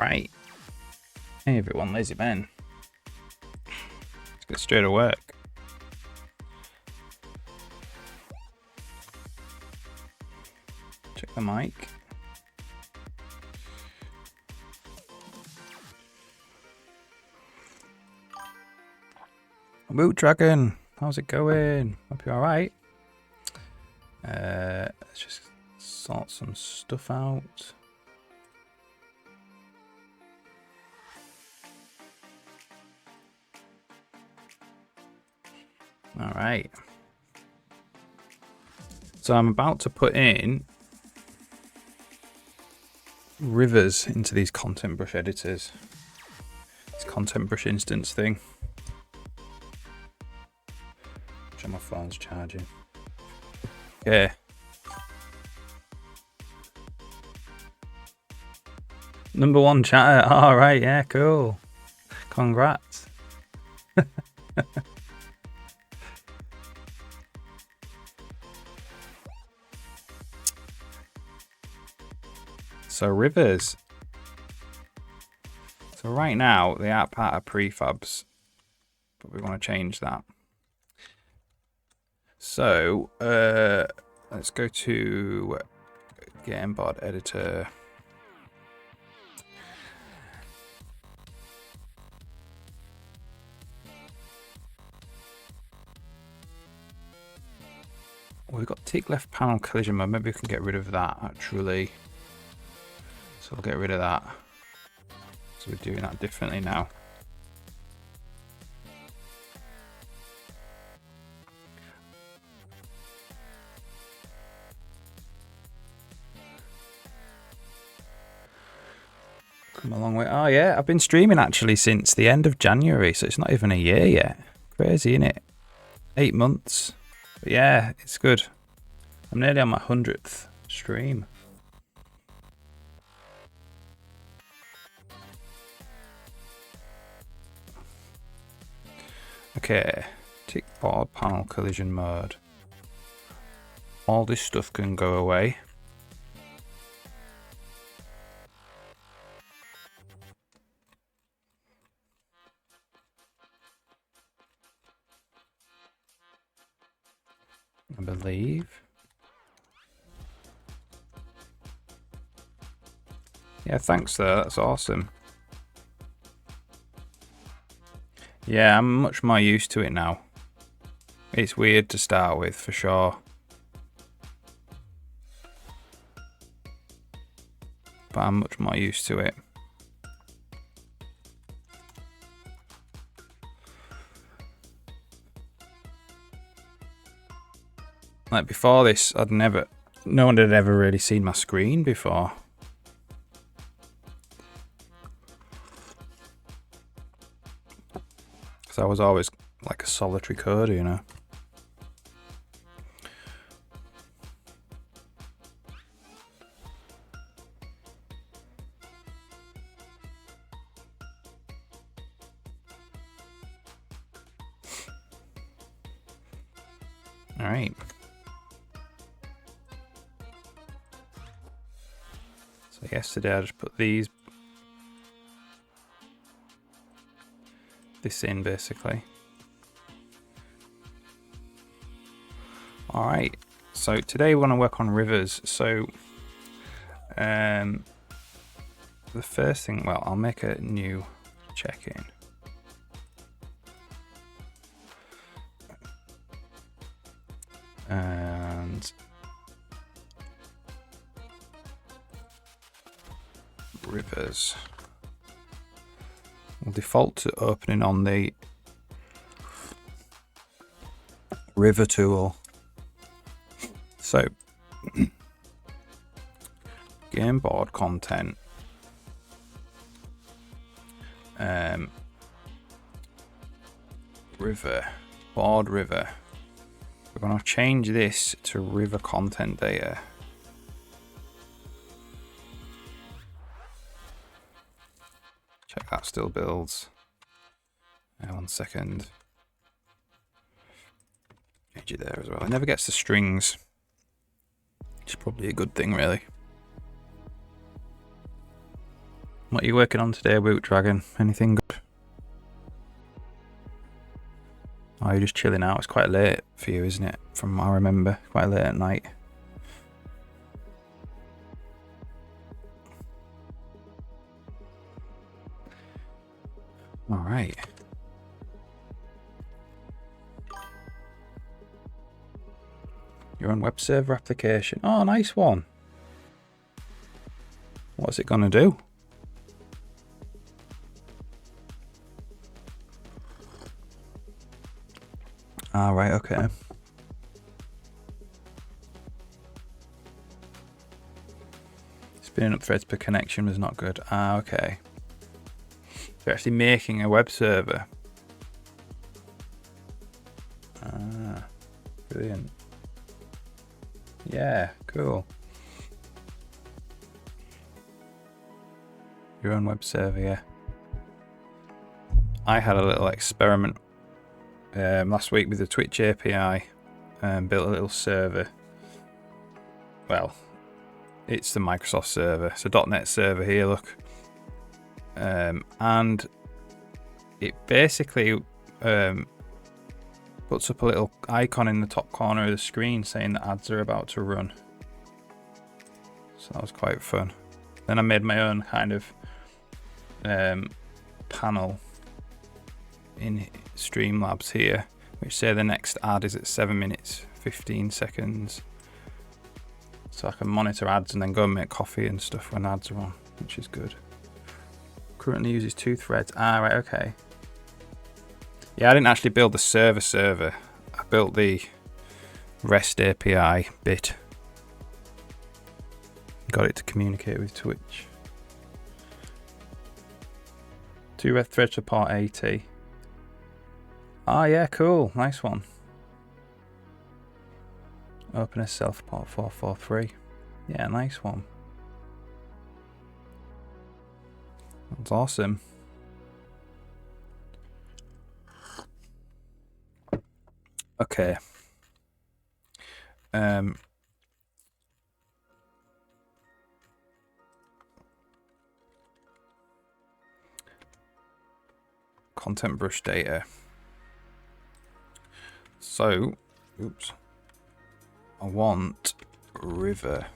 Alright. Hey everyone, Lazy Ben. Let's get straight to work. Check the mic. Boot Dragon, how's it going? Hope you're alright. Let's just sort some stuff out. Alright. So I'm about to put in rivers into these content brush editors. This content brush instance thing. Which my phone's charging. Yeah. #1 chatter. Alright, yeah, cool. Congrats. So rivers. So right now they are part of prefabs, but we want to change that. So let's go to game board editor. We've got tick left panel collision mode. Maybe we can get rid of that actually. So we'll get rid of that. So we're doing that differently now. Come a long way. Oh yeah, I've been streaming actually since the end of January, so it's not even a year yet. Crazy, isn't it? 8 months. But yeah, it's good. I'm nearly on my 100th stream. Okay, tick board panel collision mode. All this stuff can go away. I believe. Yeah, thanks though, that's awesome. Yeah, I'm much more used to it now. It's weird to start with, for sure. But I'm much more used to it. Like before this, no one had ever really seen my screen before. So I was always like a solitary coder, you know. All right. So yesterday I just put this in basically. All right. So today we want to work on rivers. So the first thing, well, I'll make a new check-in. And rivers. We'll default to opening on the river tool. So game board content. River. Board river. We're going to change this to river content data. Check that still builds. 1 second. Change it there as well. It never gets the strings. Which is probably a good thing, really. What are you working on today, Woot Dragon? Anything good? Oh, you're just chilling out. It's quite late for you, isn't it? From what I remember, quite late at night. All right. Your own web server application. Oh, nice one. What's it gonna do? Ah, right, okay. Spinning up threads per connection was not good. Ah, okay. They're actually making a web server. Ah, brilliant. Yeah, cool. Your own web server, yeah. I had a little experiment last week with the Twitch API and built a little server. Well, it's the Microsoft server. It's a .NET server here, look. And it basically puts up a little icon in the top corner of the screen saying that ads are about to run. So that was quite fun. Then I made my own kind of panel in Streamlabs here, which say the next ad is at 7 minutes 15 seconds. So I can monitor ads and then go and make coffee and stuff when ads are on, which is good. Currently uses 2 threads. Ah, right, okay. Yeah, I didn't actually build the server. I built the REST API bit. Got it to communicate with Twitch. 2 red threads for part 80. Ah, yeah, cool. Nice one. OpenSSL for part 443. Yeah, nice one. That's awesome. Okay. Content brush data. So, oops. I want river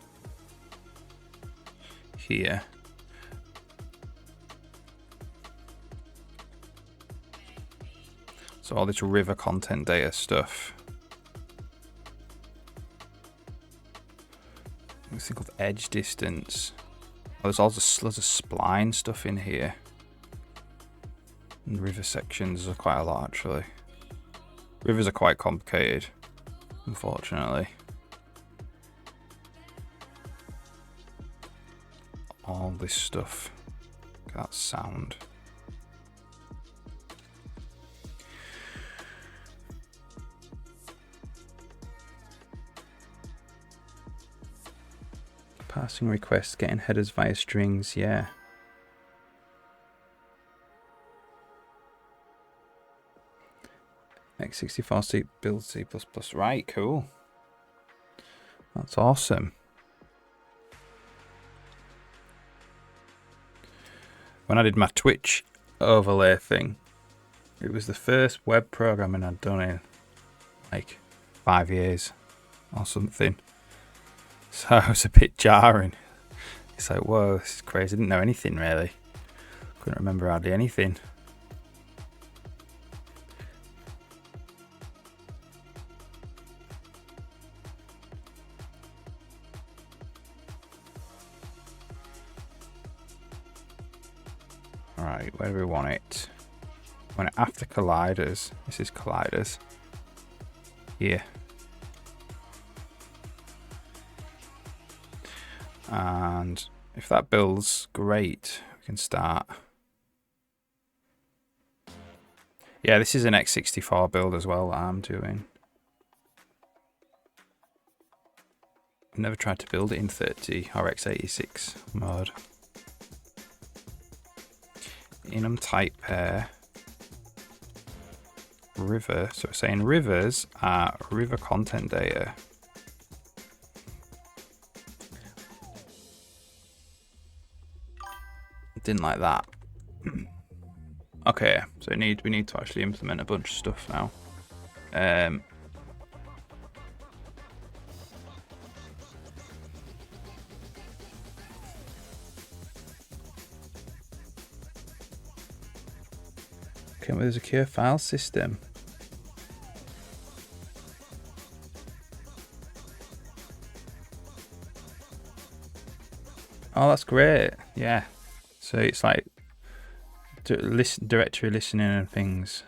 here. So all this river content data stuff. This thing called edge distance. Oh, there's also loads of spline stuff in here. And river sections are quite a lot actually. Rivers are quite complicated, unfortunately. All this stuff. Look at that sound. Passing requests, getting headers via strings, yeah. x64 build C++, right, cool. That's awesome. When I did my Twitch overlay thing, it was the first web programming I'd done in like 5 years or something. So it was a bit jarring. It's like, whoa, this is crazy. I didn't know anything really. Couldn't remember hardly anything. Alright, where do we want it? We want it after colliders. This is colliders. Here. And if that builds, great. We can start. Yeah, this is an x64 build as well that I'm doing. I've never tried to build it in 30 or x86 mode. Enum type pair. River. So we're saying rivers are river content data. Didn't like that. Okay, so we need to actually implement a bunch of stuff now. Okay, well, there's a secure file system. Oh, that's great. Yeah. So it's like directory listening and things.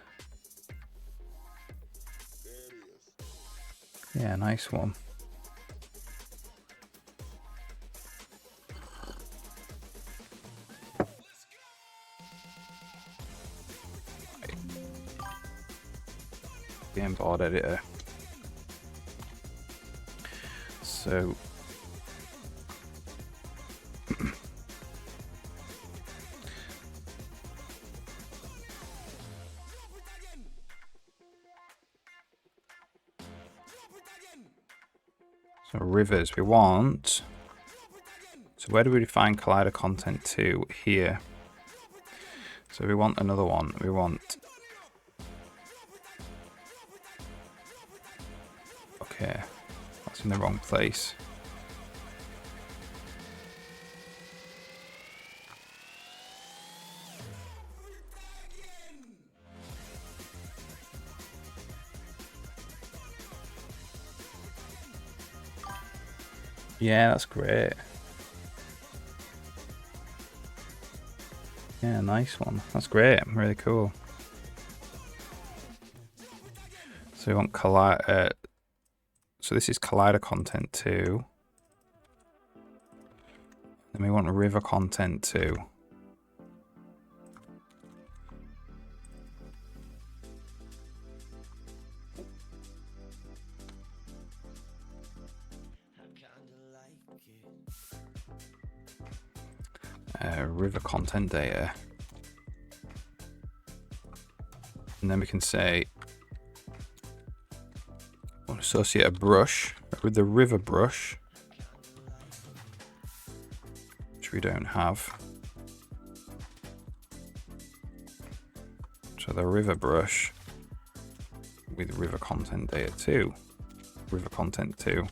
Yeah, nice one. Game board editor. So so rivers we want. So where do we define collider content to? Here. So we want another one. We want. Okay, that's in the wrong place. Yeah, that's great. Yeah, nice one. That's great. Really cool. So we want collider. So this is collider content 2. Then we want river content 2. River content data. And then we can say we'll associate a brush with the river brush, which we don't have. So the river brush with river content data 2. River content 2.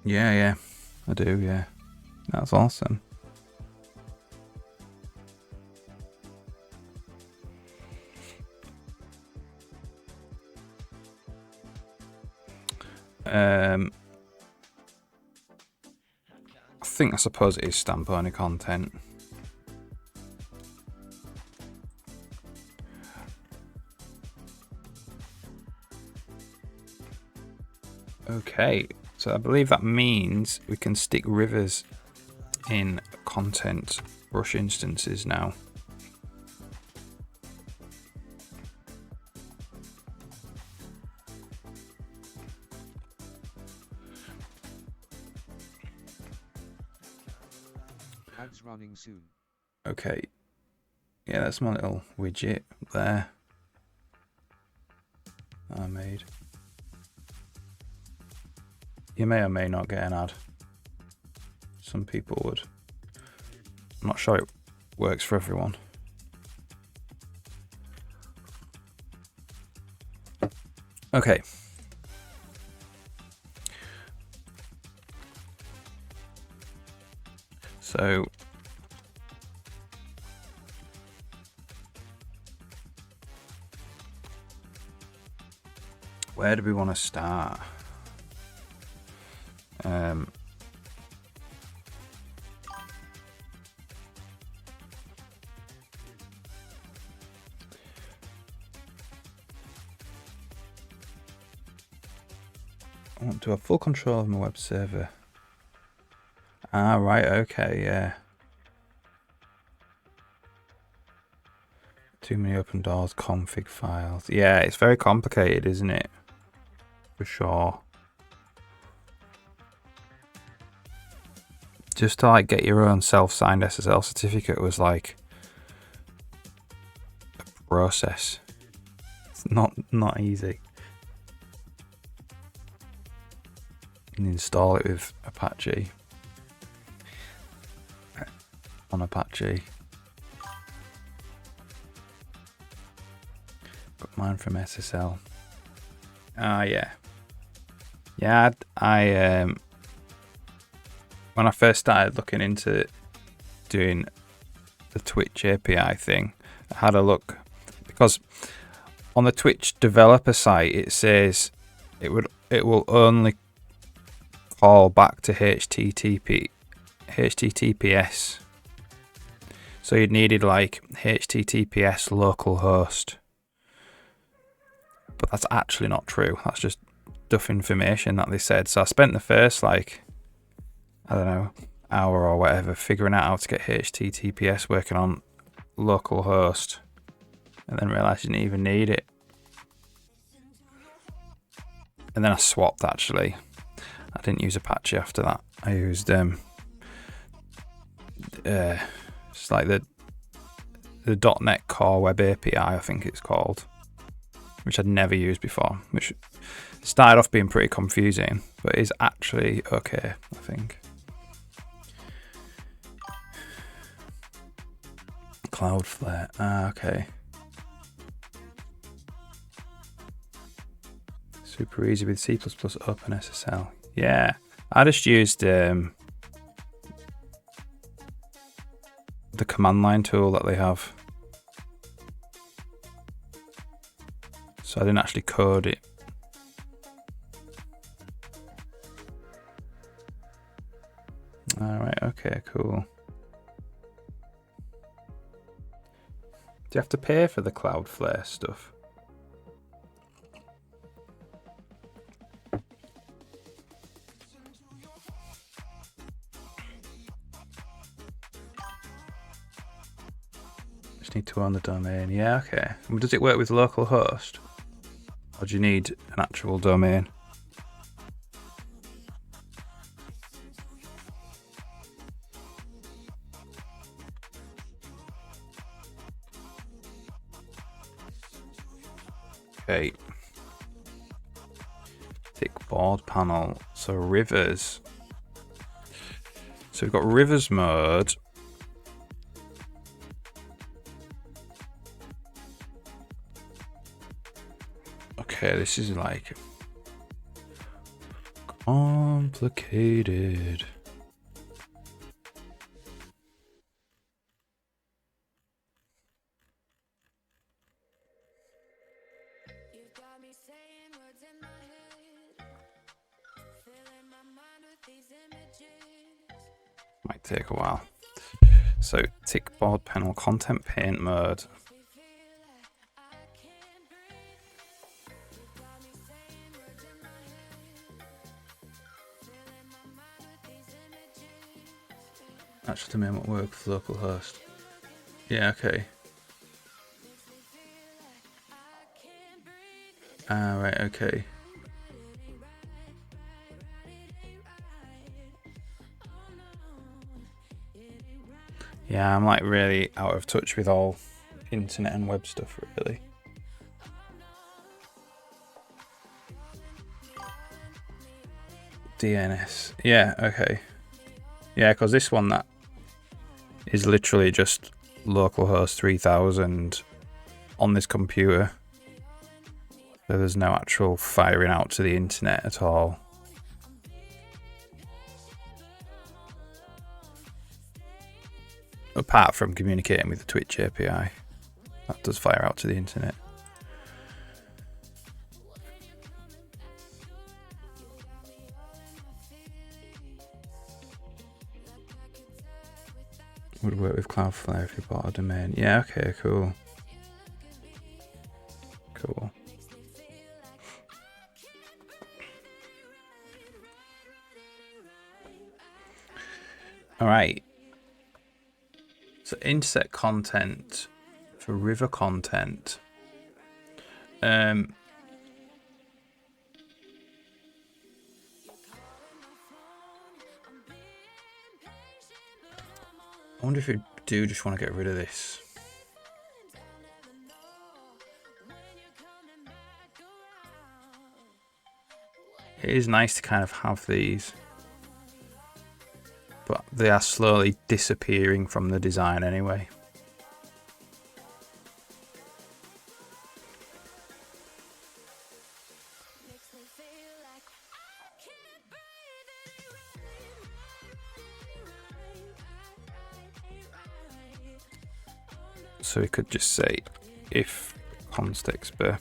Yeah, I do, yeah. That's awesome. I suppose it is stamp only content. Okay, so I believe that means we can stick rivers in content brush instances now. Ads running soon. Okay. Yeah, that's my little widget there that I made. You may or may not get an ad. Some people would. I'm not sure it works for everyone. Okay. So where do we want to start? I want to have full control of my web server. Ah, right, okay, yeah. Too many open doors, config files. Yeah, it's very complicated, isn't it? For sure. just to like get your own self-signed SSL certificate was like a process. It's not easy. And install it with Apache. On Apache. Got mine from SSL. Yeah. Yeah, I when I first started looking into doing the Twitch API thing, I had a look because on the Twitch developer site it says it will only call back to HTTPS. So you needed like HTTPS localhost. But that's actually not true. That's just duff information that they said. So I spent the first like, I don't know, hour or whatever figuring out how to get HTTPS working on localhost, and then realised you didn't even need it. And then I swapped actually. I didn't use Apache after that. I used it's like the .NET Core Web API, I think it's called, which I'd never used before, which started off being pretty confusing, but is actually okay, I think. Cloudflare, okay. Super easy with C++ OpenSSL. Yeah, I just used the command line tool that they have. So I didn't actually code it. Alright, okay, cool. Do you have to pay for the Cloudflare stuff? Just need to own the domain. Yeah, okay. Does it work with localhost? Or do you need an actual domain? Okay. Tick board panel. So rivers. So we've got rivers mode. Okay, this is like complicated. Might take a while. So tick board panel content paint mode. Actually, domain won't work with localhost. Yeah, okay. Right, okay. Yeah, I'm like really out of touch with all internet and web stuff, really. DNS. Yeah, okay. Yeah, because this one that is literally just localhost 3000 on this computer. So there's no actual firing out to the internet at all. Apart from communicating with the Twitch API. That does fire out to the internet. Would work with Cloudflare if you bought a domain. Yeah, okay, cool. Cool. All right. So intersect content for river content. wonder if we do just want to get rid of this. It is nice to kind of have these, but they are slowly disappearing from the design anyway. So we could just say if context bar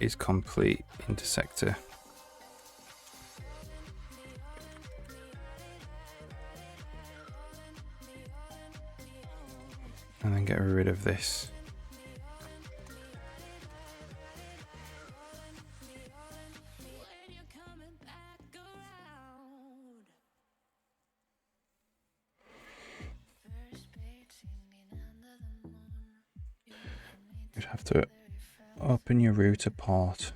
is complete intersector, and then get rid of this. You'd have to open your router port.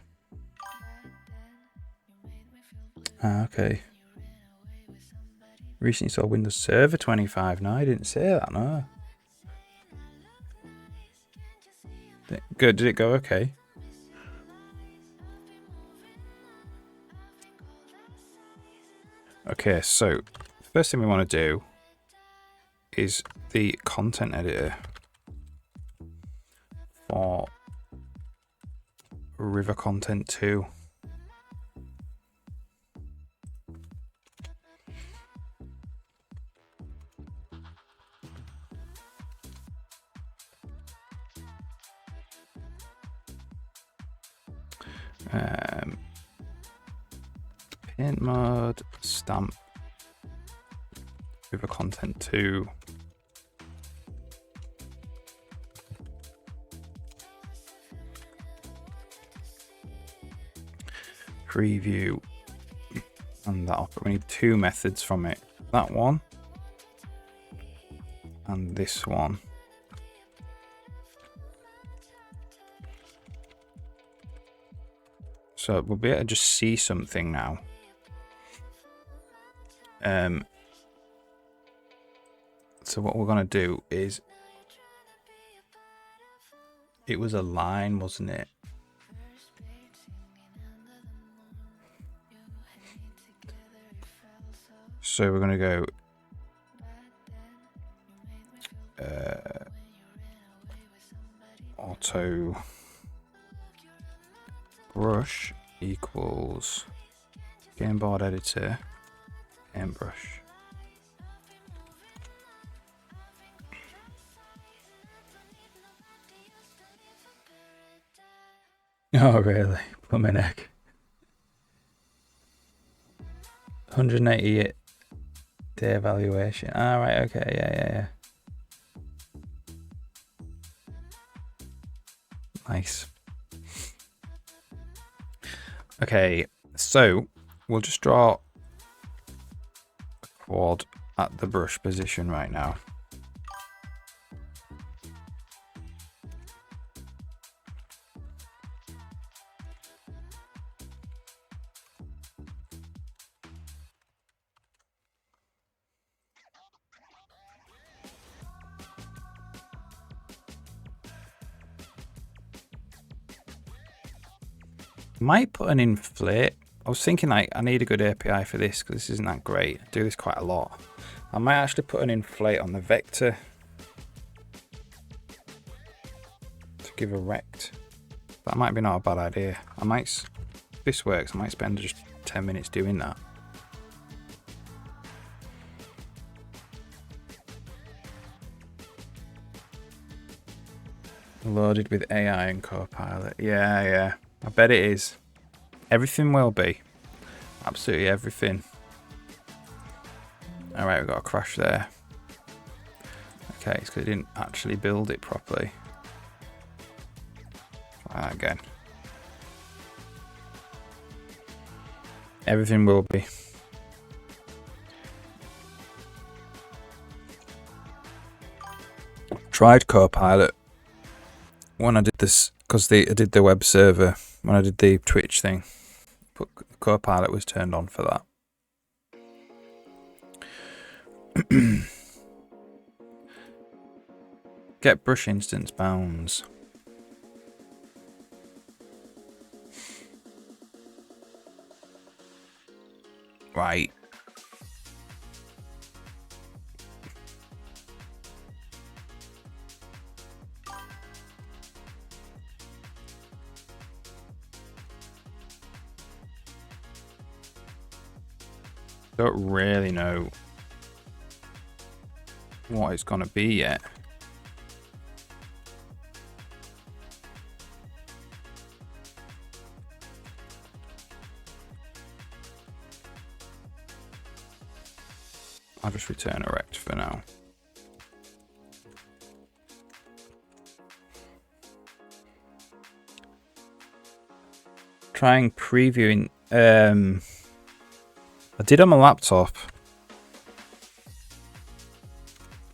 Okay. Recently saw Windows Server 25. No, I didn't say that, no. Good, did it go okay? Okay, so the first thing we want to do is the content editor for River Content 2. Paint mode, stamp, River Content 2. Preview, and that. We need two methods from it. That one and this one. So we'll be able to just see something now. So what we're gonna do is, it was a line, wasn't it? So we're gonna go auto brush equals game board editor and brush. Oh really? Plumbing egg. 188 day evaluation. Ah, right, okay, yeah. Nice. Okay, so we'll just draw a quad at the brush position right now. Might put an inflate. I was thinking like I need a good API for this because this isn't that great. I do this quite a lot. I might actually put an inflate on the vector to give a rect. That might be not a bad idea. I might, if this works, I might spend just 10 minutes doing that. Loaded with AI and Copilot. Yeah. I bet it is. Everything will be. Absolutely everything. Alright, we've got a crash there. Okay, it's because it didn't actually build it properly. Try that again. Everything will be. Tried Copilot when I did this, because I did the web server, when I did the Twitch thing. But Copilot was turned on for that. Get brush instance bounds. Right. Don't really know what it's gonna be yet. I'll just return a rect for now. Trying previewing. I did on my laptop.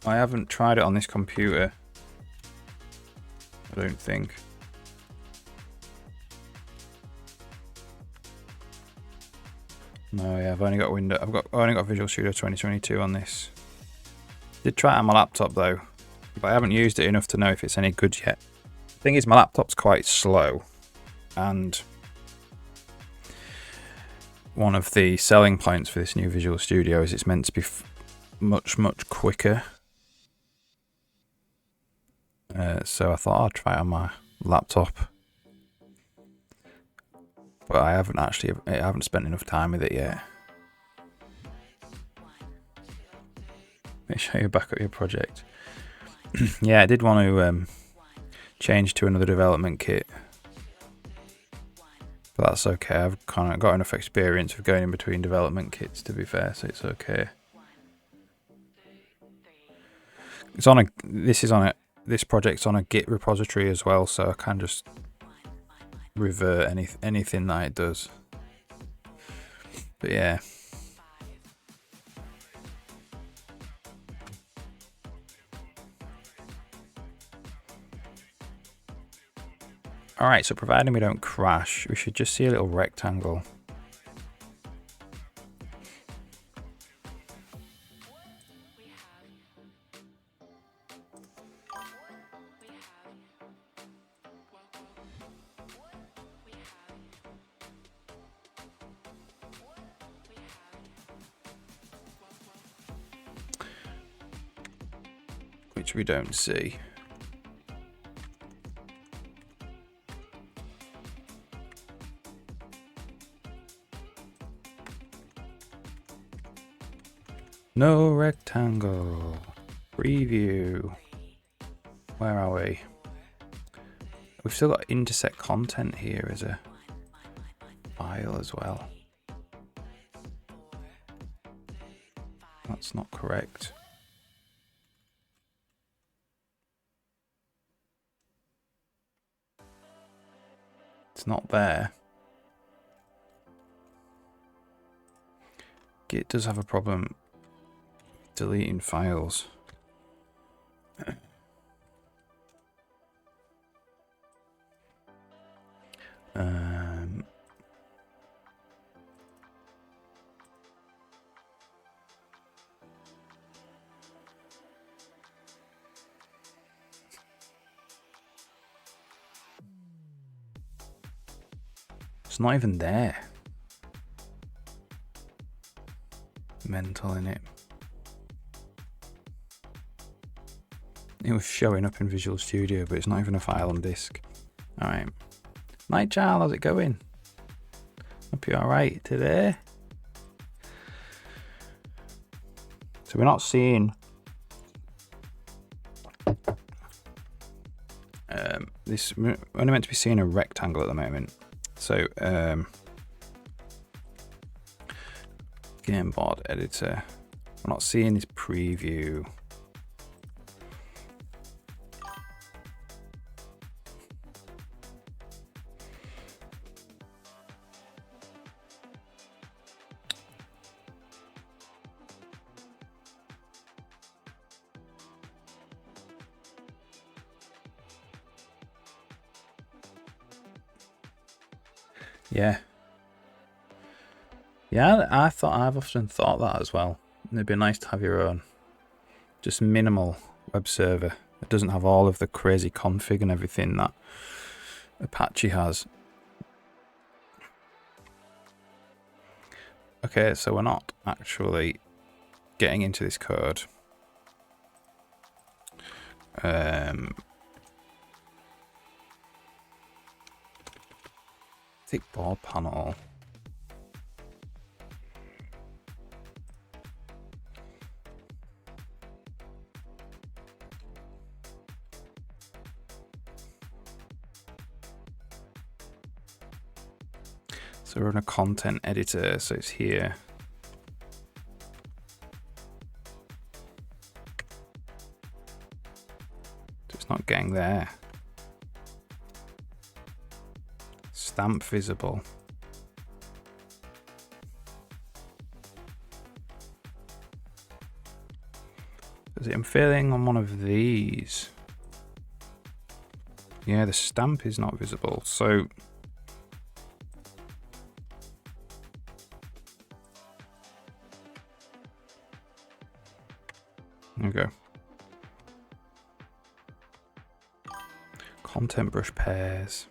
I haven't tried it on this computer. I don't think. No, yeah, I've only got I've only got Visual Studio 2022 on this. Did try it on my laptop though, but I haven't used it enough to know if it's any good yet. The thing is, my laptop's quite slow, and one of the selling points for this new Visual Studio is it's meant to be much quicker. So I thought I'd try it on my laptop, but I haven't spent enough time with it yet. Let me show you back up your project. Yeah, I did want to change to another development kit, but that's okay. I've kind of got enough experience of going in between development kits, to be fair, so it's okay. This project's on a Git repository as well, so I can just revert anything that it does. But yeah. Alright, so providing we don't crash, we should just see a little rectangle. Which we don't see. No rectangle. Preview. Where are we? We've still got intersect content here as a file as well. That's not correct. It's not there. Git does have a problem deleting files. It's not even there. Mental, innit? It was showing up in Visual Studio, but it's not even a file on disk. Alright. Night child, how's it going? Hope you're alright today. So we're not seeing this. We're only meant to be seeing a rectangle at the moment. So game board editor. We're not seeing this preview. Yeah. Yeah, I've often thought that as well. It'd be nice to have your own, just minimal web server. It doesn't have all of the crazy config and everything that Apache has. Okay, so we're not actually getting into this code. Thick board panel. So we're in a content editor, so it's here. So it's not getting there. Stamp visible. I'm failing on one of these. Yeah, the stamp is not visible, so there we go. Content brush pairs.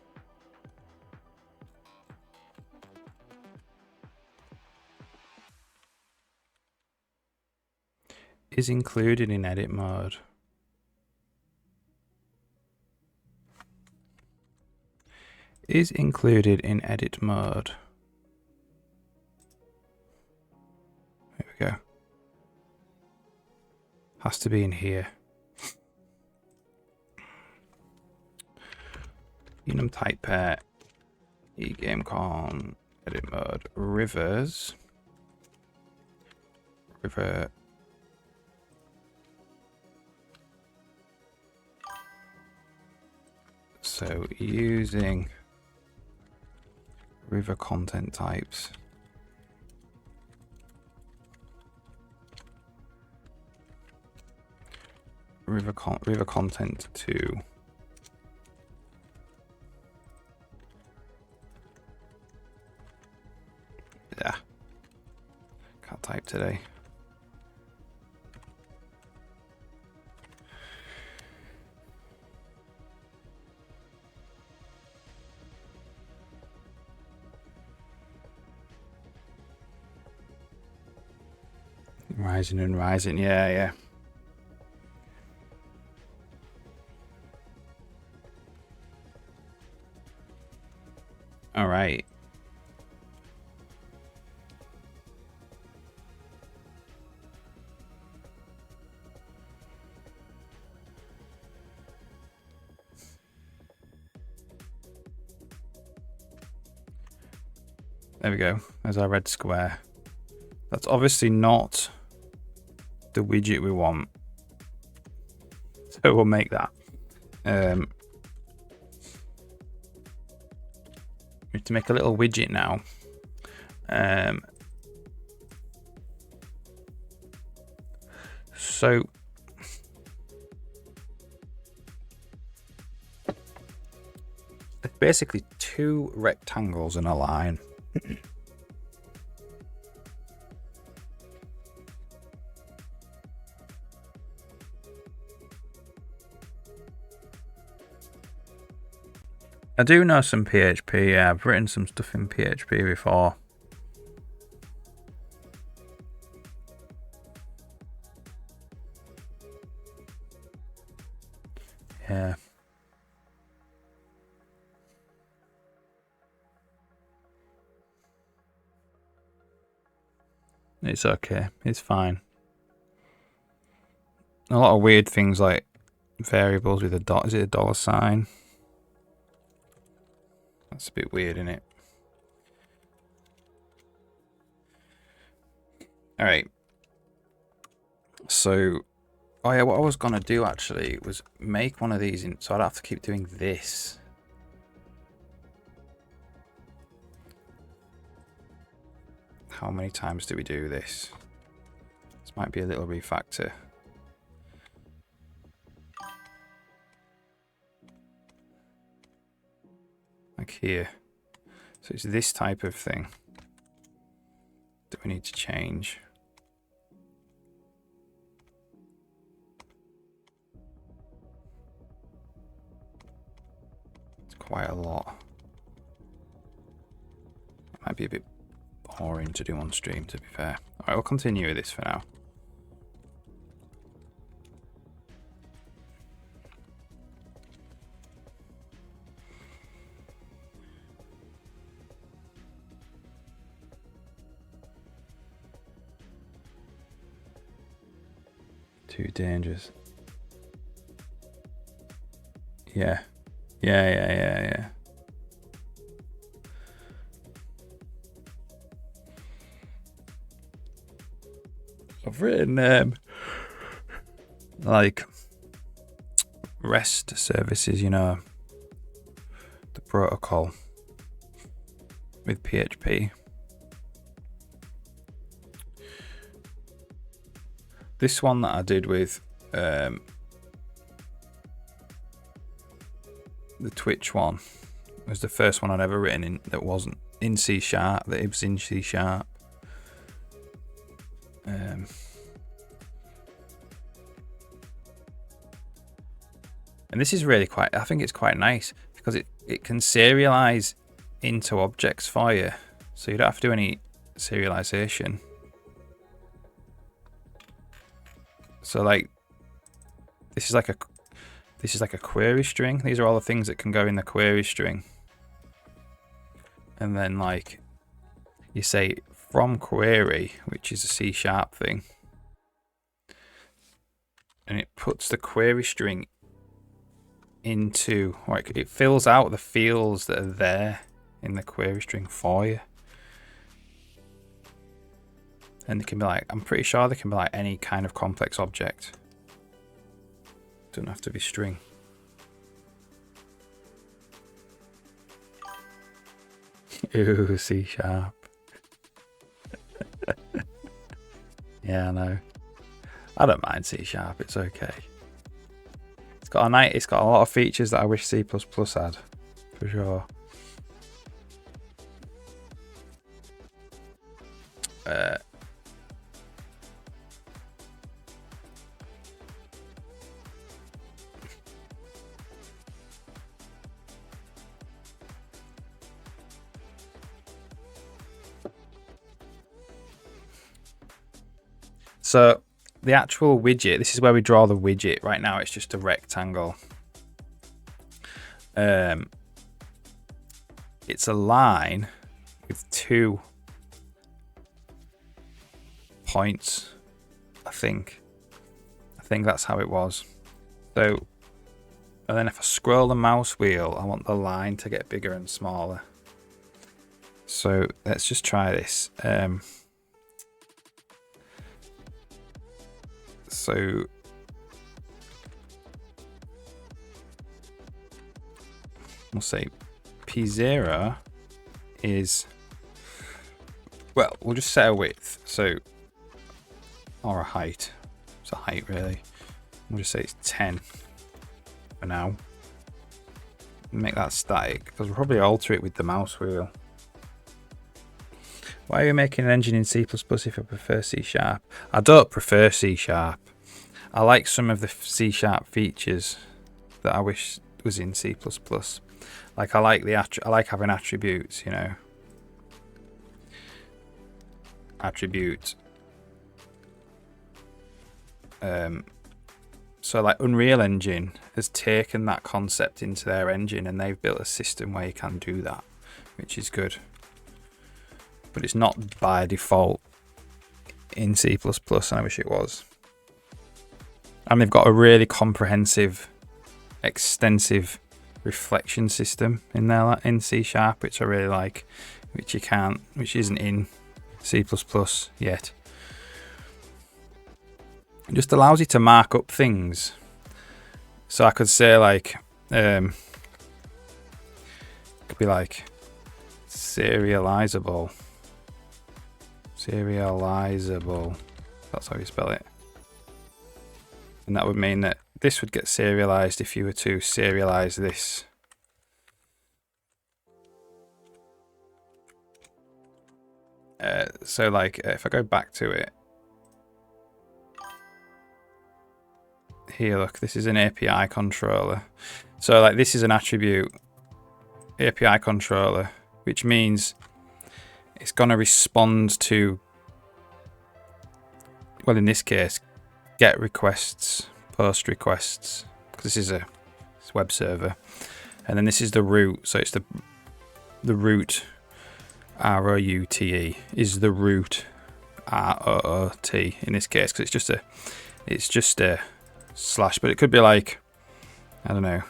Is included in edit mode. Is included in edit mode. There we go. Has to be in here. Enum type pair. eGameCon edit mode. Rivers. River. So using river content types. River content 2. Yeah. Can't type today. Rising and rising, yeah. All right. There we go. There's our red square. That's obviously not the widget we want. So we'll make that. We need to make a little widget now. So it's basically two rectangles in a line. I do know some PHP, yeah, I've written some stuff in PHP before. Yeah. It's okay, it's fine. A lot of weird things like variables with a dot, is it a dollar sign? That's a bit weird, isn't it? Alright. So, oh yeah, what I was going to do actually was make one of these, so I'd have to keep doing this. How many times do we do this? This might be a little refactor. Like here. So it's this type of thing that we need to change. quite a lot. It might be a bit boring to do on stream, to be fair. Alright, we'll continue with this for now. Too dangerous. Yeah. Yeah. I've written like REST services, you know, the protocol with PHP. This one that I did with the Twitch one was the first one I'd ever written in that wasn't in C#, that it was in C#. And this is really quite, I think it's quite nice because it can serialize into objects for you. So you don't have to do any serialization. So like, this is like a query string. These are all the things that can go in the query string. And then like, you say from query, which is a C# thing. And it puts the query string into, like, it fills out the fields that are there in the query string for you. And it can be like, I'm pretty sure they can be like any kind of complex object. Doesn't have to be string. Ooh, C#. Yeah, I know. I don't mind C#, it's okay. It's got a lot of features that I wish C++ had, for sure. So the actual widget, this is where we draw the widget. Right now it's just a rectangle. It's a line with 2 points, I think. I think that's how it was. So, and then if I scroll the mouse wheel, I want the line to get bigger and smaller. So let's just try this. So we'll say P0 is, well, we'll just set a width, so, or a height. It's a height really. We'll just say it's 10 for now. Make that static because we'll probably alter it with the mouse wheel. Why are you making an engine in C++ if you prefer C#? I don't prefer C#. I like some of the C# features that I wish was in C++. Like I like having attributes, you know. Attribute. So like Unreal Engine has taken that concept into their engine and they've built a system where you can do that, which is good. But it's not by default in C++, and I wish it was. And they've got a really comprehensive, extensive reflection system in there in C#, which I really like, which isn't in C++ yet. It just allows you to mark up things. So I could say like, it could be like serializable. That's how you spell it. And that would mean that this would get serialized if you were to serialize this. So like if I go back to it, here look, this is an API controller. So like this is an attribute API controller, which means it's going to respond to, well, in this case, GET requests, POST requests, because this is a web server, and then this is the root. So it's the root, ROUTE is the root, ROOT in this case, because it's just a slash, but it could be like, I don't know,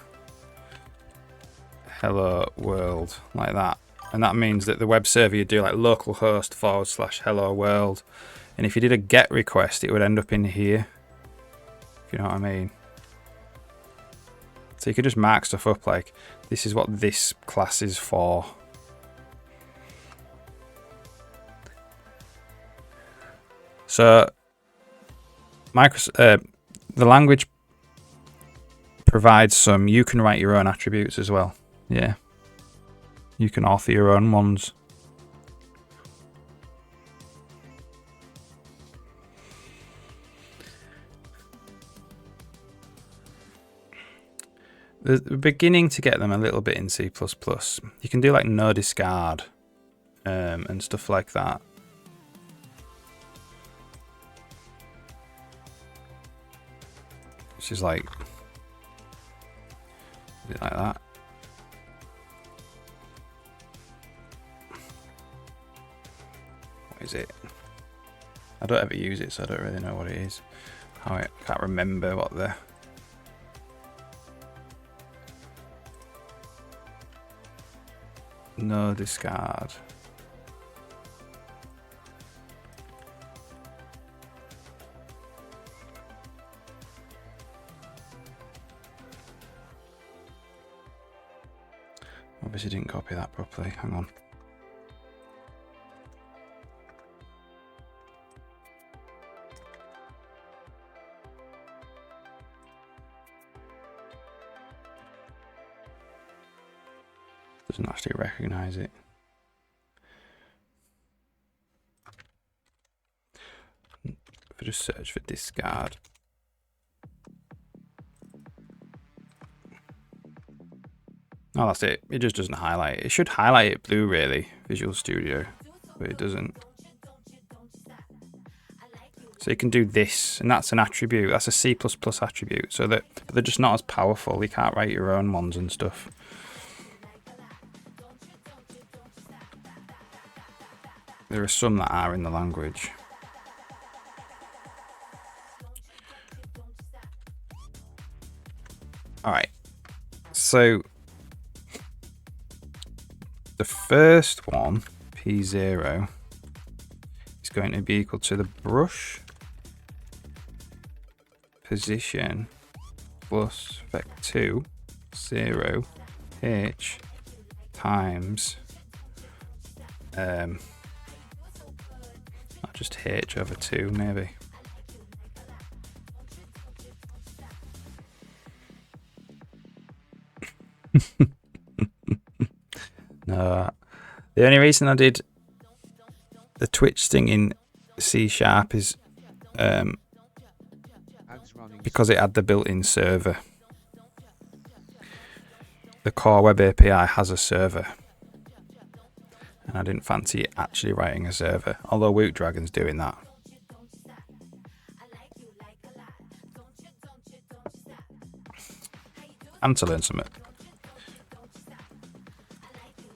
hello world, like that. And that means that the web server, you do like localhost / hello world. And if you did a GET request, it would end up in here, if you know what I mean. So you could just mark stuff up like, this is what this class is for. So the language provides some, you can write your own attributes as well. Yeah. You can author your own ones. They're beginning to get them a little bit in C++. You can do like no discard and stuff like that. Which is like that. What is it? I don't ever use it, so I don't really know what it is. I can't remember what the... No discard. Obviously didn't copy that properly. Hang on. Doesn't actually recognize it. If I just search for discard. Oh, that's it. It just doesn't highlight it. It should highlight it blue, really, Visual Studio, but it doesn't. So you can do this, and that's an attribute. That's a C++ attribute. So that, but they're just not as powerful. You can't write your own ones and stuff. There are some that are in the language. All right. So the first one, P0, is going to be equal to the brush position plus vec2 0 h times not just h over 2 maybe. No, the only reason I did the Twitch thing in C# is because it had the built-in server. The core web API has a server, and I didn't fancy actually writing a server, although Woot Dragon's doing that. And to learn something.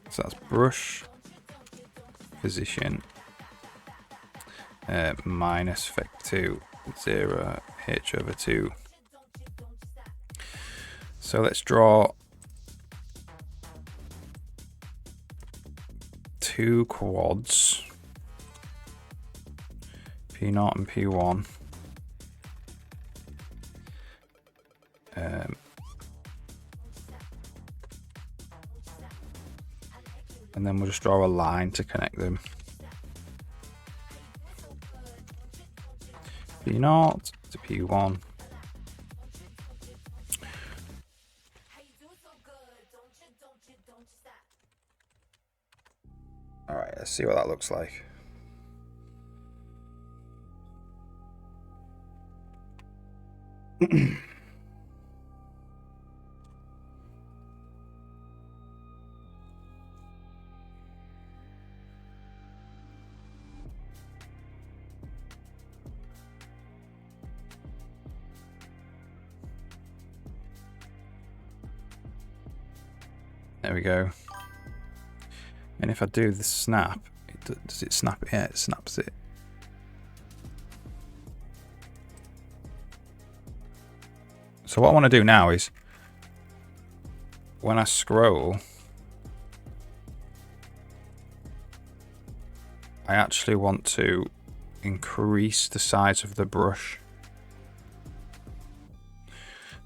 So that's brush position minus vec2 0 h over 2. So let's draw two quads, P0 and P1. And then we'll just draw a line to connect them. P0 to P1. All right, let's see what that looks like. There we go. And if I do the snap, does it snap it? Yeah, it snaps it. So what I want to do now is, when I scroll, I actually want to increase the size of the brush.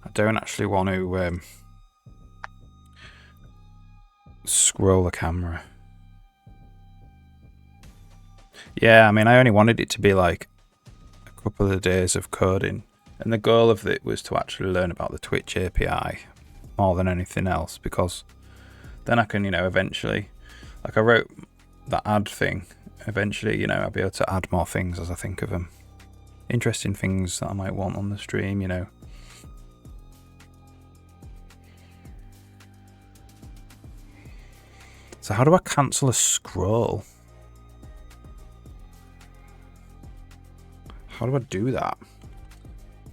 I don't actually want to scroll the camera. Yeah, I mean, I only wanted it to be like a couple of days of coding. And the goal of it was to actually learn about the Twitch API more than anything else, because then I can, you know, eventually, like I wrote that ad thing, eventually, you know, I'll be able to add more things as I think of them. Interesting things that I might want on the stream, you know. So how do I cancel a scroll? How do I do that?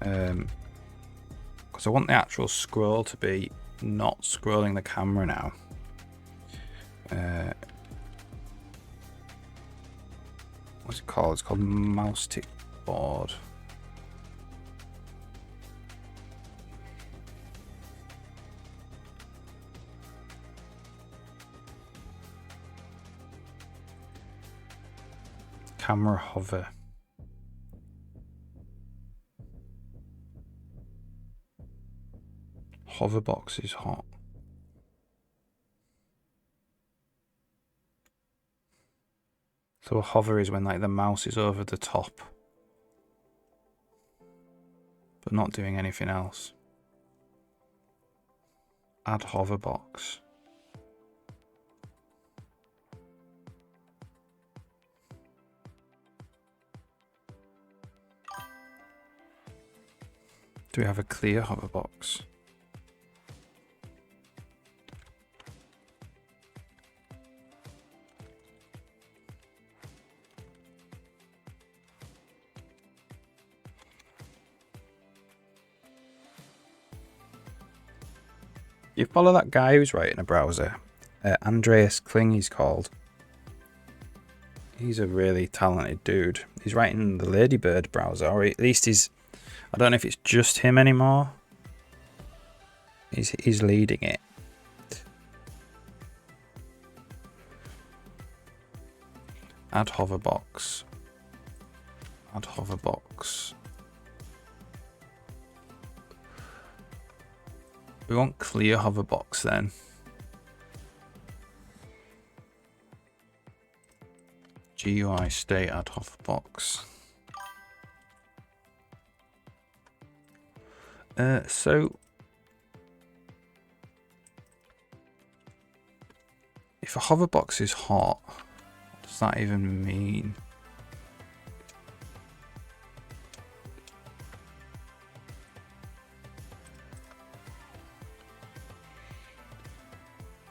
Because I want the actual scroll to be not scrolling the camera now. What's it called? It's called mouse tick board. Camera hover. Hoverbox is hot. So a hover is when like the mouse is over the top, but not doing anything else. Add hoverbox. Do we have a clear hoverbox? You follow that guy who's writing a browser? Andreas Kling, he's called. He's a really talented dude. He's writing the Ladybird browser, or at least he's... I don't know if it's just him anymore. He's leading it. Add hoverbox. Add hoverbox. We want clear hoverbox then. GUI state add hoverbox. So if a hoverbox is hot, what does that even mean?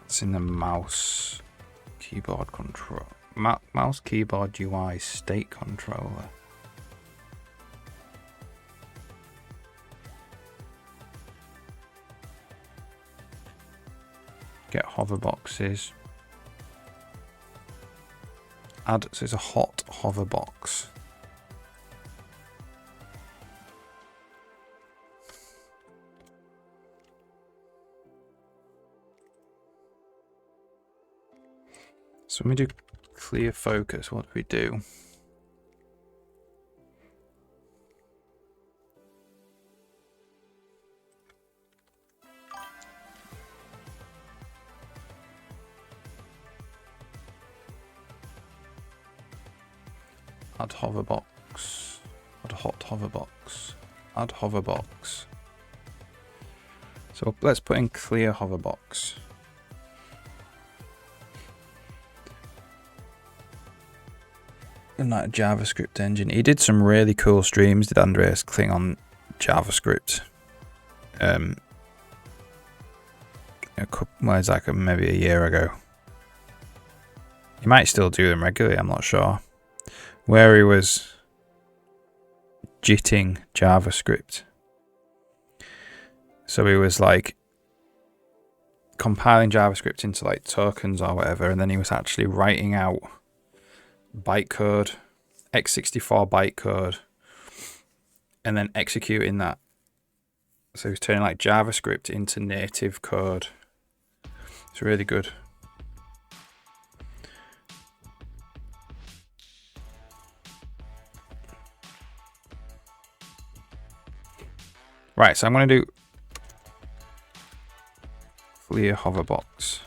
It's in the mouse keyboard control. Mouse keyboard UI state controller. Get hoverboxes. Add, so it's a hot hoverbox. So when we do clear focus, what do we do? Add hoverbox. Add hot hoverbox. Add hoverbox. So let's put in clear hoverbox. And like a JavaScript engine. He did some really cool streams, did Andreas Kling, on JavaScript. Well, it's like maybe a year ago. He might still do them regularly, I'm not sure. Where he was jitting JavaScript. So he was like compiling JavaScript into like tokens or whatever, and then he was actually writing out bytecode, x64 bytecode, and then executing that. So he was turning like JavaScript into native code. It's really good. Right, so I'm going to do clear hoverbox.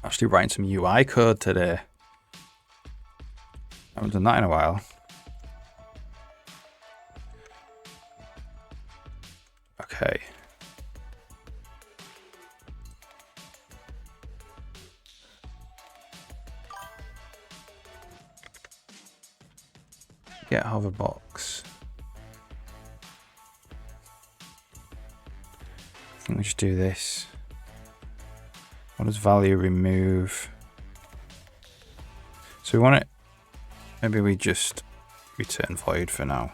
Actually writing some UI code today. I haven't done that in a while. Okay. Get hoverbox. I think we just do this. What does value remove? So we want it. Maybe we just return void for now.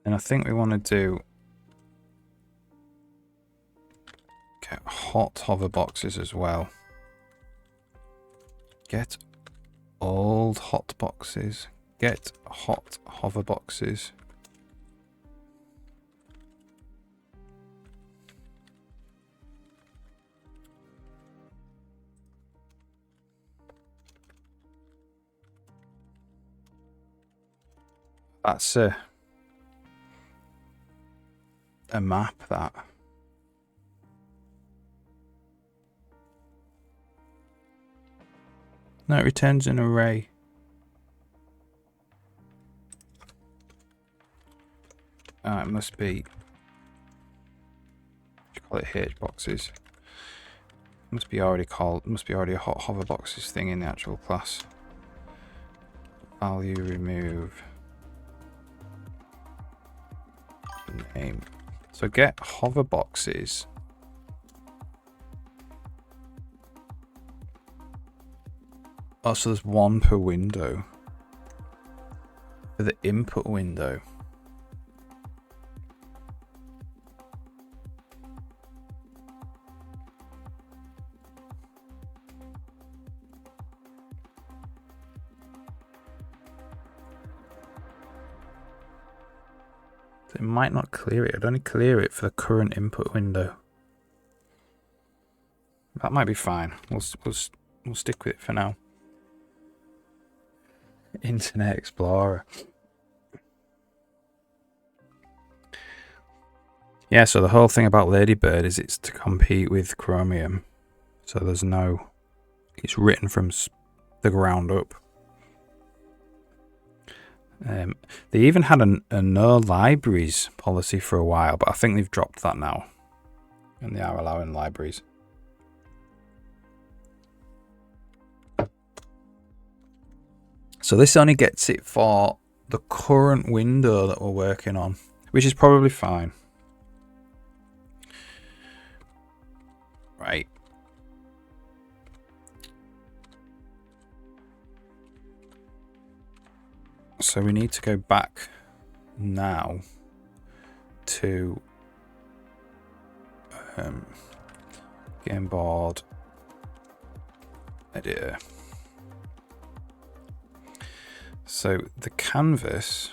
And I think we want to do get hot hoverboxes as well. Get old hot boxes. Get hot hoverboxes. That's a map, that. No, it returns an array. It must be. Call it H boxes. Must be already a hot hoverboxes thing in the actual class. Value remove. Name. So get hoverboxes. Oh, so there's one per window. For the input window. It might not clear it. I'd only clear it for the current input window. That might be fine. We'll stick with it for now. Internet Explorer. Yeah, so the whole thing about Ladybird is it's to compete with Chromium. So there's no... It's written from the ground up. They even had a no libraries policy for a while, but I think they've dropped that now. And they are allowing libraries. So this only gets it for the current window that we're working on, which is probably fine. Right. So we need to go back now to game board editor. So the canvas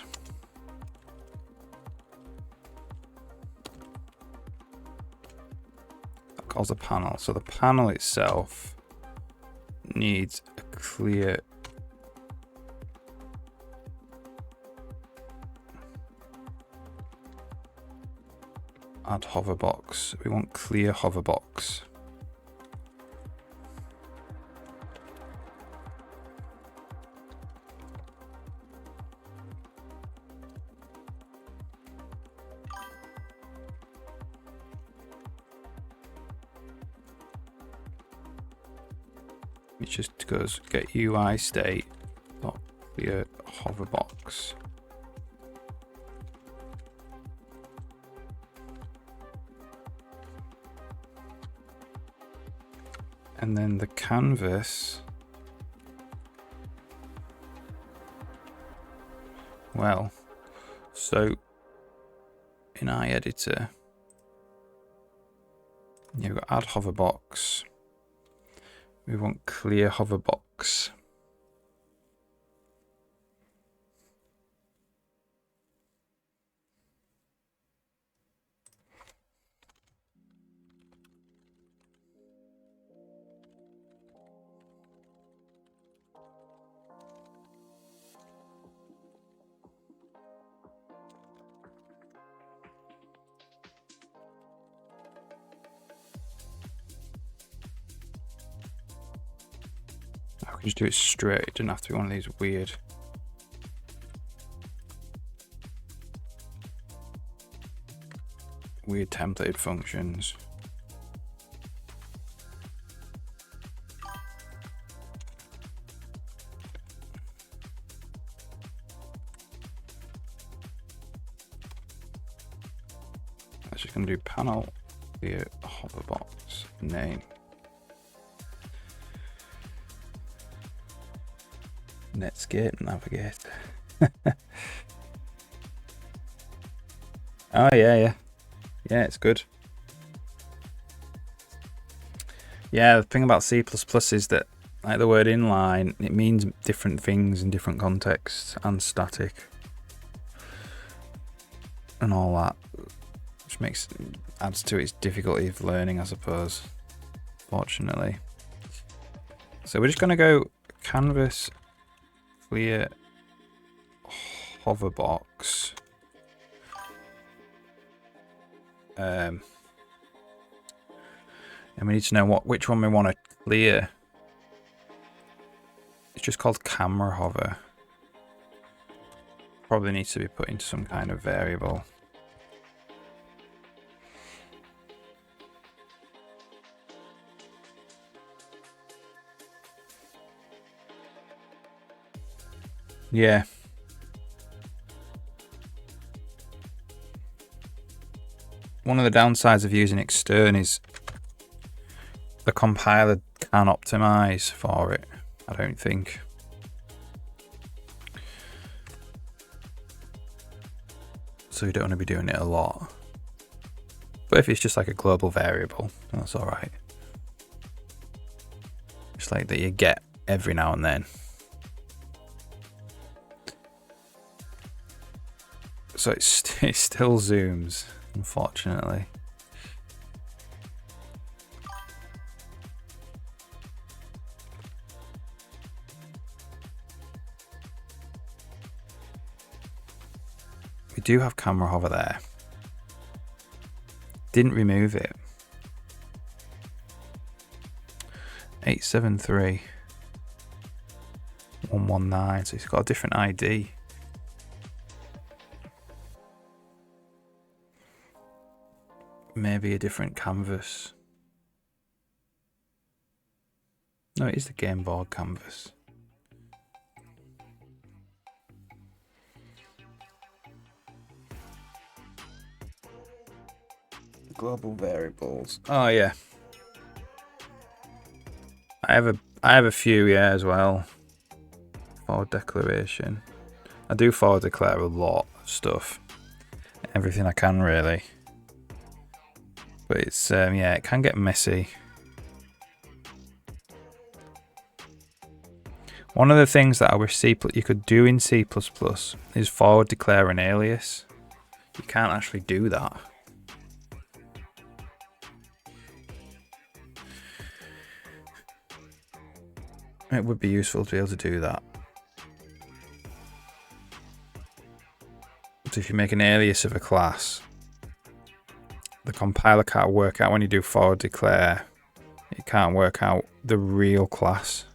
that calls a panel. So the panel itself needs a clear add hoverbox. We want clear hoverbox. It just goes get UI state dot clear hoverbox. And then the canvas, well, so in iEditor, you've got add hoverbox. We want clear hoverbox. I can just do it straight. It doesn't have to be one of these weird. Weird templated functions. That's just going to do panel clear hoverbox name. Netscape navigate. Oh yeah. Yeah, it's good. Yeah, the thing about C++ is that, like the word inline, it means different things in different contexts, and static and all that, which adds to its difficulty of learning, I suppose, fortunately. So we're just going to go canvas clear hoverbox. And we need to know which one we want to clear. It's just called camera hover. Probably needs to be put into some kind of variable. Yeah. One of the downsides of using extern is the compiler can't optimize for it, I don't think. So you don't want to be doing it a lot. But if it's just like a global variable, that's alright. It's like that you get every now and then. So it still zooms, unfortunately. We do have camera hover there. Didn't remove it. 873 119, so it's got a different ID. Maybe a different canvas. No, it is the game board canvas. Global variables. Oh yeah. I have a few, yeah, as well. Forward declaration. I do forward declare a lot of stuff. Everything I can, really. But it's yeah, it can get messy. One of the things that I wish you could do in C++ is forward declare an alias. You can't actually do that. It would be useful to be able to do that. So if you make an alias of a class, the compiler can't work out when you do forward declare. It can't work out the real class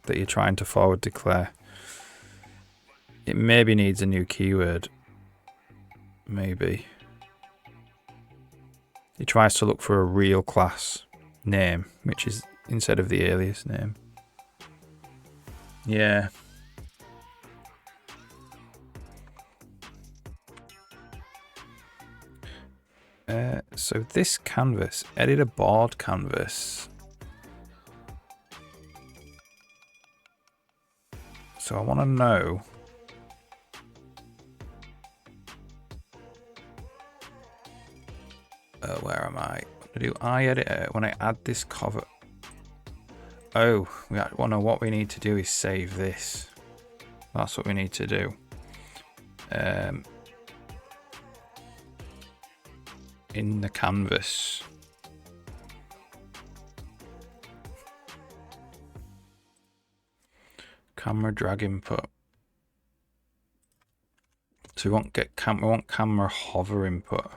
that you're trying to forward declare. It maybe needs a new keyword. Maybe. It tries to look for a real class name, which is instead of the alias name. Yeah. So this canvas, edit a board canvas. So I want to know. Where am I? What to do? I edit when I add this cover. Oh, we want to know what we need to do is save this. That's what we need to do. In the canvas. Camera drag input. So we want camera hover input.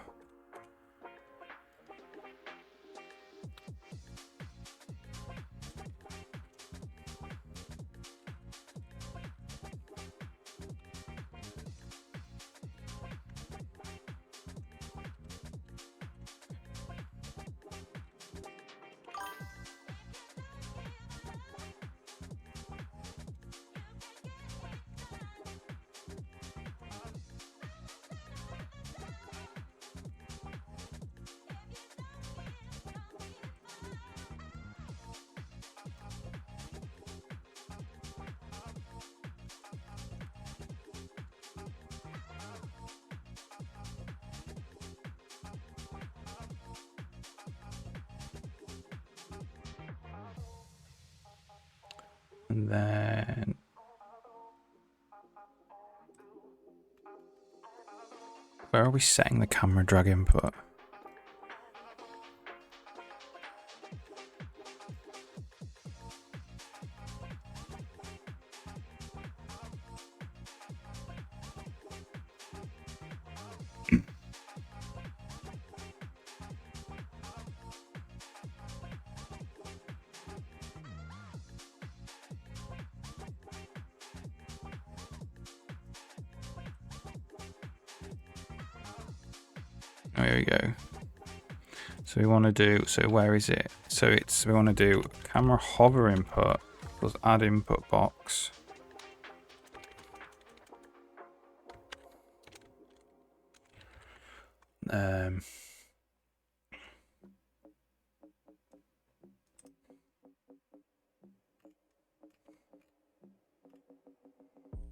And then where are we setting the camera drag input? Oh, here we go. So we want to do, so where is it? So we want to do camera hover input plus add input box.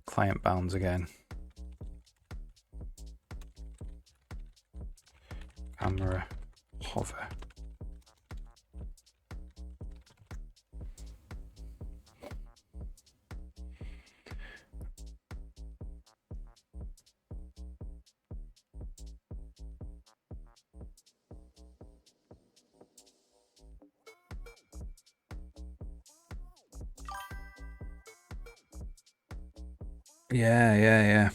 Client bounds again. Camera hover. Yeah.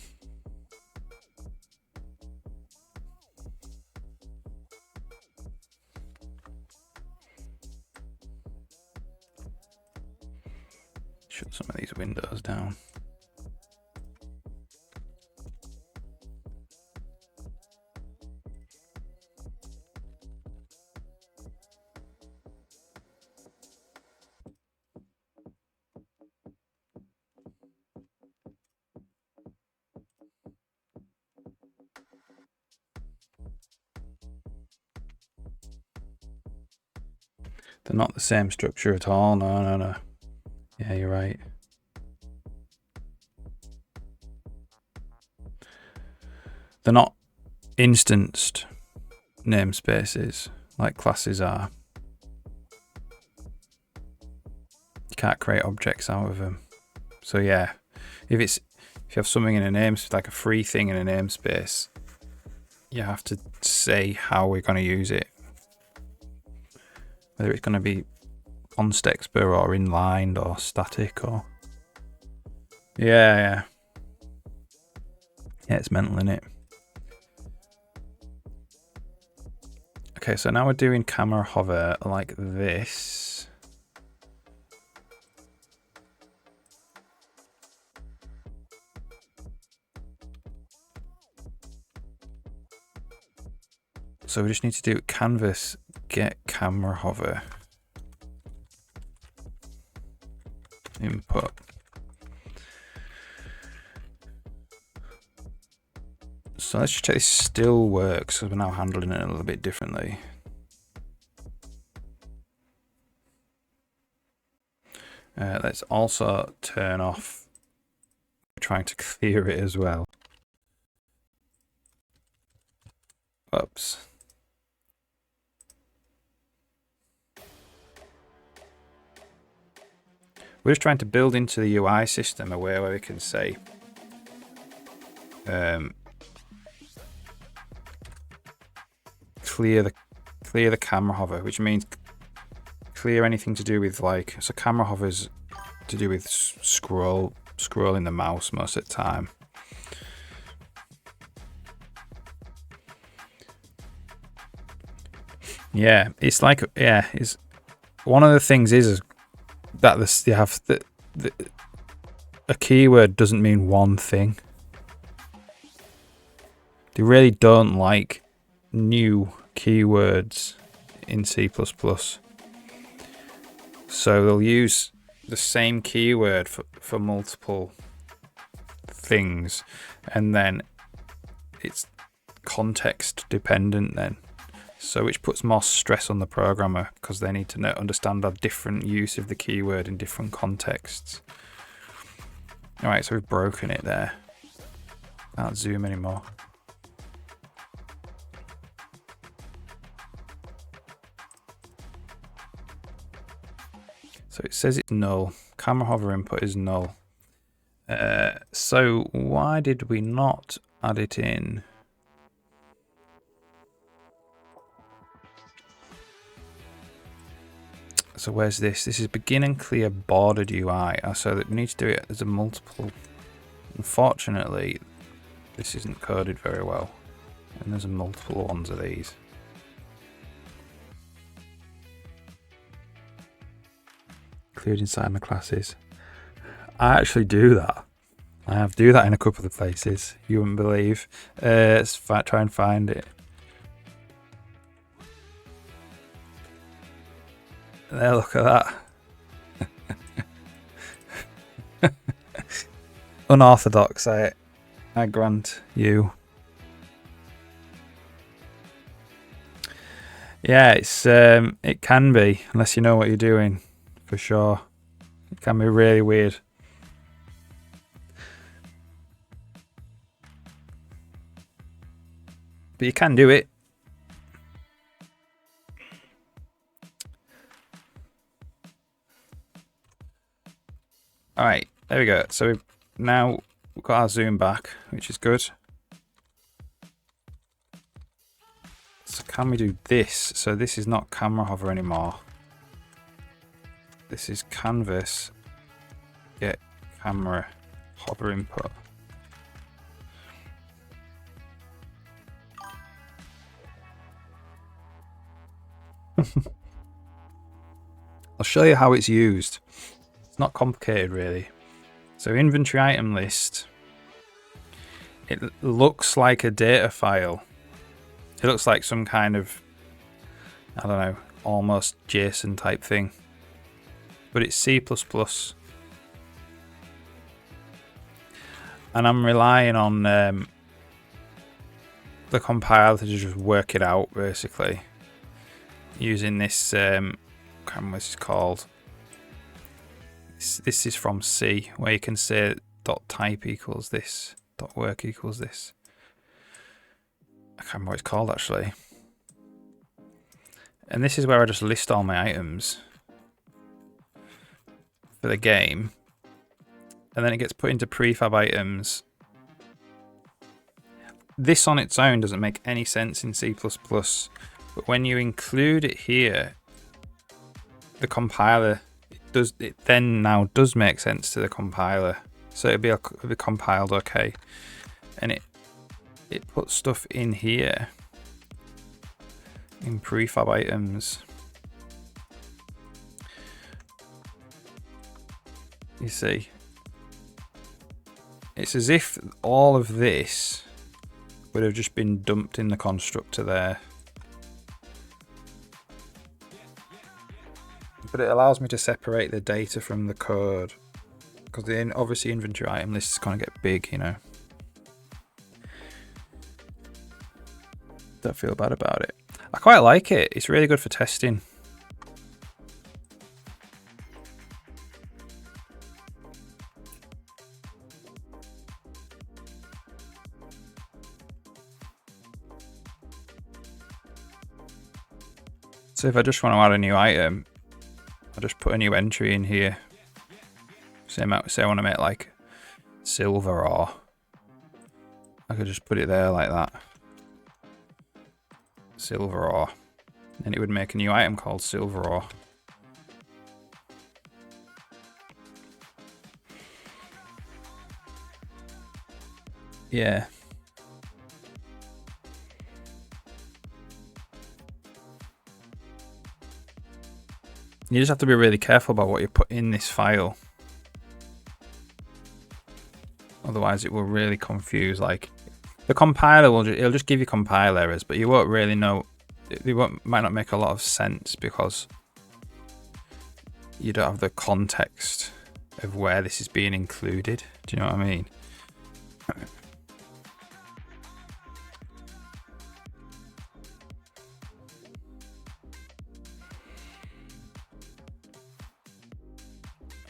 Shut some of these windows down. They're not the same structure at all. No. Yeah, you're right. They're not instanced namespaces like classes are. You can't create objects out of them. So yeah, if you have something in a namespace, like a free thing in a namespace, you have to say how we're going to use it. Whether it's going to be constexpr or inlined or static or... Yeah, it's mental, innit? Okay, so now we're doing camera hover like this. So we just need to do canvas get camera hover input. So let's just check this still works, because we're now handling it a little bit differently. Let's also turn off trying to clear it as well. Oops. We're just trying to build into the UI system a way where we can say clear the camera hover, which means clear anything to do with like, so camera hovers to do with scrolling the mouse most of the time. Yeah, it's like, yeah, it's one of the things is that this, you have a keyword doesn't mean one thing. They really don't like new keywords in C++. So they'll use the same keyword for multiple things, and then it's context dependent then. So which puts more stress on the programmer because they need to understand the different use of the keyword in different contexts. Alright, so we've broken it there. Can't zoom anymore. So it says it's null. Camera hover input is null. So why did we not add it in? So where's this? This is begin and clear bordered UI. So that we need to do it as a multiple. Unfortunately, this isn't coded very well. And there's a multiple ones of these. Cleared inside my classes. I actually do that. I do that in a couple of places. You wouldn't believe. Let's try and find it. There, look at that. Unorthodox, I grant you. Yeah, it's it can be, unless you know what you're doing, for sure. It can be really weird. But you can do it. Alright, there we go. So now we've got our zoom back, which is good. So can we do this? So this is not camera hover anymore. This is canvas, get camera hover input. I'll show you how it's used. It's not complicated really. So inventory item list, it looks like a data file. It looks like some kind of, I don't know, almost JSON type thing. But it's C++. And I'm relying on the compiler to just work it out basically. Using this, I can't remember what this is called. This is from C, where you can say .type equals this, .work equals this. I can't remember what it's called actually. And this is where I just list all my items for the game. And then it gets put into prefab items. This on its own doesn't make any sense in C++, but when you include it here, the compiler, it then now does make sense to the compiler. So it'll be compiled okay. And it puts stuff in here in prefab items. You see, it's as if all of this would have just been dumped in the constructor there. But it allows me to separate the data from the code, because the obviously inventory item list is going to get big, you know. Don't feel bad about it. I quite like it. It's really good for testing. So if I just want to add a new item, I just put a new entry in here. Say I want to make like silver ore. I could just put it there like that. Silver ore. Then it would make a new item called silver ore. Yeah. You just have to be really careful about what you put in this file. Otherwise it will really confuse, like the compiler it'll just give you compile errors, but you won't really know, might not make a lot of sense because you don't have the context of where this is being included. Do you know what I mean?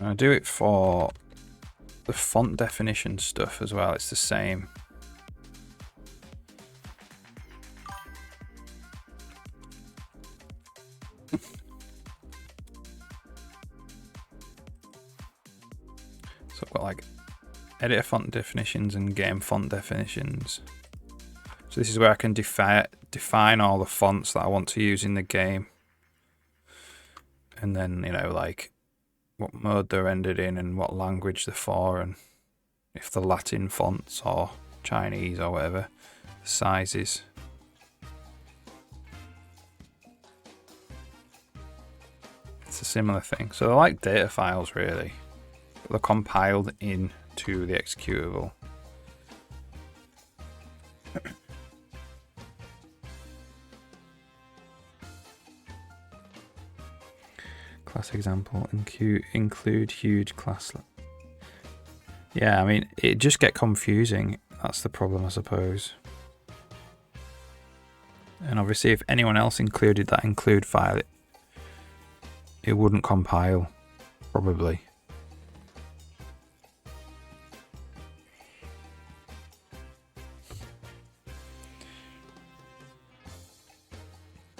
I do it for the font definition stuff as well. It's the same. So I've got like editor font definitions and game font definitions. So this is where I can define all the fonts that I want to use in the game. And then, you know, like what mode they're rendered in and what language they're for, and if they're Latin fonts or Chinese or whatever, the sizes. It's a similar thing. So they're like data files really, but they're compiled into the executable. Class example, include huge class. Yeah, I mean, it just get confusing. That's the problem, I suppose. And obviously, if anyone else included that include file, it wouldn't compile, probably.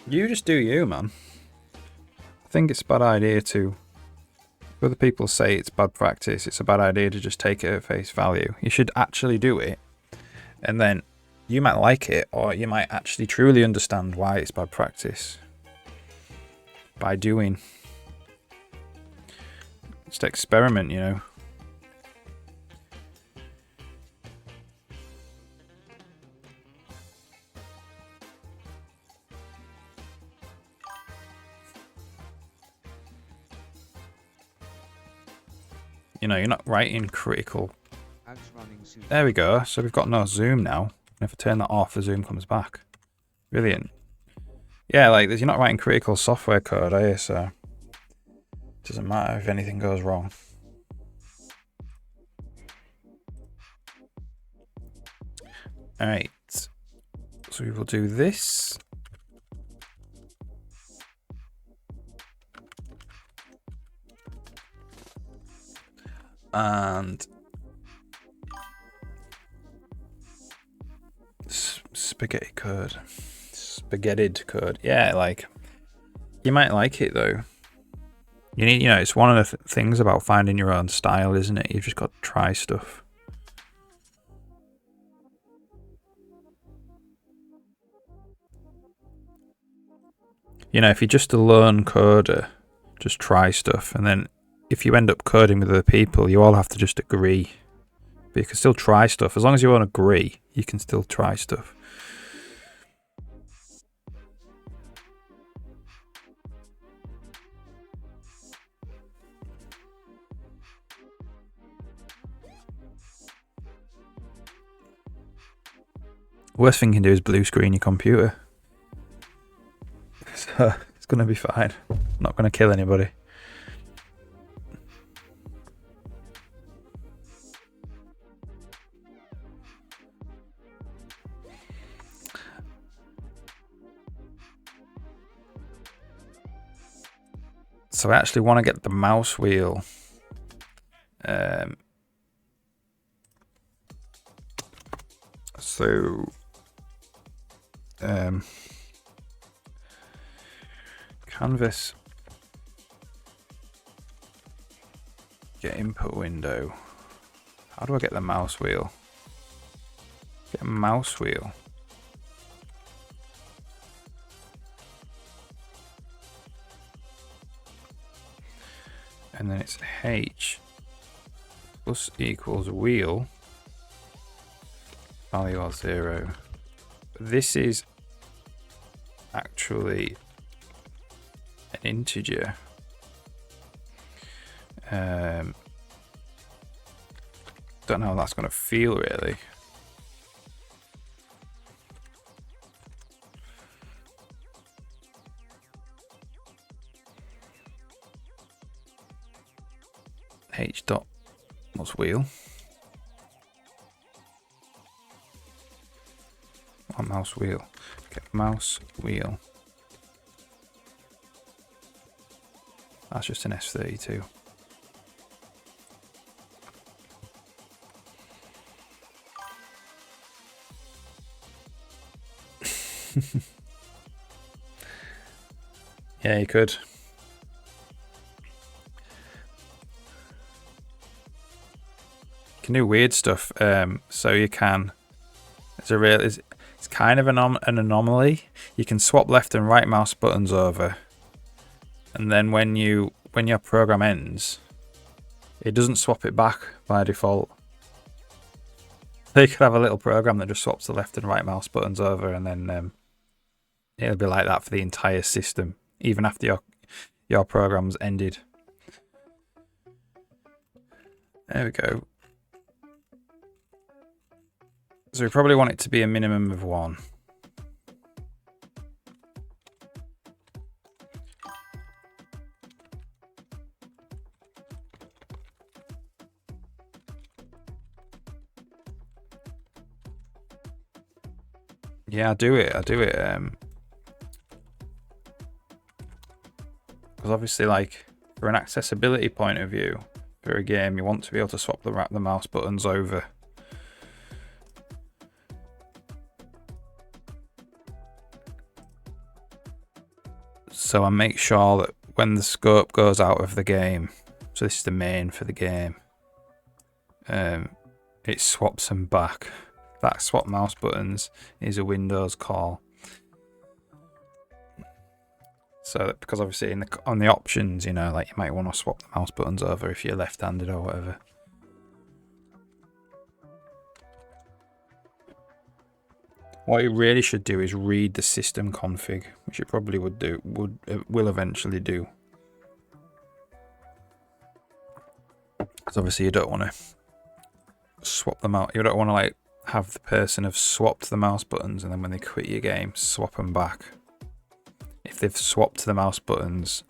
You just do you, man. I think it's a bad idea to, if other people say it's bad practice, it's a bad idea to just take it at face value. You should actually do it, and then you might like it, or you might actually truly understand why it's bad practice by doing. Just experiment, you know. You know, you're not writing critical. There we go. So we've got no zoom now. And if I turn that off, the zoom comes back. Brilliant. Yeah, like you're not writing critical software code, are you? So it doesn't matter if anything goes wrong. All right. So we will do this. And spaghetti code. Spaghettied code. Yeah, like you might like it though. You need, you know, it's one of the things about finding your own style, isn't it? You've just got to try stuff. You know, if you're just a lone coder, just try stuff, and then if you end up coding with other people, you all have to just agree. But you can still try stuff. As long as you won't agree, you can still try stuff. Worst thing you can do is blue screen your computer. So it's going to be fine. Not going to kill anybody. So I actually want to get the mouse wheel. Canvas. Get input window. How do I get the mouse wheel? Get a mouse wheel. And then it's H plus equals wheel. Value of 0. This is actually an integer. Don't know how that's going to feel really. H dot plus wheel. Oh, mouse wheel. Okay, mouse wheel. That's just an S32. Yeah, you could. You can do weird stuff. So you can. It's kind of an anomaly. You can swap left and right mouse buttons over, and then when your program ends, it doesn't swap it back by default. So you could have a little program that just swaps the left and right mouse buttons over, and then it'll be like that for the entire system, even after your program's ended. There we go. So we probably want it to be a minimum of 1. Yeah, I do it. Because obviously, like, for an accessibility point of view, for a game, you want to be able to swap the mouse buttons over. So I make sure that when the scope goes out of the game, so this is the main for the game, it swaps them back. That swap mouse buttons is a Windows call. So that, because obviously on the options, you know, like you might want to swap the mouse buttons over if you're left-handed or whatever. What it really should do is read the system config, which it probably will eventually do. Because obviously you don't want to swap them out. You don't want to like have the person have swapped the mouse buttons and then when they quit your game, swap them back. If they've swapped the mouse buttons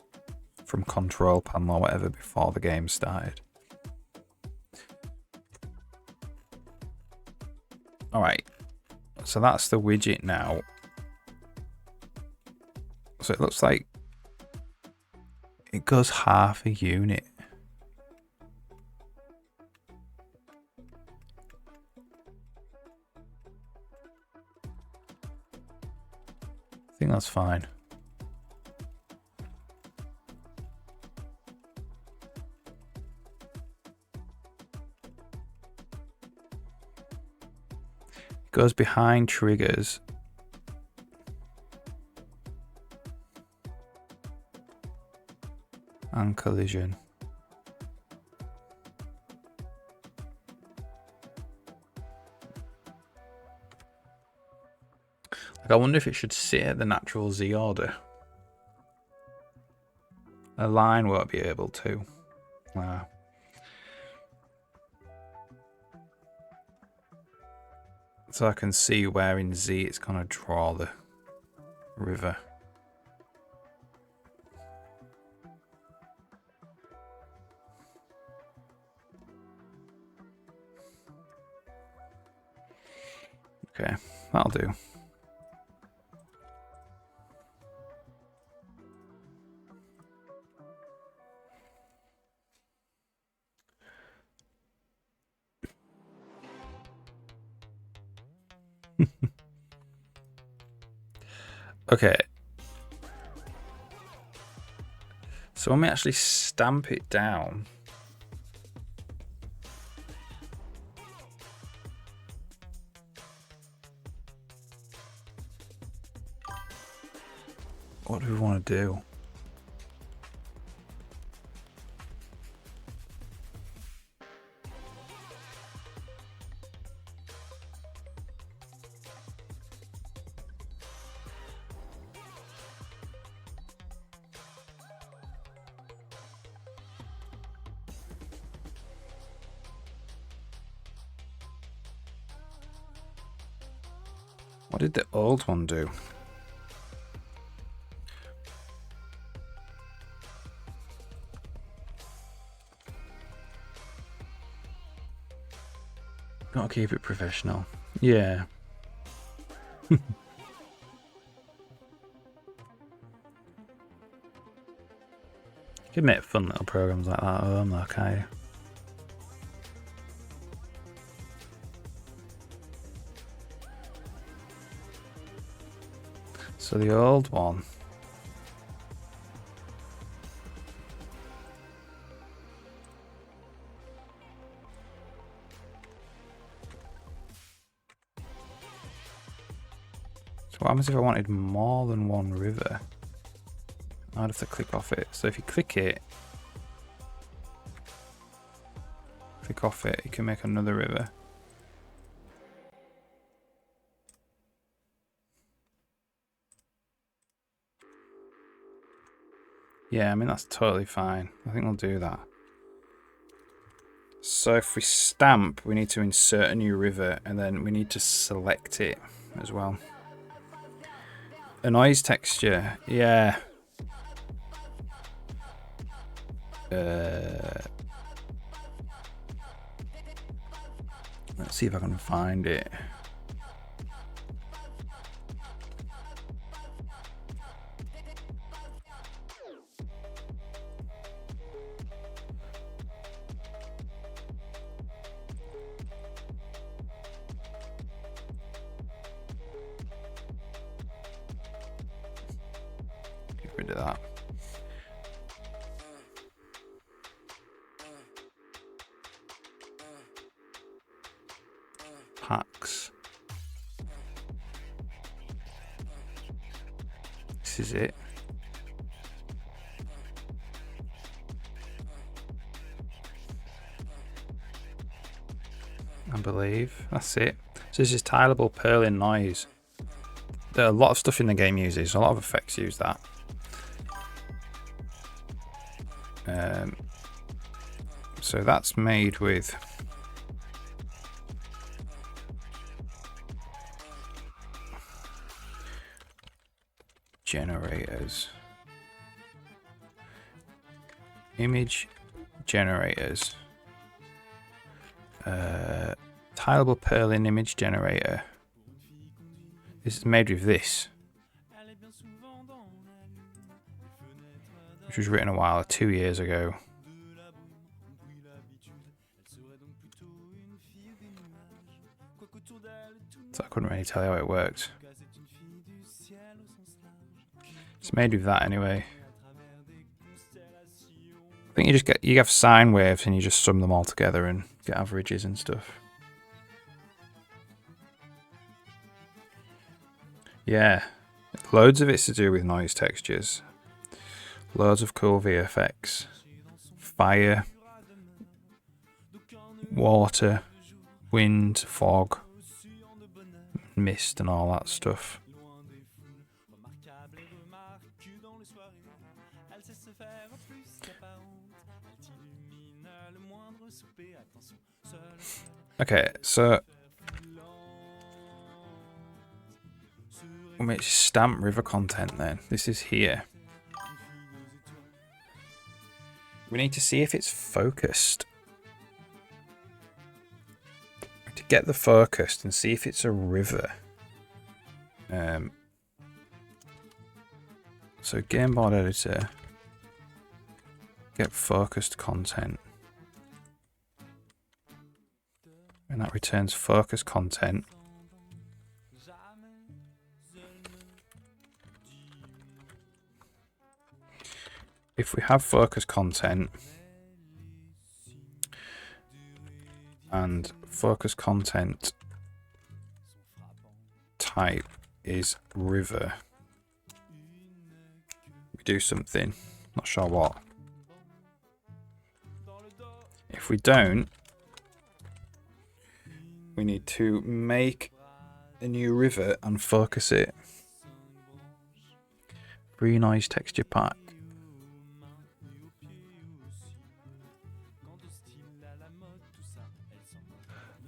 from control panel or whatever before the game started. All right. So that's the widget now. So it looks like it goes half a unit. I think that's fine. It goes behind triggers. And collision. Like I wonder if it should sit at the natural Z order. A line won't be able to. So I can see where in Z it's going to draw the river. Okay, that'll do. Okay. So when we actually stamp it down, what do we want to do? What did the old one do? Gotta keep it professional. Yeah. You can make fun little programs like that at home, though, can't you? So the old one. So what happens if I wanted more than one river? I'd have to click off it. So if you click it, click off it, you can make another river. Yeah, I mean, that's totally fine. I think we'll do that. So if we stamp, we need to insert a new river, and then we need to select it as well. A noise texture, yeah. Let's see if I can find it. Get rid of that. Packs. This is it. I believe that's it. So this is tileable purling noise. There are a lot of stuff in the game uses. A lot of effects use that. So that's made with generators. Image generators. Tileable purling image generator. This is made with this, which was written a while, 2 years ago. So I couldn't really tell you how it worked. It's made with that anyway. I think you have sine waves and you just sum them all together and get averages and stuff. Yeah, loads of it's to do with noise textures. Loads of cool VFX. Fire, water, wind, fog, mist and all that stuff. Okay, so we'll make stamp river content then. This is here. We need to see if it's focused. To get the focused and see if it's a river. So gameboard editor, get focused content. And that returns focus content. if we have focus content and focus content type is river, we do something, not sure what. If we don't, we need to make a new river and focus it. Free noise texture pack.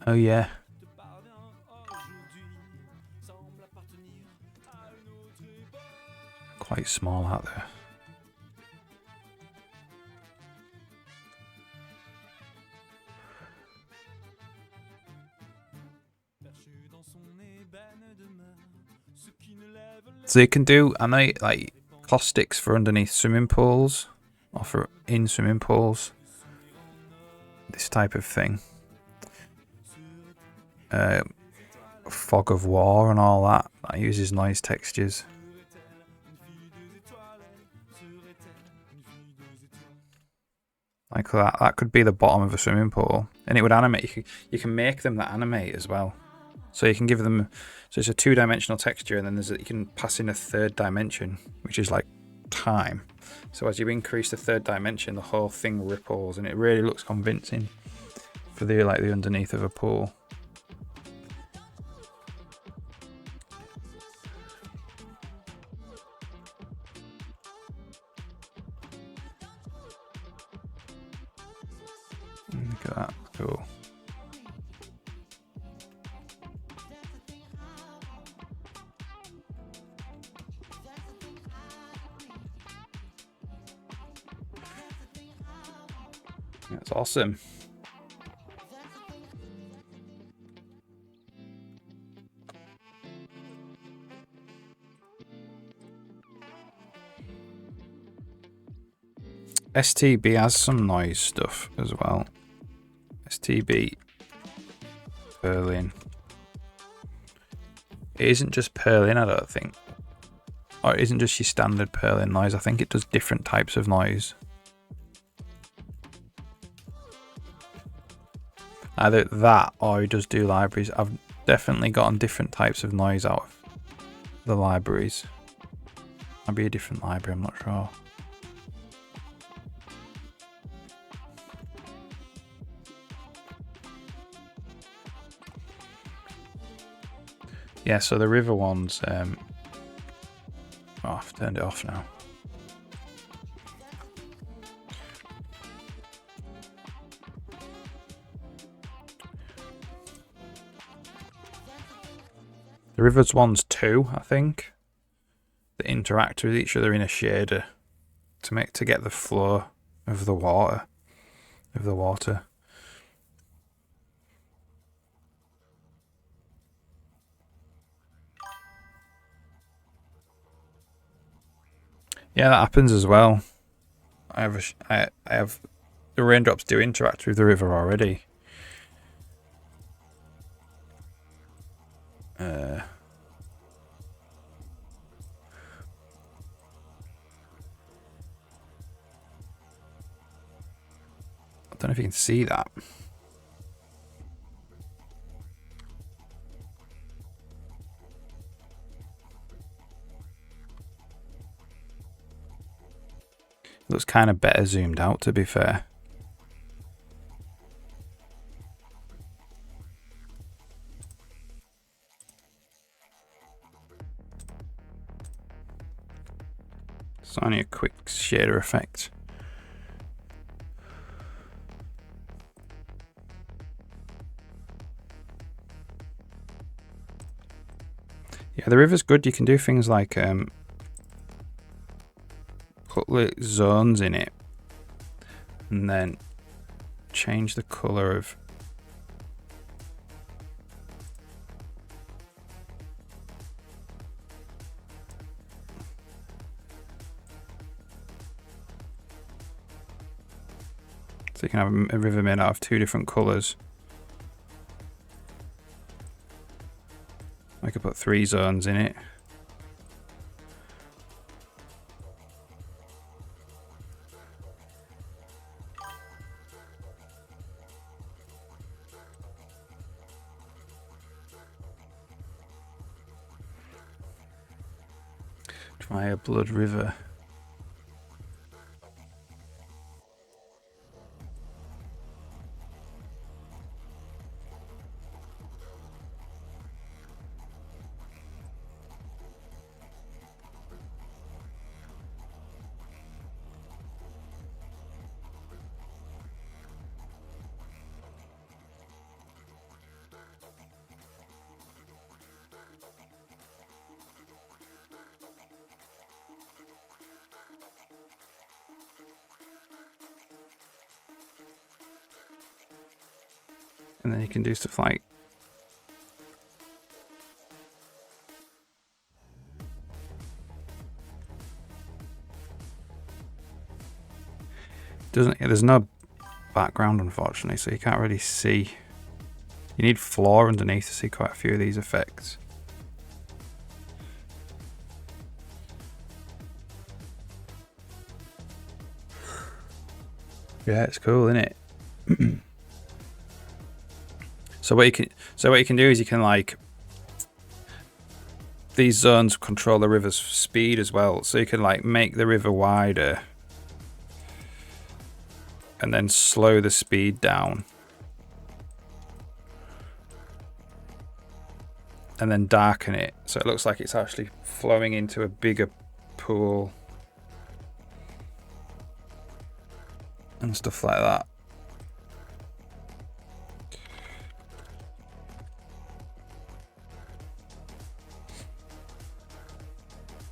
Oh yeah. Quite small out there. So you can do, I know, like caustics for underneath swimming pools or for in swimming pools. This type of thing. Fog of war and all that. That uses noise textures. Like that. That could be the bottom of a swimming pool, and it would animate. You can make them that animate as well. So you can give them. So it's a 2-dimensional texture, and then you can pass in a 3rd dimension, which is like time. So as you increase the 3rd dimension, the whole thing ripples, and it really looks convincing for the underneath of a pool. Look at that, cool. That's awesome. STB has some noise stuff as well. STB Perlin. It isn't just Perlin, I don't think. Or it isn't just your standard Perlin noise. I think it does different types of noise. Either that or it does do libraries. I've definitely gotten different types of noise out of the libraries. Might be a different library, I'm not sure. Yeah, so the river ones, oh, I've turned it off now. The rivers one's 2, I think, that interact with each other in a shader to get the flow of the water. Yeah, that happens as well. I have the raindrops do interact with the river already. I don't know if you can see that. It looks kind of better zoomed out, to be fair. It's only a quick shader effect. Yeah, the river's good. You can do things like put little zones in it and then change the colour of so you can have a river made out of 2 different colours. I could put 3 zones in it. Fire Blood River. And then you can do stuff like there's no background unfortunately, so you can't really see. You need floor underneath to see quite a few of these effects. Yeah, it's cool, isn't it? So what you can do is you can like these zones control the river's speed as well. So you can like make the river wider and then slow the speed down. And then darken it so it looks like it's actually flowing into a bigger pool. And stuff like that.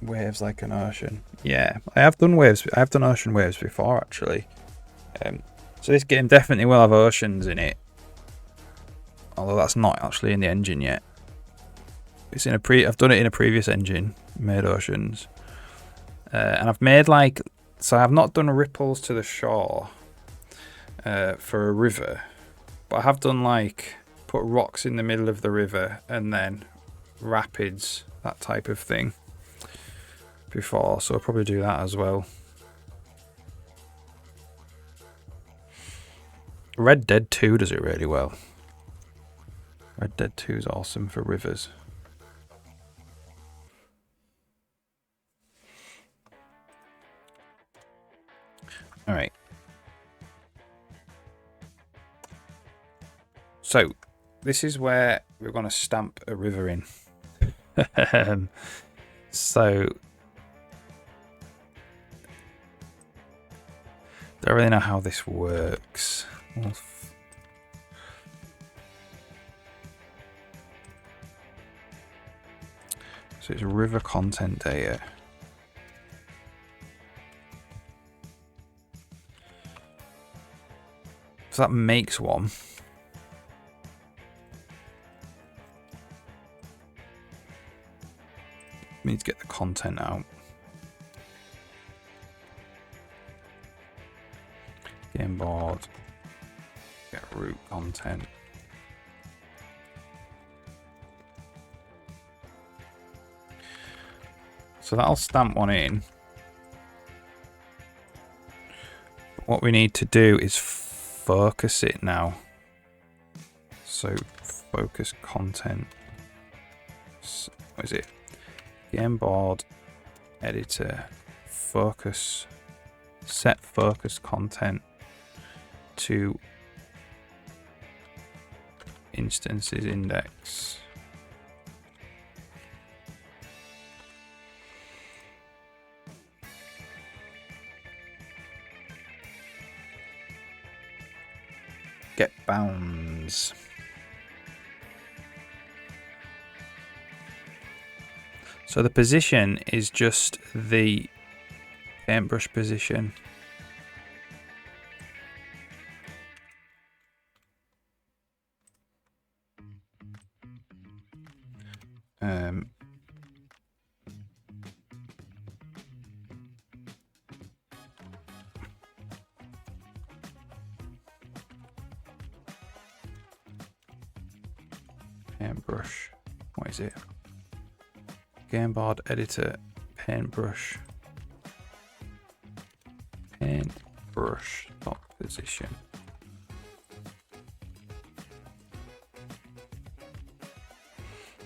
Waves like an ocean. Yeah, I have done waves. I have done ocean waves before actually. So this game definitely will have oceans in it. Although that's not actually in the engine yet. It's in I've done it in a previous engine, made oceans. And I've made like, so I've not done ripples to the shore for a river, but I have done like put rocks in the middle of the river and then rapids, that type of thing before, so I'll probably do that as well. Red Dead 2 does it really well. Red Dead 2 is awesome for rivers. Alright. So, this is where we're going to stamp a river in. So, don't really know how this works. So it's river content data. So that makes one. We need to get the content out. Game board. Get root content. So that'll stamp one in. What we need to do is focus it now. So focus content. What is it? Game board editor. Focus. Set focus content to instances index. Get bounds. So the position is just the paintbrush position. Paintbrush. What is it? Game board editor. Paintbrush. Paintbrush top position.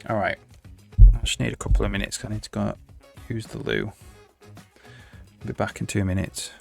All right. I just need a couple of minutes. I need to go use the loo. Be back in 2 minutes.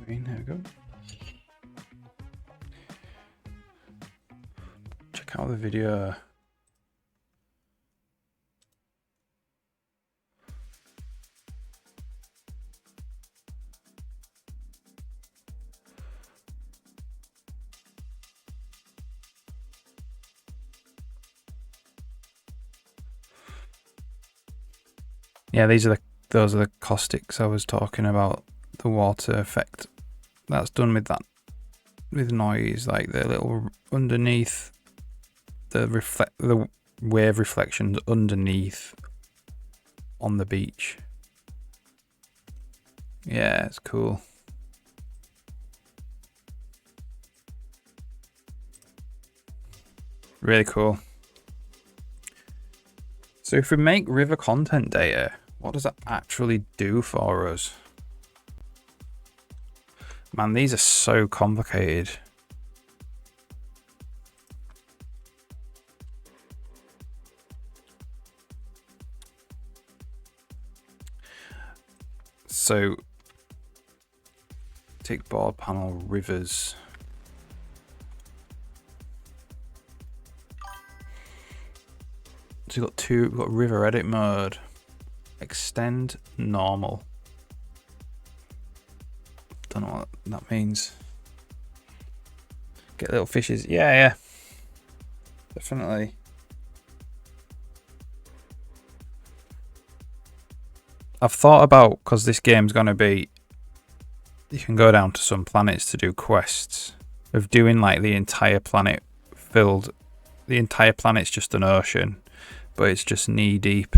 There we go. Check out the video. Yeah, those are the caustics I was talking about. The water effect that's done with that, with noise, like the little underneath the wave reflections underneath on the beach. Yeah, it's cool. Really cool. So if we make river content data, what does that actually do for us? Man, these are so complicated. So, take board panel rivers. So we've got river edit mode. Extend normal. Don't know what that means. Get little fishes. Yeah. Definitely. I've thought about, because this game's going to be, you can go down to some planets to do quests, of doing like the entire planet filled. The entire planet's just an ocean, but it's just knee deep.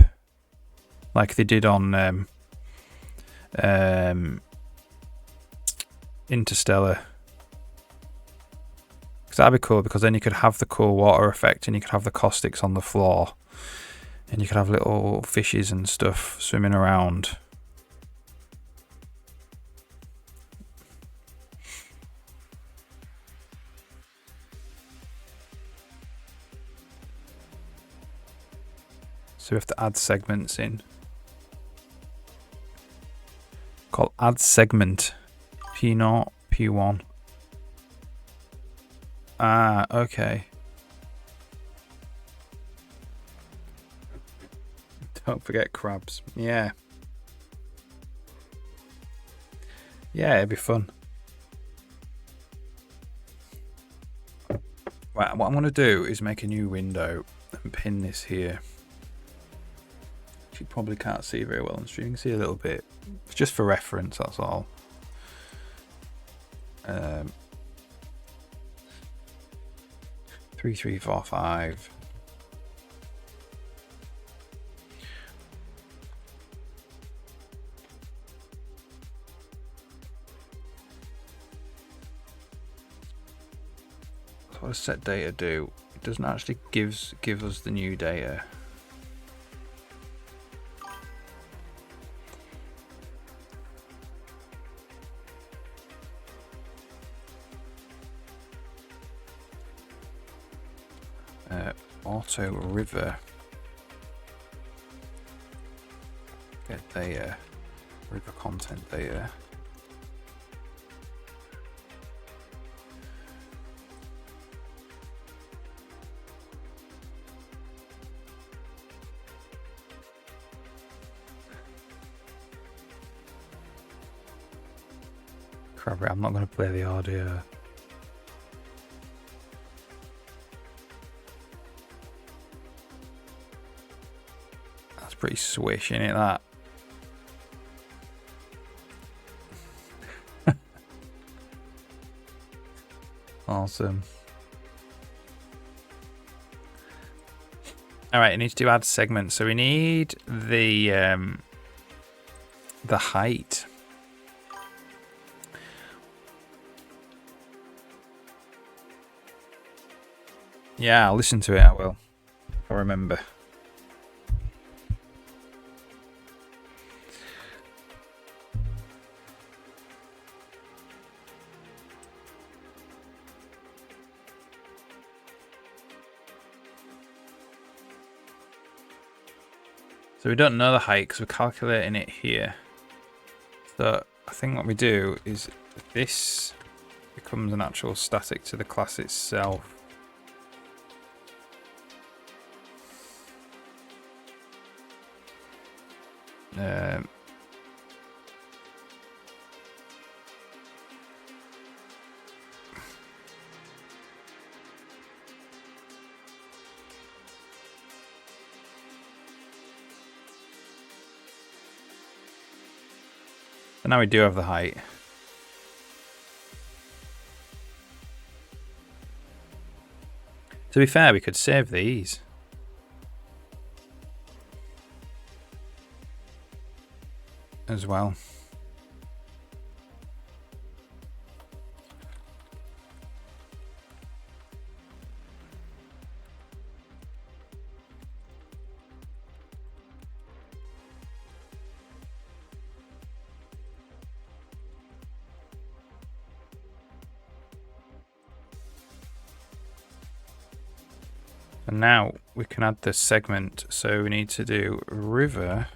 Like they did on Interstellar. Because that'd be cool, because then you could have the cool water effect and you could have the caustics on the floor. And you could have little fishes and stuff swimming around. So we have to add segments in. Called add segment. P0, P1. Ah, okay. Don't forget crabs. Yeah. Yeah, it'd be fun. Right, what I'm going to do is make a new window and pin this here. You probably can't see very well on stream. You can see a little bit. It's just for reference, that's all. 3, 3, 4, 5. So what does set data do? It doesn't actually give us the new data. auto river. Get the river content there. Crap it, I'm not going to play the audio. That's pretty swish, isn't it, that? Awesome. Alright, I need to do add segments. So we need the height. Yeah, I'll listen to it, I will. If I remember. So we don't know the height because we're calculating it here. So I think what we do is this becomes an actual static to the class itself. So now we do have the height. To be fair, we could save these. As well. And now we can add the segment. So we need to do river.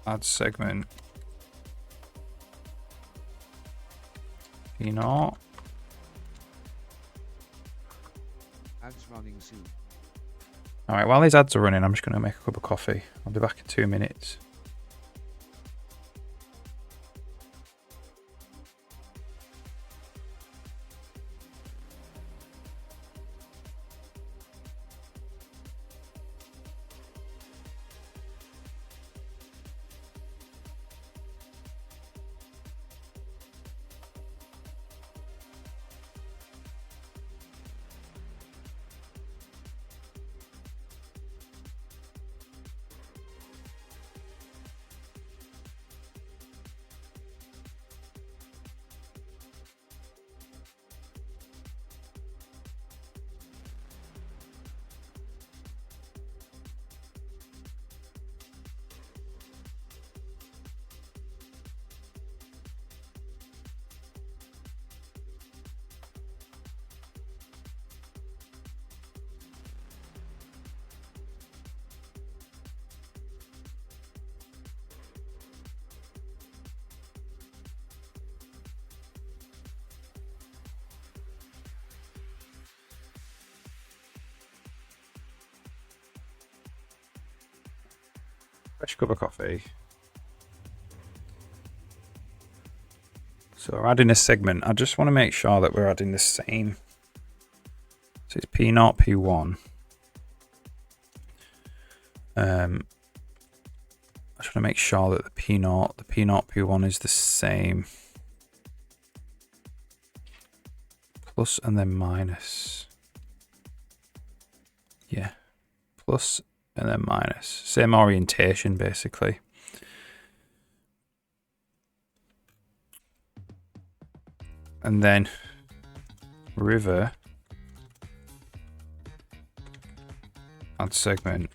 Add segment. P0. Ads running soon. Alright, while these ads are running, I'm just going to make a cup of coffee. I'll be back in 2 minutes. Fresh cup of coffee. So we're adding a segment. I just want to make sure that we're adding the same. So it's P0, P1. I just want to make sure that the P0, P1 is the same. Plus and then minus. Yeah. Plus and then minus. Same orientation, basically. And then river. Add segment.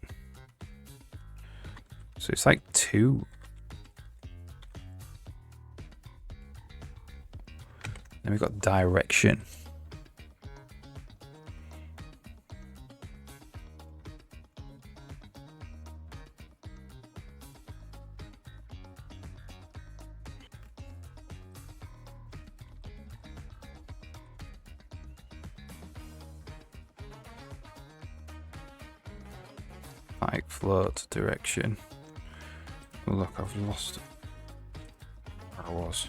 So it's like 2. Then we've got direction. Like float direction. Oh, look, I've lost where I was.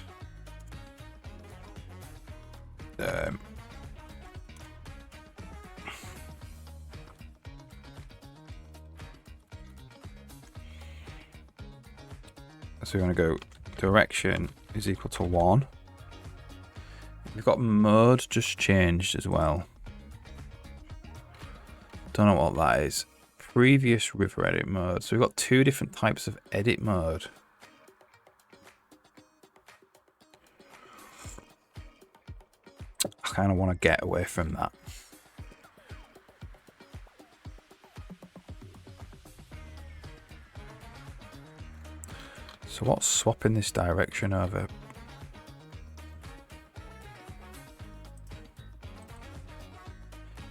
So we're going to go direction is equal to 1. We've got mode just changed as well. Don't know what that is. Previous river edit mode. So we've got 2 different types of edit mode. I kind of want to get away from that. So what's swapping this direction over?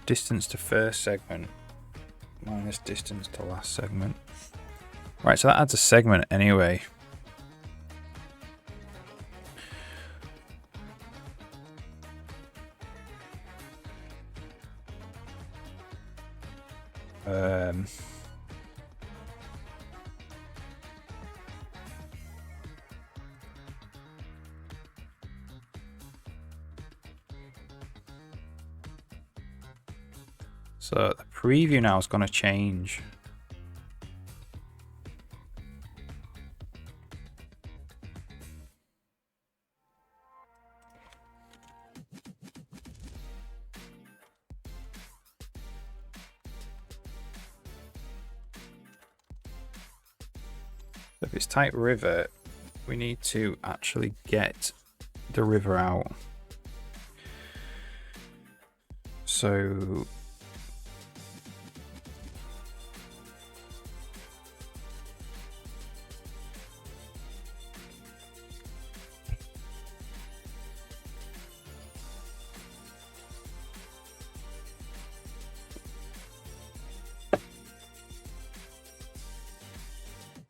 Distance to first segment minus distance to last segment. Right, so that adds a segment anyway. So the preview now is going to change. If it's type river, we need to actually get the river out.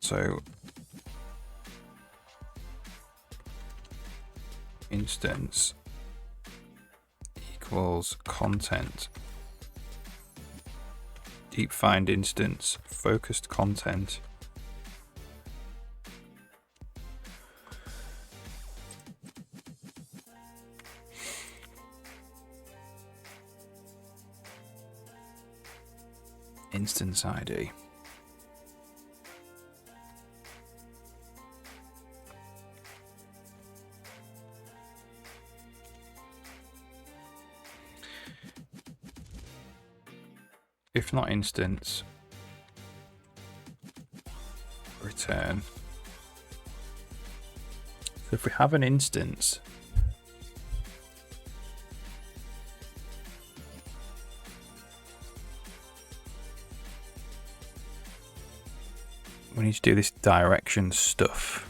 So instance equals content, deep find instance, focused content. Instance ID. If not instance, return. So if we have an instance, we need to do this direction stuff.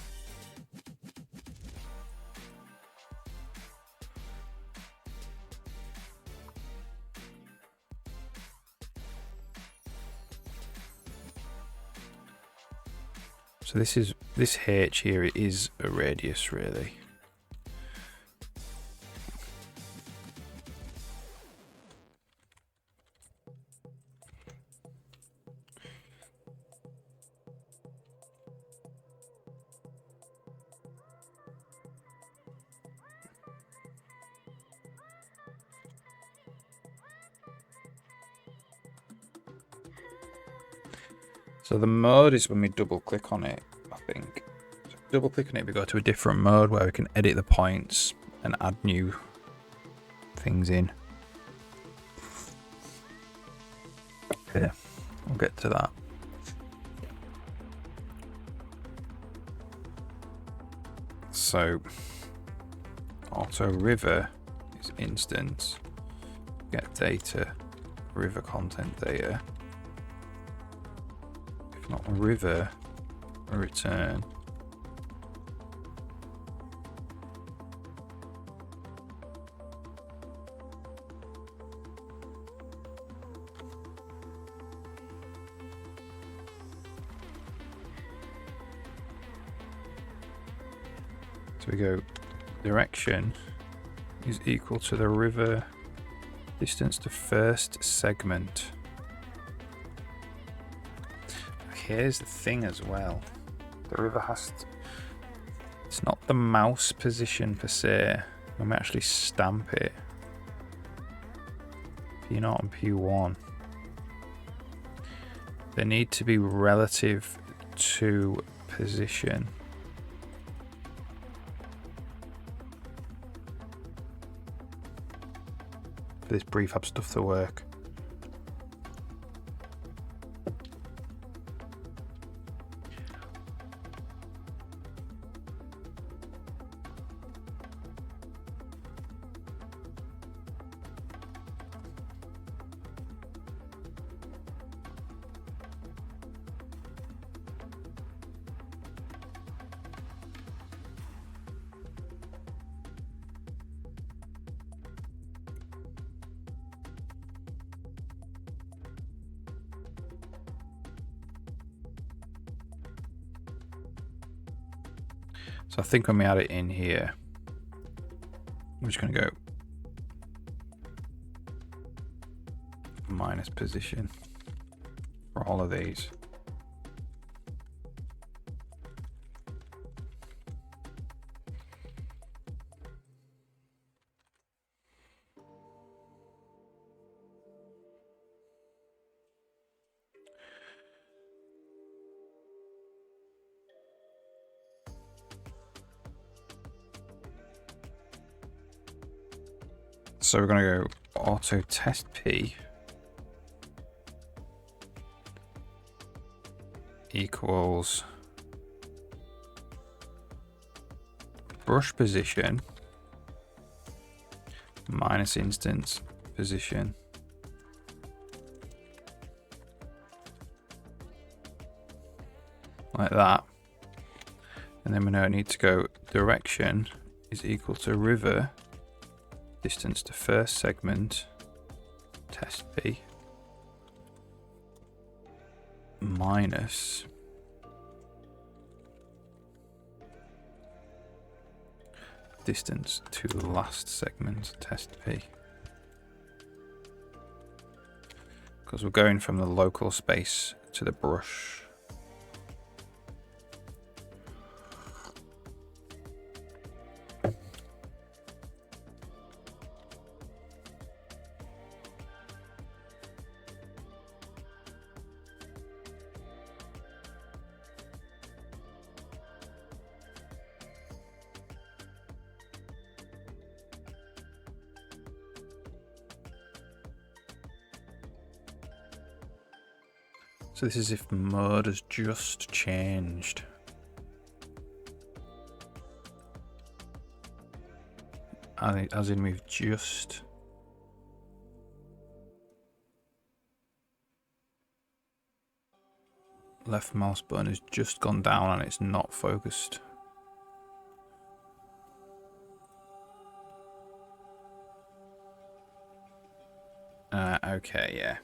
So this H here is a radius really. So the mode is when we double click on it, I think. So double click on it, we go to a different mode where we can edit the points and add new things in. Okay, we'll get to that. So auto river is instance, get data, river content data. Not a river, a return. So we go direction is equal to the river distance to first segment. Here's the thing as well. The river has to, it's not the mouse position per se when we actually stamp it. P0 and P1. They need to be relative to position. For this prefab stuff to work. So I think when we add it in here, I'm just going to go minus position for all of these. So we're going to go auto test P equals brush position minus instance position like that, and then we now need to go direction is equal to river distance to first segment test P minus distance to last segment test P, because we're going from the local space to the brush. So this is if mode has just changed. As in we've just left mouse button has just gone down and it's not focused. Okay, yeah.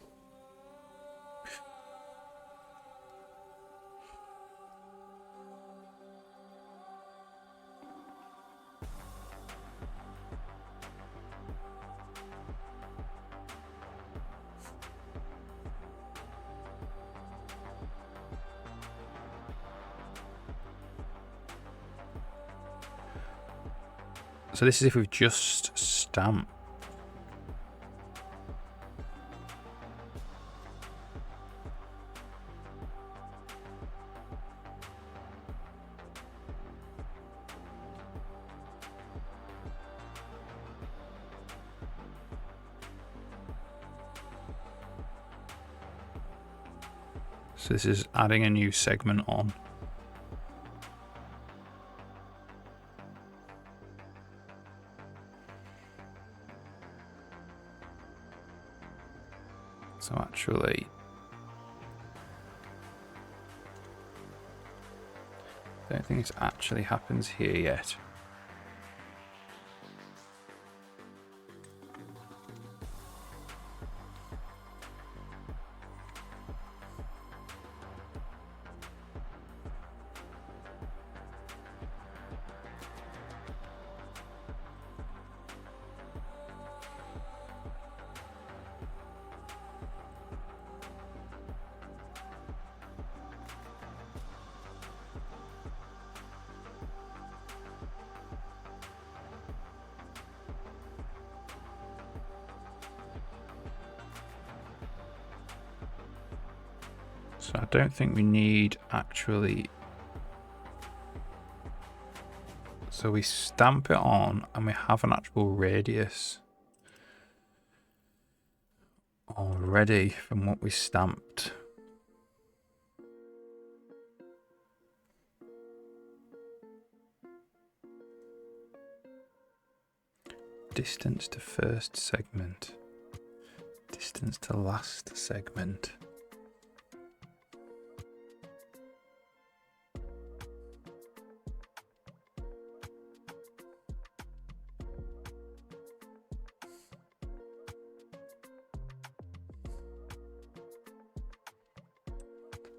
So this is if we've just stamped. So this is adding a new segment on. So actually, I don't think this actually happens here yet. So I don't think we need actually. So we stamp it on and we have an actual radius already from what we stamped. Distance to first segment. Distance to last segment.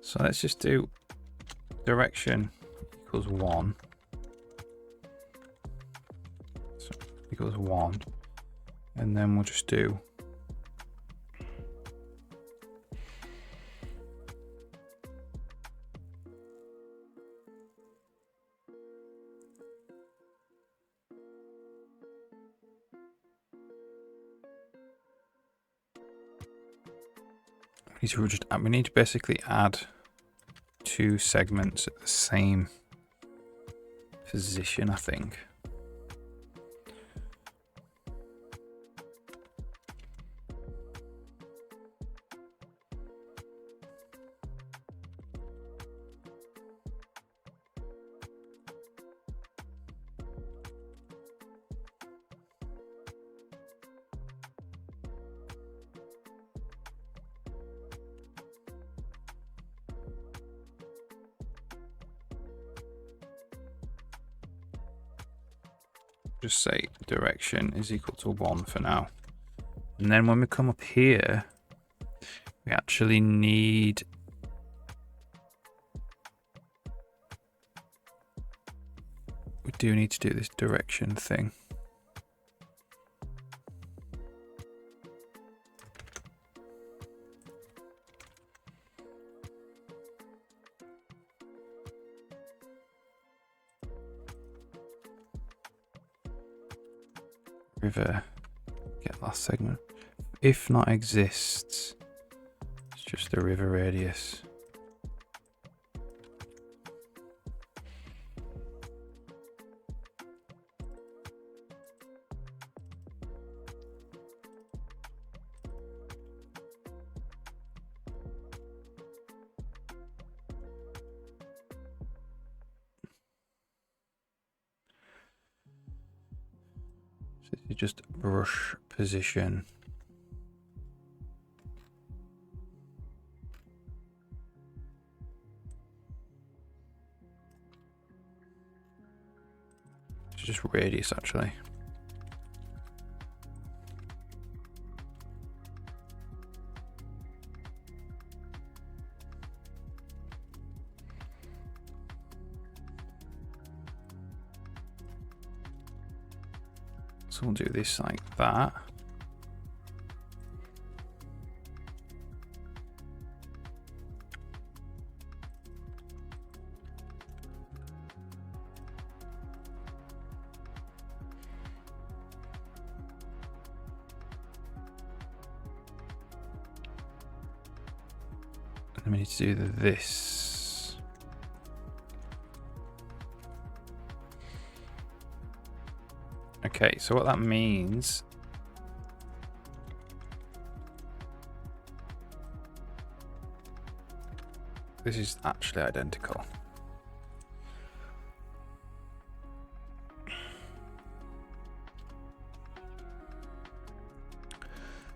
So let's just do direction equals 1. So equals 1. And then we'll just do we need to basically add 2 segments at the same position, I think. Just say direction is equal to 1 for now. And then when we come up here, we actually need to do this direction thing. River, get last segment. If not exists, it's just the river radius. So you just brush position. It's just radius actually. So we'll do this like that. And then we need to do this. Okay, so what that means this is actually identical.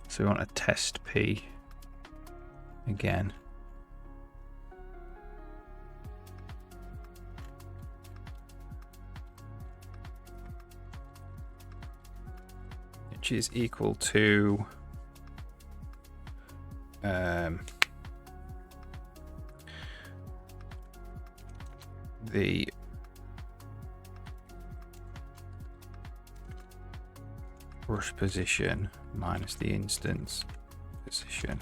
So we want to test P again. Which is equal to the brush position minus the instance position.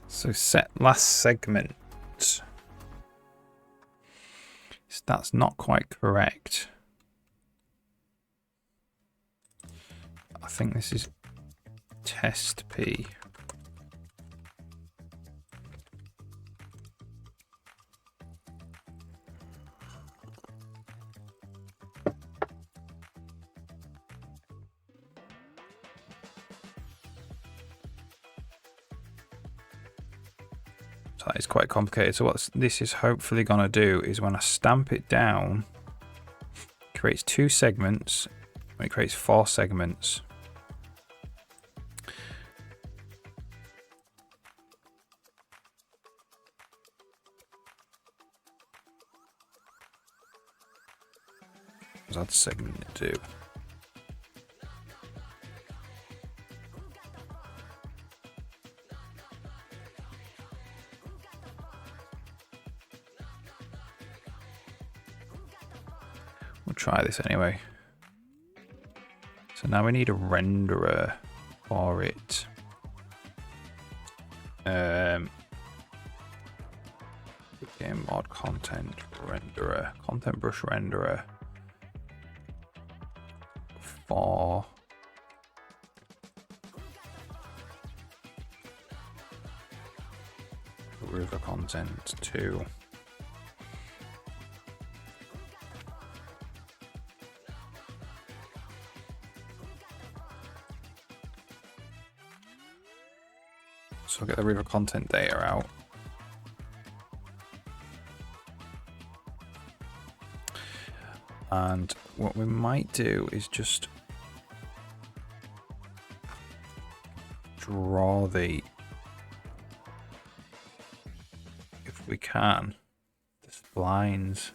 So set last segment. That's not quite correct. I think this is test P. So that is quite complicated. So what this is hopefully going to do is when I stamp it down, it creates 2 segments. When it creates 4 segments. Add segment 2. We'll try this anyway. So now we need a renderer for it. Game mod content renderer, content brush renderer for river content 2. So I'll get the river content data out. And what we might do is just draw the, if we can, the splines.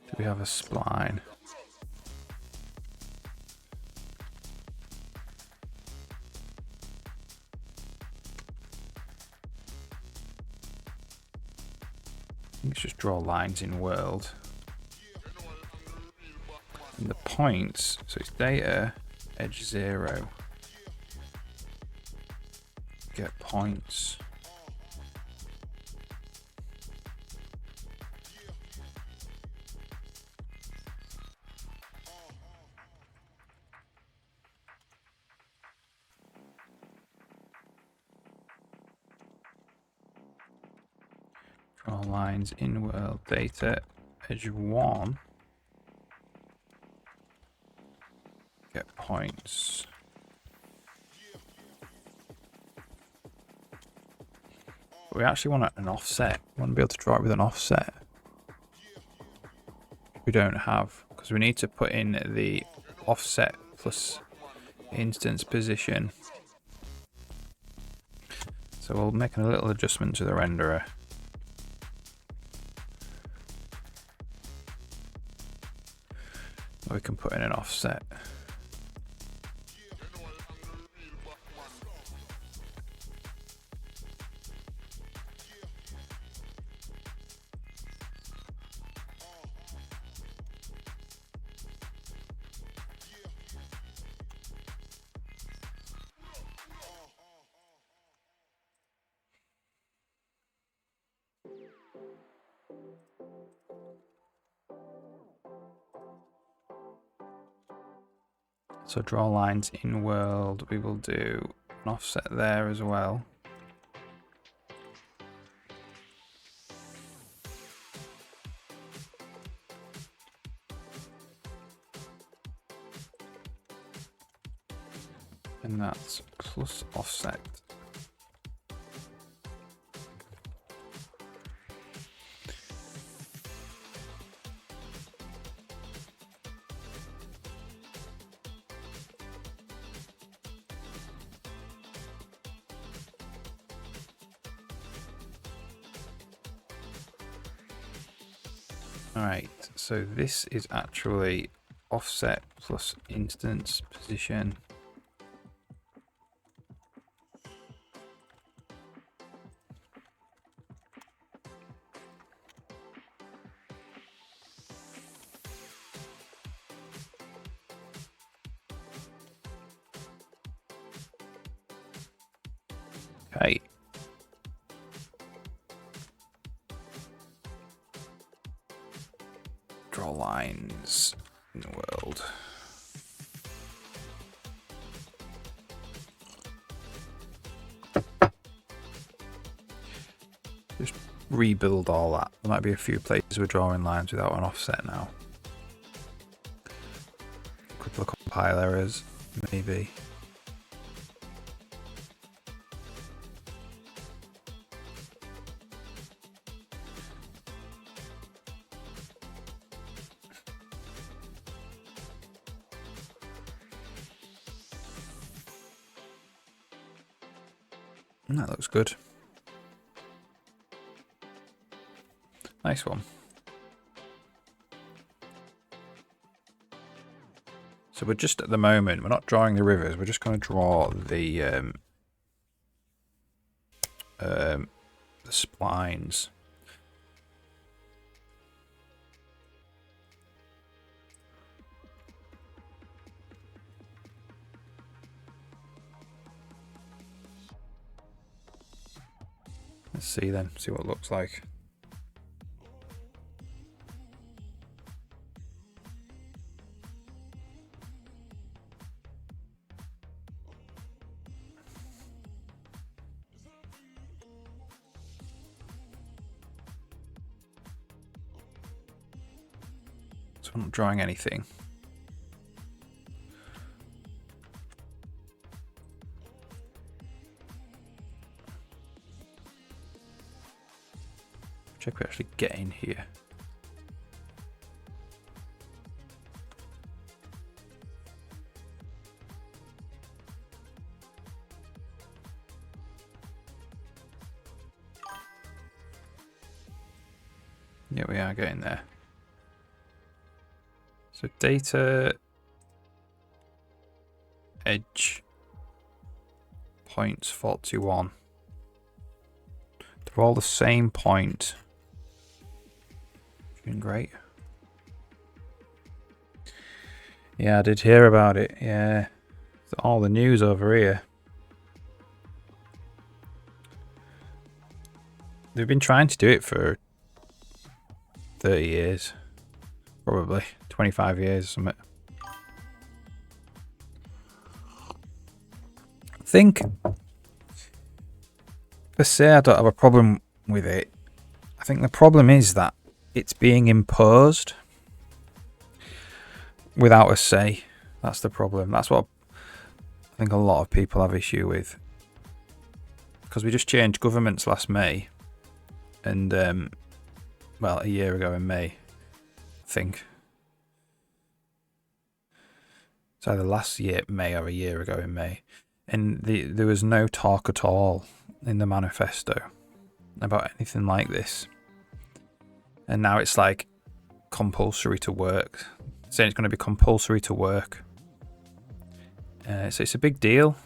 Do we have a spline? Let's just draw lines in world. And the points, so it's data, edge 0. Get points. Draw lines in world data, edge 1. Get points. But we actually want an offset. We want to be able to draw it with an offset. We don't have, because we need to put in the offset plus instance position. So we'll make a little adjustment to the renderer. We can put in an offset. So draw lines in world, we will do an offset there as well. And that's plus offset. Alright, so this is actually offset plus instance position. Okay. Draw lines in the world. Just rebuild all that. There might be a few places we're drawing lines without an offset now. A couple of compile errors, maybe. That looks good. Nice one. So we're just at the moment, we're not drawing the rivers, we're just going to draw the splines. Let's see then, see what it looks like. So I'm not drawing anything. Check we actually get in here. Yeah, we are getting there. So data edge points 41. They're all the same point. Doing great. Yeah, I did hear about it. Yeah, it's all the news over here. They've been trying to do it for 30 years. Probably 25 years or something. I think per se I don't have a problem with it. I think the problem is that it's being imposed without a say. That's the problem. That's what I think a lot of people have issue with. Because we just changed governments last May. And, well, a year ago in May, I think. It's either last year May or a year ago in May. And there was no talk at all in the manifesto about anything like this. And now it's like compulsory to work. Saying it's going to be compulsory to work. So it's a big deal.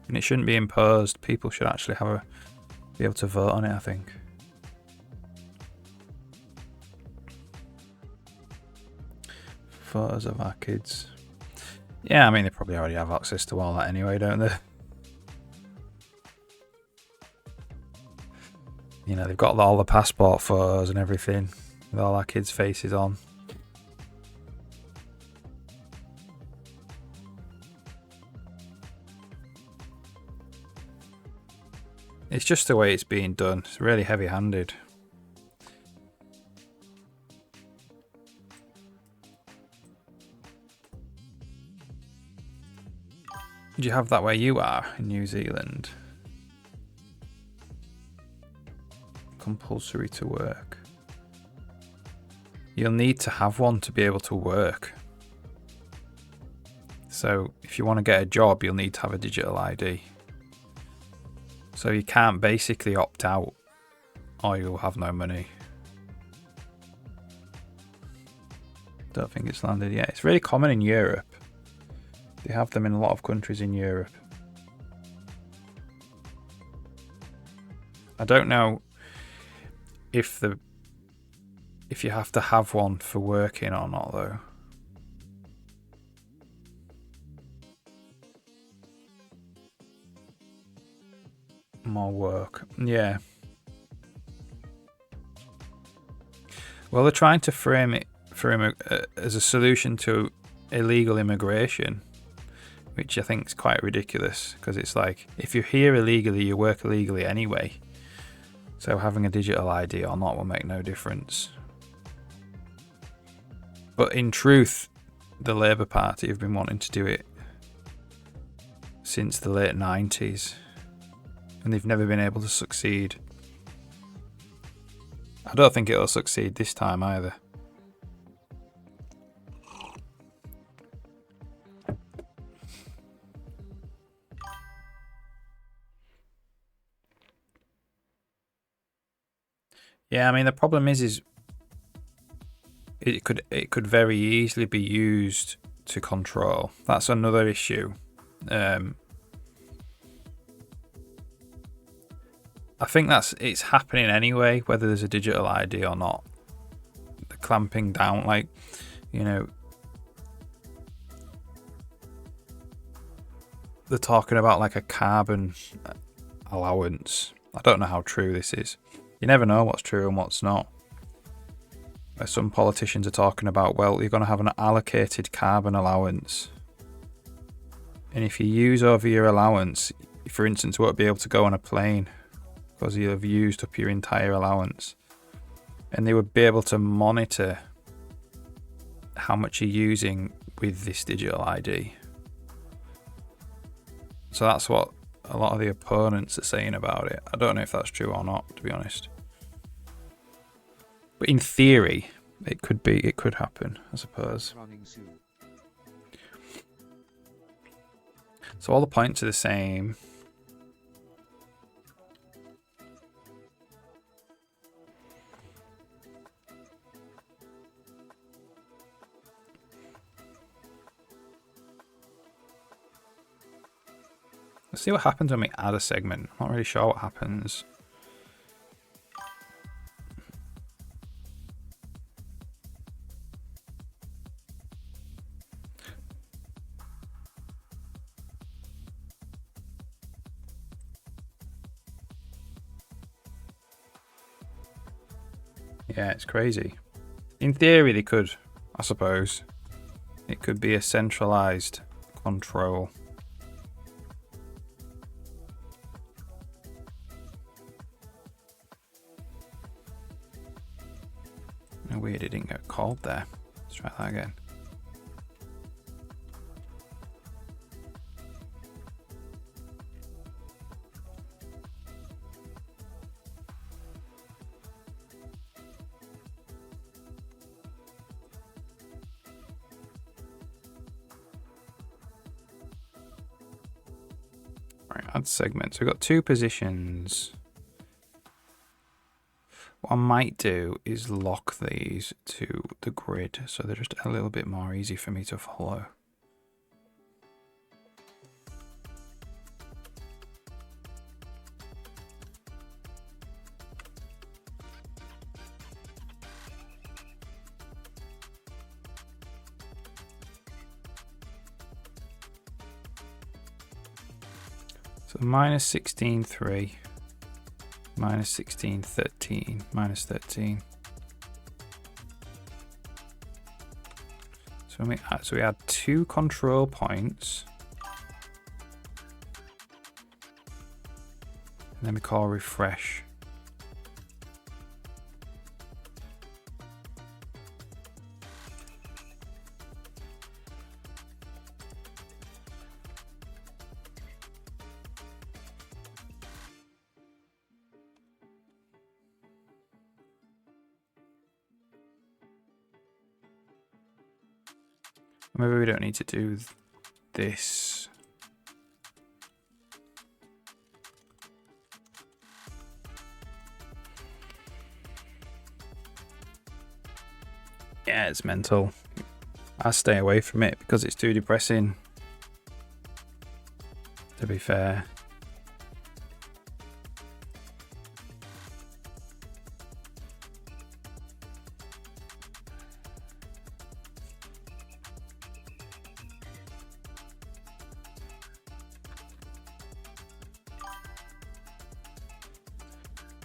And it shouldn't be imposed. People should actually be able to vote on it, I think. Photos of our kids. Yeah, I mean, they probably already have access to all that anyway, don't they? You know, they've got all the passport photos and everything with all our kids' faces on. It's just the way it's being done. It's really heavy-handed. Did you have that where you are in New Zealand? Compulsory to work. You'll need to have one to be able to work. So if you want to get a job, you'll need to have a digital ID. So you can't basically opt out or you'll have no money. Don't think it's landed yet. It's really common in Europe. They have them in a lot of countries in Europe. I don't know if you have to have one for working or not though. more work. Yeah. Well, they're trying to frame it as a solution to illegal immigration, which I think is quite ridiculous, because it's like, if you're here illegally, you work illegally anyway. So having a digital ID or not will make no difference. But in truth, the Labour Party have been wanting to do it since the late 90s, and they've never been able to succeed. I don't think it'll succeed this time either. Yeah, I mean, the problem is it could very easily be used to control. That's another issue. I think it's happening anyway, whether there's a digital ID or not. The clamping down, like, you know, they're talking about like a carbon allowance. I don't know how true this is. You never know what's true and what's not. Some politicians are talking about, well, you're going to have an allocated carbon allowance. And if you use over your allowance, for instance, you won't be able to go on a plane because you'll have used up your entire allowance. And they would be able to monitor how much you're using with this digital ID. So that's what a lot of the opponents are saying about it. I don't know if that's true or not, to be honest. But in theory, it could happen, I suppose. So all the points are the same. Let's see what happens when we add a segment. I'm not really sure what happens. Yeah, it's crazy. In theory, they could, I suppose. It could be a centralized control. No, weird, it didn't get called there. Let's try that again. Right, add segments. We've got two positions. What I might do is lock these to the grid so they're just a little bit more easy for me to follow. So minus 16.3. Minus 16, 13, minus 13. So we add two control points. And then we call refresh. Maybe we don't need to do this. Yeah, it's mental. I stay away from it because it's too depressing, to be fair.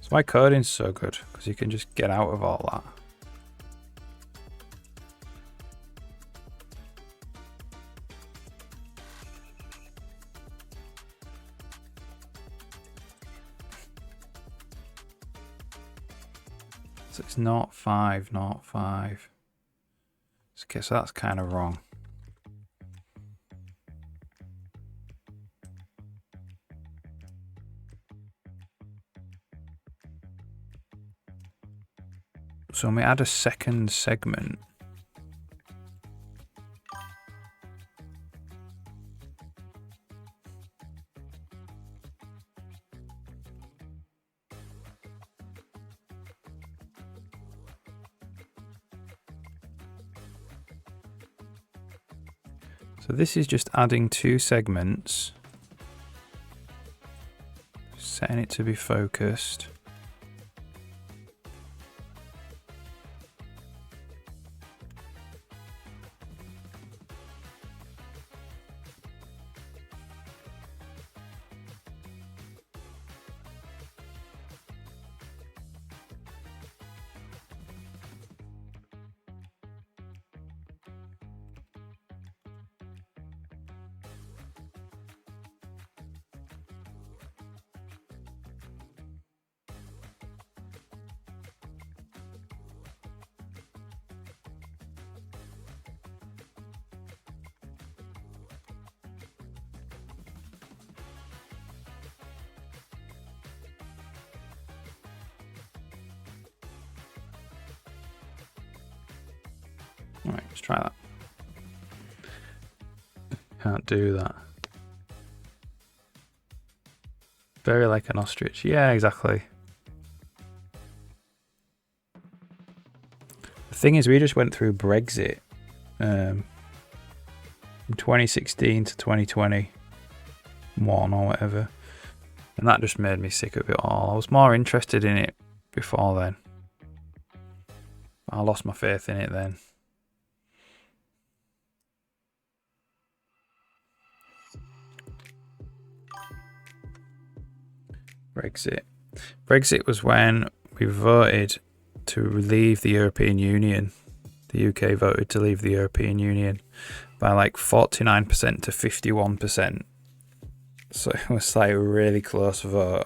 That's why coding's so good, because you can just get out of all that. So it's not 5, not 5. Okay, so that's kind of wrong. So when we add a second segment, so this is just adding 2 segments, setting it to be focused. Alright, let's try that. Can't do that. Very like an ostrich. Yeah, exactly. The thing is, we just went through Brexit from 2016 to 2021 or whatever. And that just made me sick of it all. I was more interested in it before then. I lost my faith in it then. Brexit. Brexit was when we voted to leave the European Union. The UK voted to leave the European Union by like 49% to 51%. So it was like a really close vote.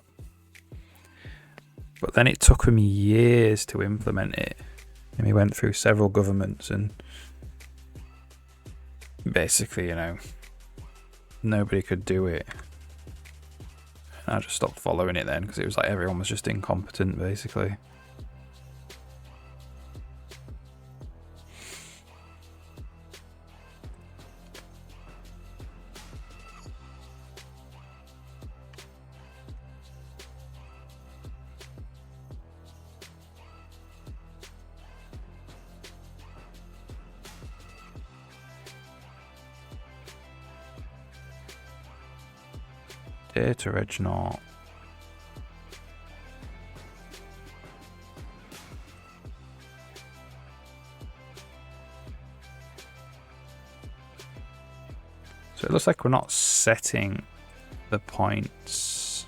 But then it took them years to implement it. And we went through several governments and basically, you know, nobody could do it. And I just stopped following it then because it was like everyone was just incompetent basically. Data reg not. So it looks like we're not setting the points.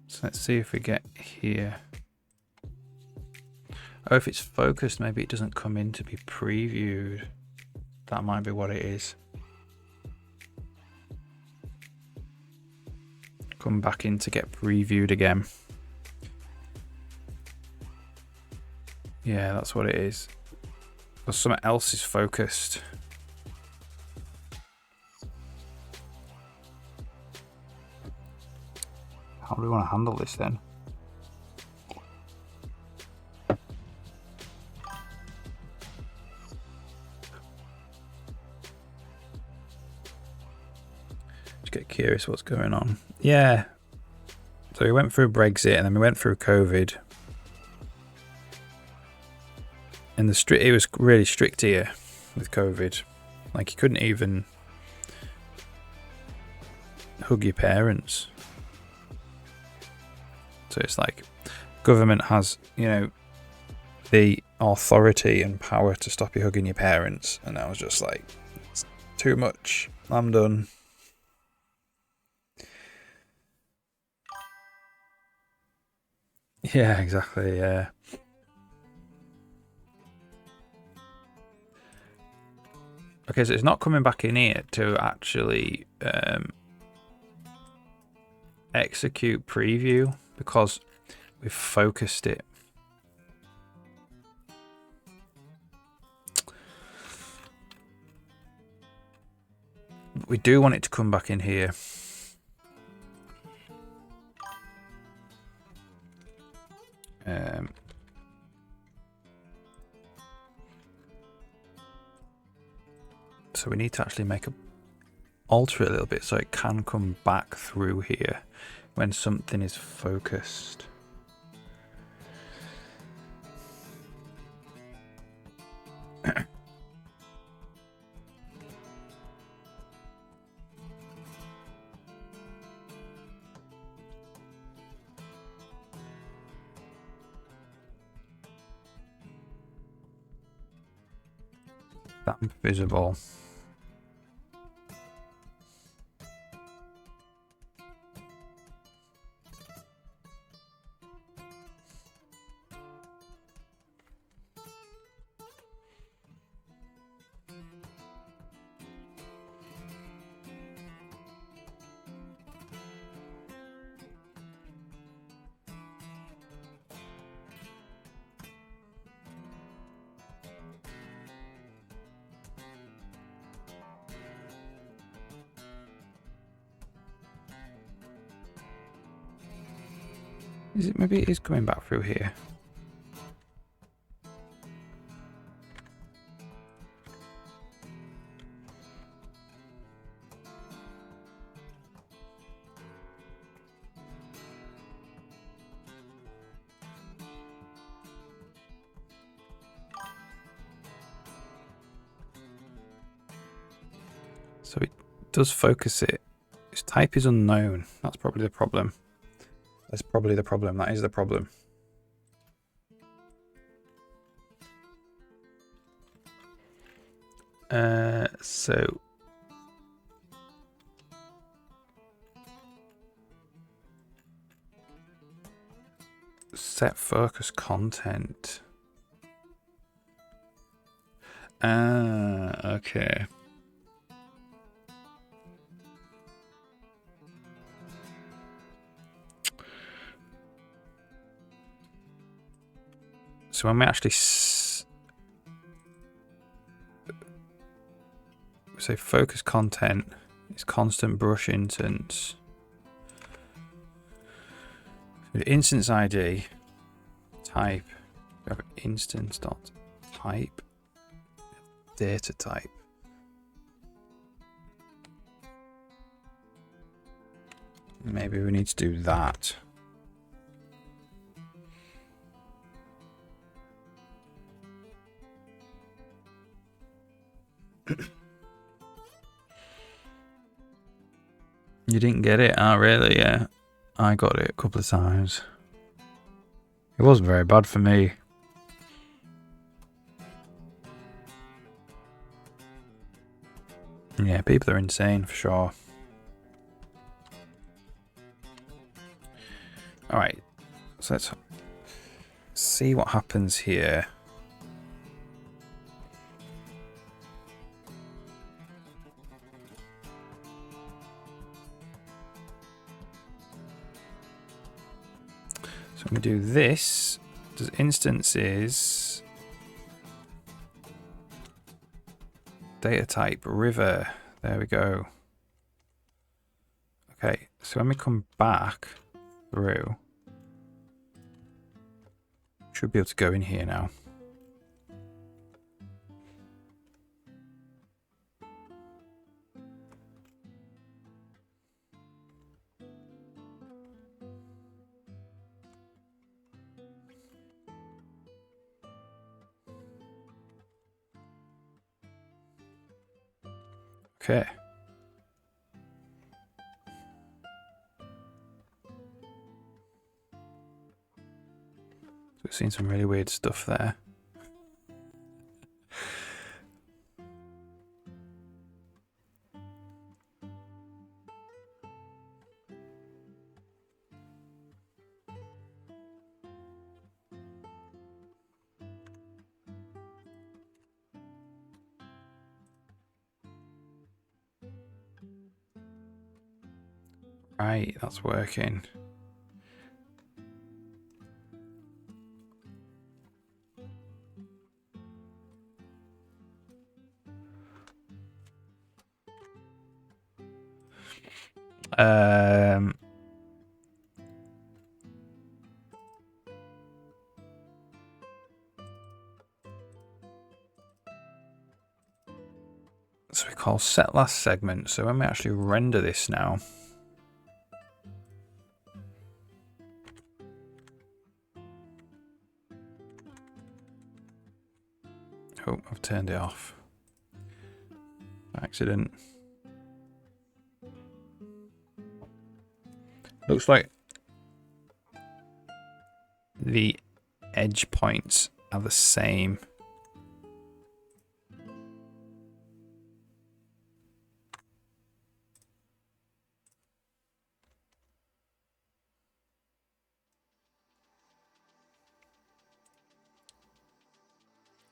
So let's see if we get here. Oh, if it's focused, maybe it doesn't come in to be previewed. That might be what it is. Come back in to get previewed again. Yeah, that's what it is. Because something else is focused. How do we want to handle this then? Get curious what's going on. Yeah. So we went through Brexit and then we went through COVID. And it was really strict here with COVID. Like you couldn't even hug your parents. So it's like government has, you know, the authority and power to stop you hugging your parents, and I was just like, it's too much. I'm done. Yeah, exactly. Yeah. Okay, so it's not coming back in here to actually execute preview because we've focused it. We do want it to come back in here. So we need to actually alter it a little bit so it can come back through here when something is focused. Stamp visible. Is it? Maybe it is coming back through here. So it does focus it. Its type is unknown. That's probably the problem. That's probably the problem. That is the problem. So set focus content. Okay. So when we actually say focus content, it's constant brush instance. The instance ID type. We have instance dot type data type. Maybe we need to do that. You didn't get it? Oh, really? Yeah. I got it a couple of times. It wasn't very bad for me. Yeah, people are insane for sure. Alright, so let's see what happens here. So I'm going to do this. Does instances data type river. There we go. Okay, so when we come back through, should be able to go in here now. Okay. So seen some really weird stuff there. Right, that's working. So we call set last segment. So when we actually render this now, oh, I've turned it off by accident. Looks like the edge points are the same.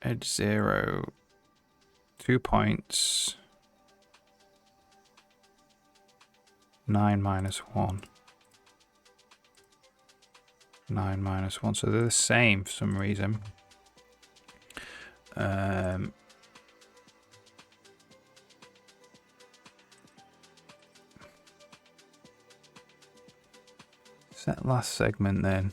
Edge 0, 2 points, 9 minus 1. 9 minus 1, so they're the same for some reason. Set last segment then.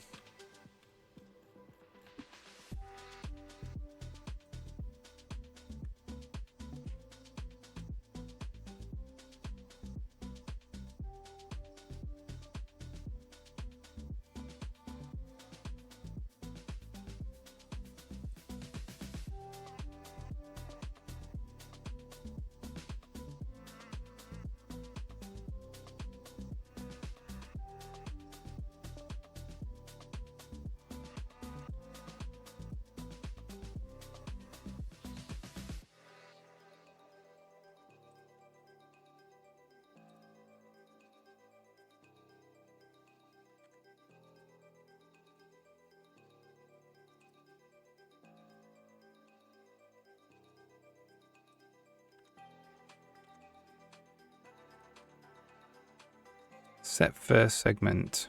Set first segment.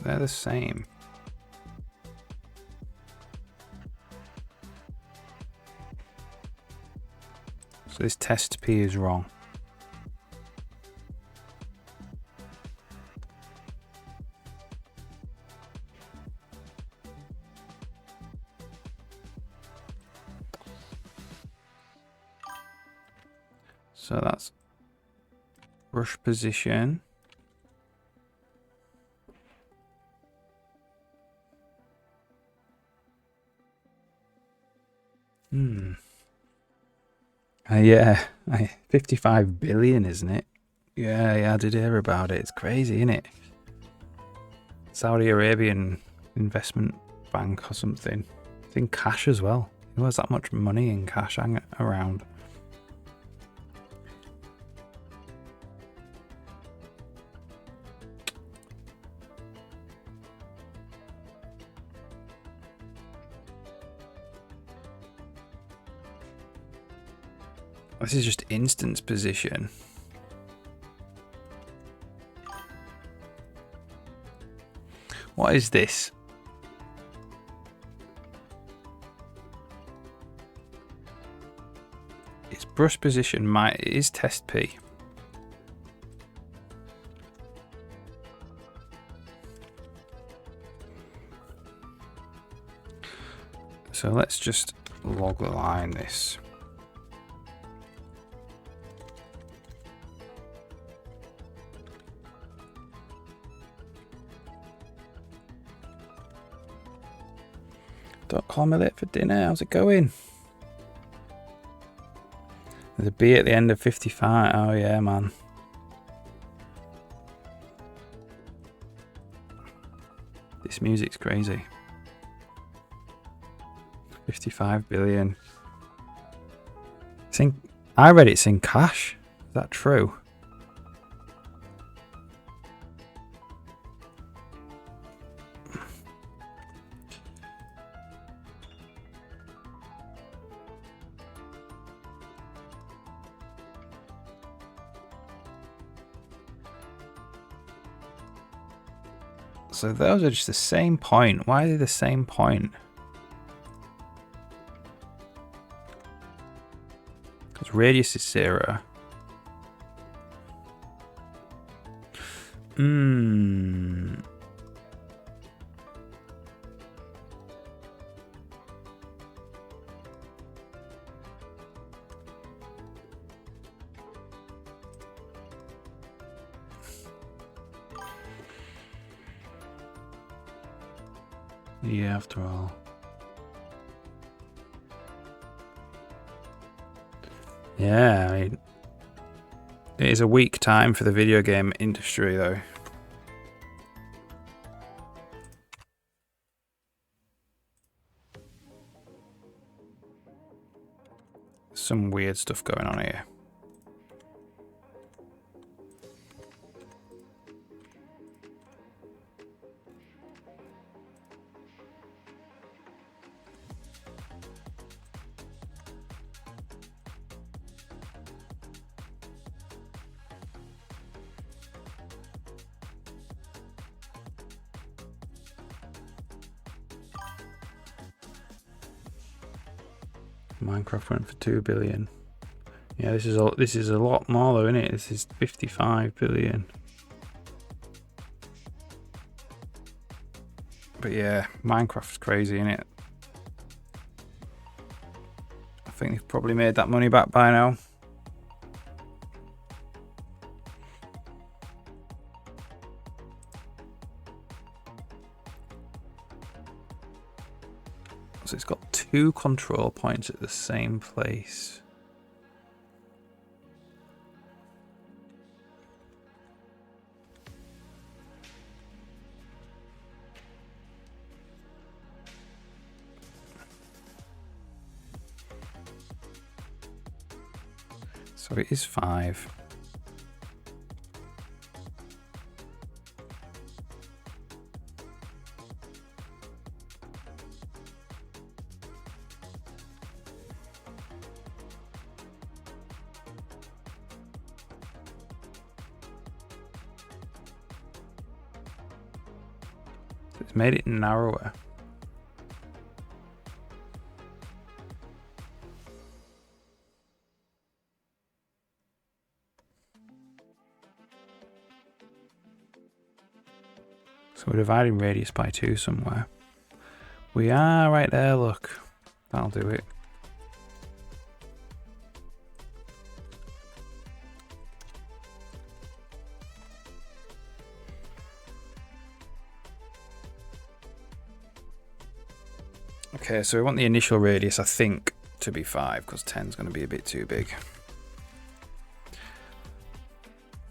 They're the same. So this test P is wrong. So that's brush position. Yeah, 55 billion, isn't it? Yeah, I did hear about it. It's crazy, isn't it? Saudi Arabian investment bank or something. It's in cash as well. Who has that much money in cash hanging around? This is just instance position. What is this? It's brush position. It is test P. So let's just log line this. Don't call me late for dinner. How's it going? There's a B at the end of 55. Oh yeah, man. This music's crazy. 55 billion. I read it's in cash. Is that true? So those are just the same point. Why are they the same point? Because radius is 0. Yeah, after all. Yeah, I mean, it is a weak time for the video game industry, though. Some weird stuff going on here. Minecraft went for 2 billion. Yeah, this is a lot more though, isn't it? This is 55 billion. But yeah, Minecraft's crazy, isn't it? I think they've probably made that money back by now. So it's got 2 control points at the same place. So it is 5. It's made it narrower. So we're dividing radius by 2 somewhere. We are right there, look. That'll do it. Okay, so we want the initial radius, I think, to be 5, because 10 is going to be a bit too big.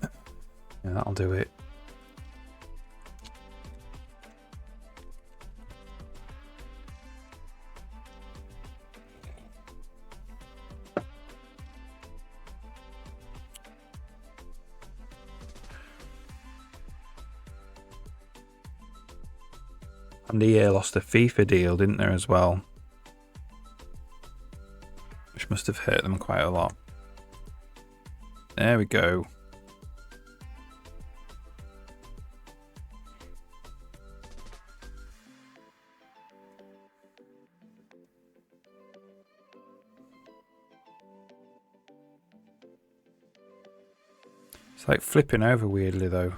Yeah, that'll do it. And EA lost a FIFA deal, didn't there, as well? Which must have hurt them quite a lot. There we go. It's like flipping over weirdly, though.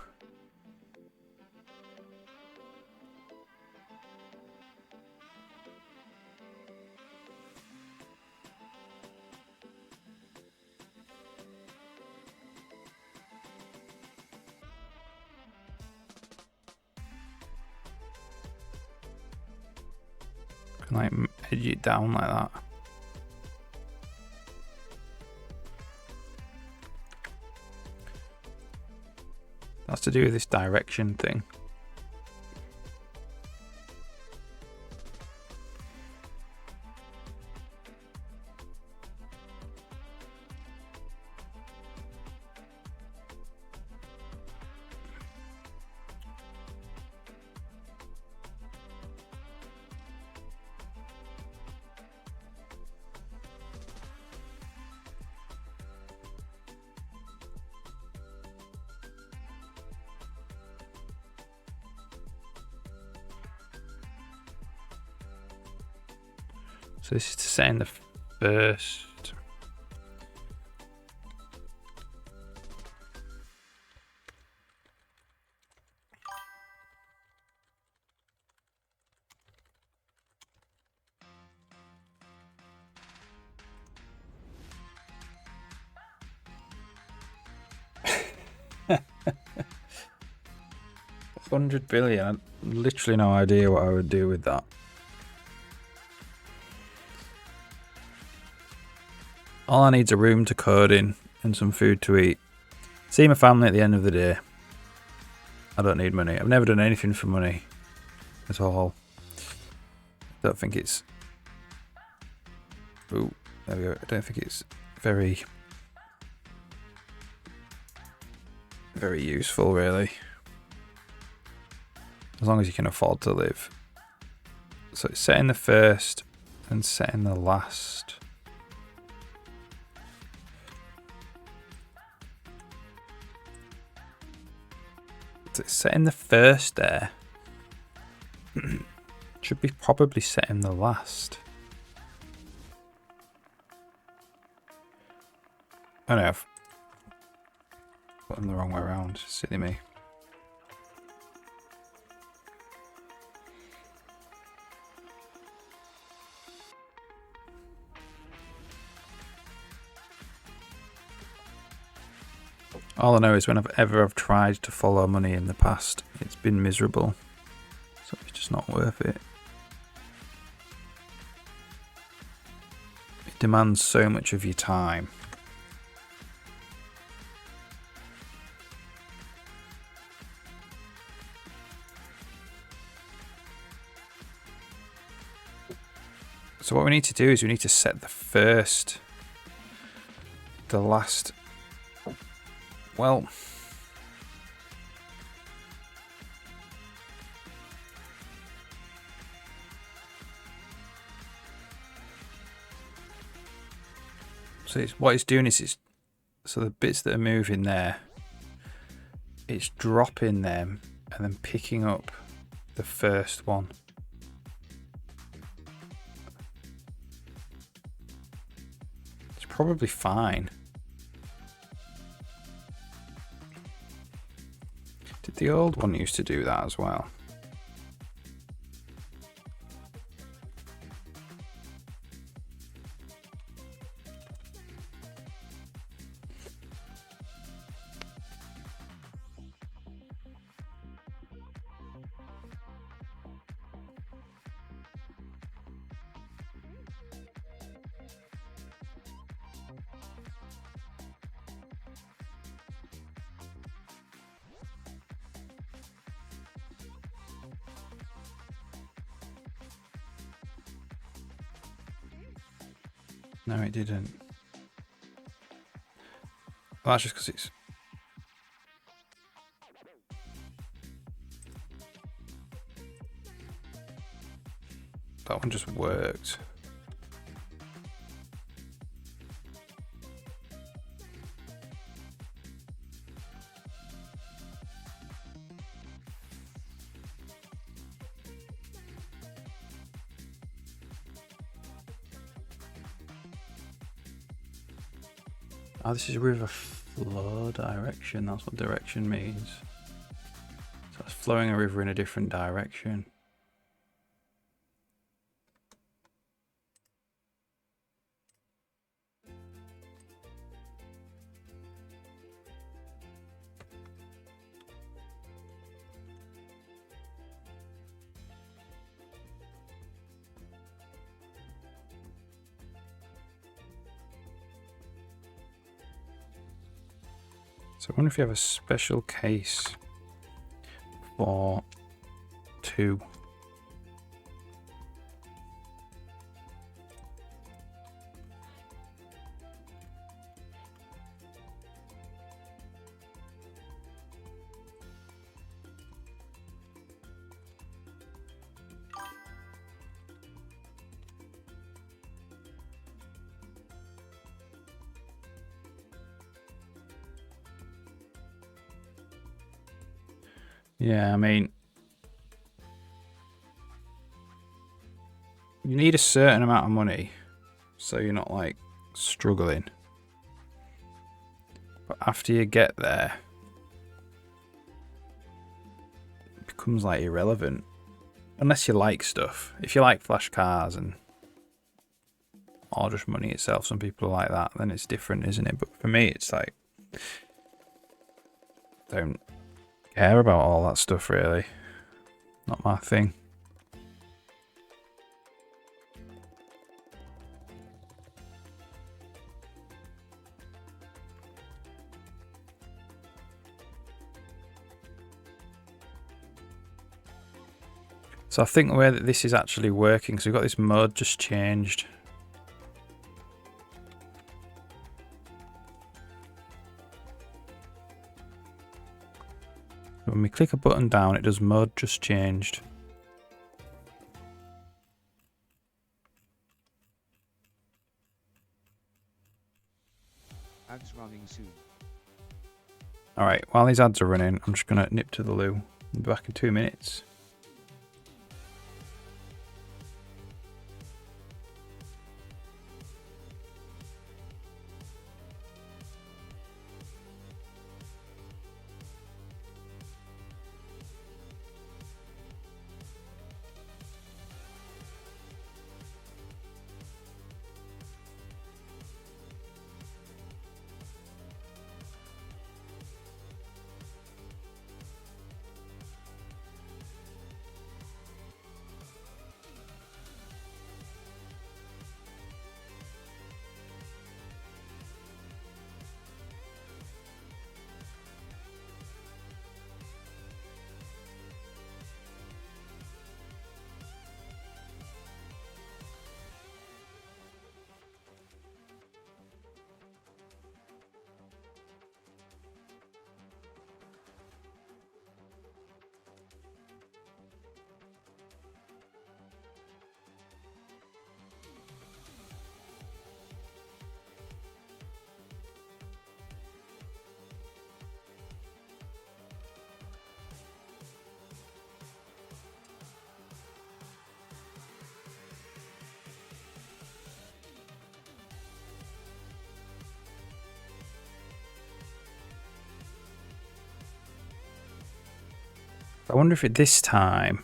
Can like edge it down like that. That's to do with this direction thing. So this is to set in the first. $100 billion. I have literally no idea what I would do with that. All I need is a room to code in and some food to eat. See my family at the end of the day. I don't need money. I've never done anything for money at all. Don't think it's... Ooh, there we go. I don't think it's very useful, really. As long as you can afford to live. So it's setting the first and setting the last. So it's setting the first there. Should be probably setting the last. I know I've put them the wrong way around. Silly me. All I know is whenever I've tried to follow money in the past, it's been miserable. So it's just not worth it. It demands so much of your time. So what we need to do is we need to set the first, the last. Well, so what it's doing is so the bits that are moving there, it's dropping them and then picking up the first one. It's probably fine. Did the old one used to do that as well? No, it didn't. Well, that's just because it's... That one just worked. Oh, this is river flow direction. That's what direction means. So it's flowing a river in a different direction. So I wonder if you have a special case for 2. Yeah, I mean, you need a certain amount of money so you're not like struggling. But after you get there, it becomes like irrelevant. Unless you like stuff. If you like flash cars and or just money itself, some people are like that, then it's different, isn't it? But for me, it's like, don't care about all that stuff really. Not my thing. So I think the way that this is actually working, so we've got this mode just changed. When we click a button down, it does mode just changed. Ads running soon. Alright, while these ads are running, I'm just going to nip to the loo. I'll be back in 2 minutes. I wonder if at this time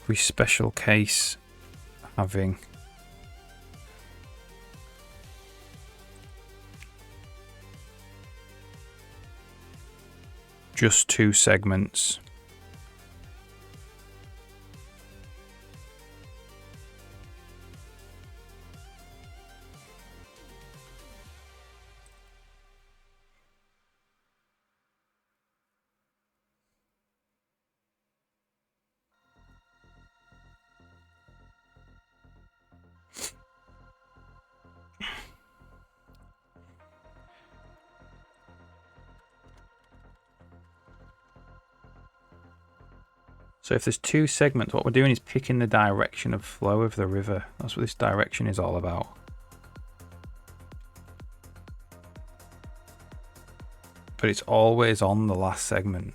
we special case having just 2 segments. So if there's 2 segments, what we're doing is picking the direction of flow of the river. That's what this direction is all about. But it's always on the last segment.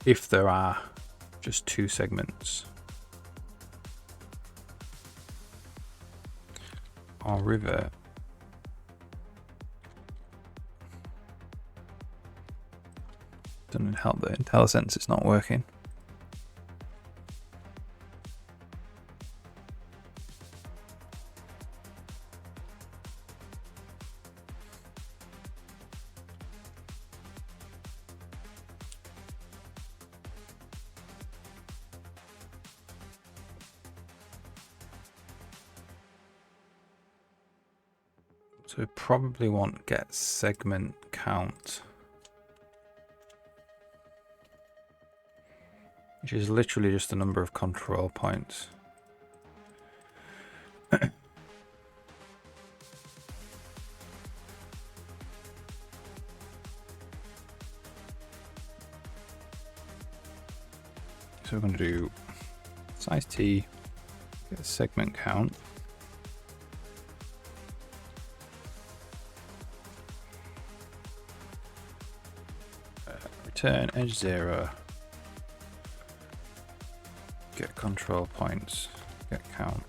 If there are just 2 segments. Or river. Doesn't help that IntelliSense it's not working. So we probably want get segment count, which is literally just the number of control points. So we're going to do size t, get segment count. Return edge 0. Get control points. Get count.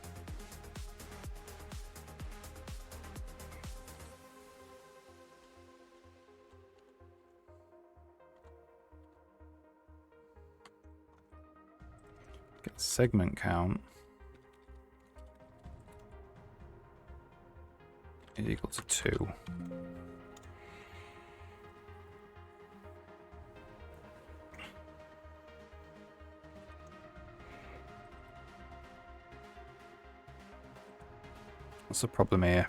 Get segment count is equal to 2. What's the problem here?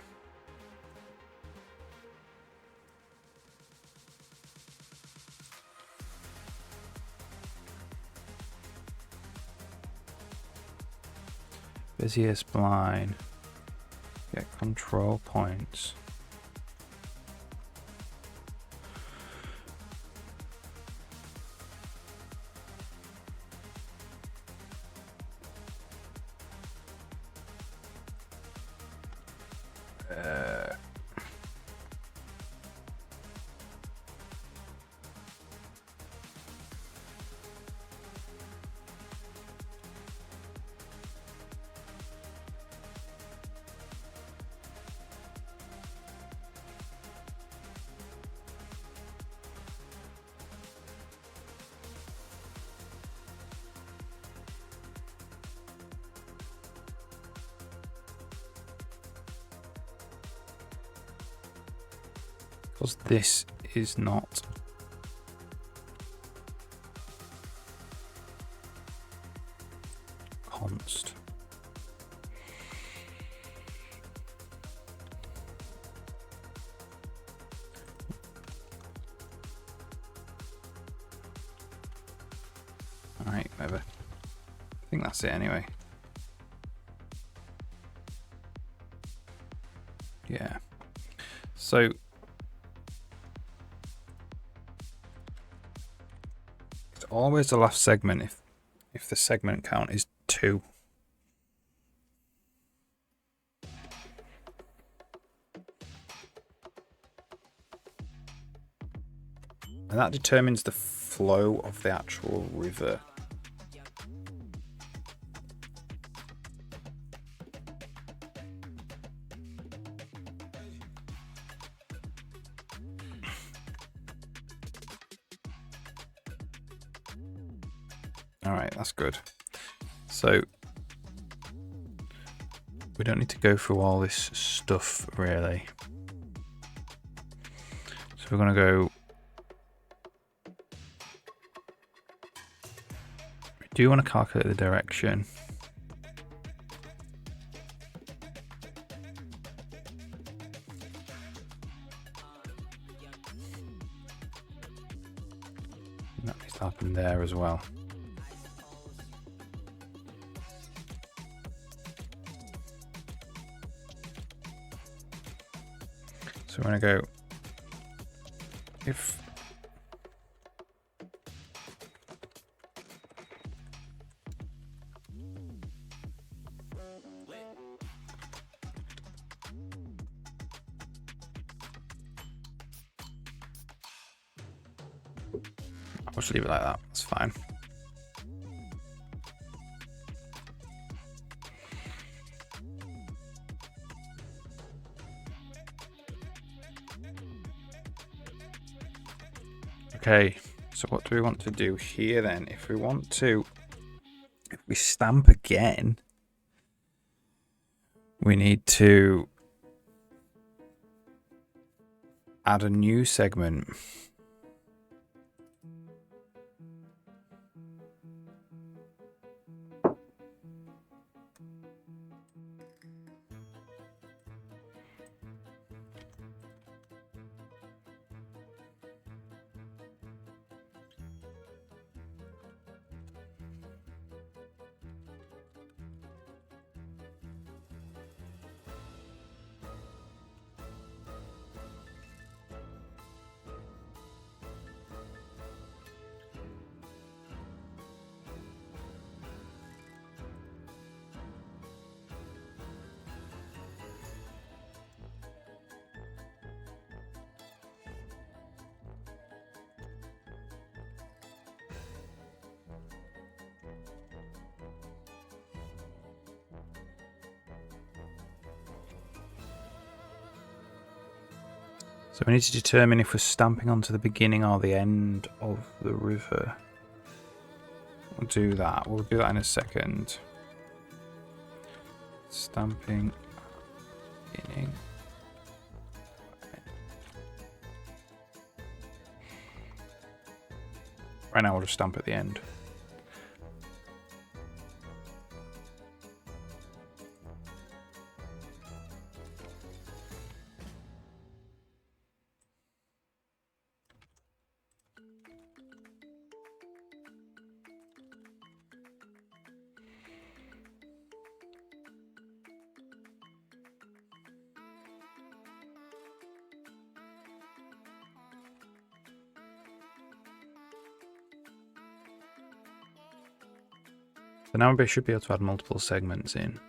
Bezier spline. Get control points. Because this is not const. Alright, whatever. I think that's it anyway. Yeah. So it's always the last segment if the segment count is 2. And that determines the flow of the actual river. Alright, that's good. So we don't need to go through all this stuff really. So we're going to go. We do want to calculate the direction. And that needs to happen there as well. So we're going to go if I'll just leave it like that, that's fine. Okay, so what do we want to do here then? If we stamp again, we need to add a new segment. So we need to determine if we're stamping onto the beginning or the end of the river. We'll do that. We'll do that in a second. Stamping beginning. Right now we'll just stamp at the end. So now we should be able to add multiple segments in.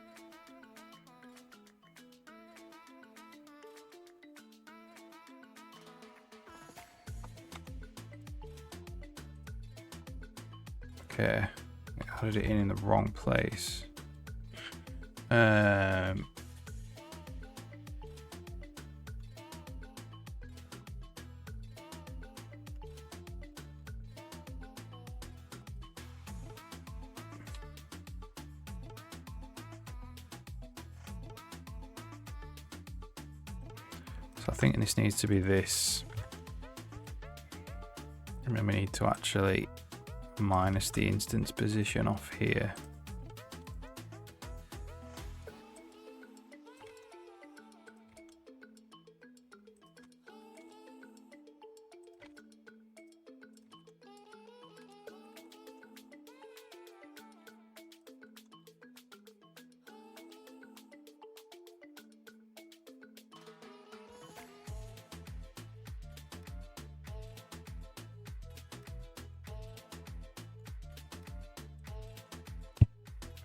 Okay, I added it in the wrong place. So I think this needs to be this. And then we need to actually minus the instance position off here.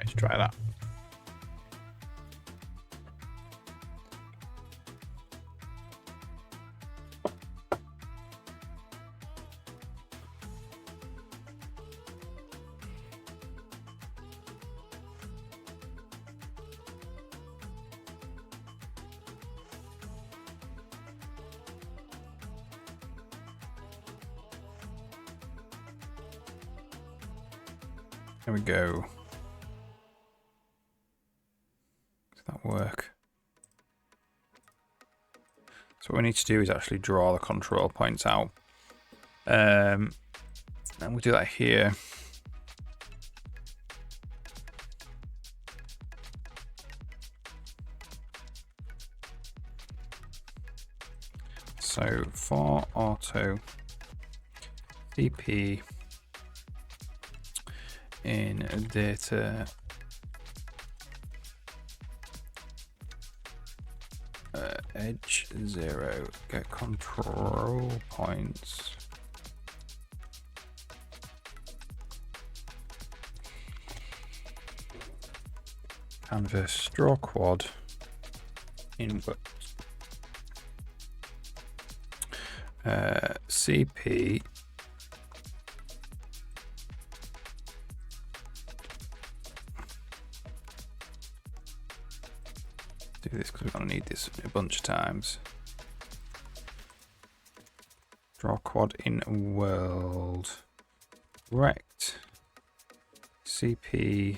Let's try that. There we go. Does that work? So what we need to do is actually draw the control points out. And we'll do that here. So for auto CP in data edge 0, get control points. Canvas draw quad input CP do this because we're going to need this a bunch of times. Draw quad in world rect CP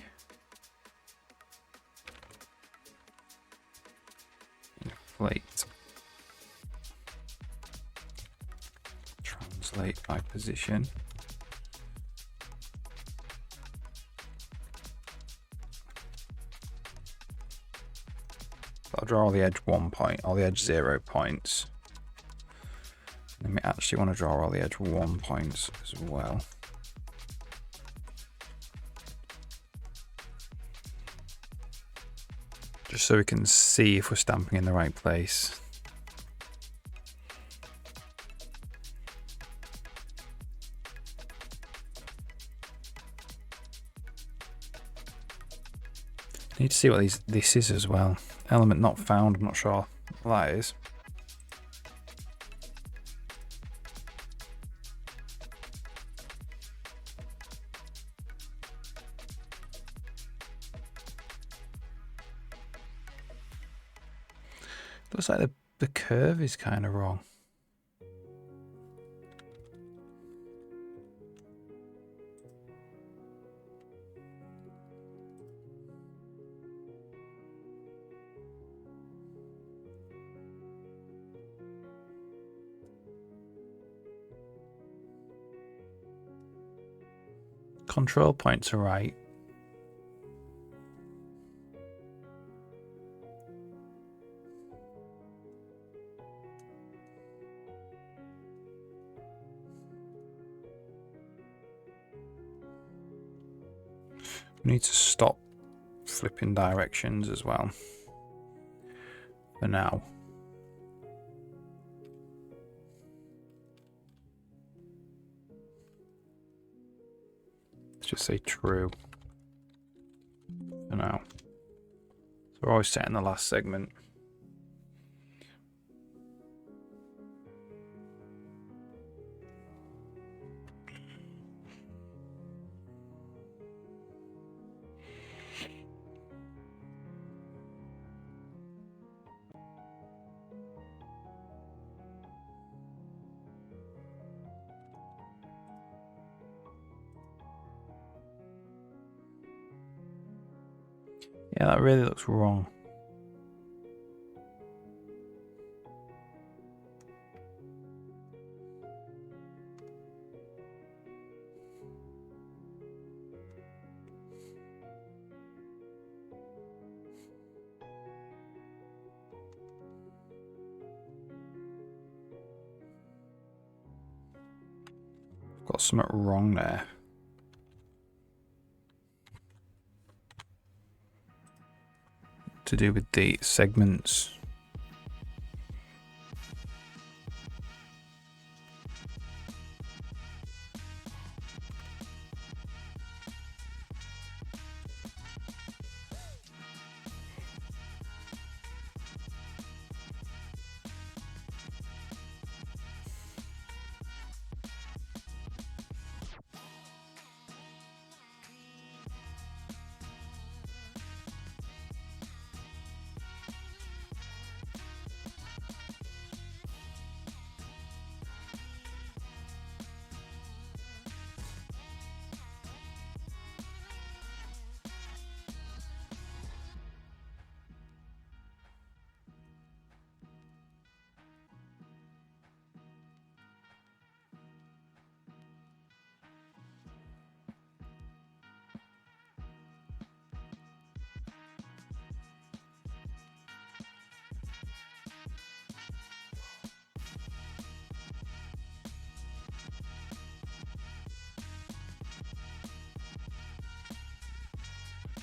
inflate translate by position. I'll draw all the edge 1 point, all the edge 0 points. And we actually want to draw all the edge 1 points as well. Just so we can see if we're stamping in the right place. Need to see what this is as well. Element not found, I'm not sure what that is. Looks like the curve is kind of wrong. Control points are right. We need to stop flipping directions as well. For now. Let's just say true. For now. So we're always setting the last segment. Yeah, that really looks wrong. Got something wrong there. To do with the segments.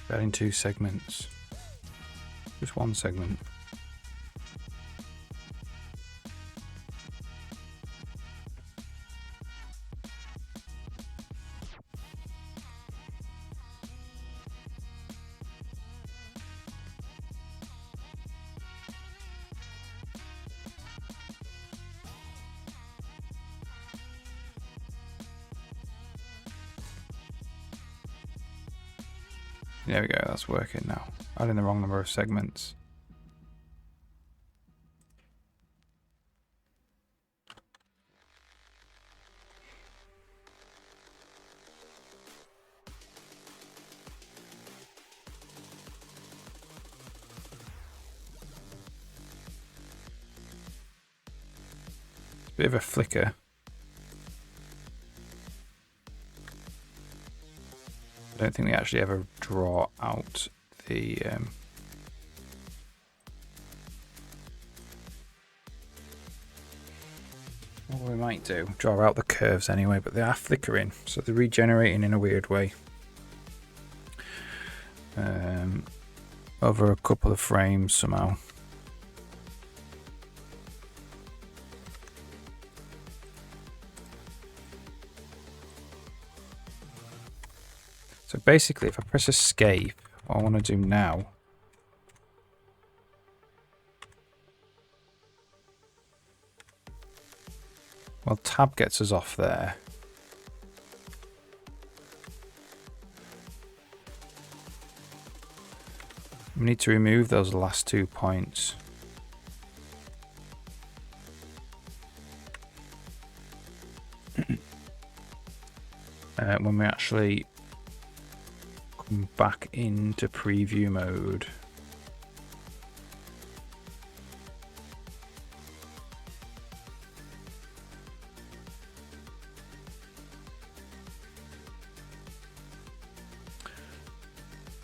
Adding 2 segments. Just 1 segment. There we go, that's working now. Adding the wrong number of segments. It's a bit of a flicker. I don't think we actually ever draw out the what we might do, draw out the curves anyway, but they are flickering, so they're regenerating in a weird way over a couple of frames somehow. So basically, if I press escape, what I want to do now well, tab gets us off there. We need to remove those last 2 points. When we actually come back into preview mode.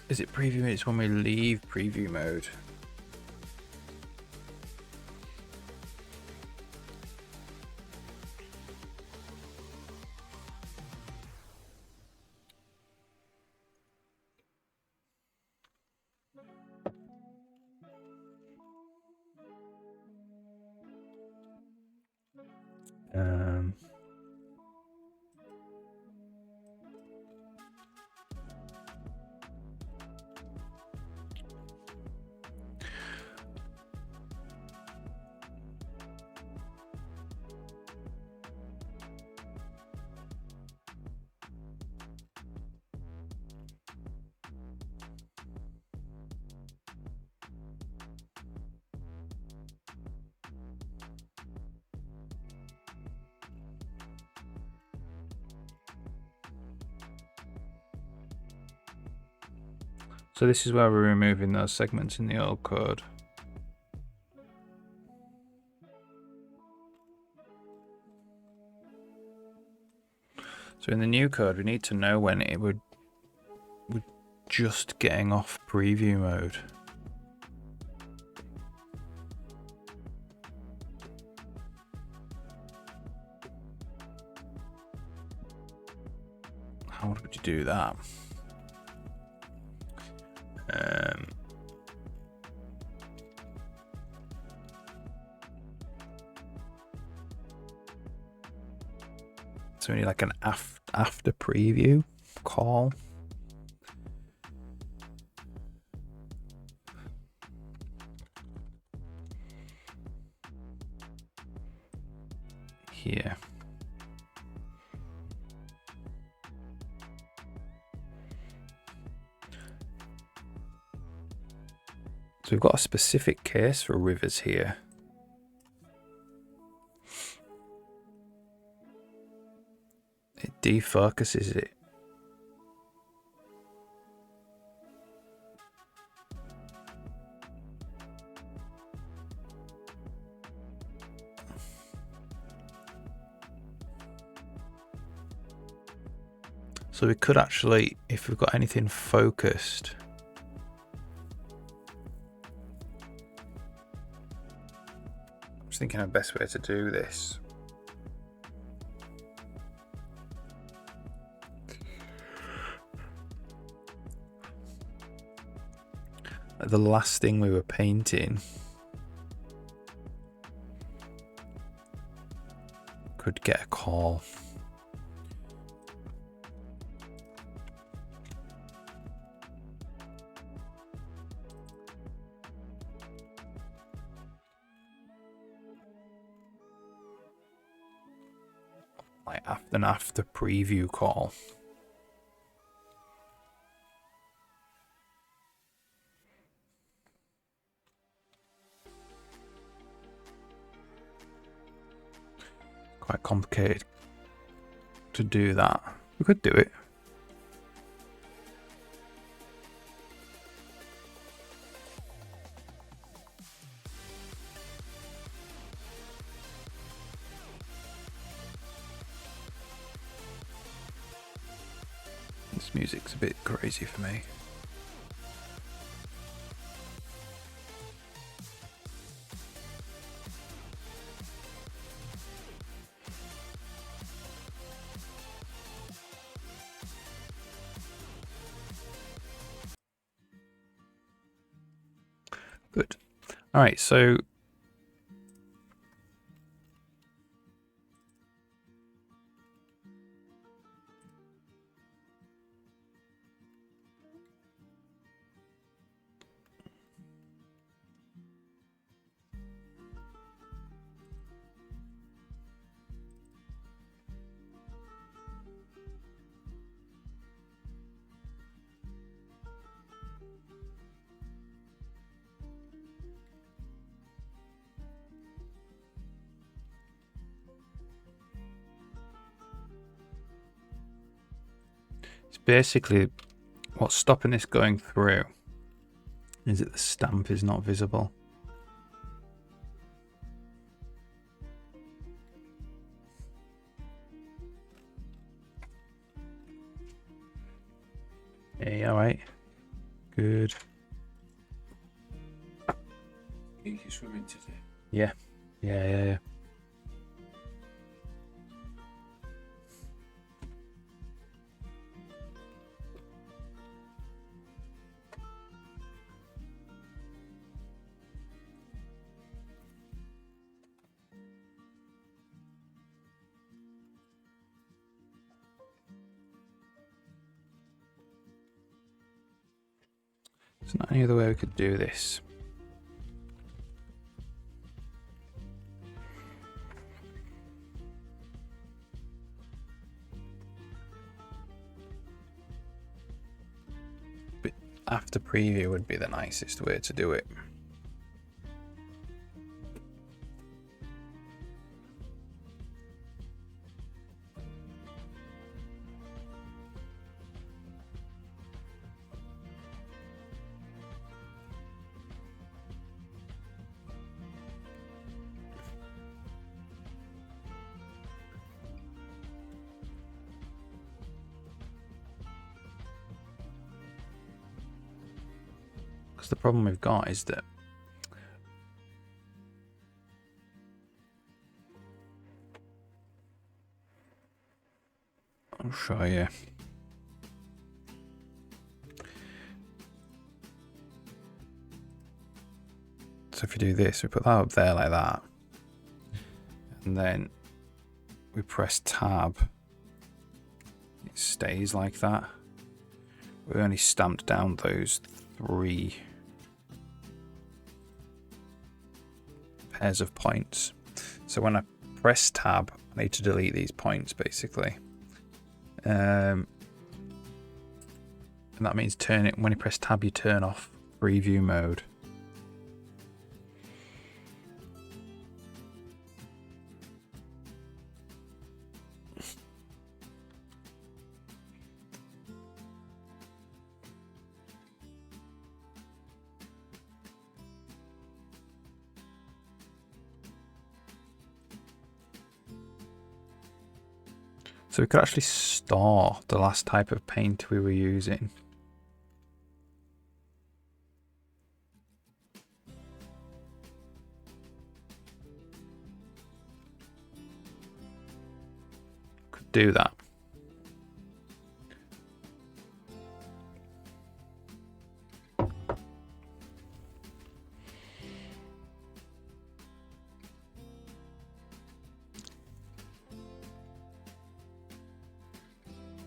Is it preview? It's when we leave preview mode. Um, so this is where we're removing those segments in the old code. So in the new code, we need to know when we're just getting off preview mode. How would you do that? So we need like an after preview call. Here. So we've got a specific case for rivers here. It defocuses it. So we could actually, if we've got anything focused, I'm just thinking of the best way to do this. The last thing we were painting could get a call. Like an after preview call. Quite complicated to do that. We could do it. This music's a bit crazy for me. Good. All right, so it's basically what's stopping this going through is that the stamp is not visible. Hey, all right. Good. Think you're swimming today? Yeah. Yeah. There's not any other way we could do this. But after preview would be the nicest way to do it. Because the problem we've got is that I'll show you. So if you do this, we put that up there like that, and then we press tab, it stays like that. We only stamped down those 3 pairs of points. So when I press tab, I need to delete these points basically. And that means when you press tab, you turn off preview mode. So we could actually store the last type of paint we were using. Could do that.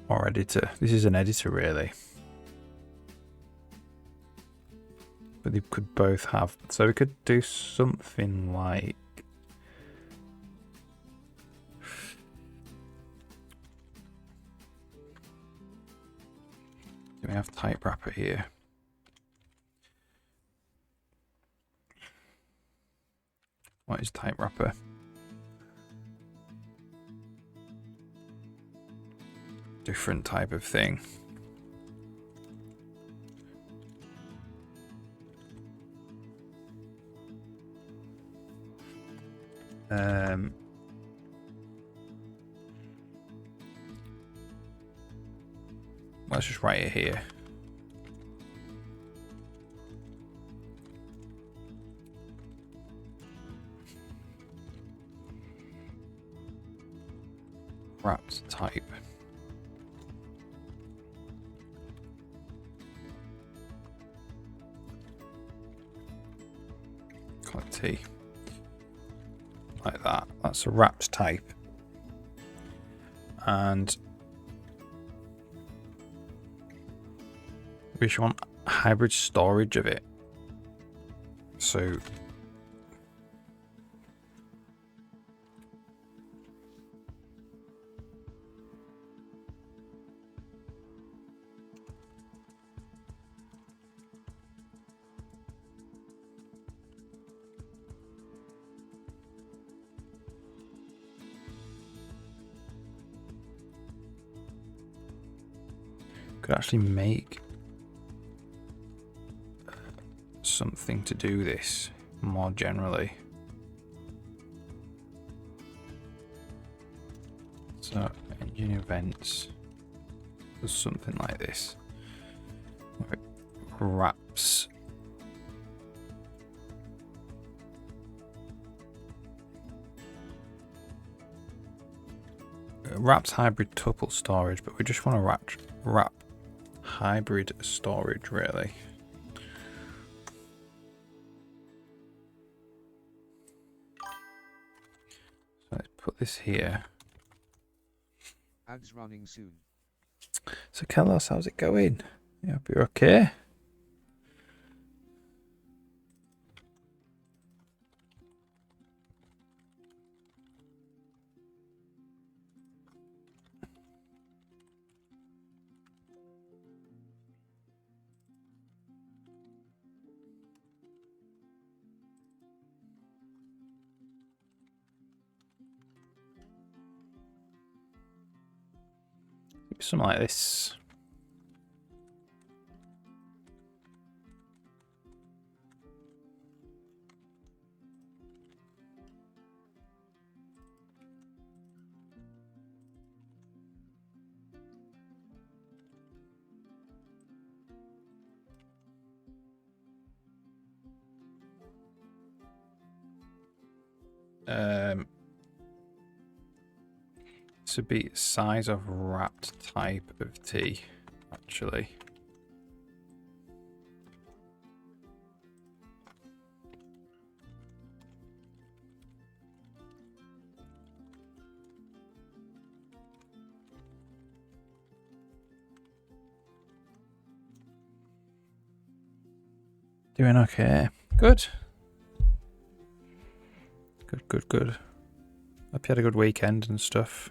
Or editor. This is an editor really. But they could both have. So we could do something like. Do we have type wrapper here? What is type wrapper? Different type of thing. Let's just write it here. Wrapped type. T. Like that. That's a wrapped type. And we should want hybrid storage of it. So could actually make something to do this more generally. So engine events does something like this. wraps. Wraps hybrid tuple storage, but we just want to wrap hybrid storage really. So let's put this here. Ads running soon. So Kellos, how's it going? Yeah, hope you're okay. Something like this. This would be size of wrapped type of tea, actually. Doing okay. Good. Good. Hope you had a good weekend and stuff.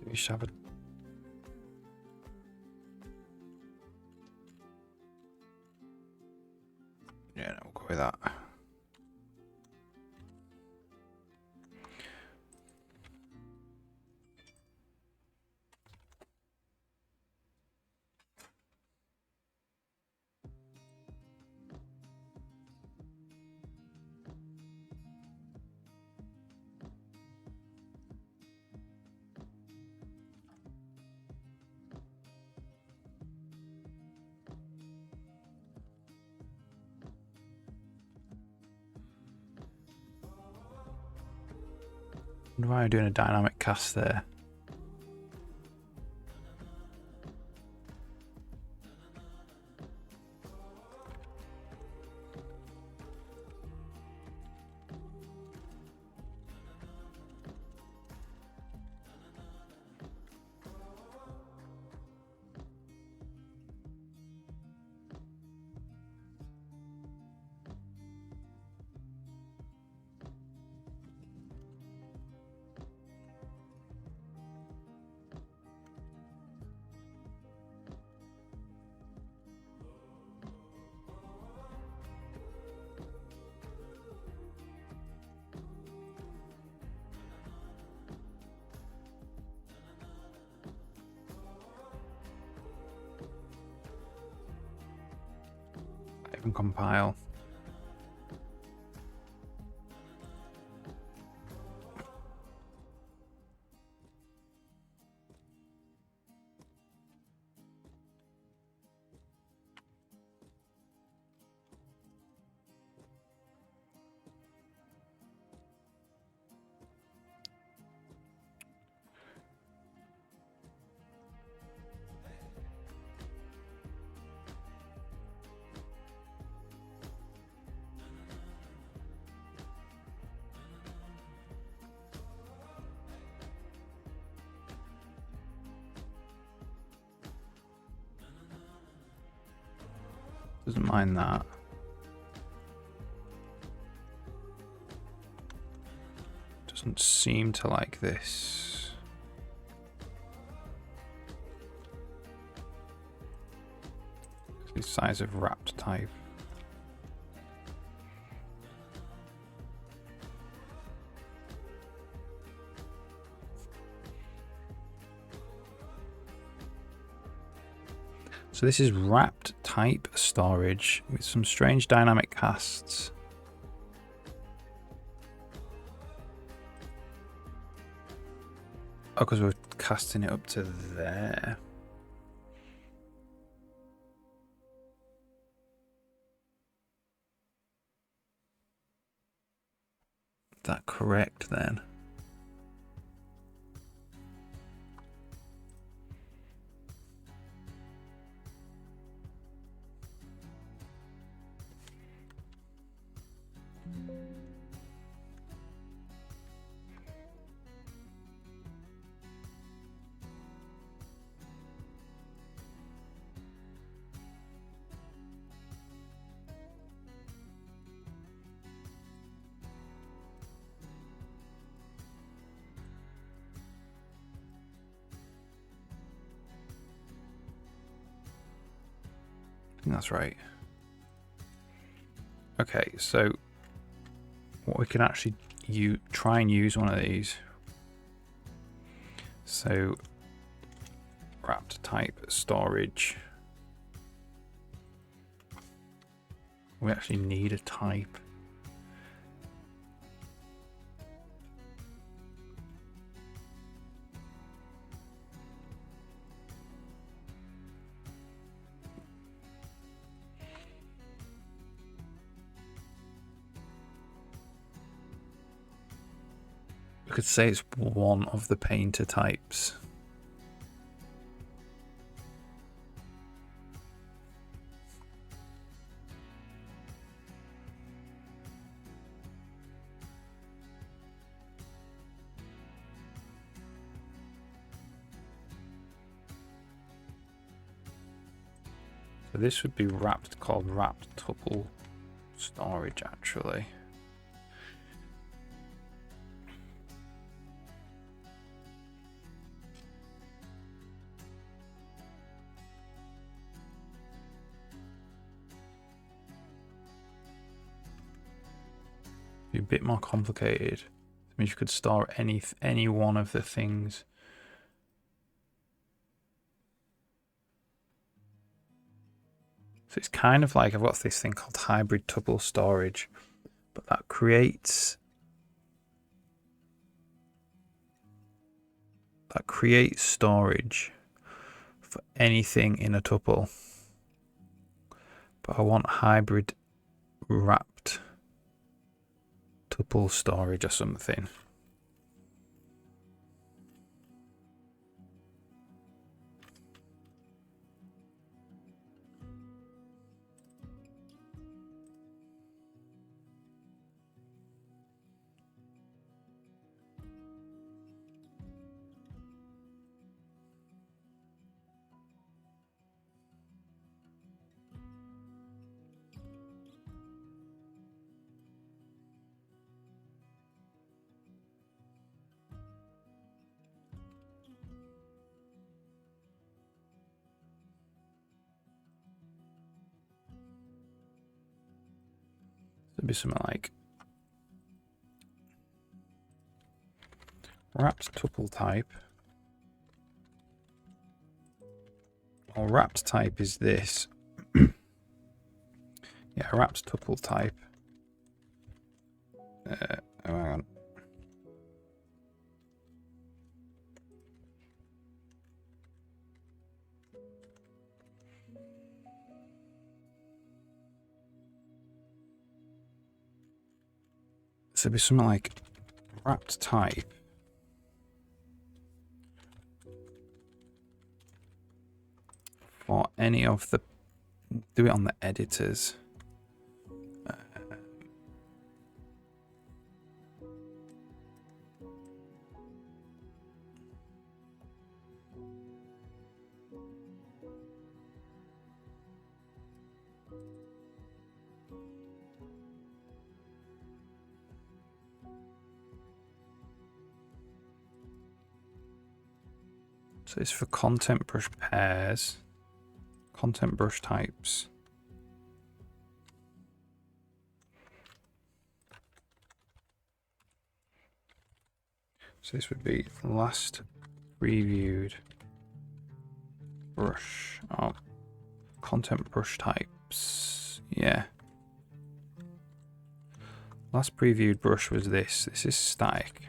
We should have a... Yeah, no, we'll go with that. Why are we doing a dynamic cast there? Even compile. Doesn't mind that. Doesn't seem to like this. The size of wrapped type. So this is wrapped type storage with some strange dynamic casts. Oh, because we're casting it up to there. Is that correct then? I think that's right. Okay, so what we can actually try and use one of these. So wrapped type storage. We actually need a type. We could say it's one of the painter types. So this would be called wrapped tuple storage actually. Be a bit more complicated. I mean, you could store any one of the things. So it's kind of like I've got this thing called hybrid tuple storage, but that creates storage for anything in a tuple. But I want hybrid wrapped tuple storage or something. It'd be something like wrapped tuple type. Well, wrapped type is this. Yeah, wrapped tuple type. Oh, hang on. So it'd be something like wrapped type. For any of the, do it on the editors. So it's for content brush pairs, content brush types. So this would be last previewed brush. Oh, content brush types. Yeah. Last previewed brush was this. This is static.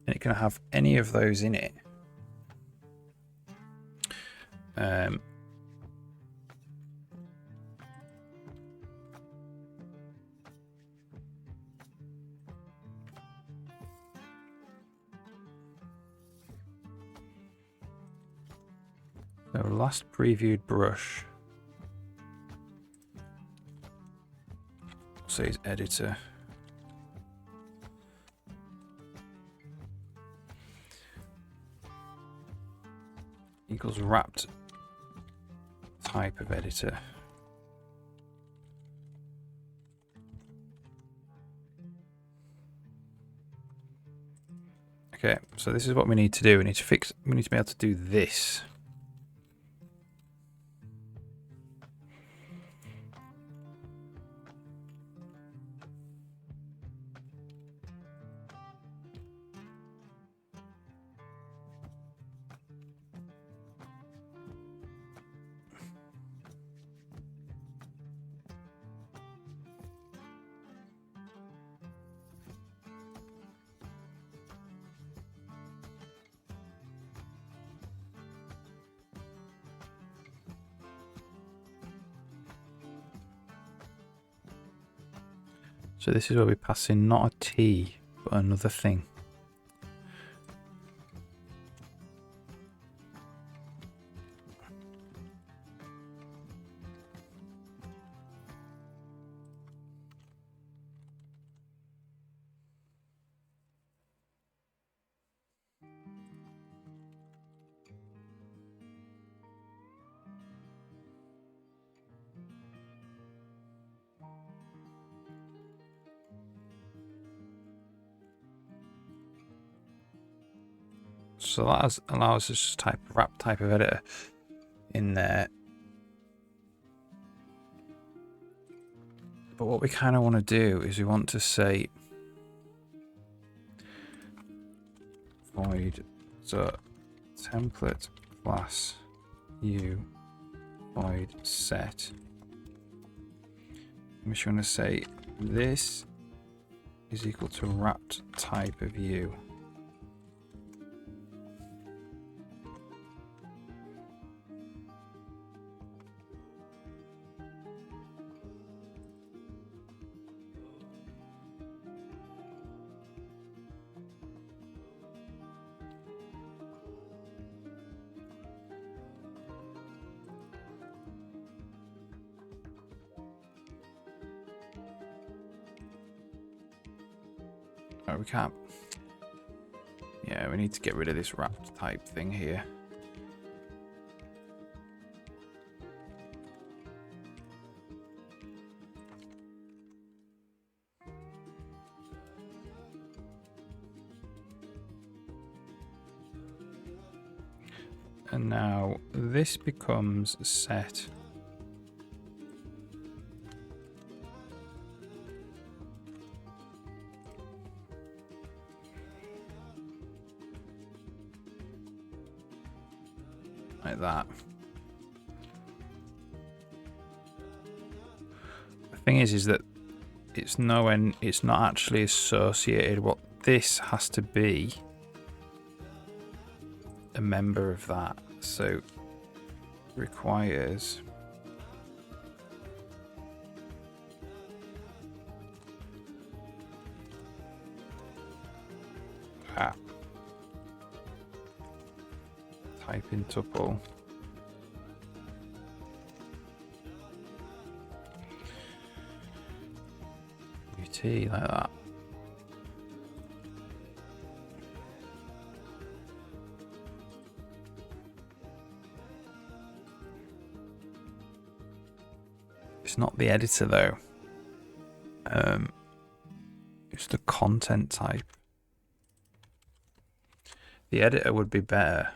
And it can have any of those in it. So last previewed brush. Says editor. Equals wrapped type of editor. Okay, so this is what we need to do. We need to be able to do this. So this is where we pass in not a T, but another thing. So that allows us to wrap type of editor in there. But what we kind of want to do is we want to say void the template class u void set. I'm just going to say this is equal to wrapped type of u. Oh, we can't. Yeah, we need to get rid of this wrapped type thing here. And now this becomes set. Like that. The thing is that it's not actually associated. What this has to be a member of that, so requires type in tuple ut like that. It's not the editor though. It's the content type. The editor would be better.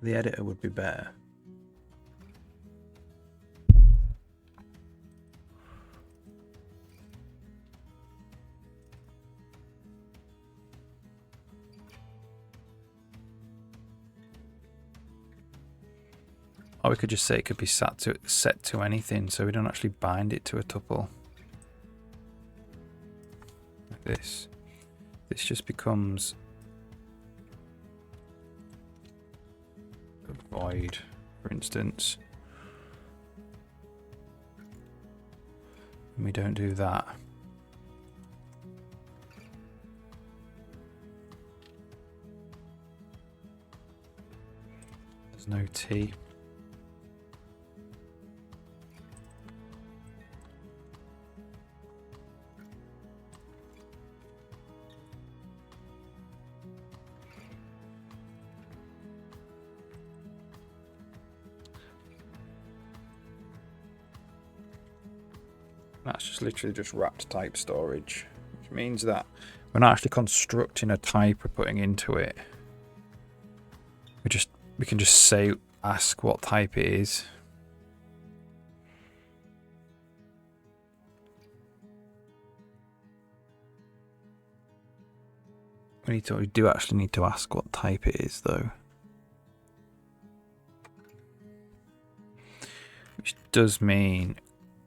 The editor would be better. Or we could just say it could be set to anything, so we don't actually bind it to a tuple. Like this. This just becomes a void, for instance. And we don't do that. There's no T. That's just literally just wrapped type storage, which means that we're not actually constructing a type we're putting into it. We can just say, ask what type it is. We do actually need to ask what type it is, though. Which does mean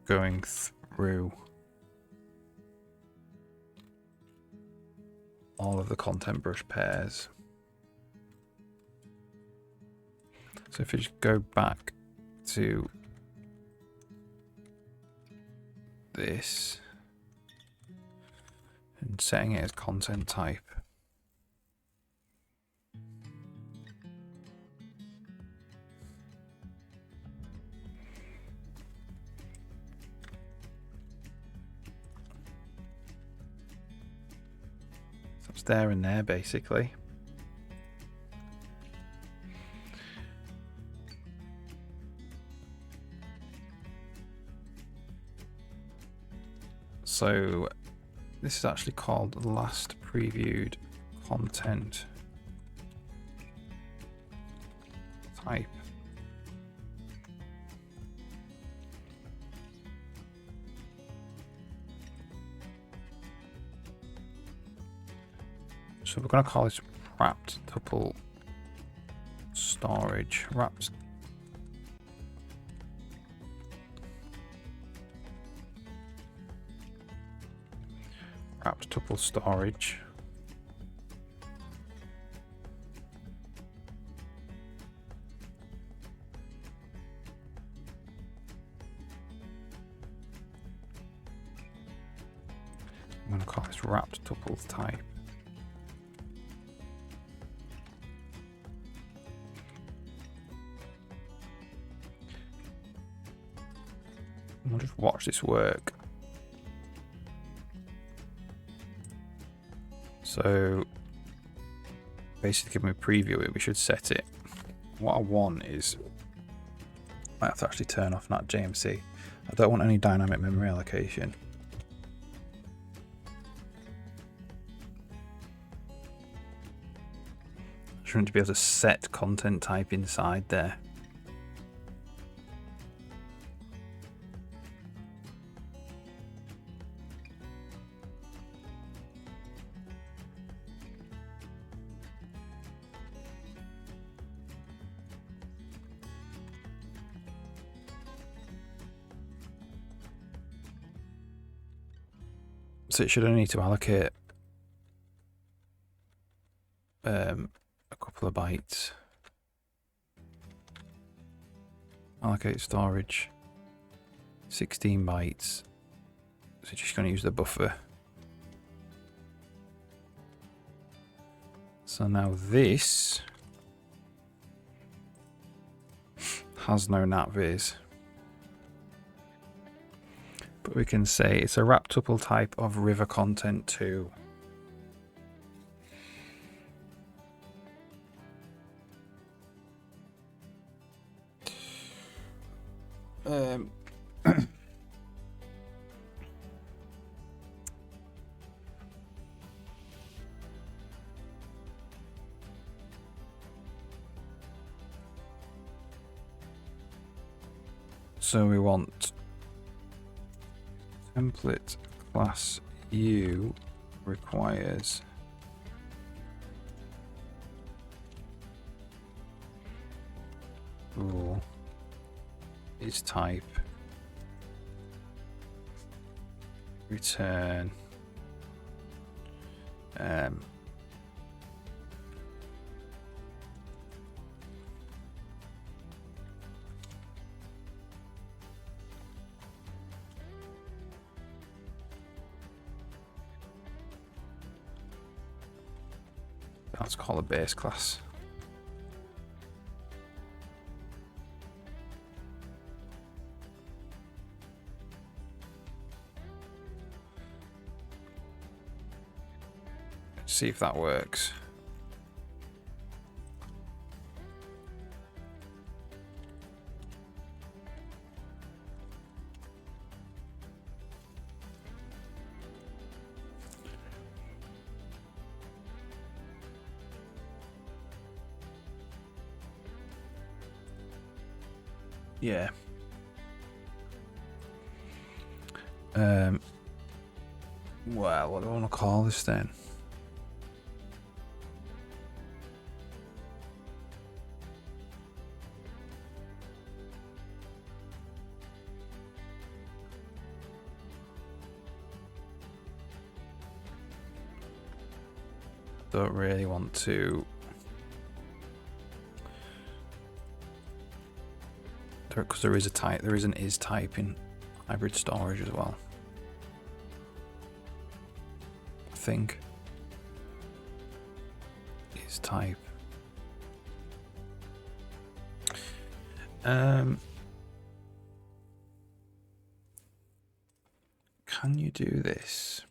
going through all of the content brush pairs. So if we just go back to this and setting it as content type. So it's there and there basically. So this is actually called last previewed content type. So we're going to call this wrapped tuple storage. Wrapped tuple storage. I'm going to call this wrapped tuples type. And we'll just watch this work. So basically when we preview it, we should set it. What I want is, I have to actually turn off that JMC. I don't want any dynamic memory allocation. I just want to be able to set content type inside there. So it should only need to allocate a couple of bytes. Allocate storage 16 bytes. So just going to use the buffer. So now this has no navviz. But we can say it's a wrapped tuple type of river content 2. So we want template class U requires rule is type return let's call a base class. Let's see if that works. Yeah. Well, what do I want to call this then? Don't really want to. Because there is a type, there is an is type in hybrid storage as well. I think is type. Can you do this?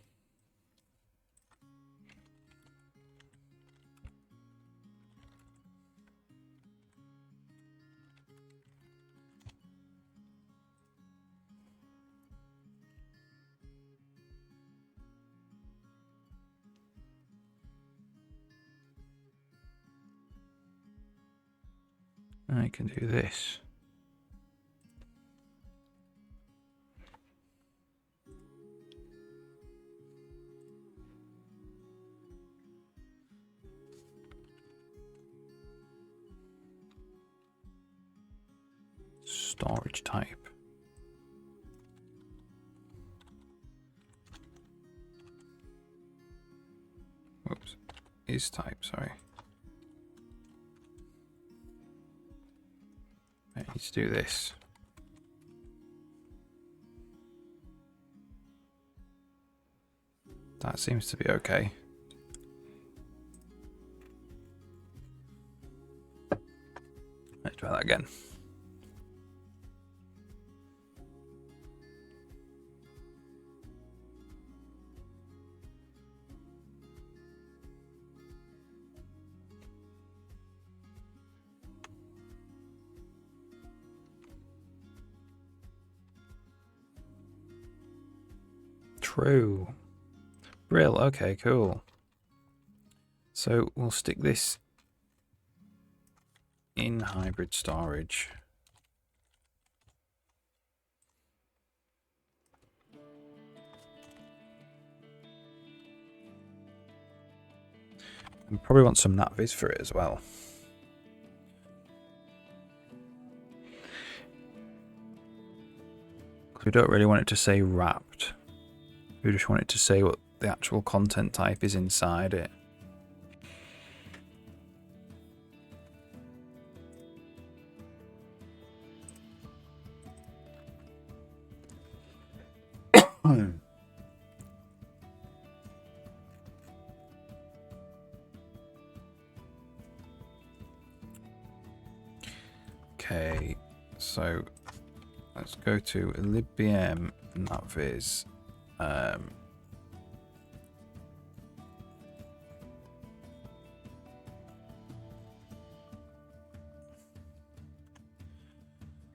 I can do this. Storage type. Whoops. Is type, sorry. I need to do this. That seems to be okay. Let's try that again. True. Brill, okay, cool. So we'll stick this in hybrid storage. And probably want some navvies for it as well. Because we don't really want it to say wrapped. We just want it to say what the actual content type is inside it. Okay, so let's go to libbm navvies.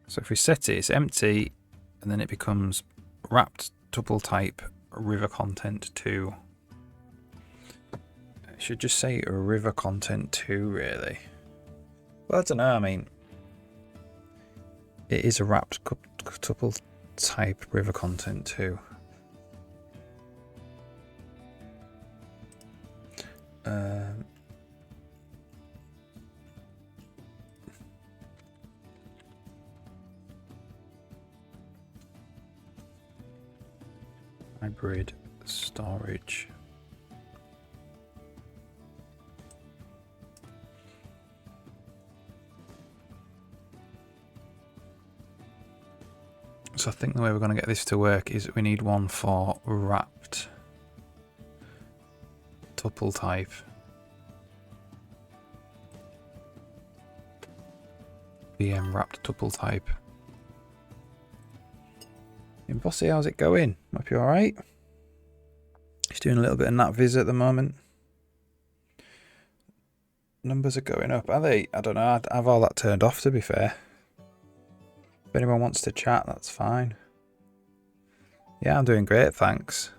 So if we set it, it's empty, and then it becomes wrapped tuple type river content 2. It should just say river content 2, really. Well, I don't know, I mean, it is a wrapped tuple type river content too. Hybrid storage. So I think the way we're going to get this to work is we need one for wrapped tuple type. VM wrapped tuple type. Bossy, how's it going? Hope you're alright. He's doing a little bit of nat viz at the moment. Numbers are going up, are they? I don't know. I'd have all that turned off, to be fair. If anyone wants to chat, that's fine. Yeah, I'm doing great, thanks.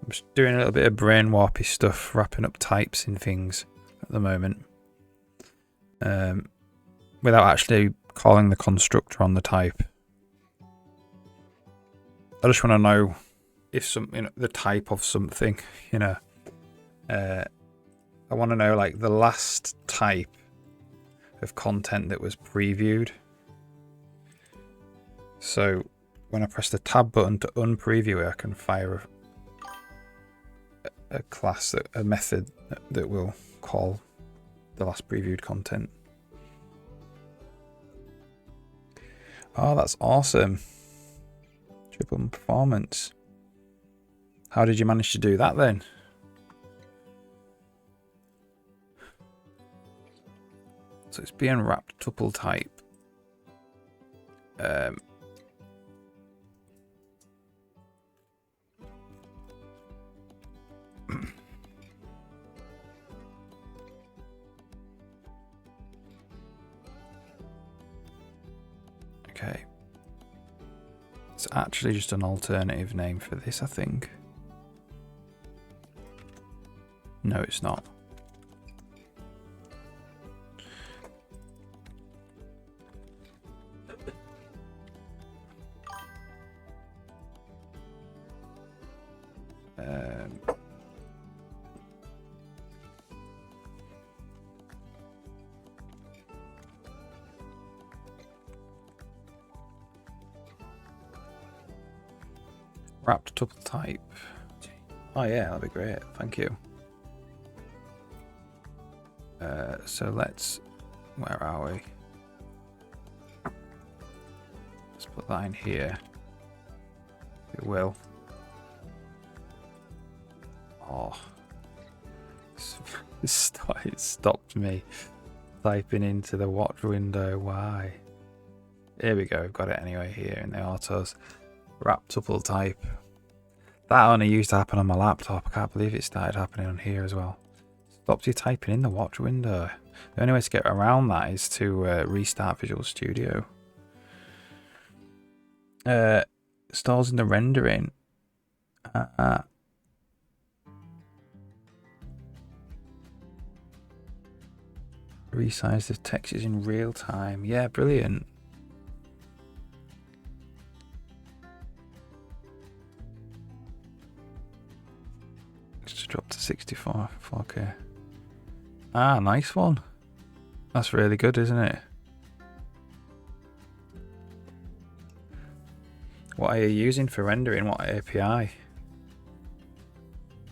I'm just doing a little bit of brain warpy stuff, wrapping up types in things at the moment. Without actually calling the constructor on the type. I just want to know if the type of something, you know. I want to know like the last type of content that was previewed. So when I press the tab button to unpreview it, I can fire a class, a method that will call the last previewed content. Oh, that's awesome. Triple performance. How did you manage to do that then? So it's being wrapped tuple type. Okay. It's actually just an alternative name for this, I think. No, it's not. Wrapped tuple type. Oh yeah, that'd be great. Thank you. So let's. Where are we? Let's put that in here. It will. Oh, it stopped me typing into the watch window. Why? Here we go. We've got it anyway here in the autos. Wrapped tuple type. That only used to happen on my laptop. I can't believe it started happening on here as well. Stops you typing in the watch window. The only way to get around that is to restart Visual Studio. Stalls in the rendering. Resize the textures in real time. Yeah, brilliant. Just drop to 64, 4K. Ah, nice one. That's really good, isn't it? What are you using for rendering? What API?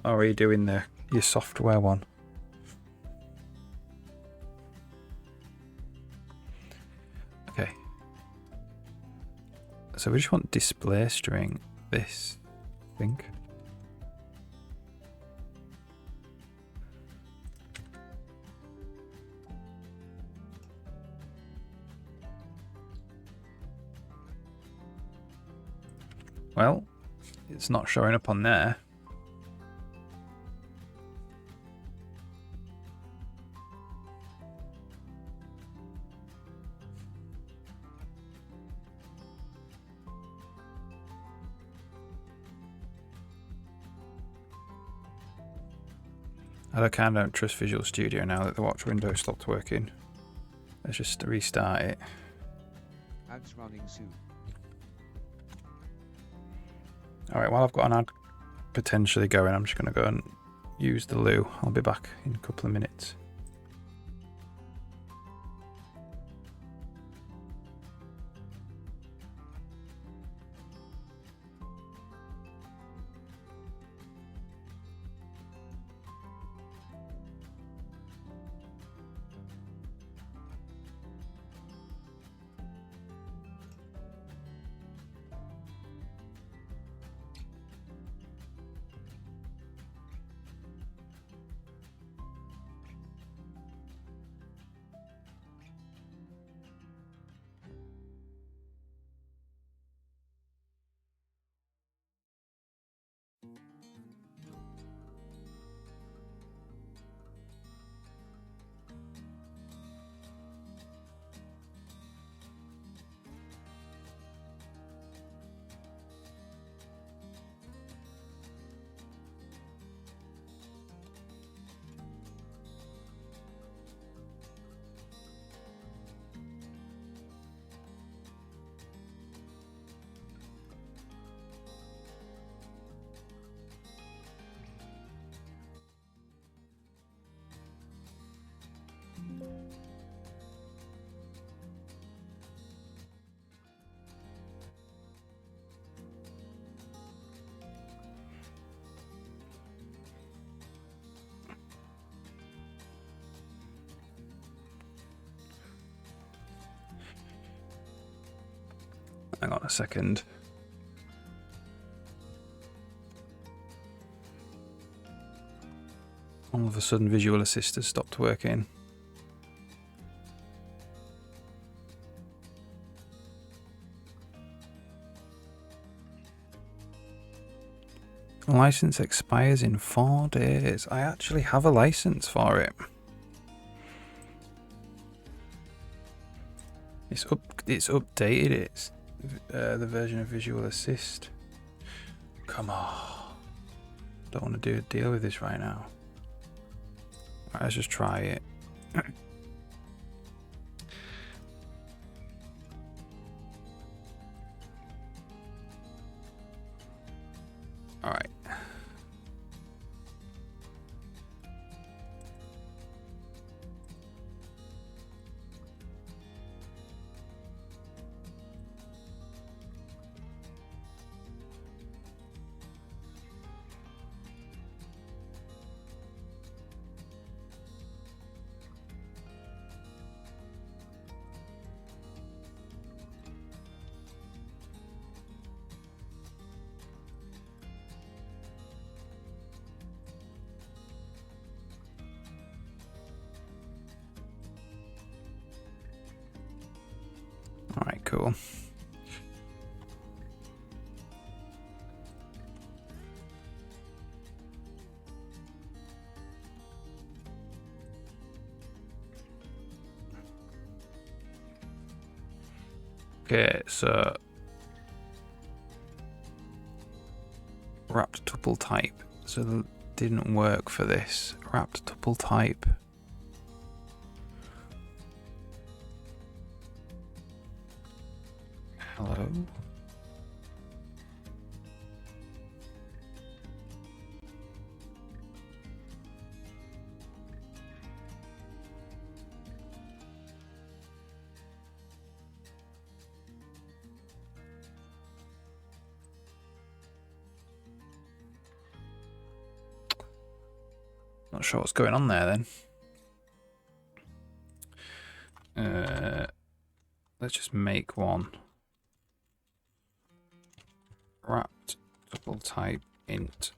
Or are you doing your software one? Okay. So we just want display string this, I think. Well, it's not showing up on there. I kind of don't trust Visual Studio now that the watch window stopped working. Let's just restart it. Ads running soon. Alright, while I've got an ad potentially going, I'm just going to go and use the loo. I'll be back in a couple of minutes. Hang on a second. All of a sudden, Visual Assist has stopped working. License expires in 4 days. I actually have a license for it. It's updated. It's the version of Visual Assist. Come on. Don't want to deal with this right now. Right, let's just try it. All right. All right, cool. Okay, so wrapped tuple type. So that didn't work for this. Wrapped tuple type. Hello. Not sure what's going on there then. Let's just make one. Wrapped tuple type int.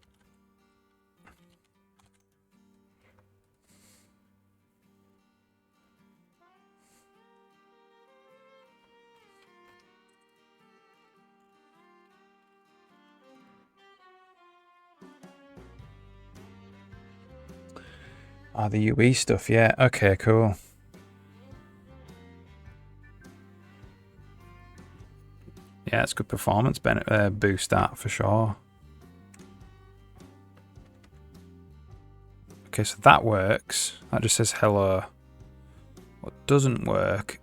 Ah, the UE stuff, yeah. Okay, cool. Yeah, it's good performance boost that for sure. Okay, so that works. That just says hello. What doesn't work,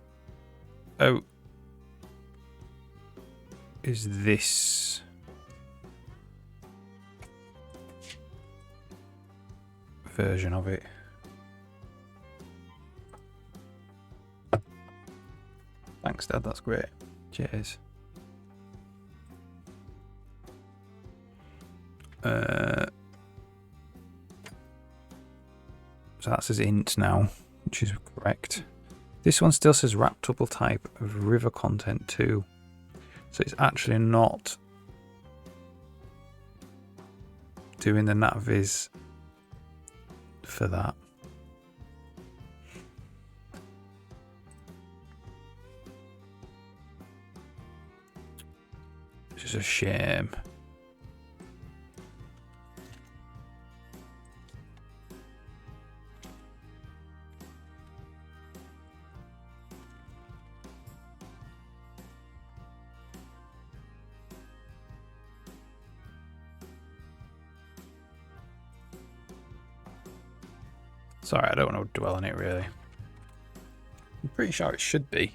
oh, is this. version of it. Thanks, Dad. That's great. Cheers. So that says int now, which is correct. This one still says wrap tuple type of river content too. So it's actually not doing the navviz for that. Which is a shame. Sorry, I don't want to dwell on it really. I'm pretty sure it should be.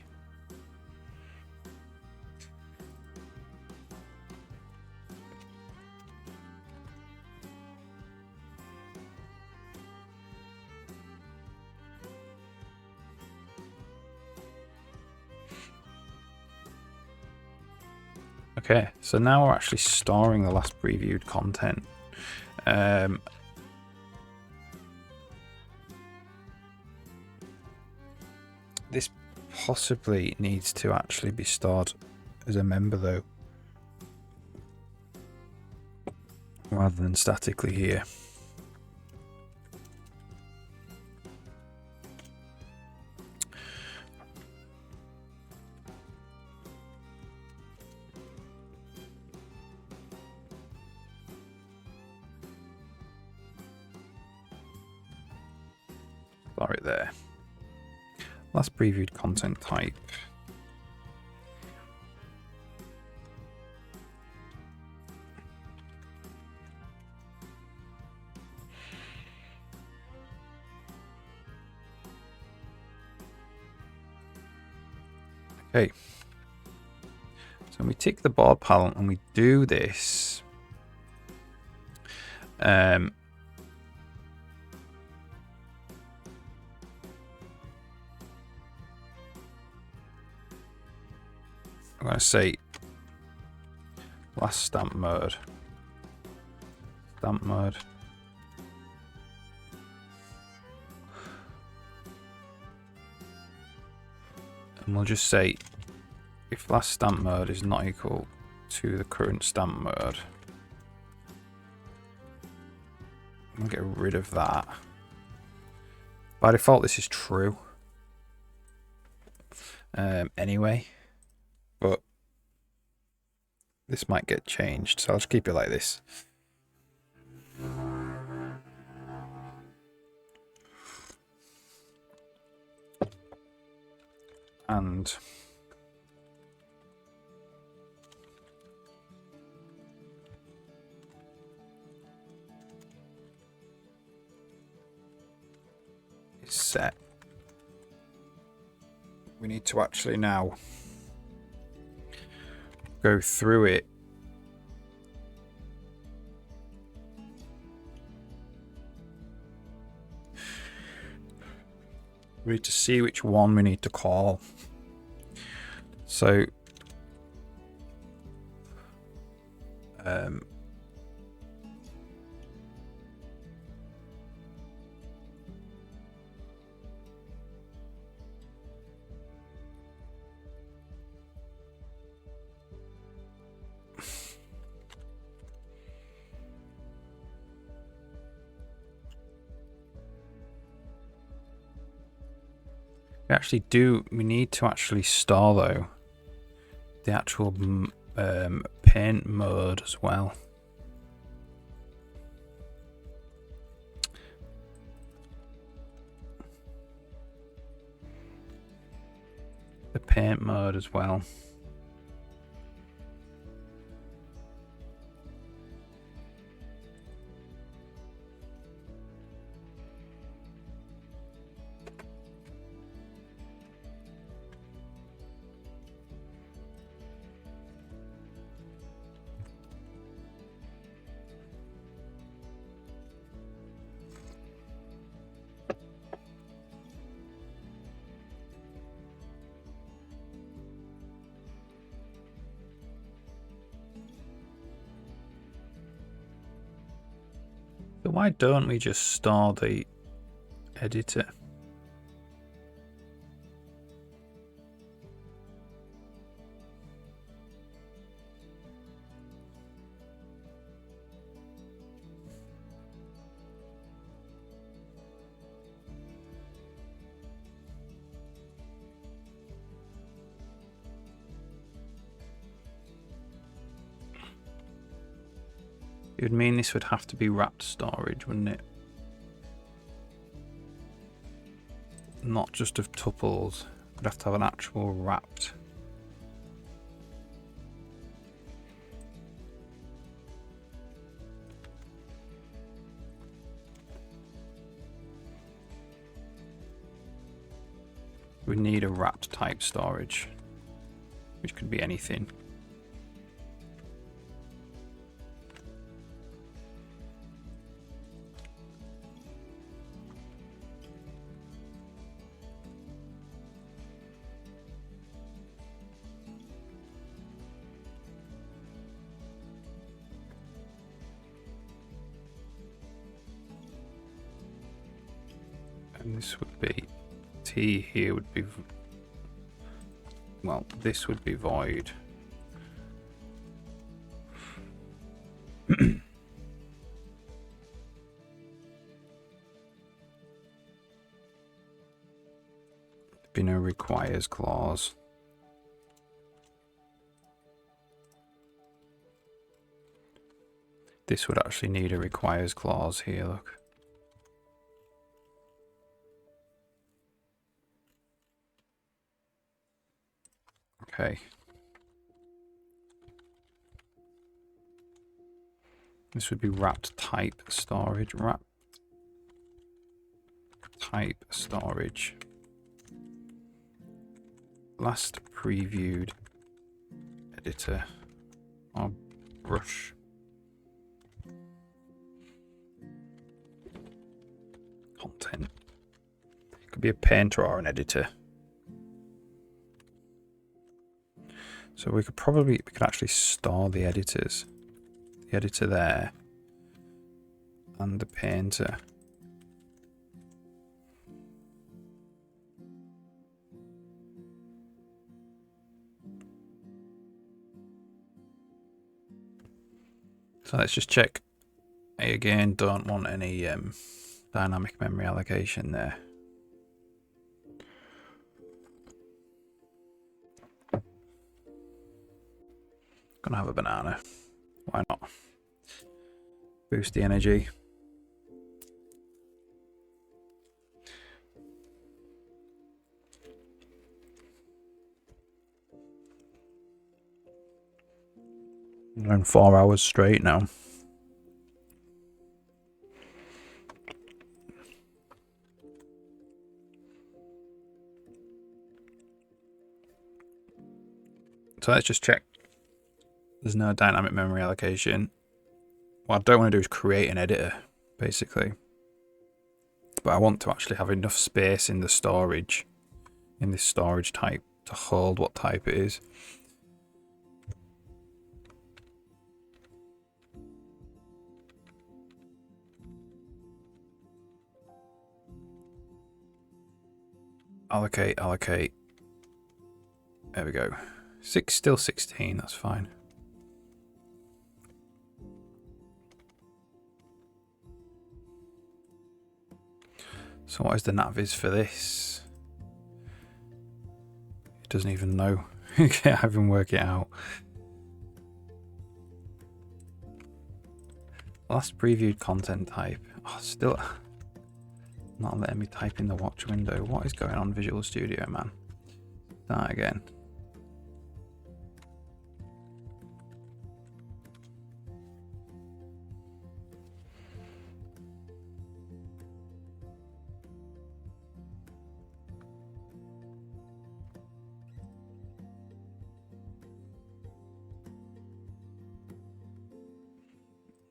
Okay, so now we're actually storing the last previewed content. This possibly needs to actually be stored as a member though, rather than statically here. Store it there. Last previewed content type. Okay. So when we tick the board panel and we do this, I'm going to say last stamp mode. Stamp mode. And we'll just say if last stamp mode is not equal to the current stamp mode, we'll get rid of that. By default, this is true. Anyway. But this might get changed, so I'll just keep it like this. And it's set. We need to actually now go through it we need to see which one we need to call. So we need to actually store though the actual paint mode as well. The paint mode as well. But why don't we just store the editor? It would mean this would have to be wrapped storage, wouldn't it? Not just of tuples. We'd have to have an actual wrapped. We need a wrapped type storage, which could be anything. And this would be T here would be, well, this would be void. Be no requires clause. This would actually need a requires clause here, look. Okay. This would be wrapped type storage. Wrapped type storage. Last previewed editor or brush. Content. Could be a painter or an editor. So we could actually store the editors. The editor there. And the painter. So let's just check. I again don't want any dynamic memory allocation there. Gonna have a banana. Why not? Boost the energy. We're in 4 hours straight now. So let's just check. There's no dynamic memory allocation. What I don't want to do is create an editor, basically. But I want to actually have enough space in the storage, in this storage type, to hold what type it is. Allocate, allocate. There we go. Still 16, that's fine. So what is the navvies for this? It doesn't even know. I can't even work it out. Last previewed content type. Oh, still not letting me type in the watch window. What is going on, Visual Studio, man? Start again.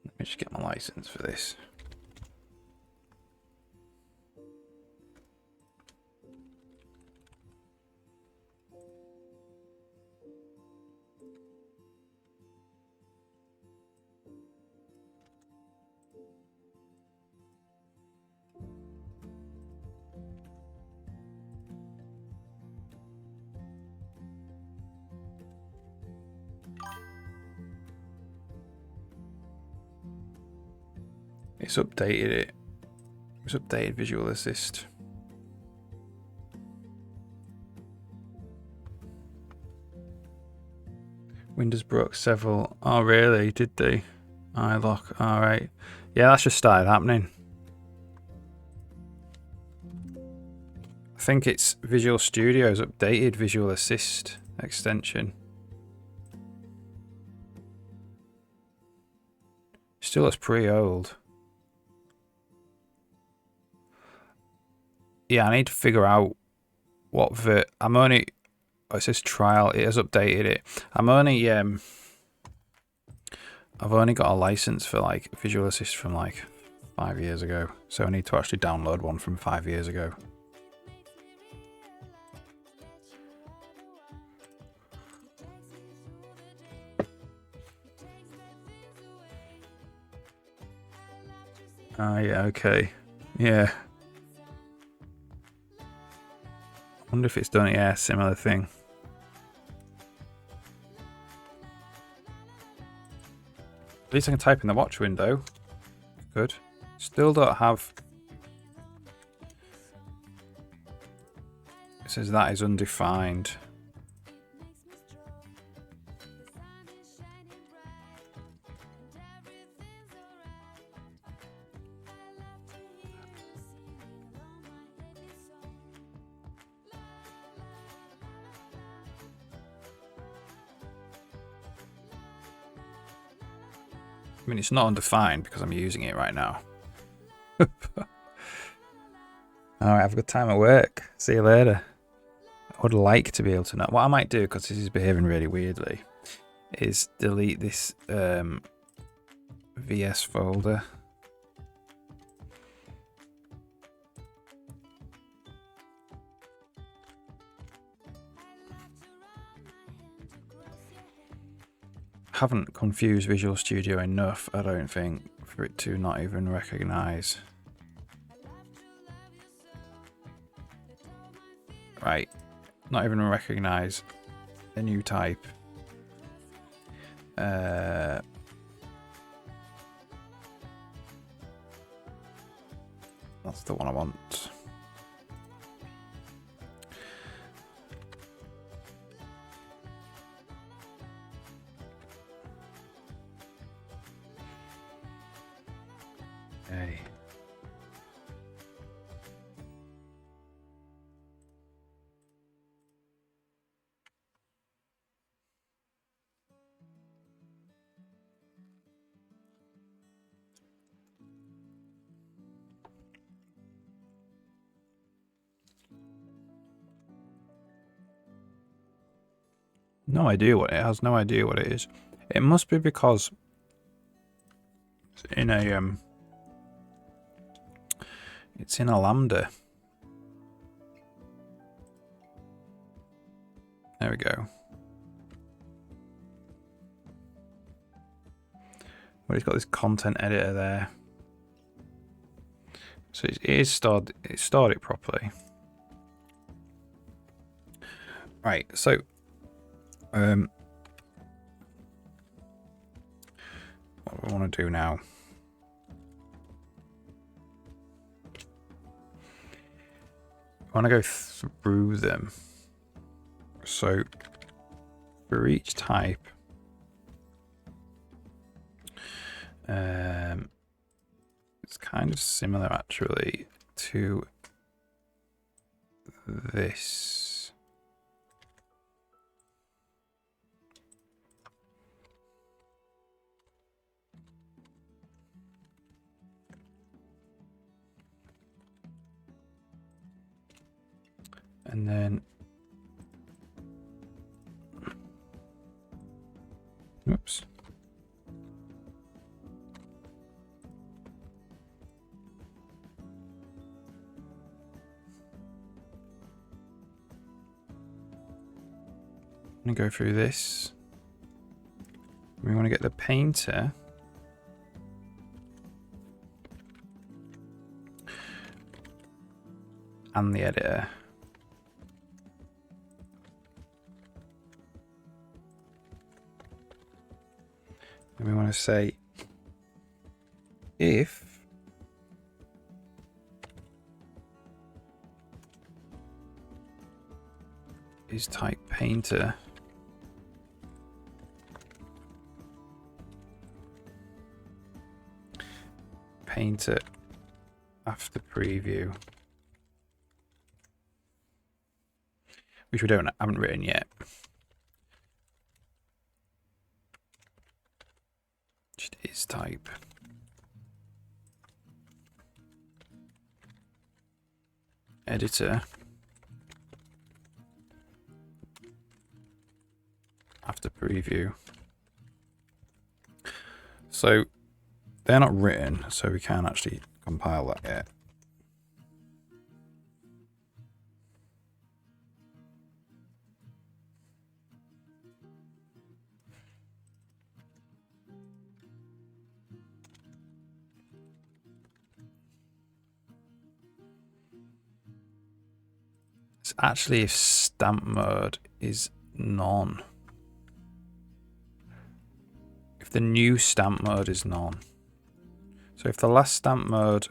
Let me just get my license for this. It's updated it. It's updated Visual Assist. Windows broke several. Oh, really? Did they? iLock. All right. Yeah, that's just started happening. I think it's Visual Studio's updated Visual Assist extension. Still looks pretty old. Yeah, I need to figure out what I'm only. Oh, it says trial. It has updated it. I've only got a license for like Visual Assist from like 5 years ago, so I need to actually download one from 5 years ago. Yeah, okay. Yeah. I wonder if it's done, yeah, similar thing. At least I can type in the watch window. Good. Still don't have... It says that is undefined. I mean, it's not undefined because I'm using it right now. Alright, have a good time at work. See you later. I would like to be able to know. What I might do, because this is behaving really weirdly, is delete this VS folder. Haven't confused Visual Studio enough, I don't think, for it to not even recognize. Right, not even recognize a new type. That's the one I want. Okay. No idea what it has. No idea what it is. It must be because it's in a it's in a lambda. There we go. Well, it's got this content editor there, so it is stored. It stored it properly. Right. So, what do I want to do now? I want to go through them. So, for each type, it's kind of similar actually to this. And then, oops. I'm gonna go through this. We want to get the painter. And the editor. And we want to say if use type painter. Painter after preview, which we haven't written yet. Just is type. Editor after preview. So they're not written, so we can't actually compile that yet. It's actually if stamp mode is none. If the new stamp mode is none. So if the last stamp mode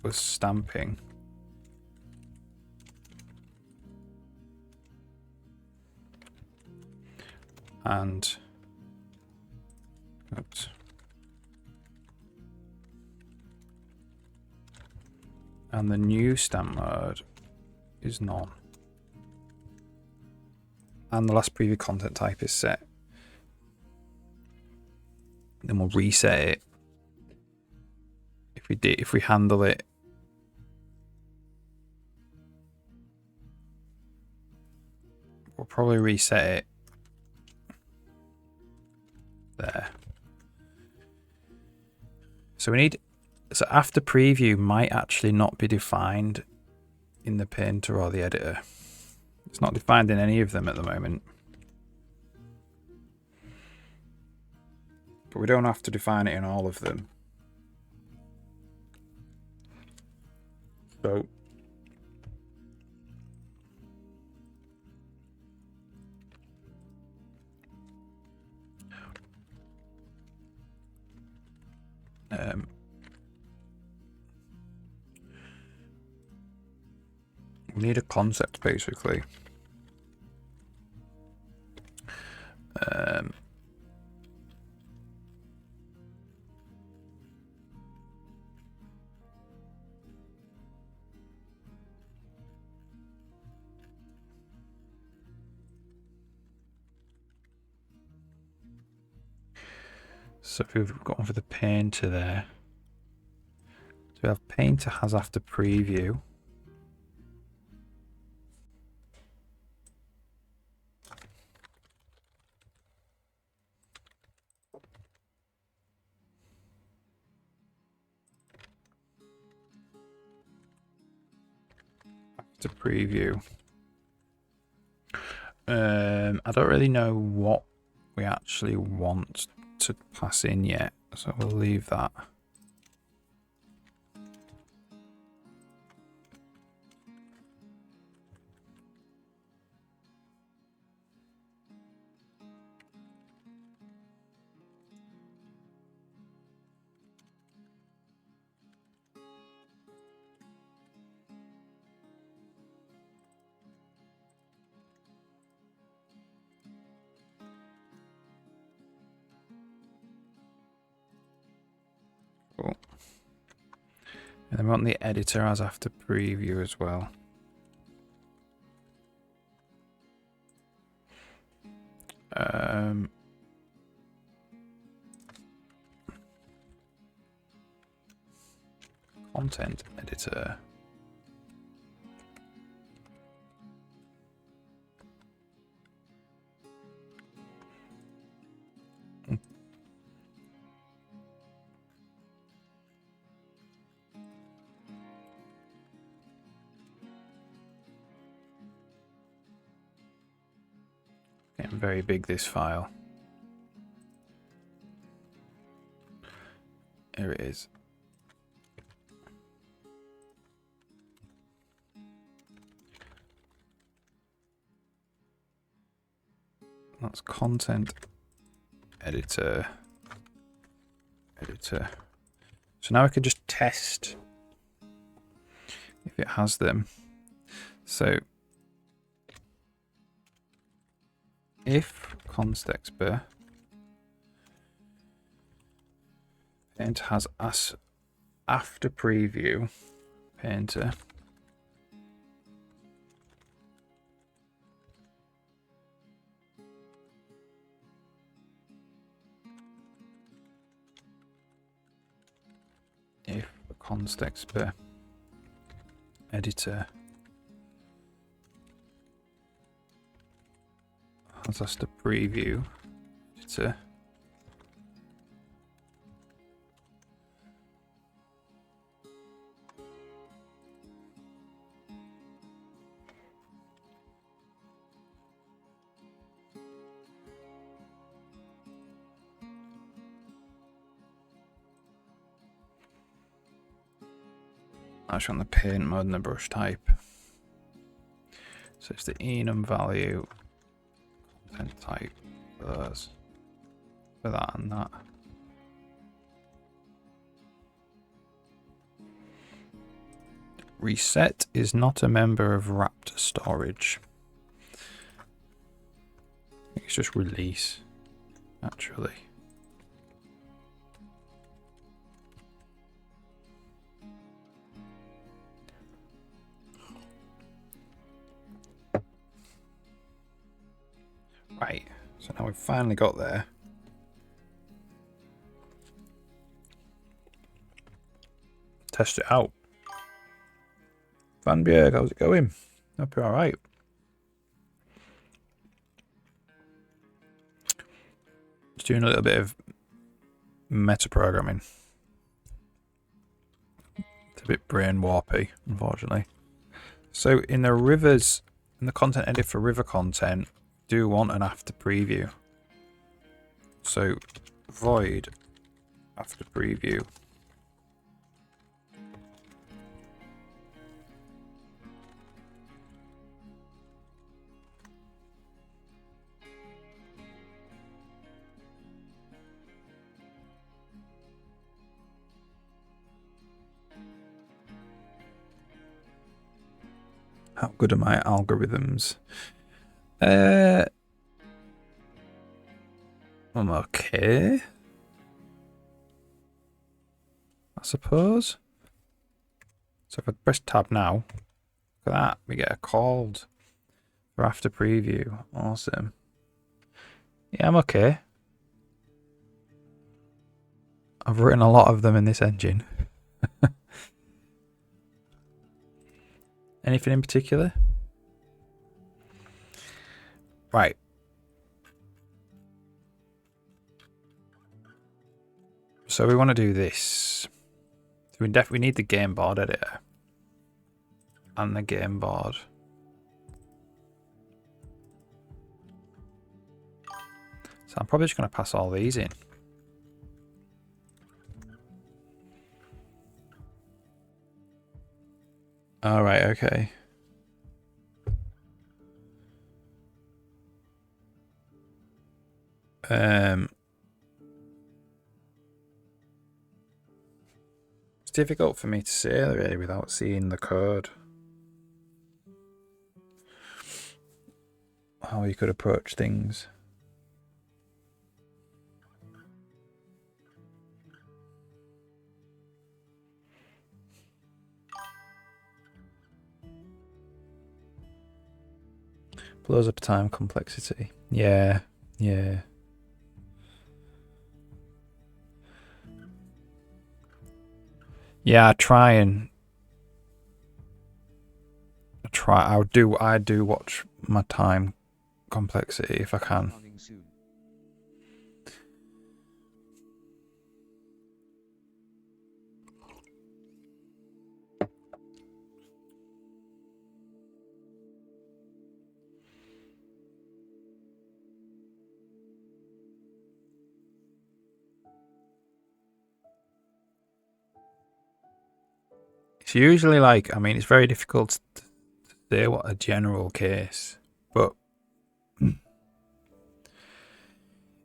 was stamping, and oops, and the new stamp mode is none, and the last preview content type is set, then we'll reset it. If we handle it we'll probably reset it there. So after preview might actually not be defined in the painter or the editor. It's not defined in any of them at the moment. But we don't have to define it in all of them. So we need a concept basically. So if we've got one for the painter there. So we have painter has after preview. After preview. I don't really know what we actually want to pass in yet, so we'll leave that. Cool. And then we want the editor as after preview as well. Content editor. Getting very big, this file. Here it is. That's content editor. So now I can just test if it has them. So if constexpr paint has as after preview painter if the constexpr editor has us to preview editor actually on the paint mode and the brush type. So it's the enum value content type for those, for that and that. Reset is not a member of Raptor storage. I think it's just release, actually. Right, so now we've finally got there. Test it out. Van Bjerg, how's it going? Hope you're alright. Just doing a little bit of meta programming. It's a bit brain warpy, unfortunately. So in the rivers, in the content edit for river content, do want an after preview. So void after preview. How good are my algorithms? I'm okay, I suppose. So if I press tab now, look at that, we get a called for after preview. Awesome. Yeah, I'm okay. I've written a lot of them in this engine. Anything in particular? Right. So we want to do this. So we definitely need the game board editor. And the game board. So I'm probably just going to pass all these in. All right, okay. It's difficult for me to say really without seeing the code. How you could approach things. Blows up time complexity. Yeah, yeah. Yeah, I do watch my time complexity if I can. Running soon. It's usually like, I mean, it's very difficult to say what a general case, but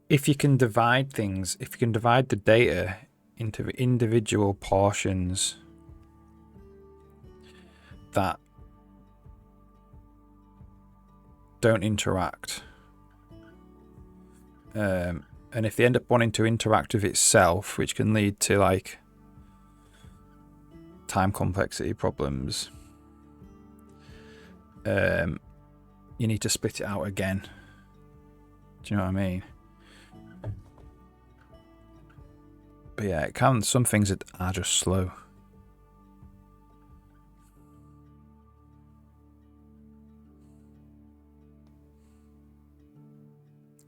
if you can divide things, if you can divide the data into individual portions that don't interact. And if they end up wanting to interact with itself, which can lead to like time complexity problems, you need to split it out again. Do you know what I mean? But yeah, it can. Some things are just slow.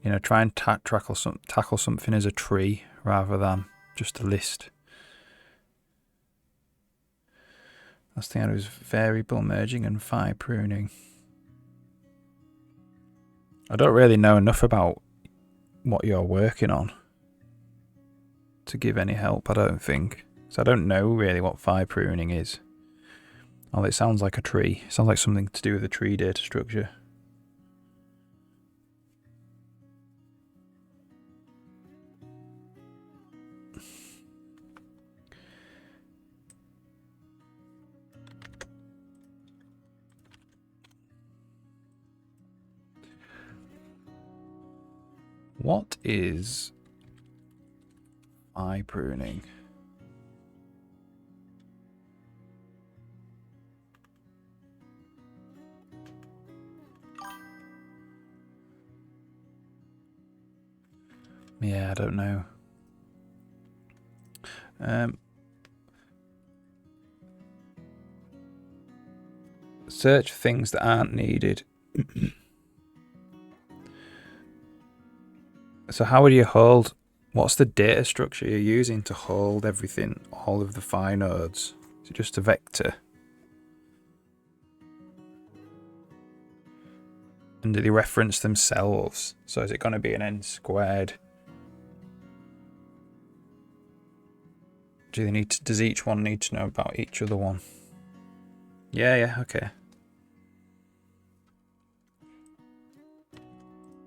You know, try and tackle something as a tree rather than just a list. Last thing I do is variable merging and phi pruning. I don't really know enough about what you're working on to give any help, I don't think. So I don't know really what phi pruning is. Oh, it sounds like a tree. It sounds like something to do with the tree data structure. What is phi pruning? Yeah, I don't know. Search things that aren't needed. So how would you hold? What's the data structure you're using to hold everything, all of the phi nodes? Is it just a vector? And do they reference themselves? So is it going to be an n squared? Do they need to, does each one need to know about each other one? Yeah, okay.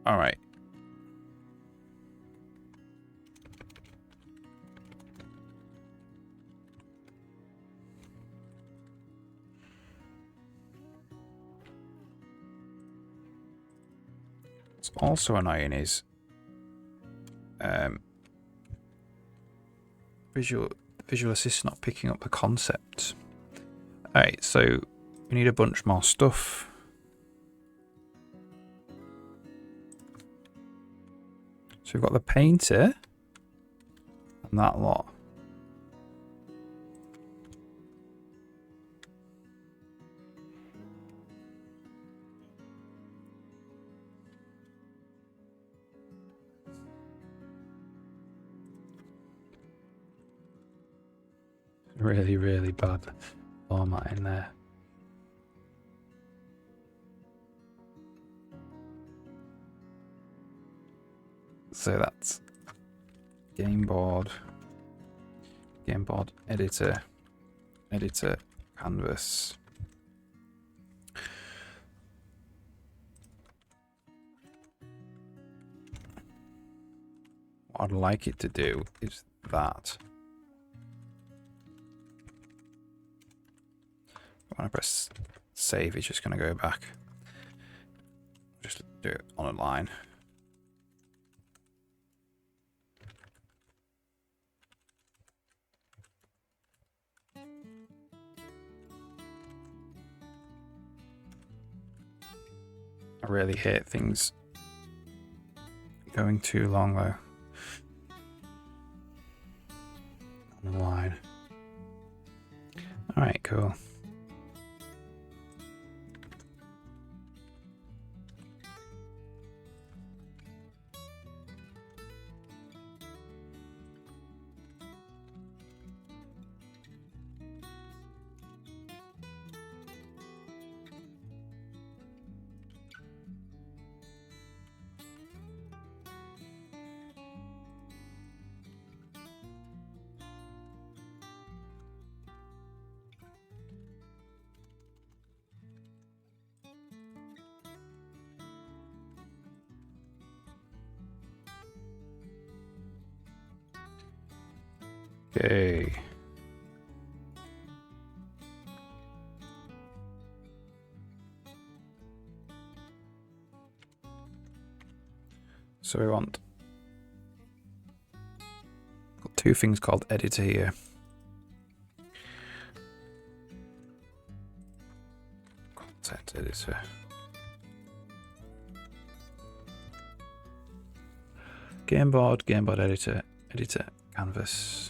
All right. What's also annoying is Visual Assist not picking up the concepts. Alright, so we need a bunch more stuff. So we've got the painter and that lot. Really, really bad format in there. So that's game board editor, canvas. What I'd like it to do is that. When I press save, it's just going to go back. Just do it on a line. I really hate things going too long though. On the line. Alright, cool. Okay. So we want got two things called editor here. Content editor. Game board editor, editor, canvas.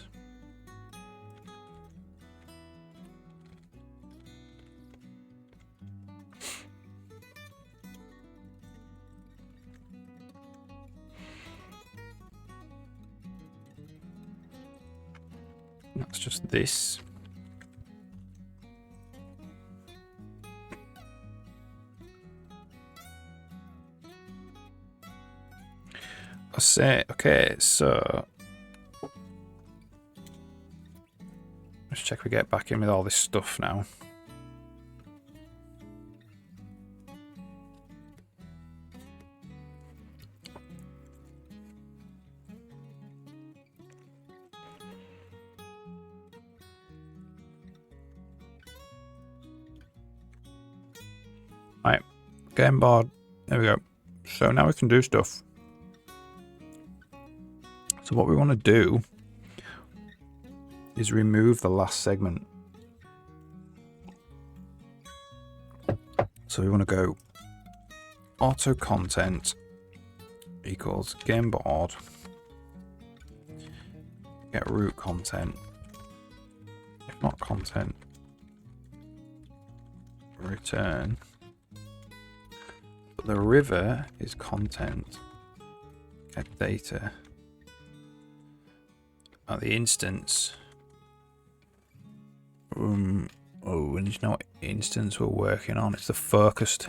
That's just this. I say, okay, so let's check we get back in with all this stuff now. Right, game board. There we go. So now we can do stuff. So what we want to do is remove the last segment. So we want to go auto content equals game board, get root content, if not content, return. But the river is content, get data. At the instance, and you know what instance we're working on? It's the focused.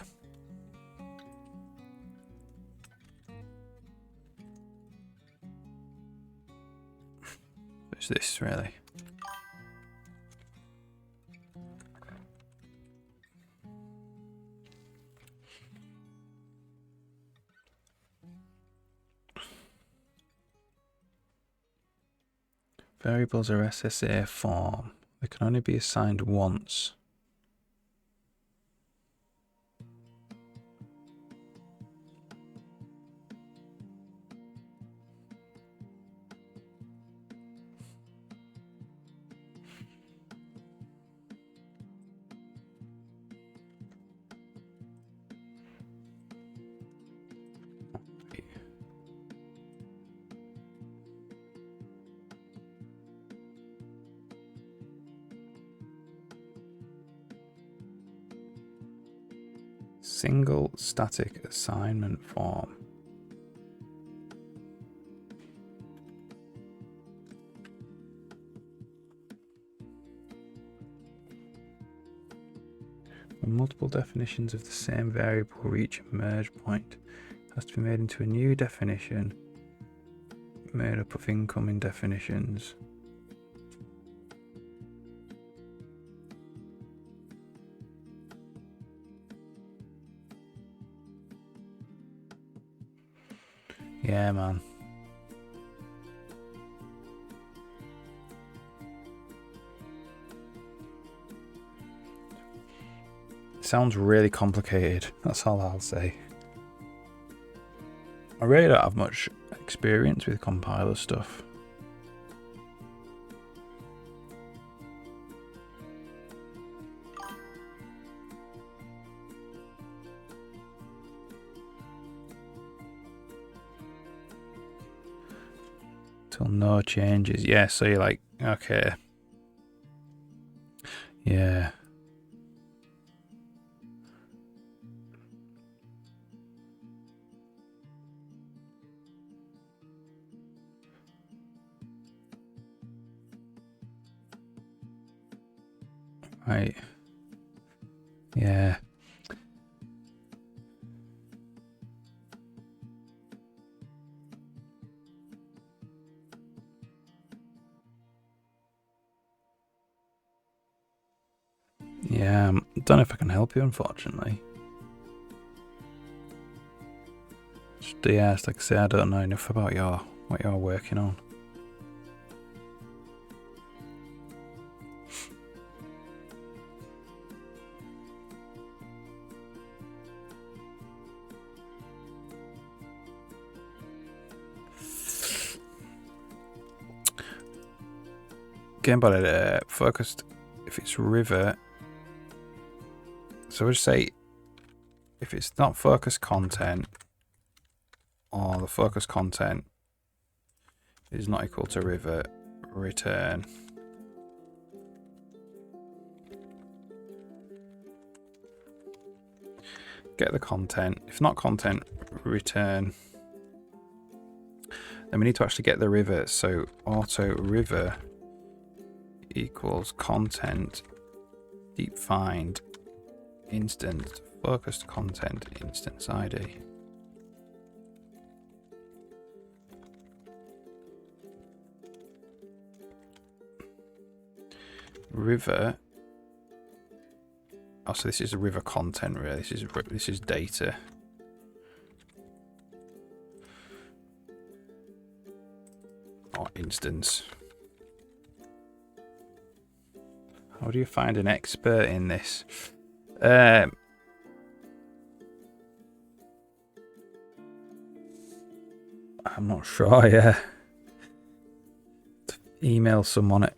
It's this really. Variables are SSA form. They can only be assigned once. Single static assignment form. When multiple definitions of the same variable reach a merge point, it has to be made into a new definition made up of incoming definitions. Yeah, man. Sounds really complicated. That's all I'll say. I really don't have much experience with compiler stuff. Till no changes. Yeah, so you're like, okay. Yeah. Right. Yeah. Yeah, I don't know if I can help you, unfortunately. Yeah, it's like I say, I don't know enough about what you're working on. game body focused. If it's river, so we'll just say if it's not focus content, or the focus content is not equal to river, return. Get the content. If not content, return. Then we need to actually get the river. So auto river equals content deep find instance focused content instance ID. River. Oh, so this is a river content, really. This is data. Or instance. How do you find an expert in this? I'm not sure. Yeah. Email someone at,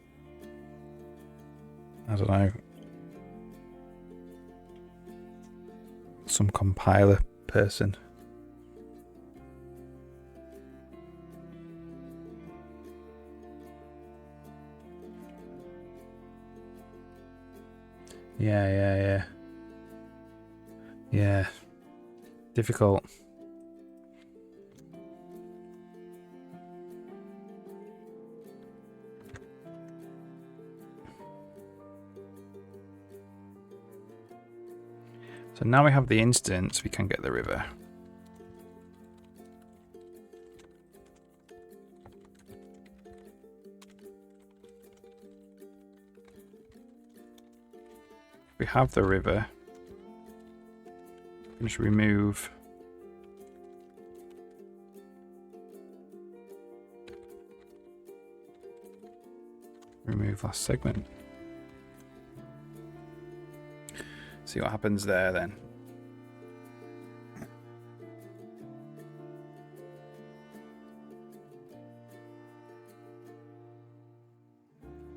I don't know, some compiler person. Yeah. Difficult. So now we have the instance, we can get the river. We have the river. We just remove last segment. See what happens there then.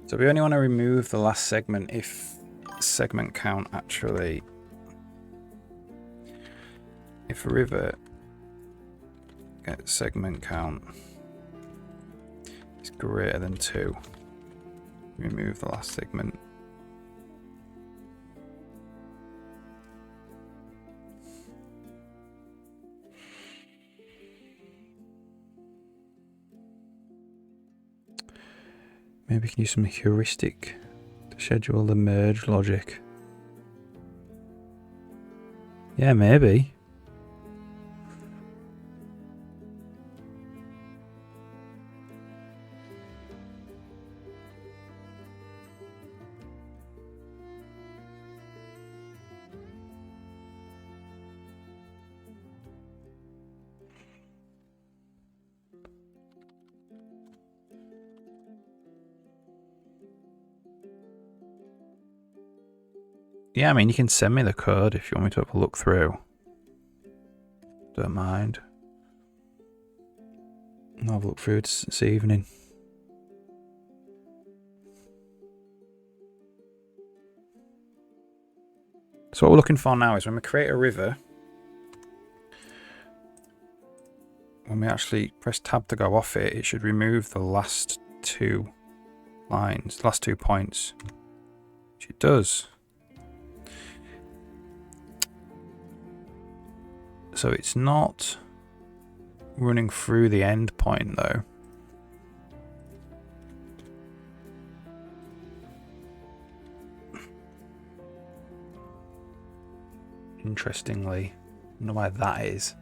So we only want to remove the last segment if segment count actually, if river get segment count is greater than 2, remove the last segment. Maybe we can use some heuristic to schedule the merge logic. Yeah, maybe. Yeah, I mean, you can send me the code if you want me to have a look through. Don't mind. I'll have a look through it this evening. So what we're looking for now is when we create a river, when we actually press tab to go off it, it should remove the last 2 lines, last 2 points, which it does. So it's not running through the end point though. Interestingly, I don't know why that is.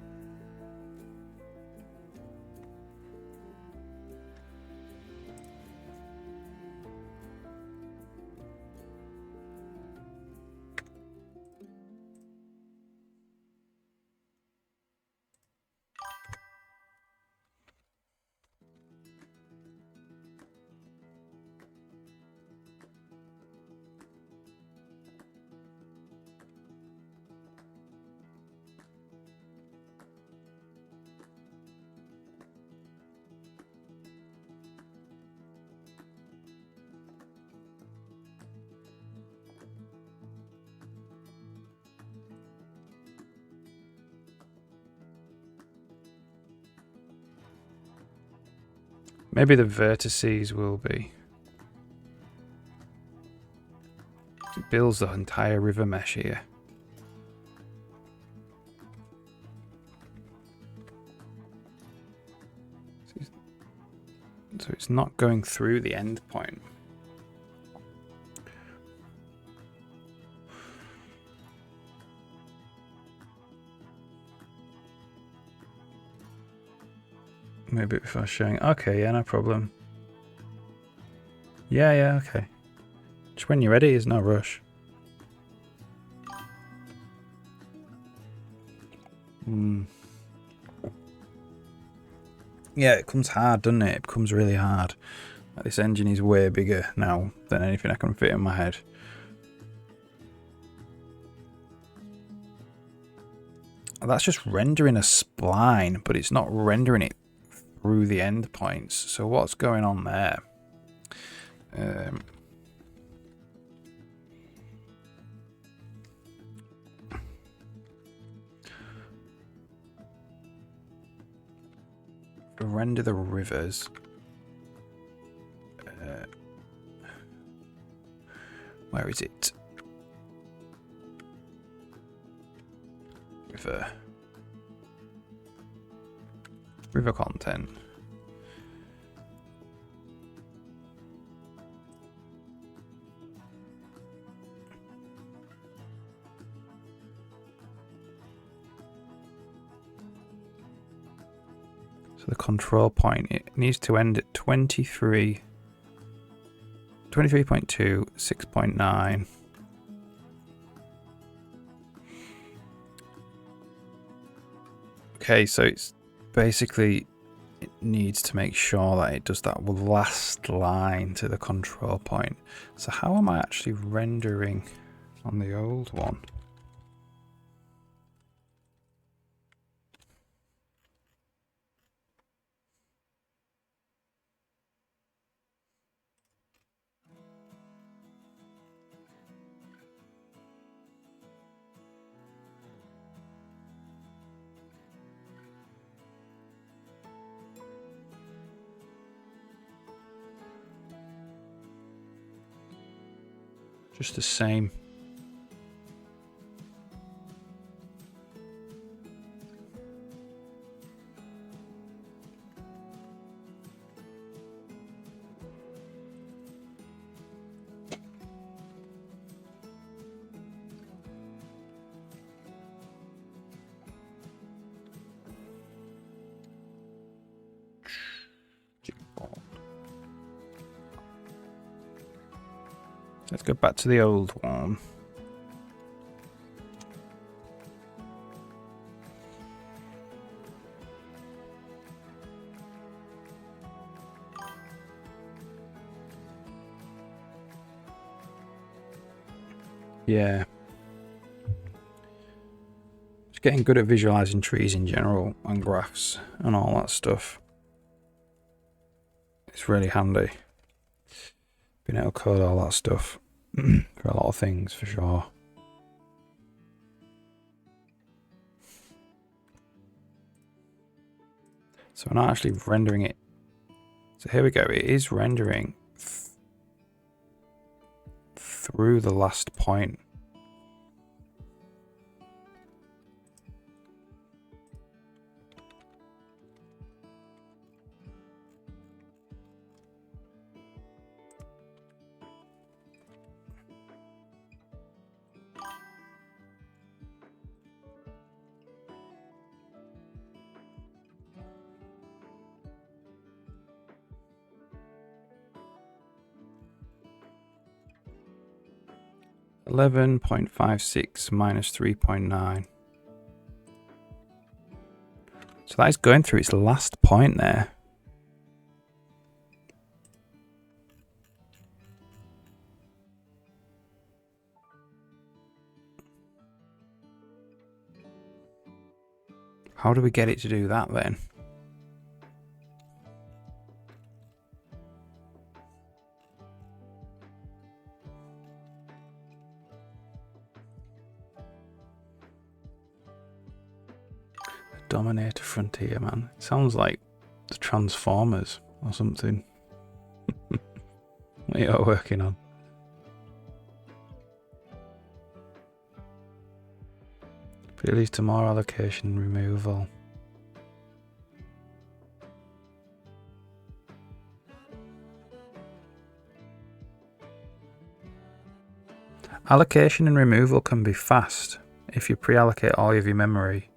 Maybe the vertices will be. It builds the entire river mesh here. So it's not going through the end point. Maybe before showing. Okay, yeah, no problem. Yeah, okay. Just when you're ready, there's no rush. Yeah, it comes hard, doesn't it? It becomes really hard. Like, this engine is way bigger now than anything I can fit in my head. That's just rendering a spline, but it's not rendering it through the endpoints. So what's going on there? To render the rivers. Where is it? River content. So the control point, it needs to end at 23. 23.2, 6.9. Okay, so it's basically, it needs to make sure that it does that last line to the control point. So how am I actually rendering on the old one? Just the same. Let's go back to the old one. Yeah. Just getting good at visualizing trees in general and graphs and all that stuff. It's really handy. Being able to code all that stuff for a lot of things, for sure. So we're not actually rendering it. So here we go. It is rendering through the last point. (11.56 minus 3.9). So that is going through its last point there. How do we get it to do that then? The Dominator Frontier, man. It sounds like the Transformers. or something. What are you working on? Release to more allocation removal. Allocation and removal can be fast if you pre-allocate all of your memory.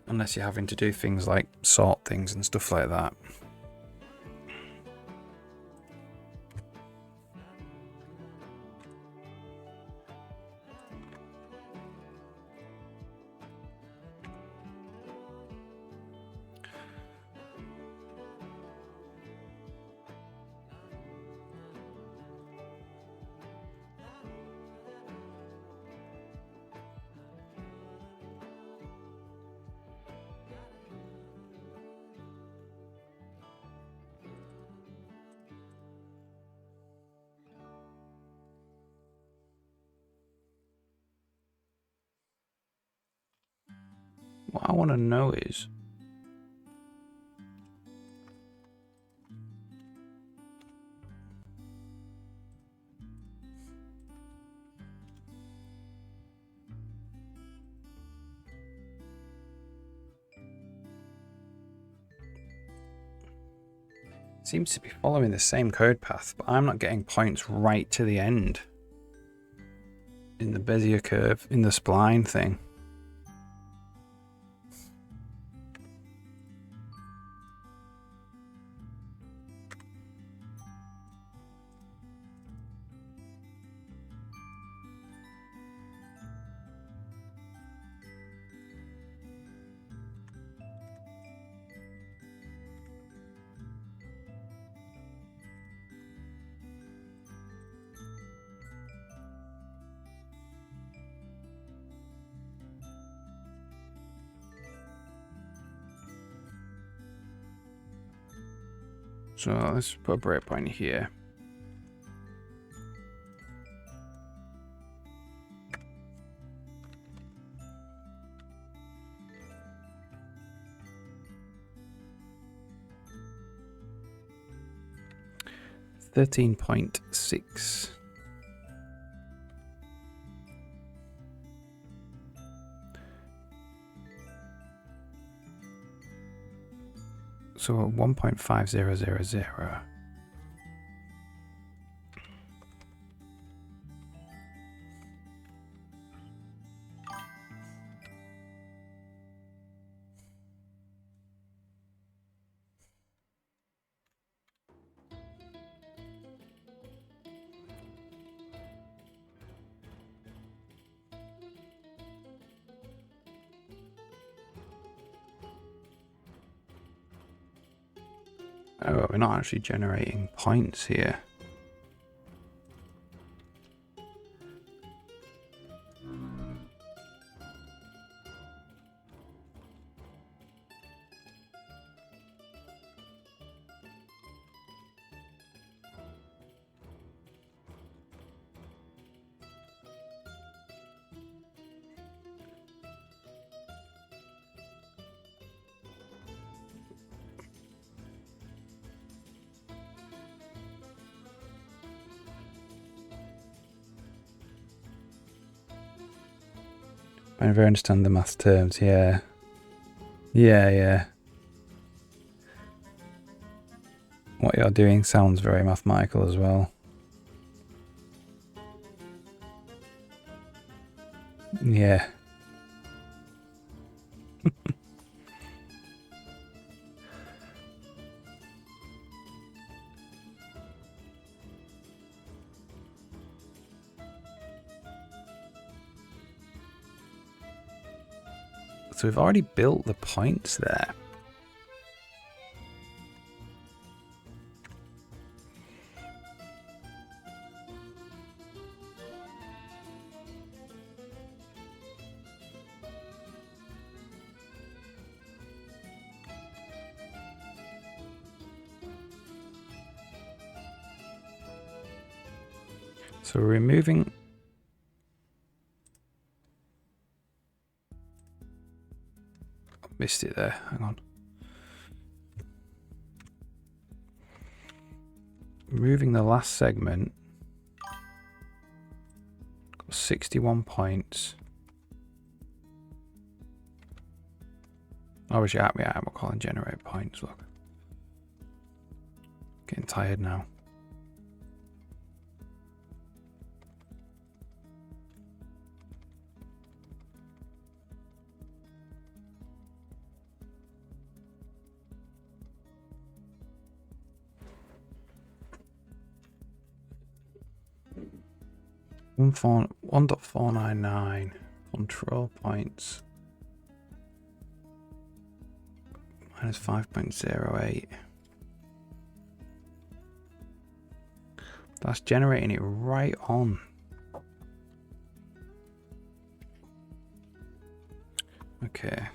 Unless you're having to do things like sort things and stuff like that. What I want to know is, seems to be following the same code path, but I'm not getting points right to the end in the Bezier curve, in the spline thing. So let's put a breakpoint here. $13.6. So 1.5000. Oh, we're not actually generating points here. I never understand the math terms, yeah. Yeah. What you're doing sounds very mathematical as well. Yeah. So we've already built the points there. So we're removing missed it there. Hang on. Removing the last segment. Got 61 points. Oh, yeah, we're calling generate points. Look. Getting tired now. One 1.499 control points minus 5.08. That's generating it right on. Okay.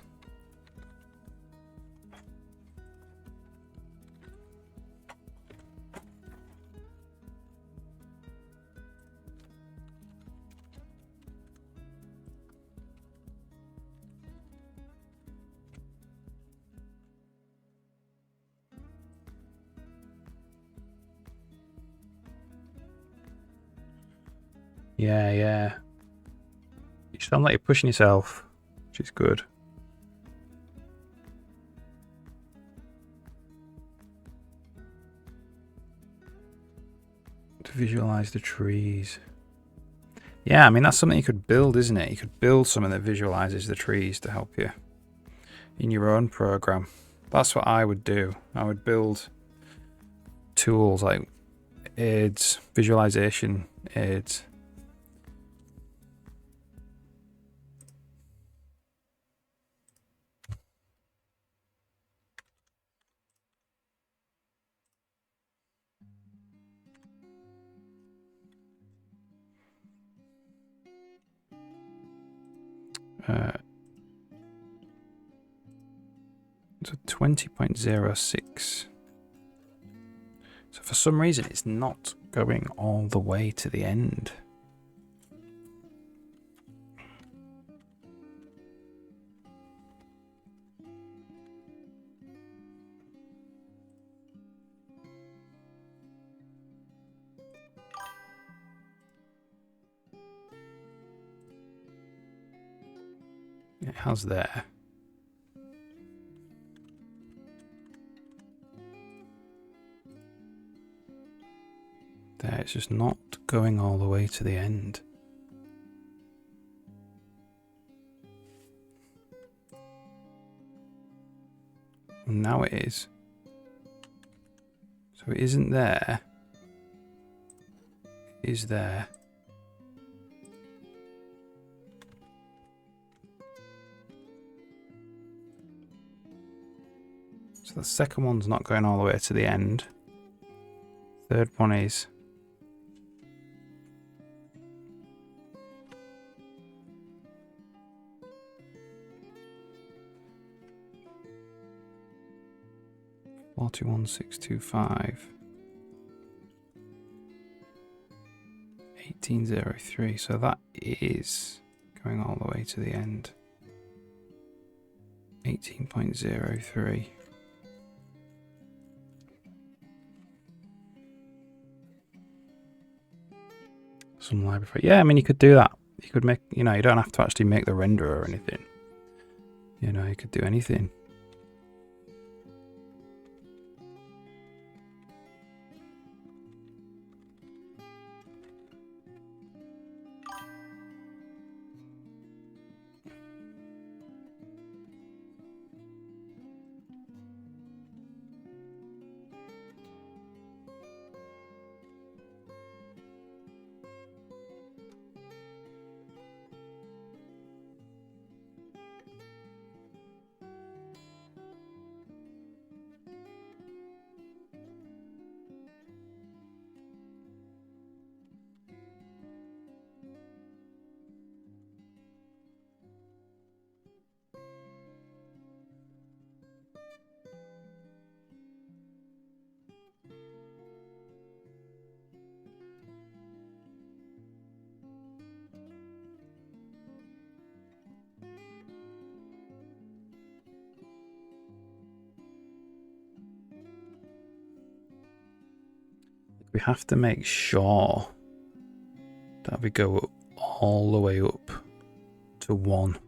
Yeah. You sound like you're pushing yourself, which is good. To visualize the trees. Yeah, I mean, that's something you could build, isn't it? You could build something that visualizes the trees to help you in your own program. That's what I would do. I would build tools like aids, visualization aids. So 20.06. So for some reason it's not going all the way to the end. It has there. There, it's just not going all the way to the end. And now it is. So it isn't there. It is there. So the second one's not going all the way to the end. Third one is. $41,625. 1803. So that is going all the way to the end. 18.03. Some library. Yeah, I mean, you could do that. You could make, you don't have to actually make the renderer or anything. You could do anything. We have to make sure that we go up, all the way up to 1.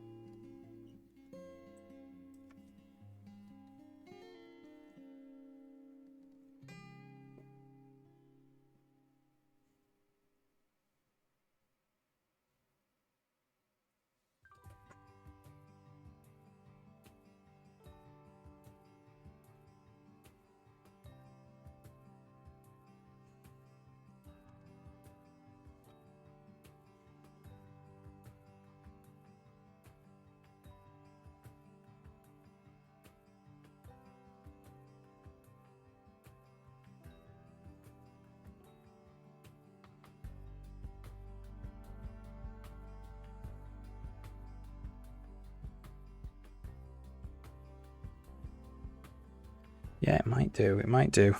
Yeah, it might do. It might do.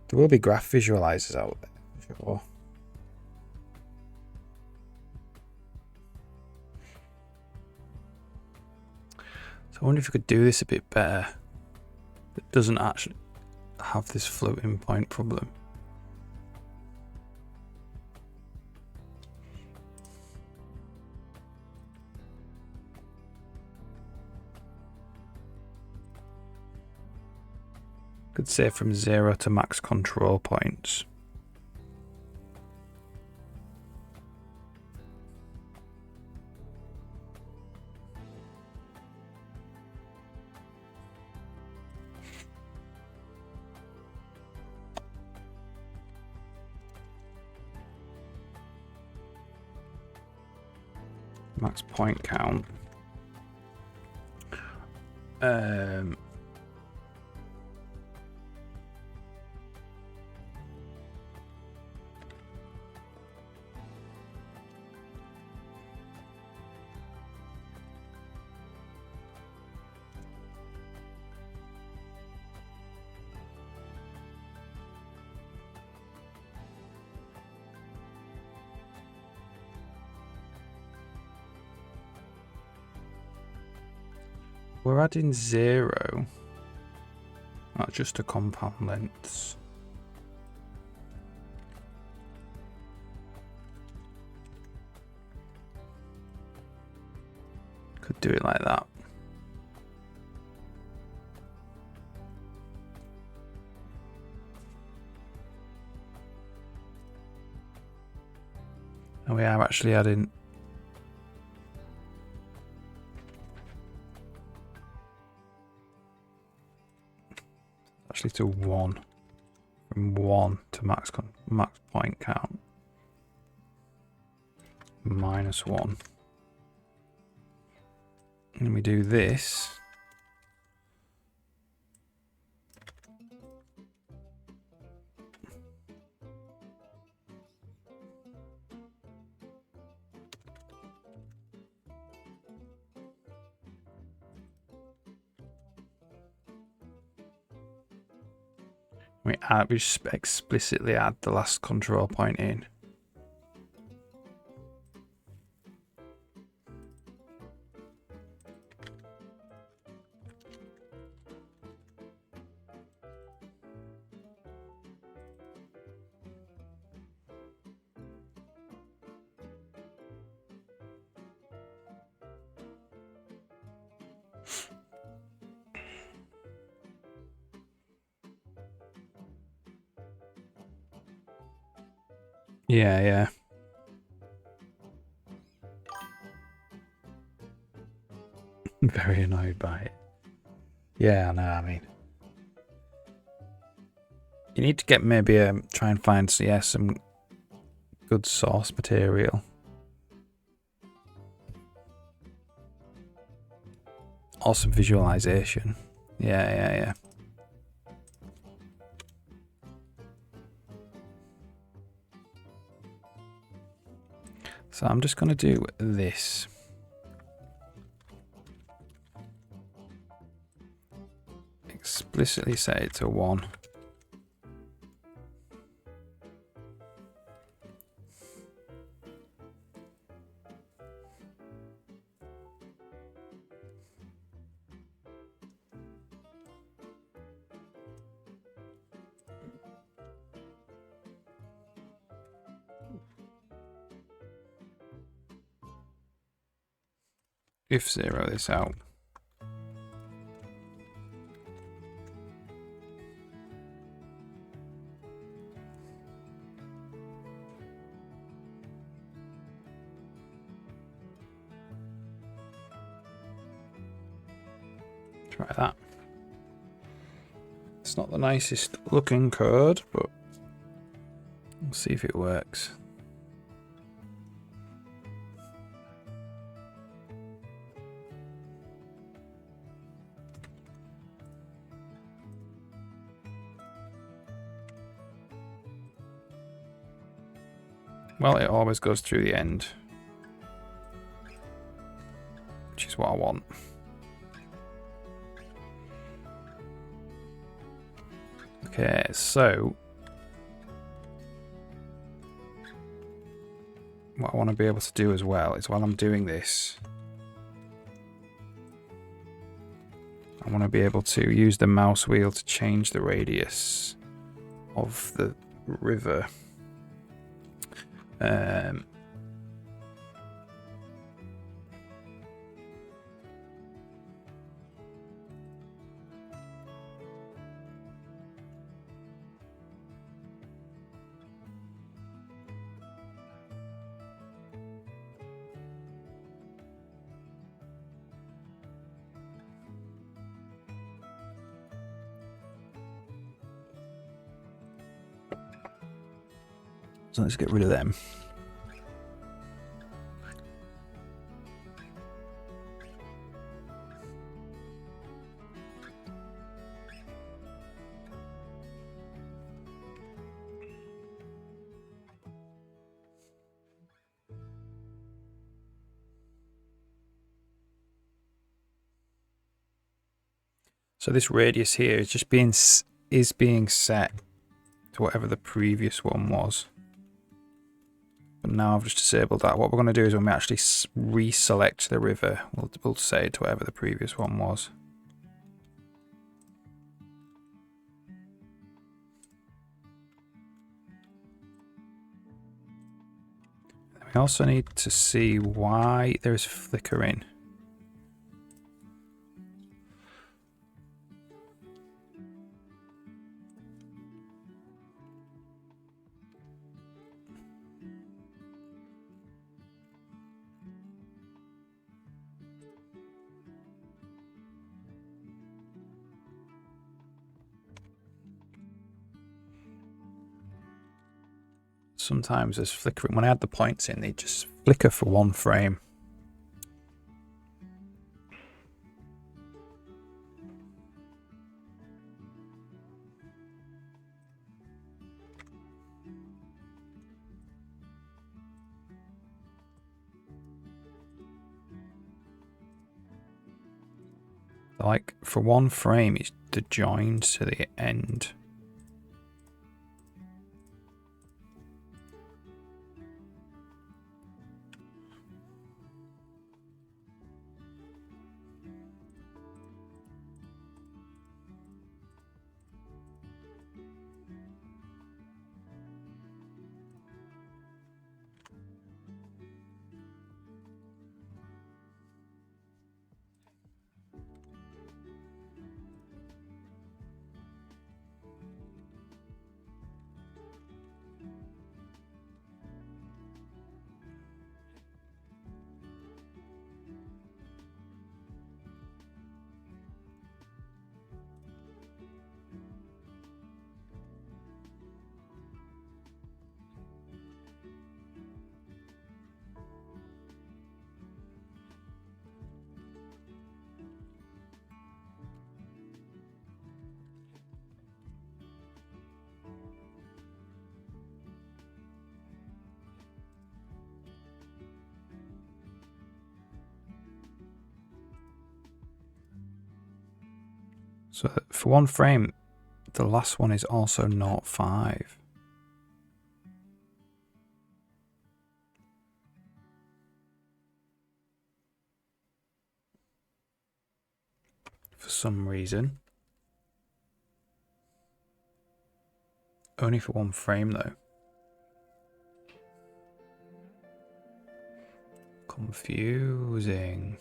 There will be graph visualizers out there, for sure. So I wonder if we could do this a bit better. It doesn't actually have this floating point problem. Could say from 0 to max control points. Max point count. We're adding 0, not just a compound lengths. Could do it like that. And we are actually adding to 1, from 1 to max point count, -1. And we do this. We just explicitly add the last control point in. Yeah, yeah. Very annoyed by it. Yeah, I know, I mean. You need to get maybe try and find some good source material. Or some visualization. Yeah. So I'm just going to do this. Explicitly set it to 1. if zero this out. Try that. It's not the nicest looking code, but we'll see if it works. Well, it always goes through the end, which is what I want. Okay, so what I want to be able to do as well is while I'm doing this, I want to be able to use the mouse wheel to change the radius of the river. So let's get rid of them. So this radius here is just being set to whatever the previous one was. But now I've just disabled that. What we're going to do is when we actually reselect the river, we'll set it to whatever the previous one was. We also need to see why there is flickering. Sometimes there's flickering. When I add the points in, they just flicker for one frame. Like, for one frame, it's the joined to the end. So for one frame, the last one is also 0.5. For some reason. Only for one frame though. Confusing.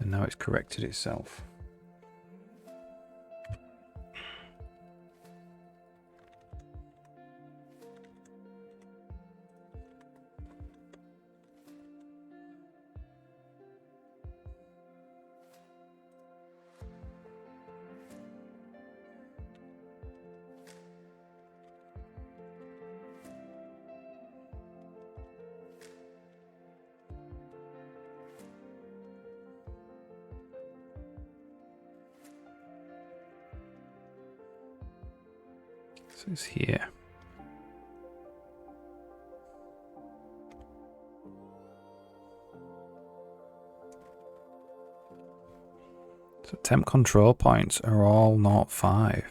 And now it's corrected itself. So it's here. So temp control points are all 0.5.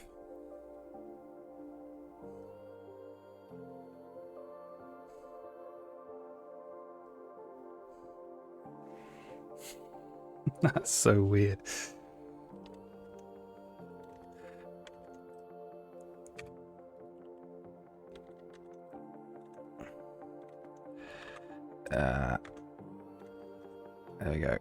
That's so weird. There we go.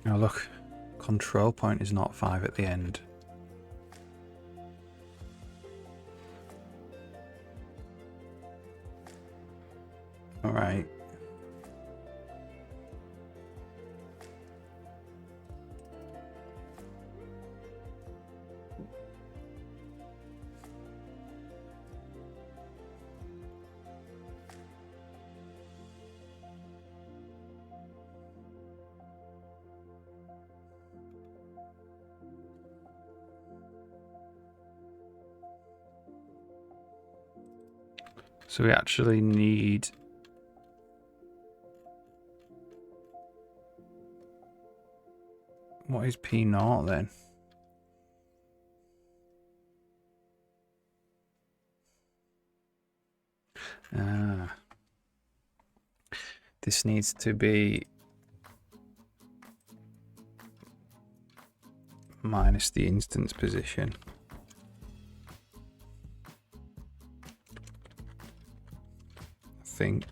Oh look, control point is not 5 at the end. Alright. So we actually need what is P0 then? This needs to be minus the instance position. I think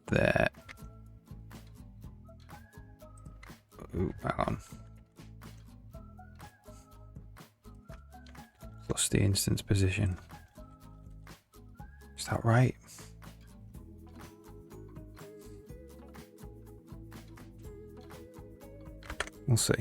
there. Ooh, hang on. Plus the instance position. Is that right? We'll see.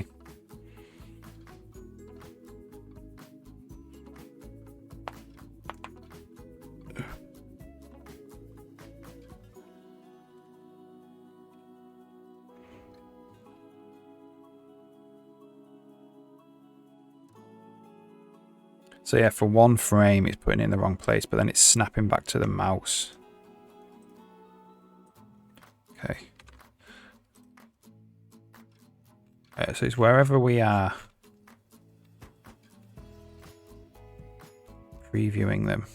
So yeah, for one frame it's putting it in the wrong place, but then it's snapping back to the mouse. Okay. So it's wherever we are previewing them.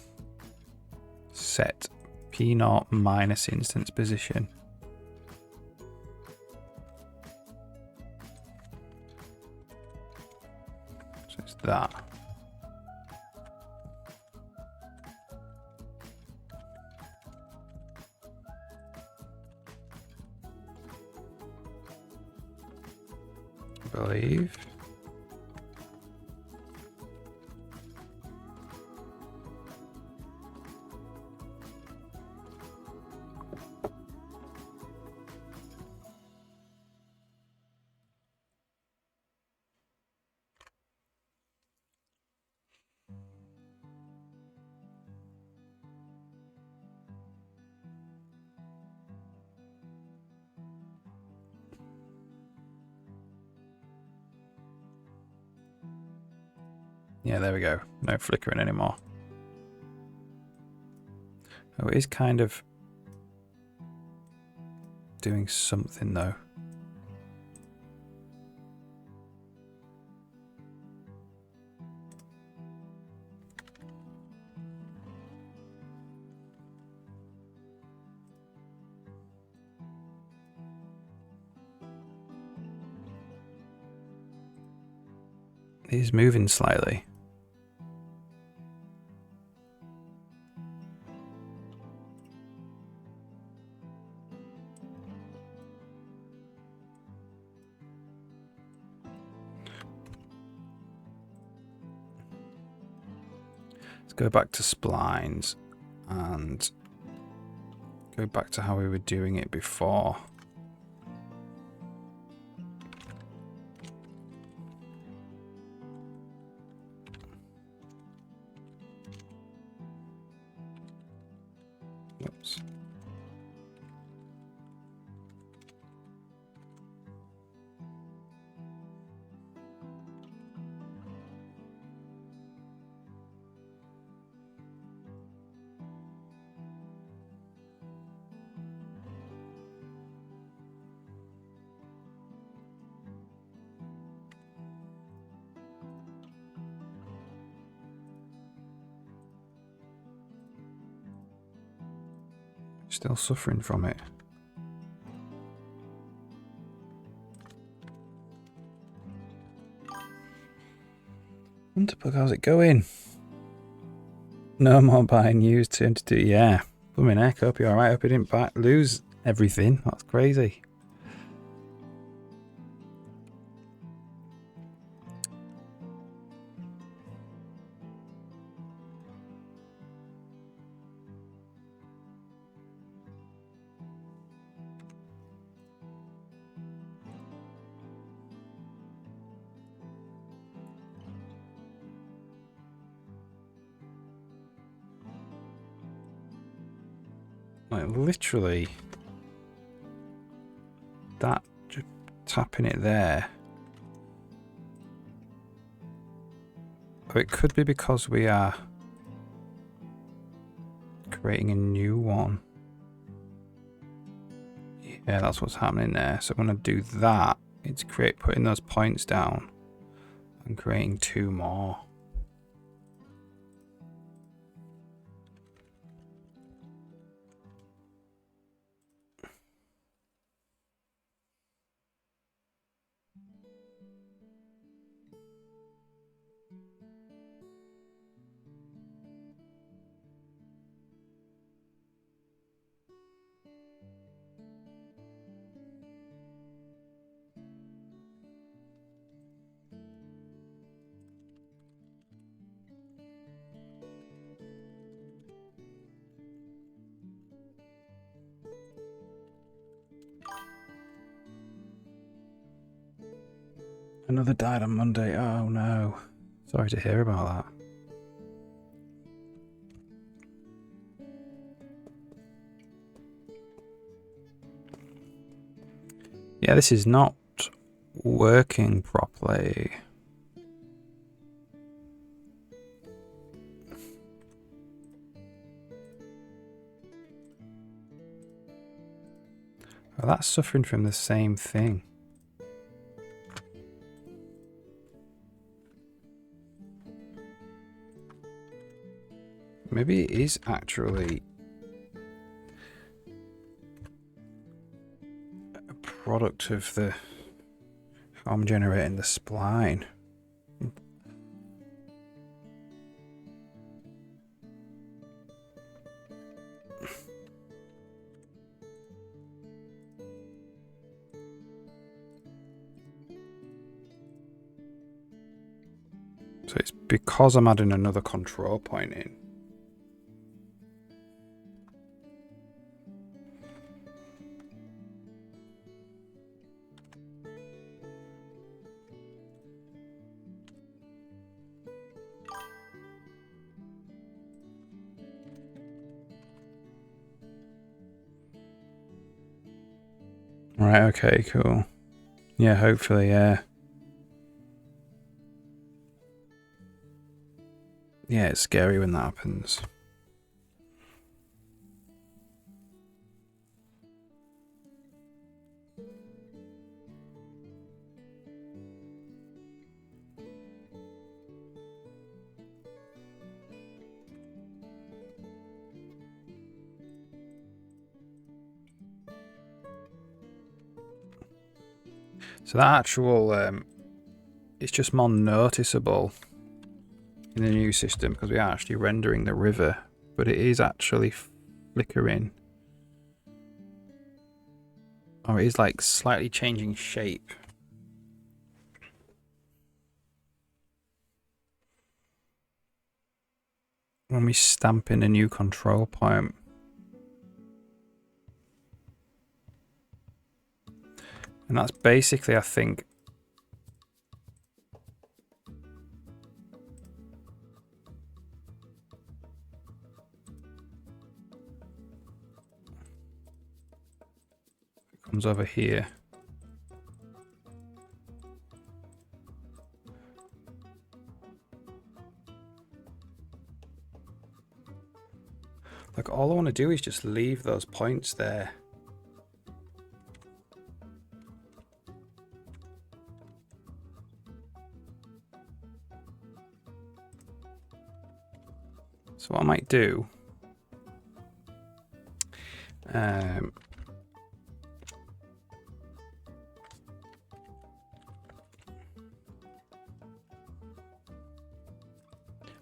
Set P0 minus instance position. So it's that. I believe. Yeah, there we go. No flickering anymore. Oh, it is kind of doing something though. is moving slightly. Let's go back to splines and go back to how we were doing it before. Whoops. Still suffering from it. Wonderbook, how's it going? No more buying used 2 yeah. Blooming heck, hope you're alright. Hope you didn't lose everything. That's crazy. Like literally that, just tapping it there. Or it could be because we are creating a new one. Yeah, that's what's happening there. So I'm going to do that. It's putting those points down and creating 2 more. Another died on Monday. Oh no. Sorry to hear about that. Yeah, this is not working properly. Oh, that's suffering from the same thing. Maybe it is actually a product of the how I'm generating the spline. So it's because I'm adding another control point in. Right, okay, cool. Yeah, hopefully, yeah. Yeah, it's scary when that happens. So that actual it's just more noticeable in the new system because we are actually rendering the river, but it is actually flickering. Or it is like slightly changing shape. When we stamp in a new control point. And that's basically, I think, it comes over here. Like, all I want to do is just leave those points there. So what I might do, when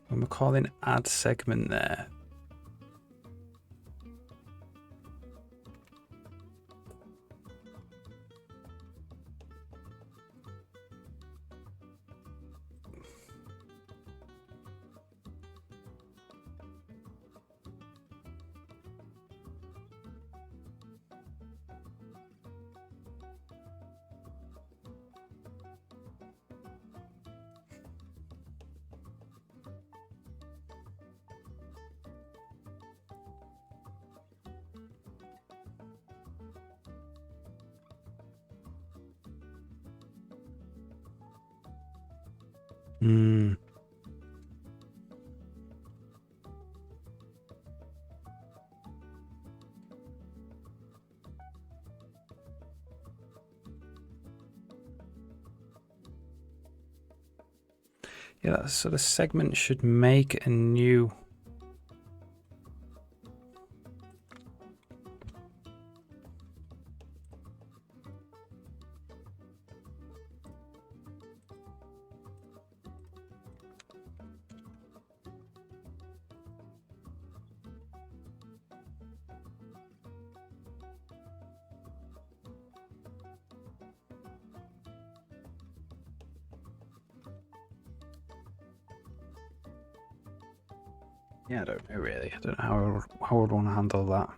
we're calling add segment there, yeah, that sort of segment should make a new. Yeah, I don't know really. I don't know how I would want to handle that.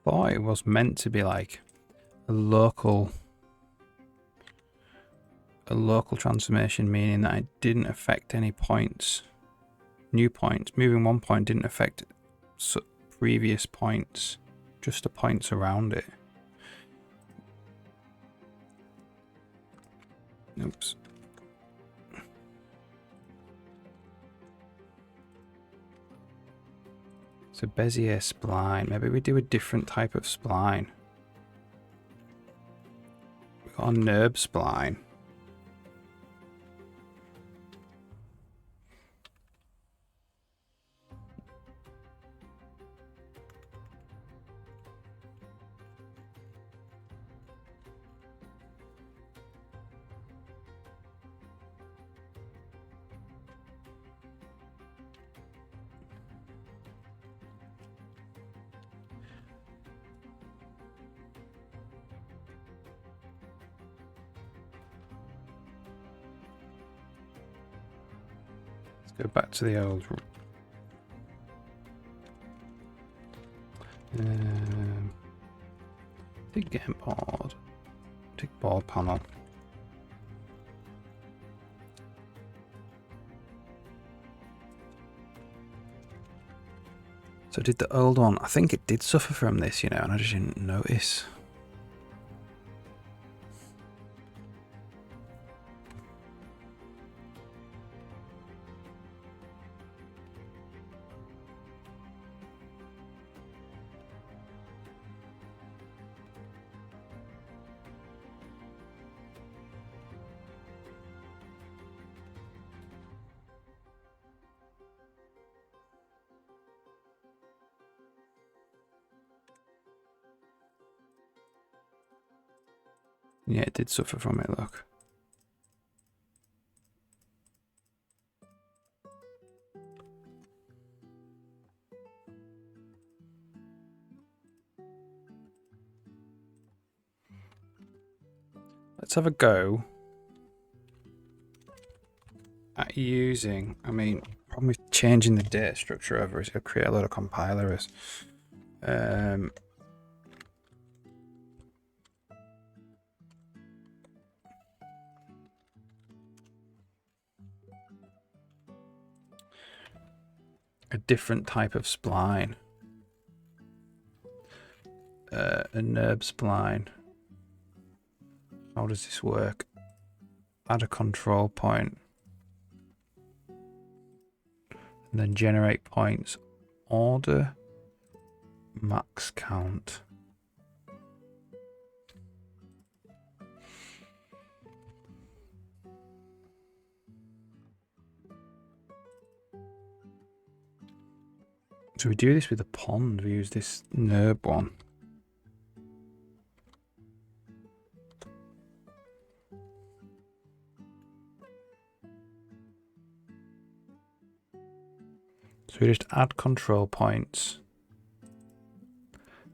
Thought it was meant to be like a local transformation, meaning that it didn't affect any points, new points. Moving one point didn't affect previous points, just the points around it. Oops. So Bezier spline. Maybe we do a different type of spline. We've got a NURB spline. Go back to the old big game board, big board panel. So did the old one, I think it did suffer from this, you know, and I just didn't notice. Yeah, it did suffer from it, look. Let's have a go at using, I mean, problem with changing the data structure over is it'll create a lot of compiler errors. A different type of spline. A NURB spline. How does this work? Add a control point. And then generate points. Order max count. So we do this with a pond. We use this NURB one. So we just add control points.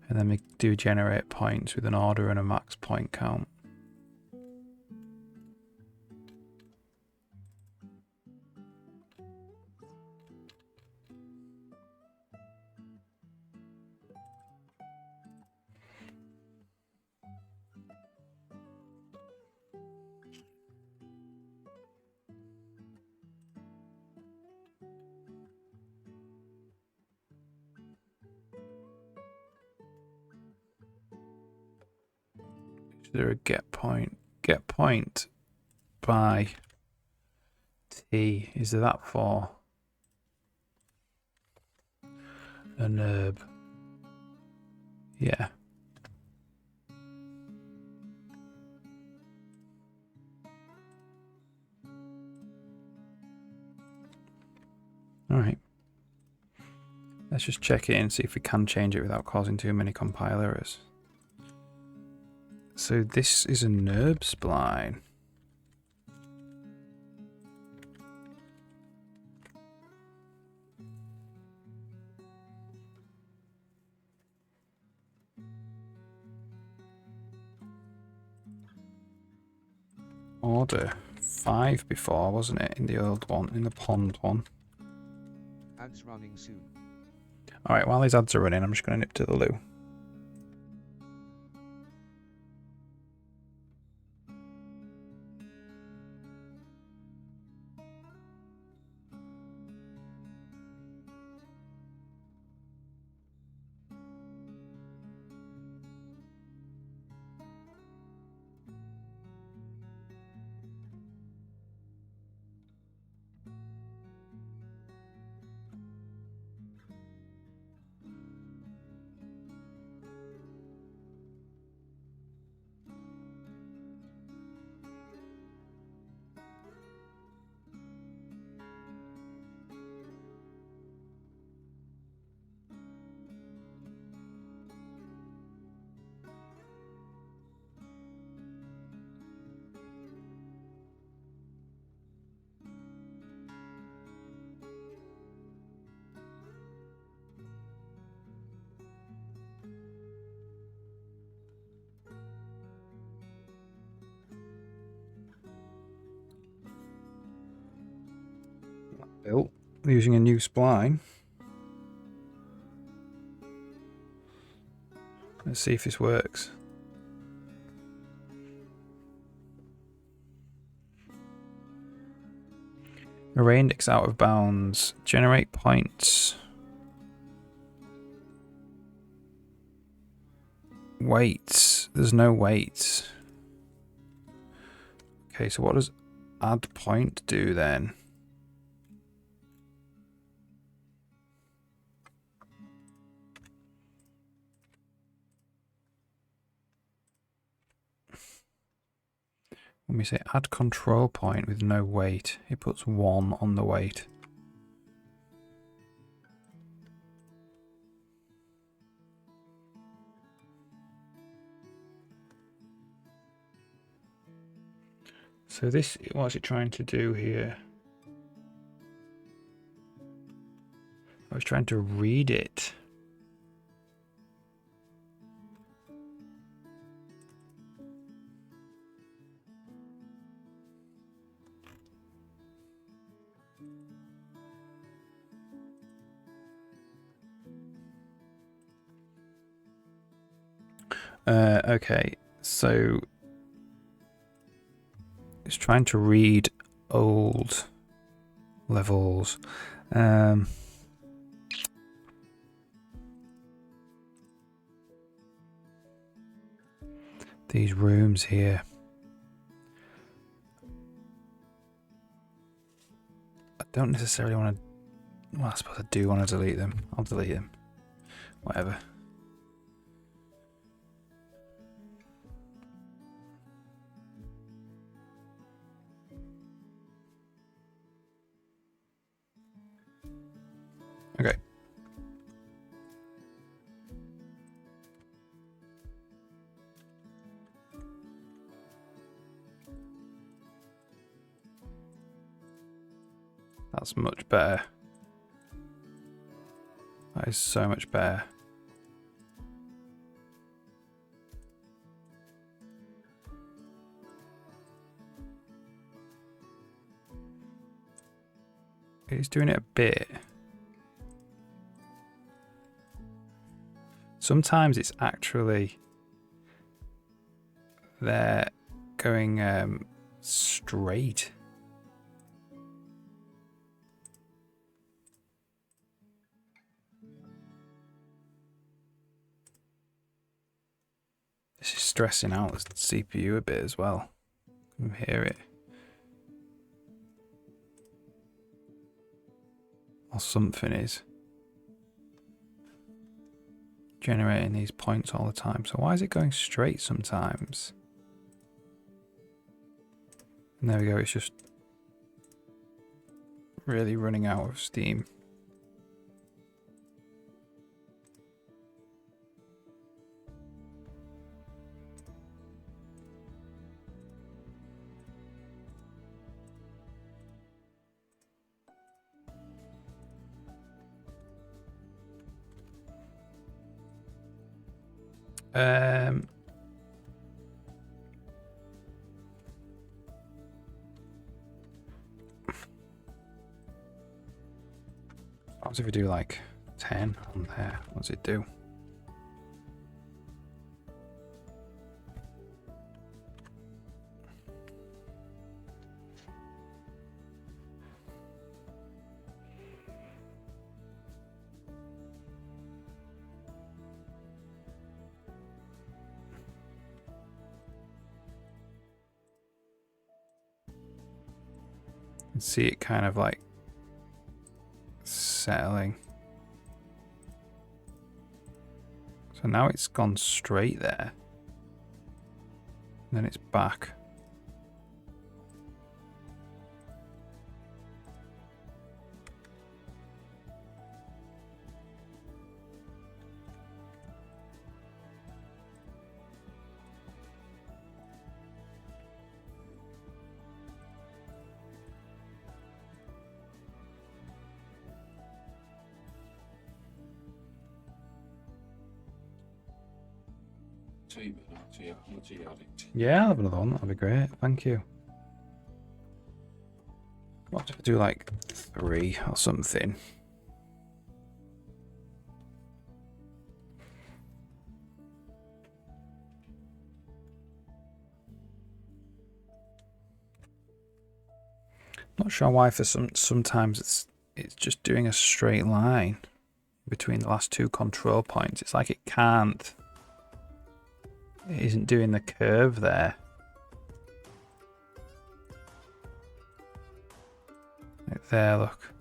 And then we do generate points with an order and a max point count. Is there a get point? Get point by T. Is there that for a NURB? Yeah. Alright. Let's just check it and see if we can change it without causing too many compile errors. So this is a NURB spline. Order 5 before, wasn't it? In the old one, in the pond one. Ads running soon. Alright, while these ads are running, I'm just going to nip to the loo. Built using a new spline. Let's see if this works. Array index out of bounds. Generate points. Weights. There's no weights. Okay, so what does add point do then? When we say add control point with no weight, it puts 1 on the weight. So this, what's it trying to do here? I was trying to read it. Okay, so it's trying to read old levels. These rooms here. I don't necessarily want to. Well, I suppose I do want to delete them. I'll delete them. Whatever. Okay. That's much better. That is so much better. He's doing it a bit. Sometimes it's actually they're going straight. This is stressing out the CPU a bit as well. You can hear it. Or something is generating these points all the time. So why is it going straight sometimes? And there we go, it's just really running out of steam. What if we do like 10 on there? What does it do? You can see it kind of like settling. So now it's gone straight there. And then it's back. Yeah, I'll have another one. That'll be great. Thank you. What if I do like 3 or something? Not sure why for sometimes it's just doing a straight line between the last 2 control points. It's like it can't. It isn't doing the curve there. Like there, look.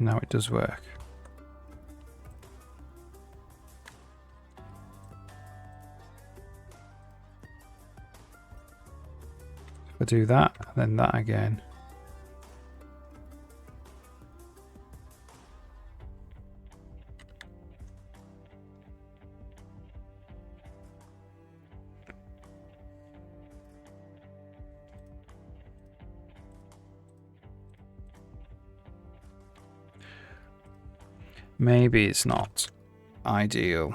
Now it does work. do that, then that again. Maybe it's not ideal.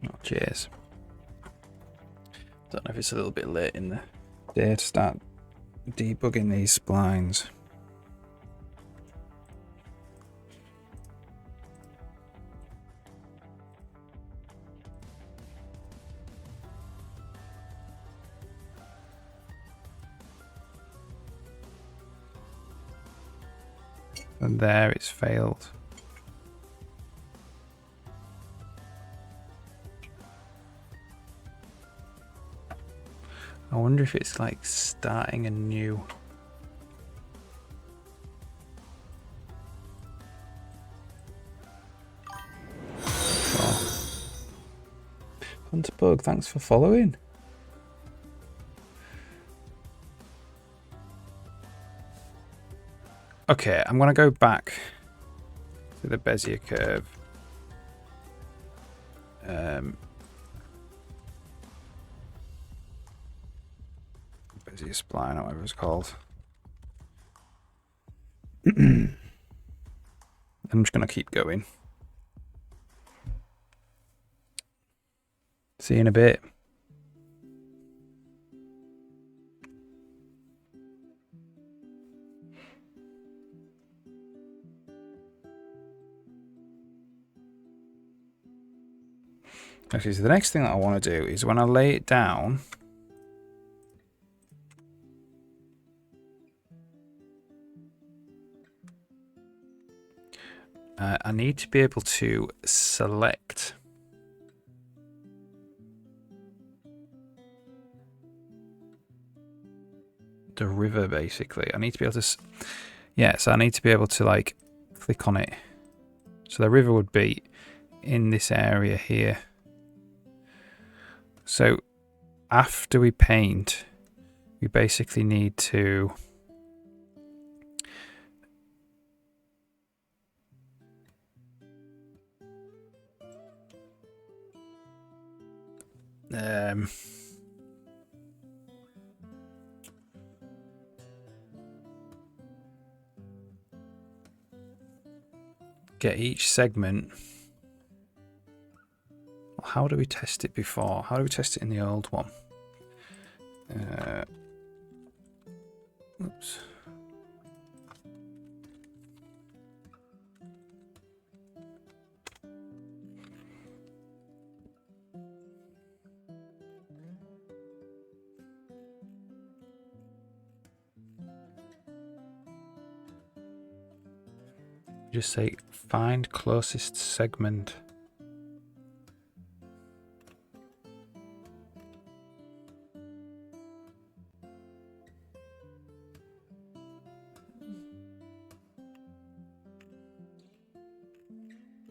Oh, cheers. Don't know if it's a little bit late in the day to start debugging these splines. And there it's failed. I wonder if it's like starting a new. Oh. Hunterbug, thanks for following. Okay, I'm gonna go back to the Bezier curve. Bezier spline, or whatever it's called. I'm just gonna keep going. See you in a bit. Okay, so the next thing that I want to do is when I lay it down, I need to be able to select the river, basically. I need to be able to, yeah, so I need to be able to like click on it. So the river would be in this area here. So after we paint, we basically need to get each segment. How do we test it before? How do we test it in the old one? Oops. Just say find closest segment.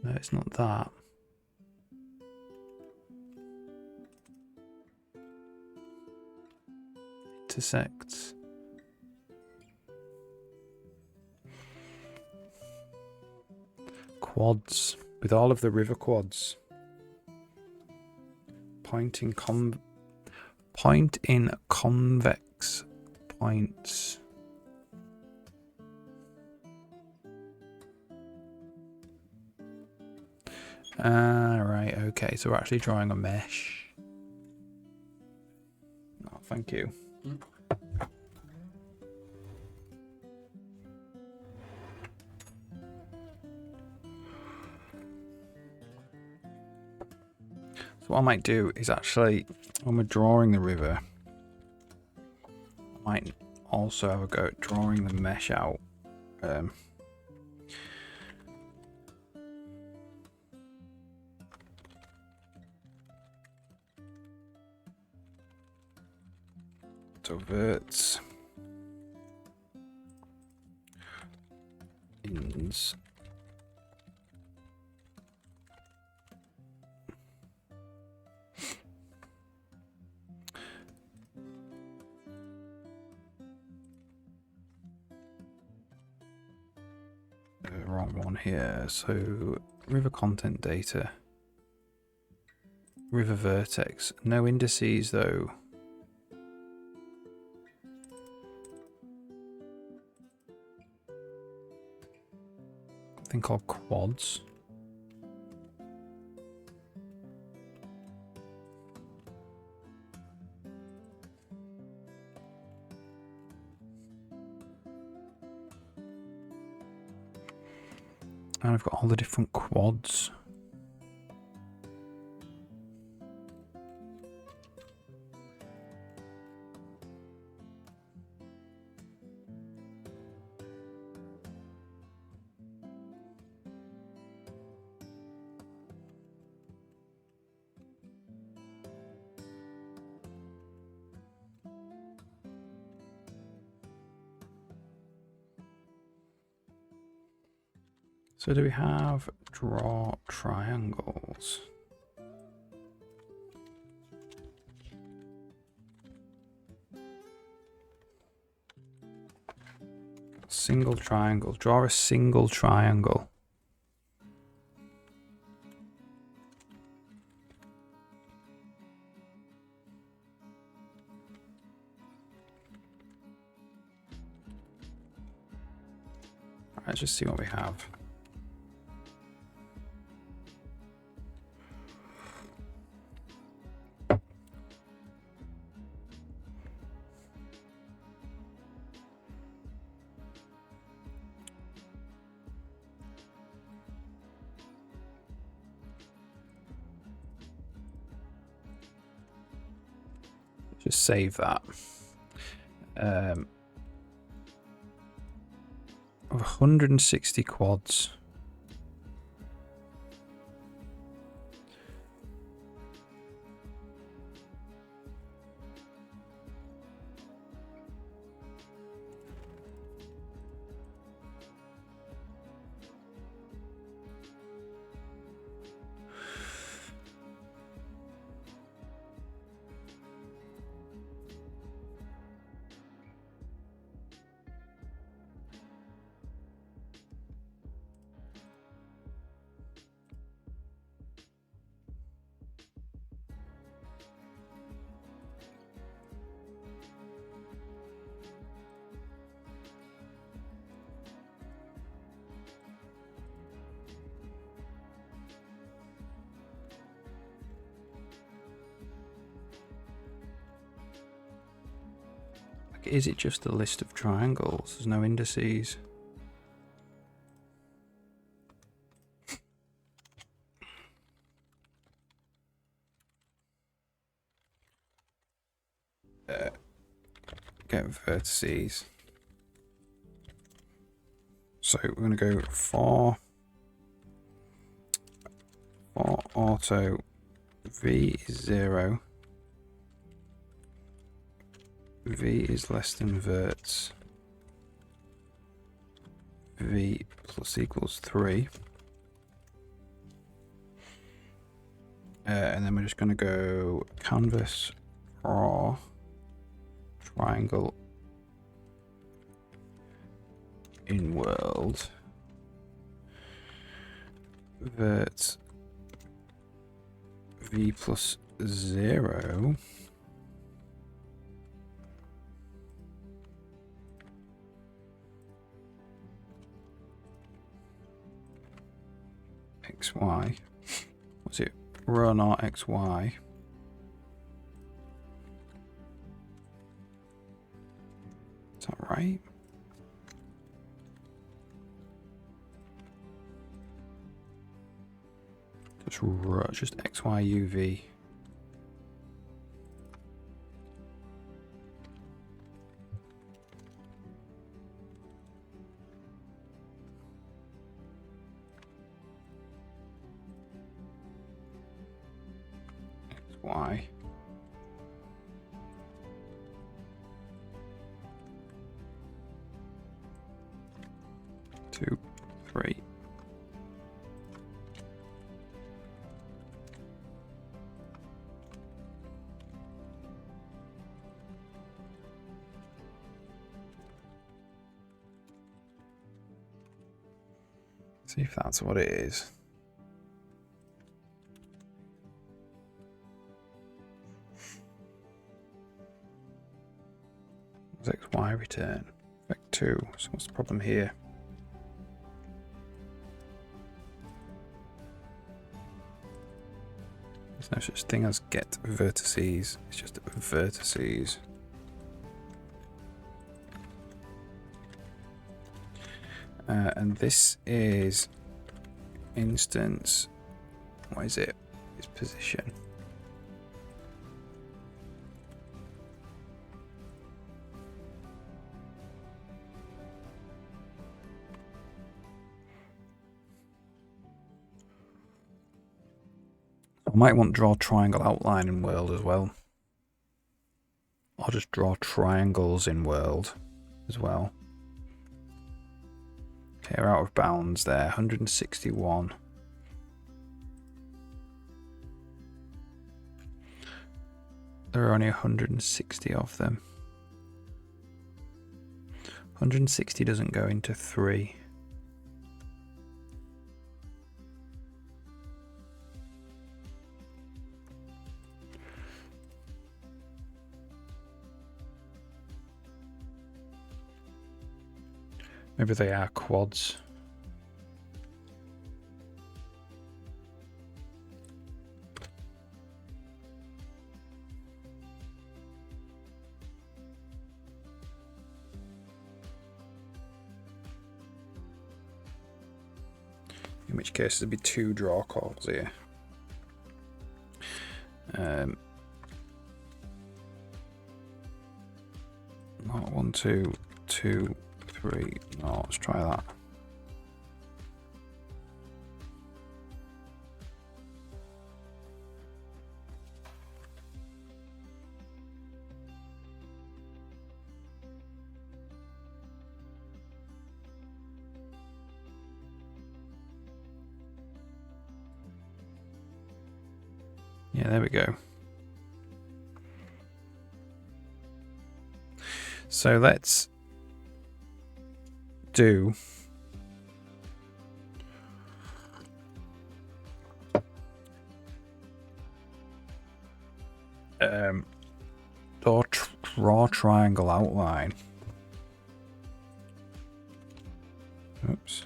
No, it's not that. Intersects. Quads. With all of the river quads. Point in convex points. Right, okay, so we're actually drawing a mesh. Oh, thank you. So what I might do is actually, when we're drawing the river, I might also have a go at drawing the mesh out. So verts in lines. Wrong one here. So river content data. River vertex. No indices though. Thing called quads. And I've got all the different quads. So do we have draw triangles? Single triangle. Draw a single triangle. Let's just see what we have. Just save that. Of 160 quads. Is it just a list of triangles? There's no indices. Get vertices. So we're going to go for auto v is 0. V is less than verts. V plus equals 3. And then we're just going to go canvas draw triangle in world vert v plus 0 xy. Was it run or xy? Is that right? Just xy uv. xy. 2, 3. See if that's what it is. XY return. Effect 2. So what's the problem here? There's no such thing as get vertices. It's just vertices. And this is instance. What is it? It's position. I might want to draw triangle outline in world as well. Or just draw triangles in world as well. Okay, we're out of bounds there. 161. There are only 160 of them. 160 doesn't go into 3. Maybe they are quads. In which case there'd be 2 draw calls here. 1, 2, 2, 3. No, let's try that. Yeah, there we go. So let's do draw triangle outline. Oops.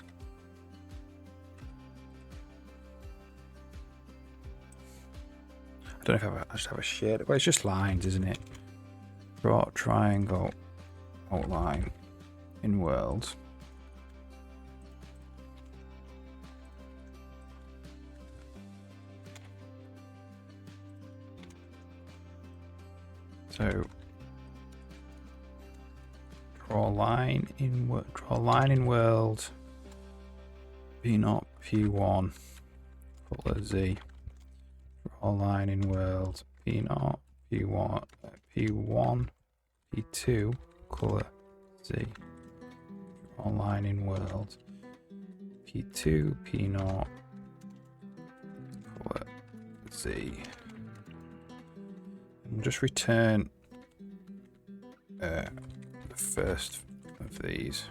I don't know if I just have a shade. Well, it's just lines, isn't it? Draw triangle outline in world. So draw line in world. P0, P1, color Z. Draw line in world. P0, P1, P1, P2, color Z. Draw line in world. P2, P0, color Z. And just return the first of these.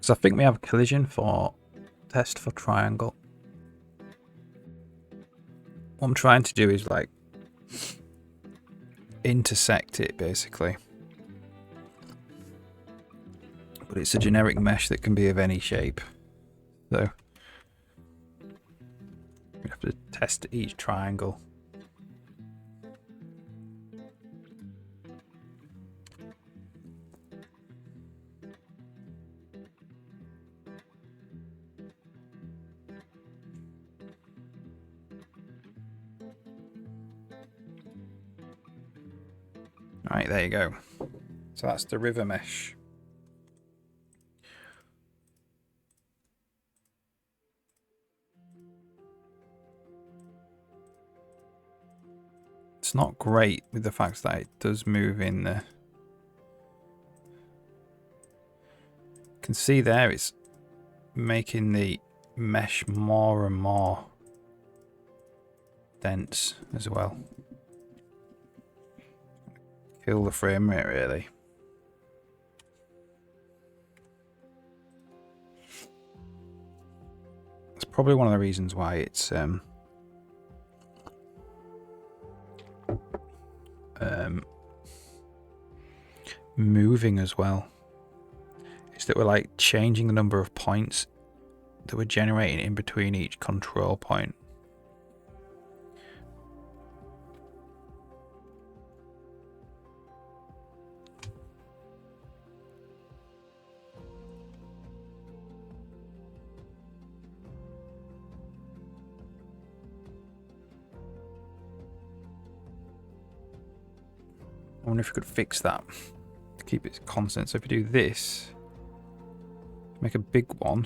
So I think we have a collision for test for triangle. What I'm trying to do is like intersect it basically. But it's a generic mesh that can be of any shape. So we have to test each triangle. Right, there you go. So that's the river mesh. That's not great with the fact that it does move in the... You can see there it's making the mesh more and more dense as well. Kill the frame rate really. That's probably one of the reasons why it's moving as well. Is that we're like changing the number of points that we're generating in between each control point. I wonder if we could fix that to keep it constant. So if we do this, make a big one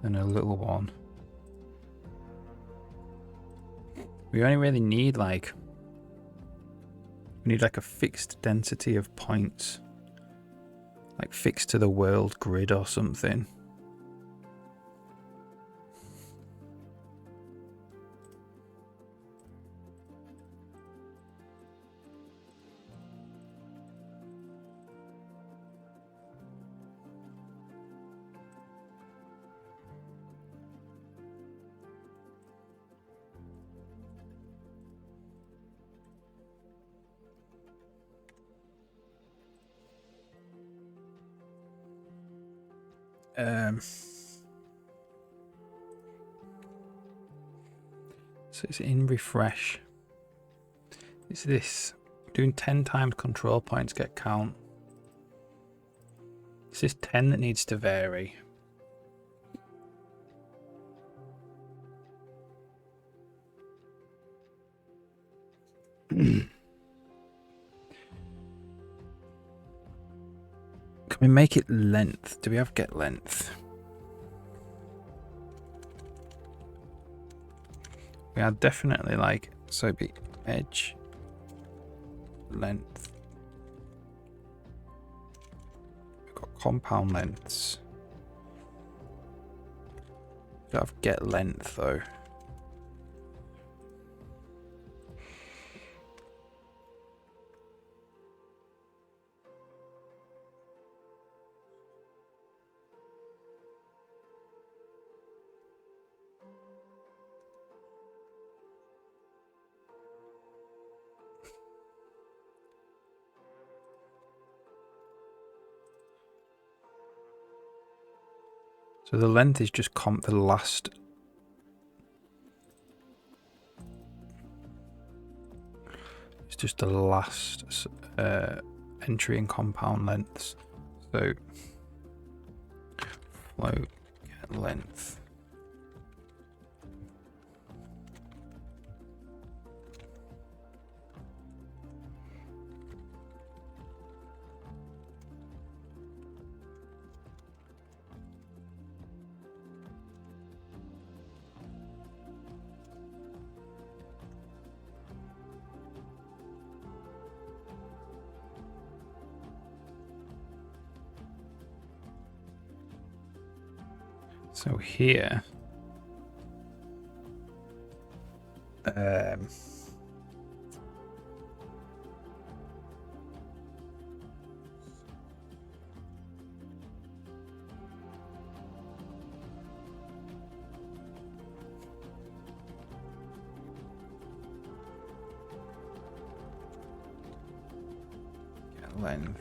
and a little one. We only really need like, we need like a fixed density of points, like fixed to the world grid or something. So it's in refresh. It's this. Doing 10 times control points get count. It's this 10 that needs to vary. Can we make it length? Do we have get length? We are definitely like, so it'd be edge length. We've got compound lengths. We don't have get length though. So the length is just the last. It's just the last entry in compound lengths. So float get length. So here, get length.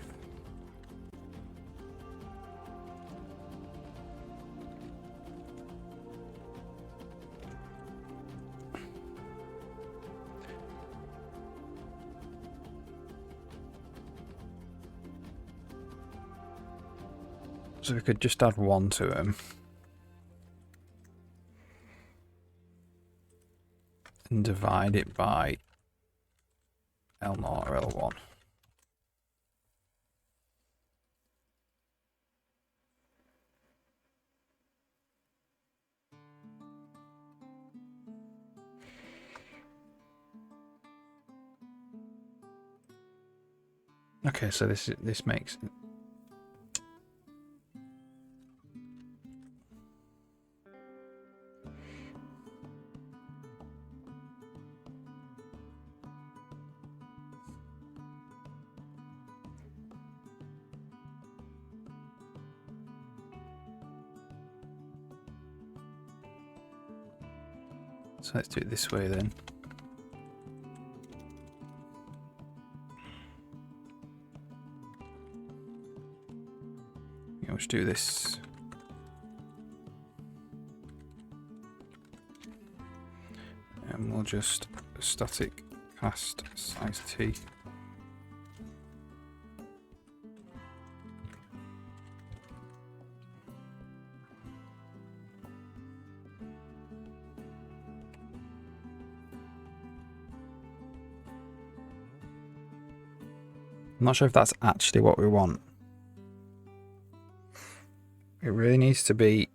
So we could just add one to him. And divide it by L0 or L1. Okay, so this makes it. So let's do it this way then. Yeah, let's do this. And we'll just static cast size T. I'm not sure if that's actually what we want. It really needs to be.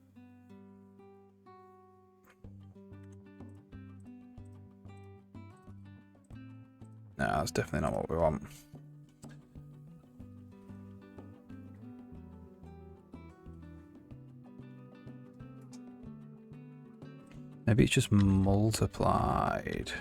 No, that's definitely not what we want. Maybe it's just multiplied.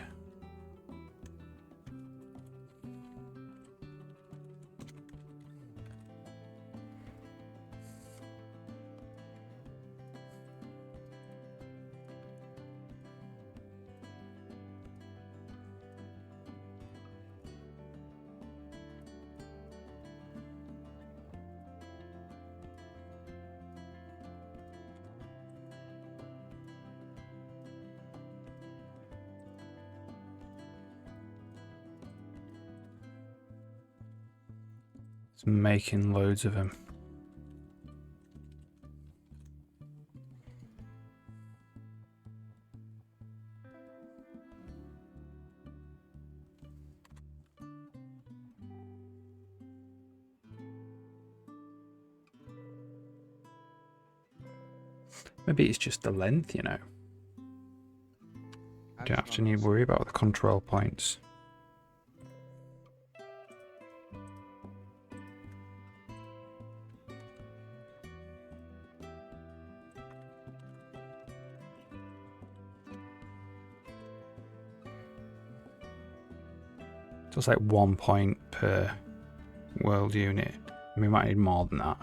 It's making loads of them. Maybe it's just the length, you know. Don't have to need worry about the control points. So it's like 1 point per world unit. We might need more than that.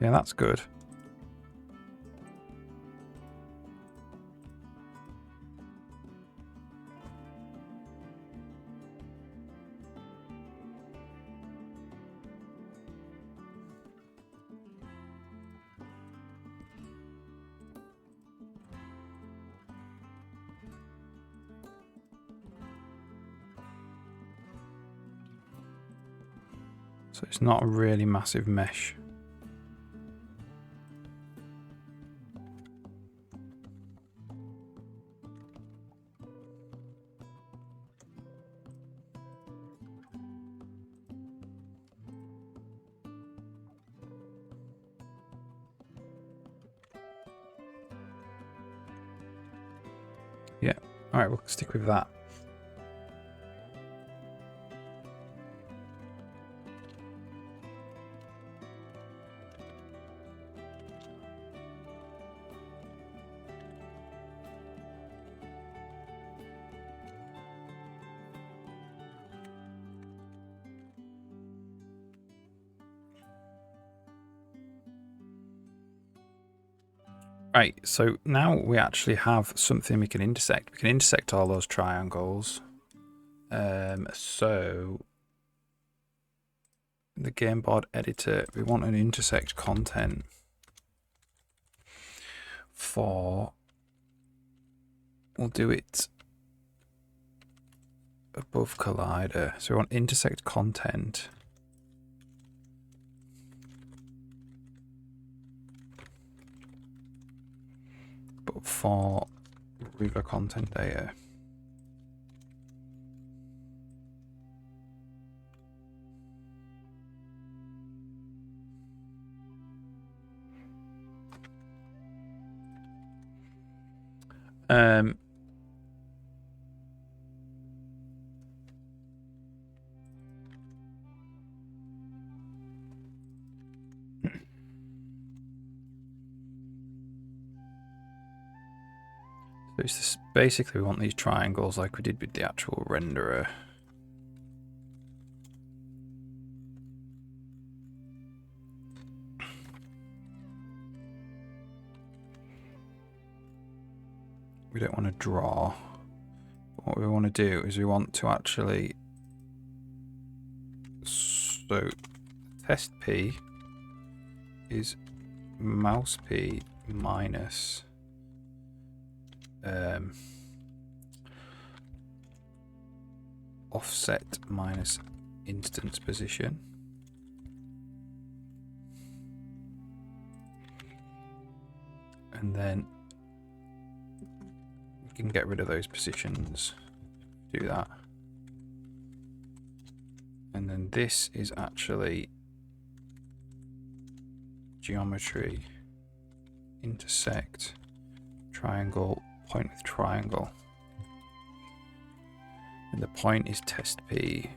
Yeah, that's good. So it's not a really massive mesh. Yeah, alright, we'll stick with that. Right, so now we actually have something we can intersect. We can intersect all those triangles. So the game board editor, we want an intersect content for, we'll do it above collider. So we want intersect content. But for river content data. So it's this, basically we want these triangles like we did with the actual renderer. We don't want to draw. What we want to do is we want to actually, so test P is mouse P minus offset minus instance position. And then we can get rid of those positions. Do that. And then this is actually geometry intersect triangle point with triangle. And the point is test P.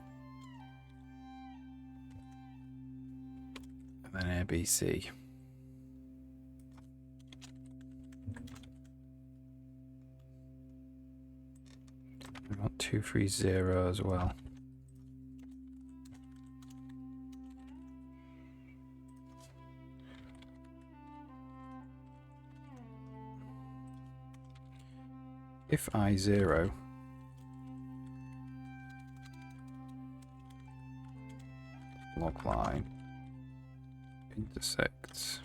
And then ABC. We want 230 as well. If I0 log line intersects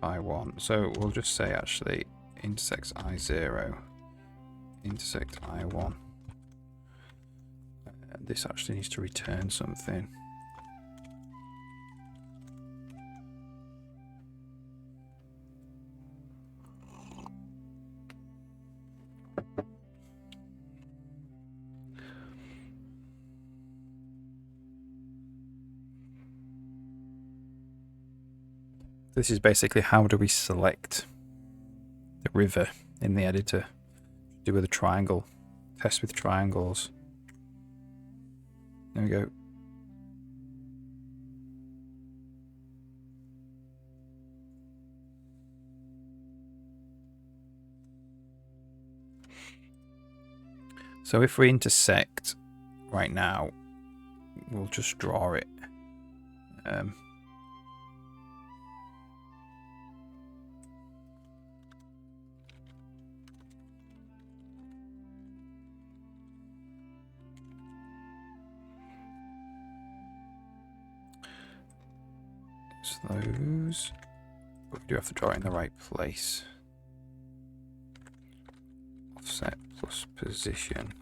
I1, so we'll just say actually intersects I0 intersect I1. This actually needs to return something. This is basically how do we select the river in the editor. Do with a triangle. Test with triangles. There we go. So if we intersect right now, we'll just draw it. Those, but we do have to draw it in the right place. Offset plus position.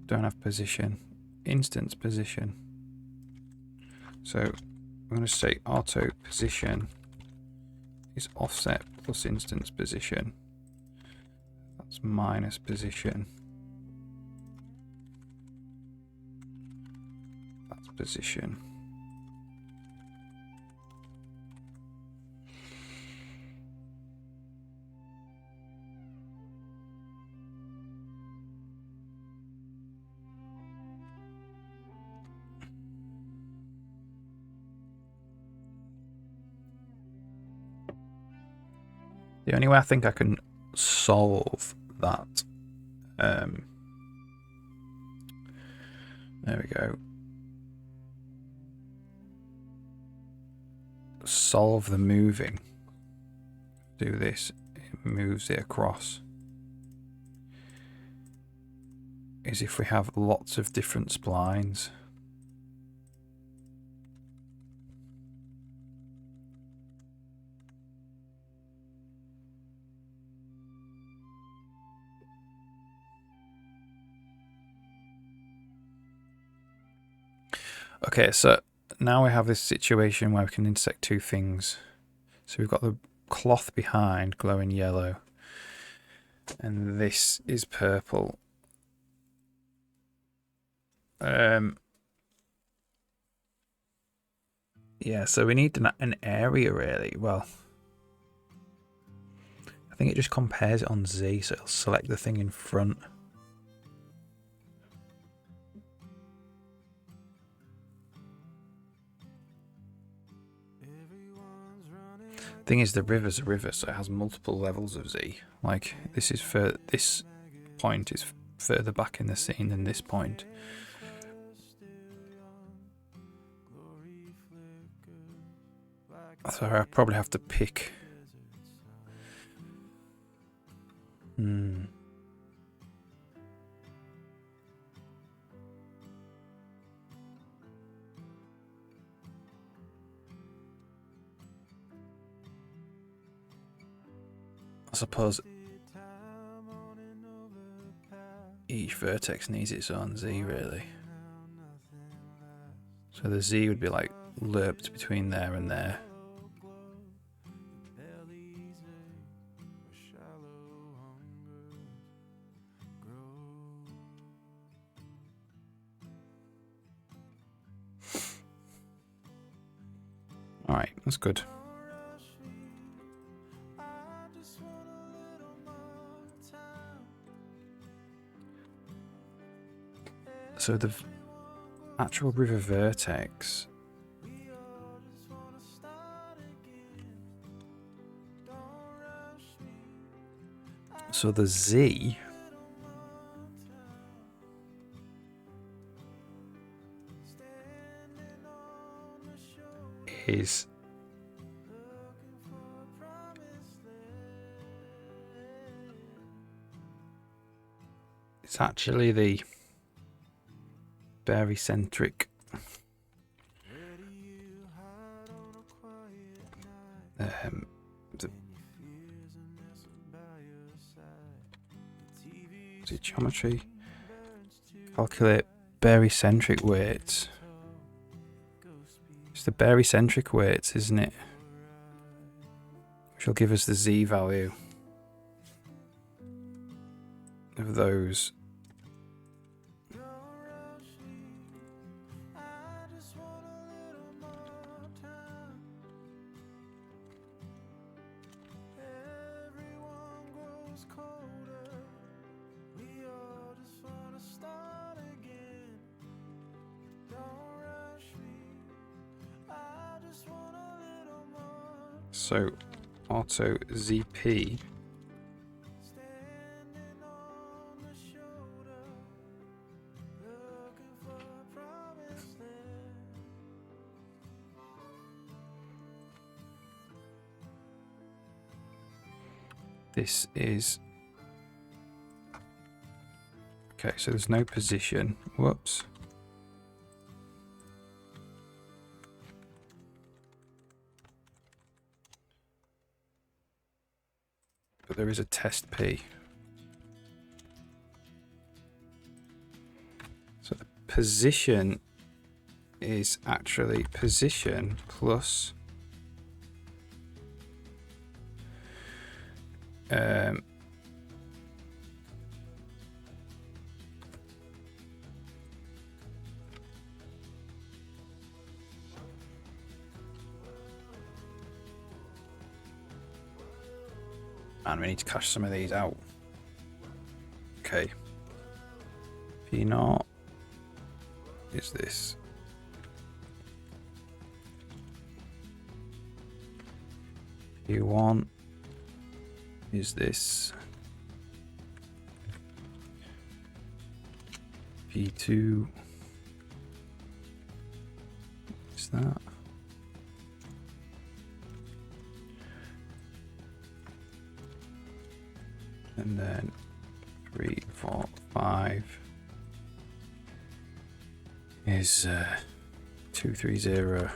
Don't have position, instance position. So I'm going to say auto position is offset plus instance position. That's minus position. That's position. The only way I think I can solve that, there we go. Solve the moving. Do this, it moves it across. Is if we have lots of different splines. Okay, so now we have this situation where we can intersect two things. So we've got the cloth behind glowing yellow, and this is purple. Yeah, so we need an area really. Well, I think it just compares it on Z, so it'll select the thing in front. Thing is, the river's a river, so it has multiple levels of Z. Like this point is further back in the scene than this point. So I probably have to pick. I suppose each vertex needs its own Z, really. So the Z would be like lerped between there and there. Alright, that's good. So the actual river vertex so the Z is it's actually the barycentric the geometry calculate barycentric weights. It's the barycentric weights, isn't it? Which will give us the Z value of those. So auto ZP this is okay, so there's no position. Whoops. But there is a test P. So the position is actually position plus and we need to cash some of these out. Okay. P naught is this. P1 is this. P2 is that. And then 3, 4, 5 is 230.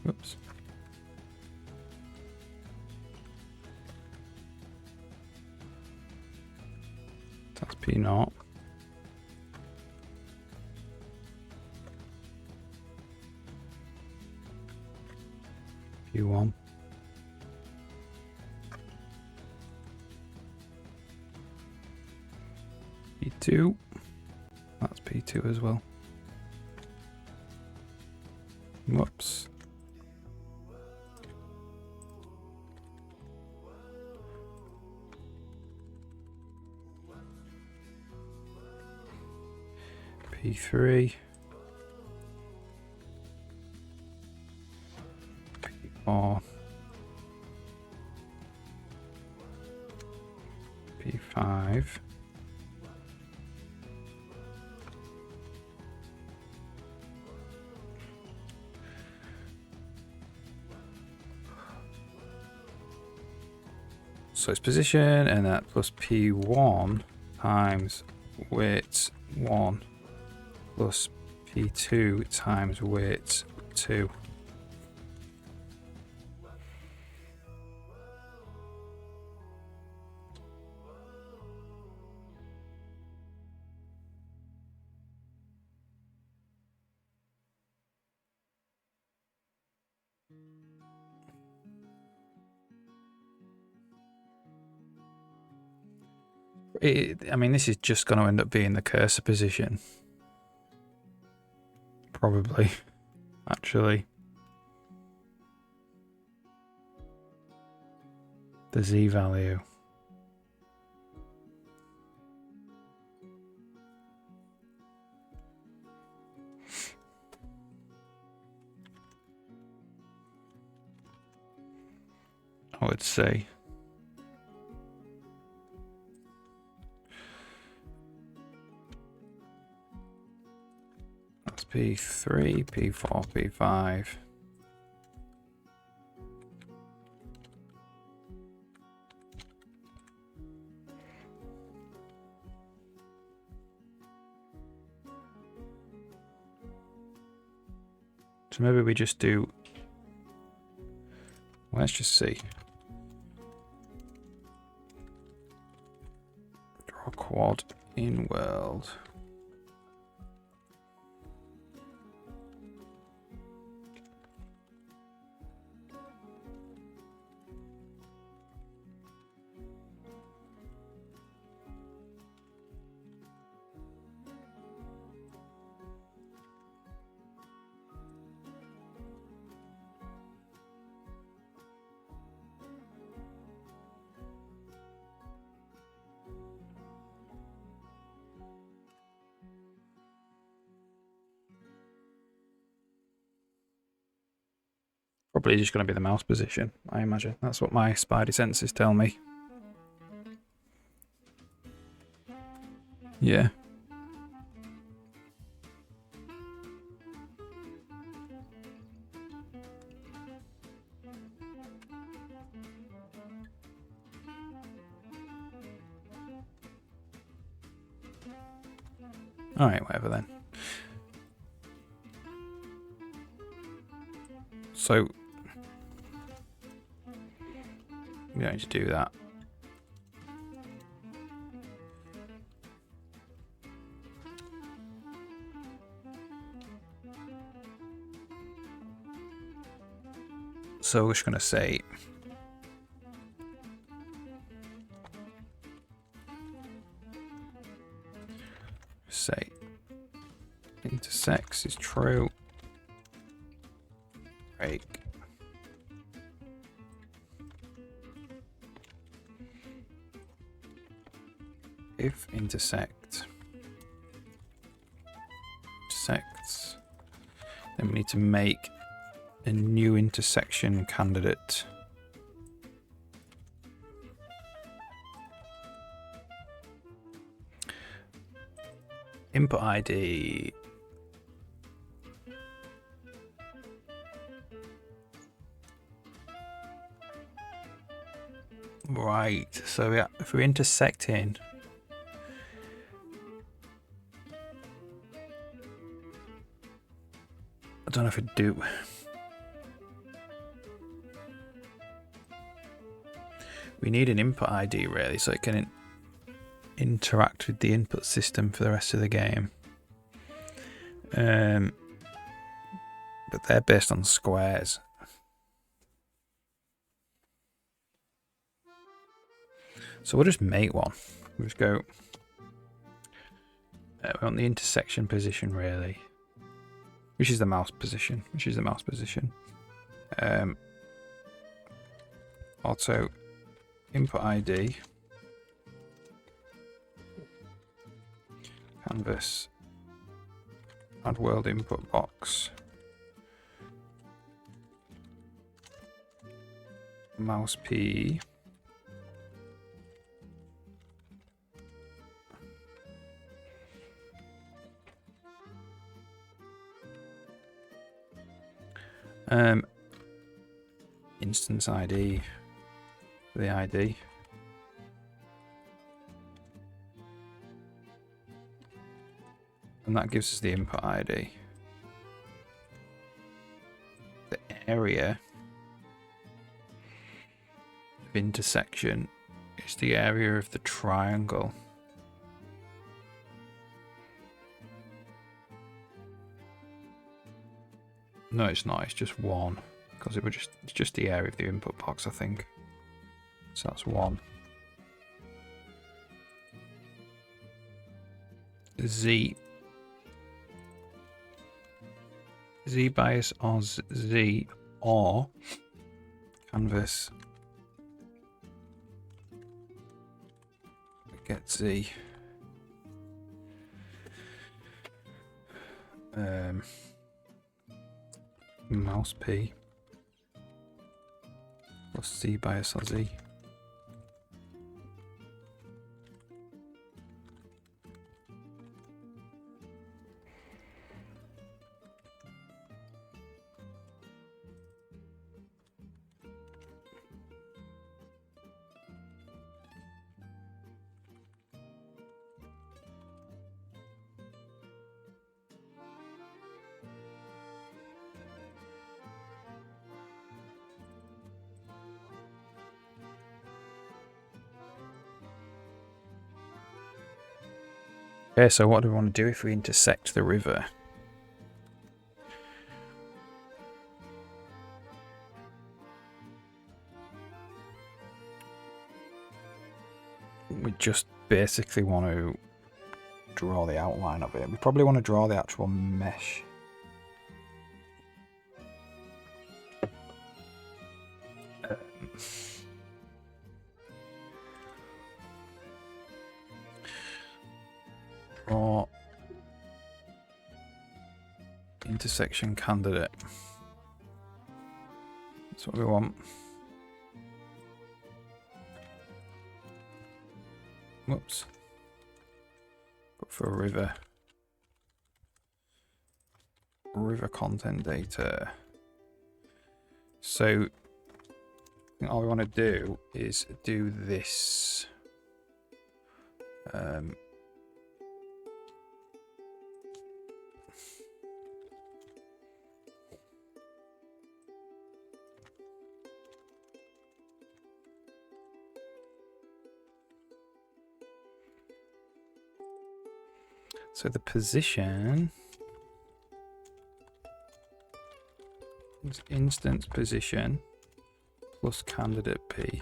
Whoops. That's P0. P1. P2. That's P2 as well. Whoops. P3. P4. P5. So it's position and that plus P1 times weight 1 plus P2 times weight 2. I mean, this is just going to end up being the cursor position. Probably, actually. The Z value. I would say. That's P3, P4, P5. So maybe we just do, let's just see. Draw quad in world. Probably just going to be the mouse position, I imagine. That's what my spidey senses tell me. Yeah. Alright, whatever then. So, we don't need to do that. So we're just going to say intersects is true. Break. If intersects, then we need to make a new intersection candidate. Input ID. Right, so yeah, if we're intersecting, I don't know if I do. We need an input ID really, so it can interact with the input system for the rest of the game. But they're based on squares. So we'll just make one. We'll just go. We want the intersection position really, which is the mouse position. Also, input ID, canvas, add world input box, mouse P, instance ID for the ID. And that gives us the input ID. The area of intersection is the area of the triangle. No, it's not. It's just 1 because it's just the area of the input box, I think. So that's 1. Z bias or Z or canvas get Z. Mouse P plus Z bias or Z. Okay, so what do we want to do if we intersect the river? We just basically want to draw the outline of it. We probably want to draw the actual mesh. Draw intersection candidate. That's what we want. Whoops. But for river content data. So all we want to do is do this. So the position is instance position plus candidate P.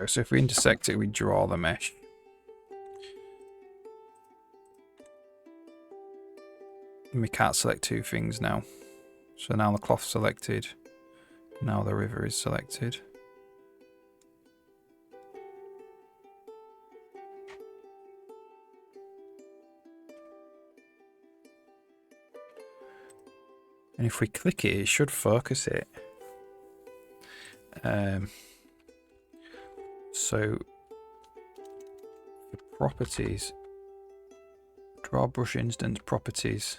So if we intersect it, we draw the mesh. And we can't select two things now. So now the cloth's selected. Now the river is selected. And if we click it, it should focus it. So the properties, draw brush instance properties.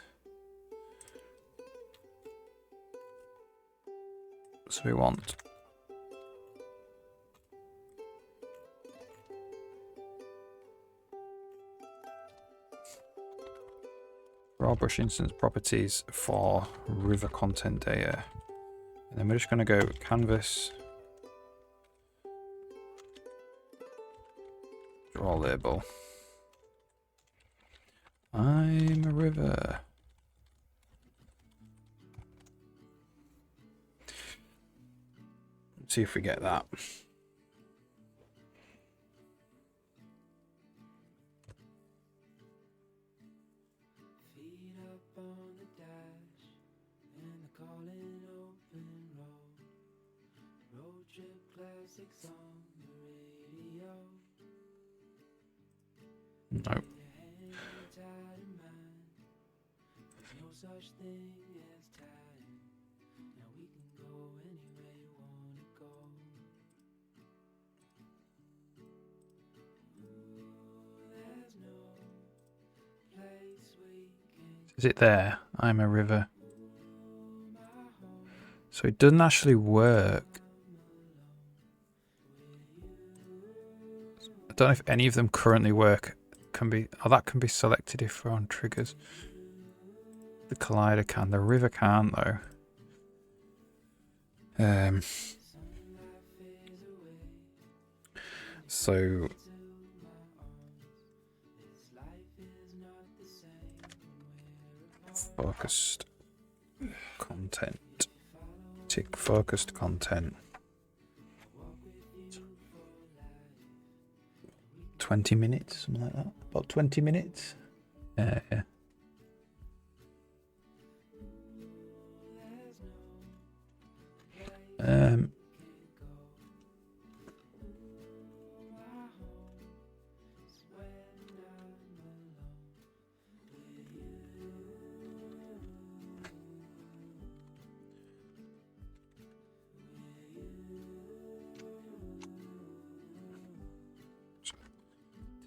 So we want draw brush instance properties for river content data. And then we're just going to go canvas, draw label. I'm a river. Let's see if we get that. Feet up on the dash and the calling open road. Road trip classics on the radio. No. Your hand tied in mine. There's no such thing as time. Now we can go anywhere you wanna go. Ooh, there's no place we can Is it there? I'm a river. So it doesn't actually work. I don't know if any of them currently work. Can be. Oh, that can be selected if we're on triggers. The collider can. The river can't though. So focused content. Tick focused content. 20 minutes, something like that. About 20 minutes. Yeah.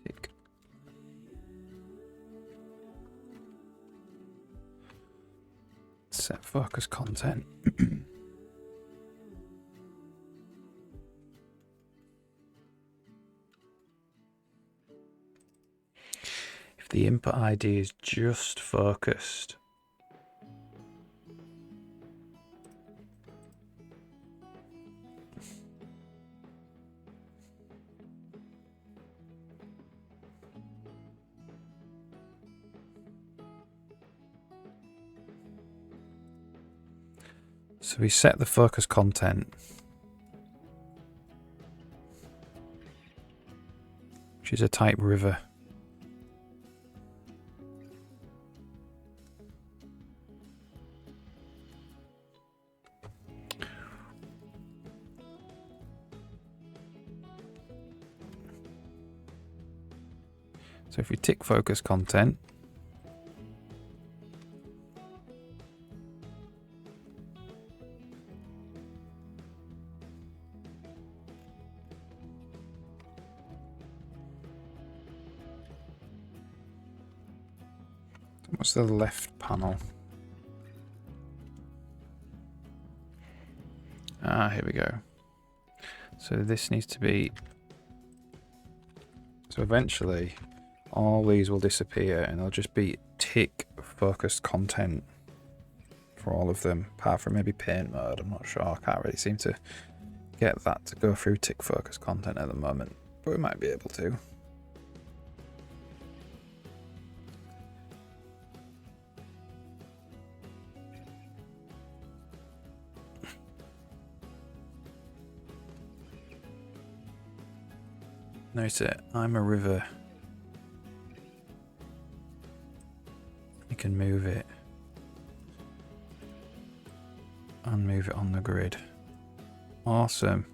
Tick. Set focus content. If the input ID is just focused, so we set the focus content, which is a type river. So if we tick focus content, what's the left panel? Ah, here we go. So this needs to be, so eventually all these will disappear and they'll just be tick focused content for all of them, apart from maybe paint mode. I'm not sure. I can't really seem to get that to go through tick focus content at the moment, but we might be able to. Note it, I'm a river. You can move it and move it on the grid. Awesome.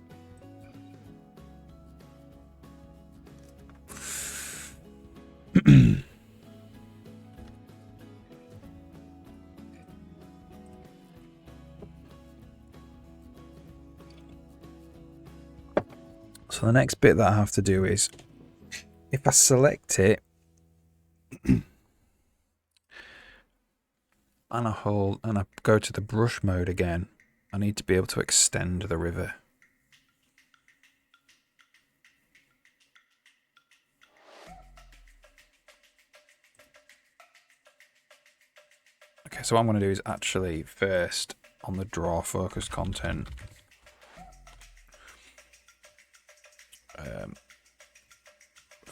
So the next bit that I have to do is, if I select it and I go to the brush mode again, I need to be able to extend the river. Okay, so what I'm going to do is actually first on the draw focus content,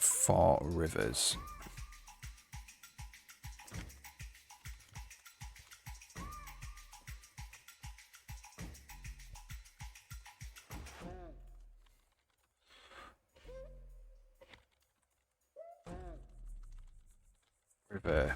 for rivers. River.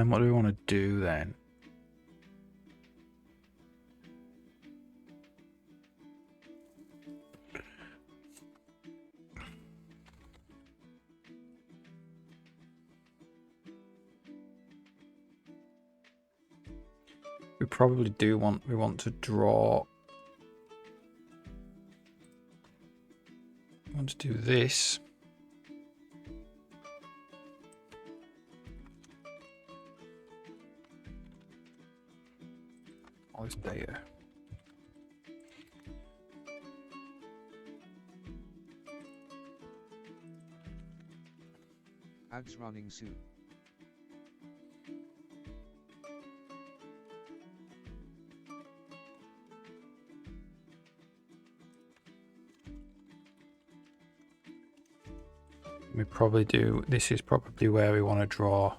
What do we want to do then? We probably do we want to draw. We want to do this. All this data. Ads running soon. We probably do. This is probably where we want to draw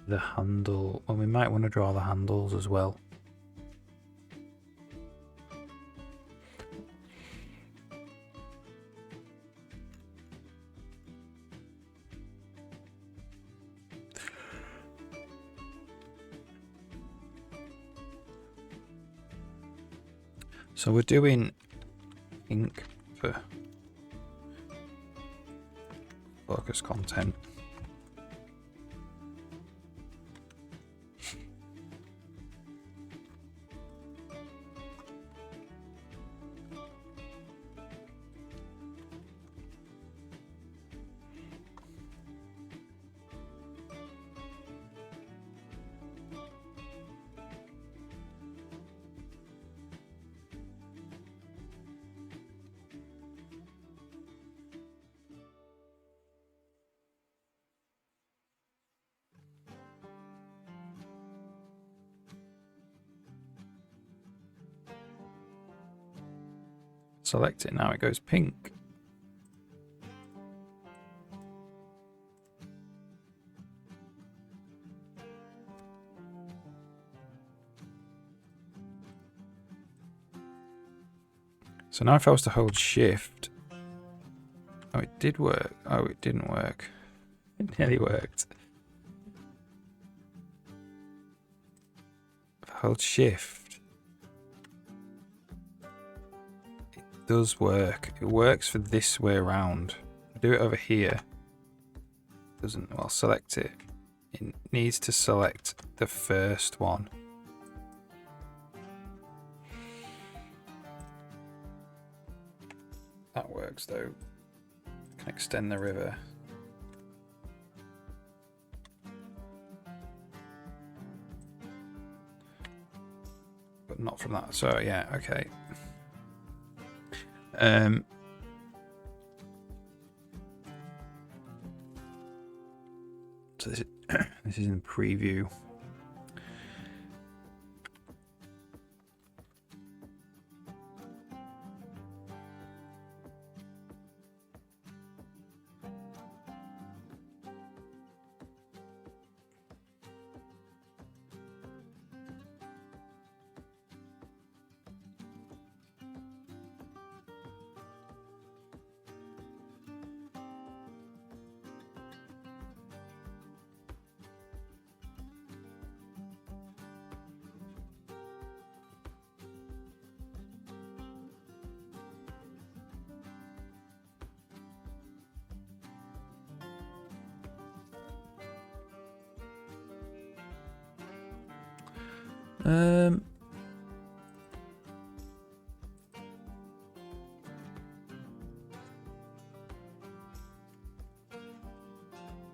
the handle. Well, we might want to draw the handles as well. So we're doing ink for focus content. Select it now, it goes pink. So now if I was to hold shift, oh, it did work. Oh, it didn't work. It nearly worked. If I hold shift, it does work. It works for this way around. I do it over here. Doesn't, well, select it. It needs to select the first one. That works though. Can extend the river. But not from that. So yeah, okay. So this is, this is in preview. Um.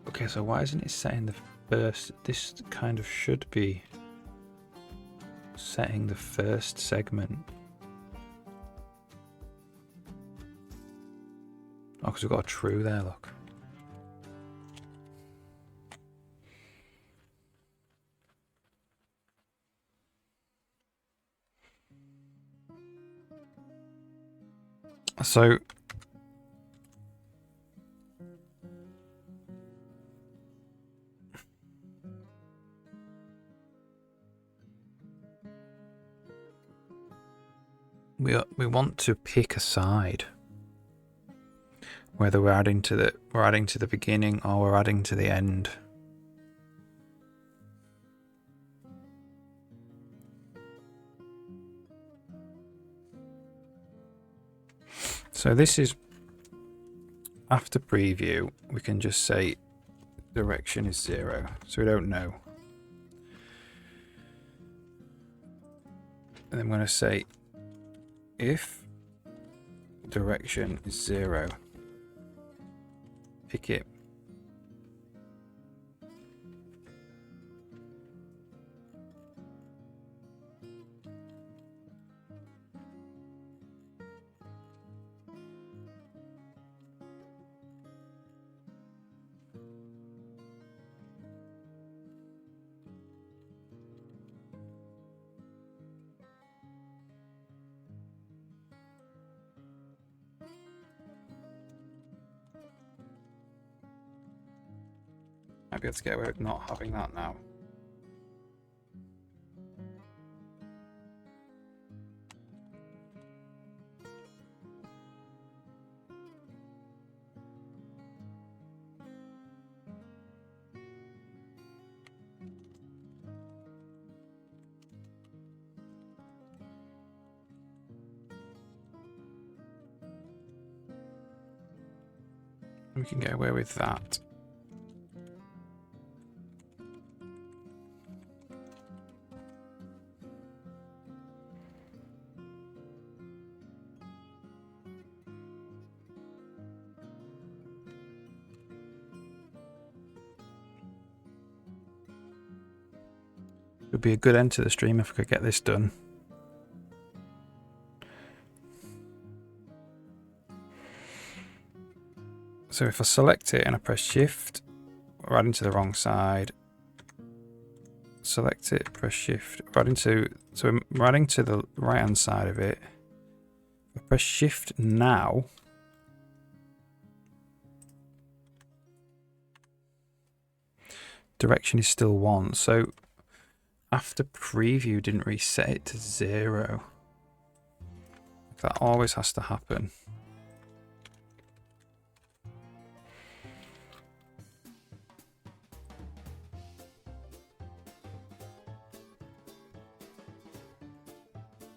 Okay, so why isn't it setting the first? This kind of should be setting the first segment. Oh, because we've got a true there, look. So we want to pick a side, whether we're adding to the beginning or we're adding to the end. So this is after preview. We can just say direction is 0, so we don't know. And I'm going to say if direction is 0, pick it. Might be able to get away with not having that now. We can get away with that. It would be a good end to the stream if we could get this done. So if I select it and I press shift, we're adding to the wrong side. Select it, press shift, we're adding to the right hand side of it. If I press shift now, direction is still 1. So after preview didn't reset it to 0. That always has to happen.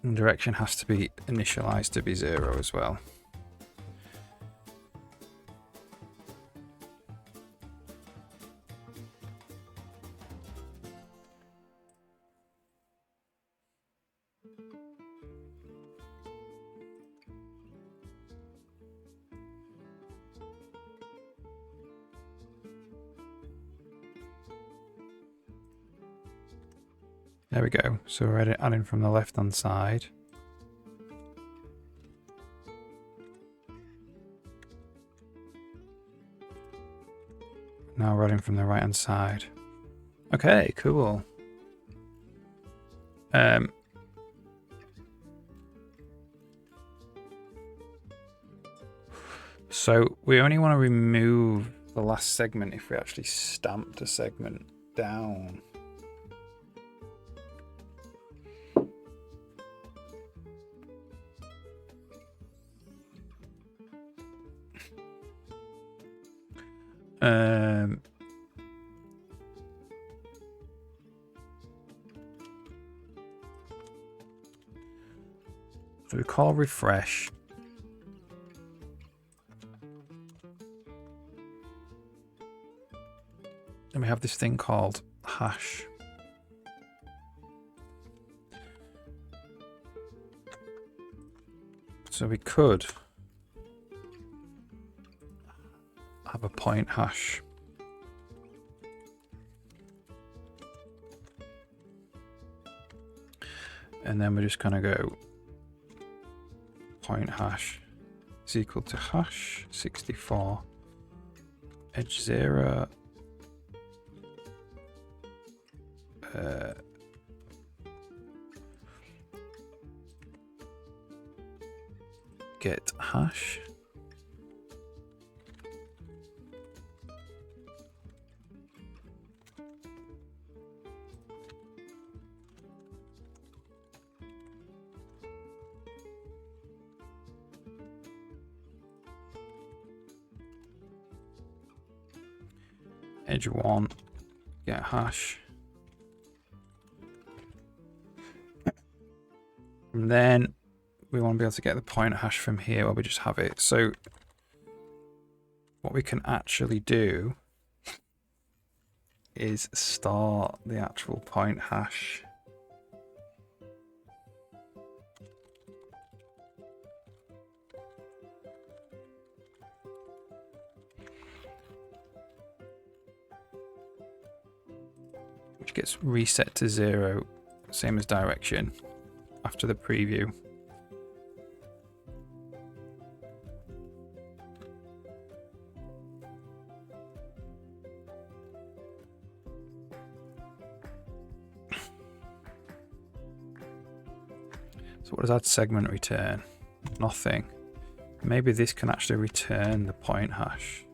And direction has to be initialized to be 0 as well. There we go. So we're adding from the left hand side. Now we're adding from the right hand side. Okay, cool. So we only want to remove the last segment if we actually stamped a segment down. So we call refresh. And we have this thing called hash. So we could have a point hash. And then we're just going to go point hash is equal to hash 64 edge 0 get hash edge 1 get hash, and then we want to be able to get the pointer hash from here where we just have it. So what we can actually do is start the actual point hash. Which gets reset to 0, same as direction, after the preview. So what does add segment return? Nothing. Maybe this can actually return the point hash.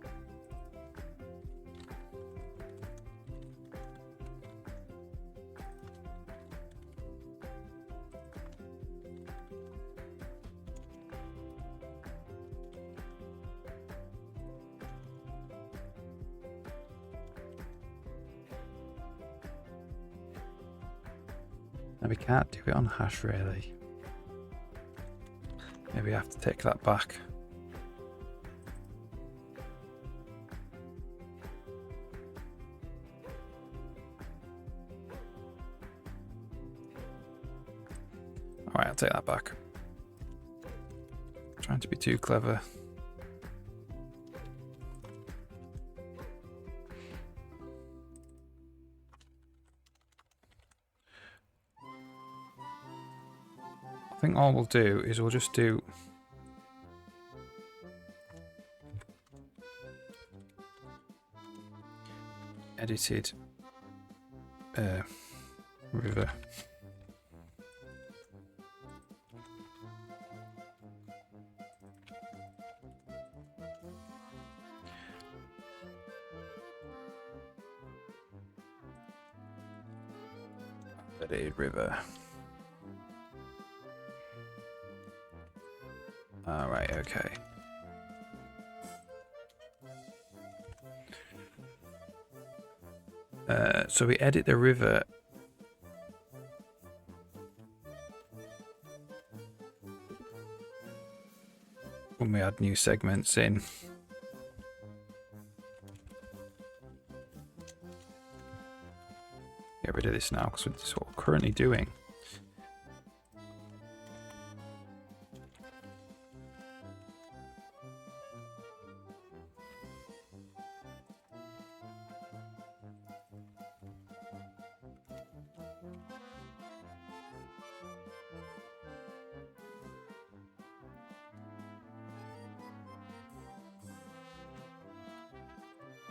Now we can't do it on hash really. Maybe I have to take that back. Alright, I'll take that back. I'm trying to be too clever. I think all we'll do is we'll just do edited river. Edited river. Alright, okay. So we edit the river. When we add new segments in. Get rid of this now because this is what we're currently doing.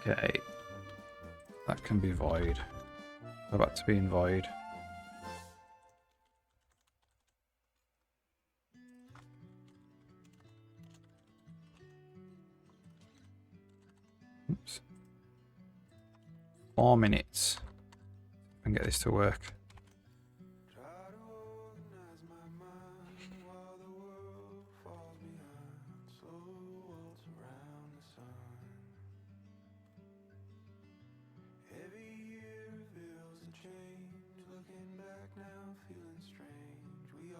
Okay, that can be void. Go back to being void. Oops. 4 minutes. I can get this to work.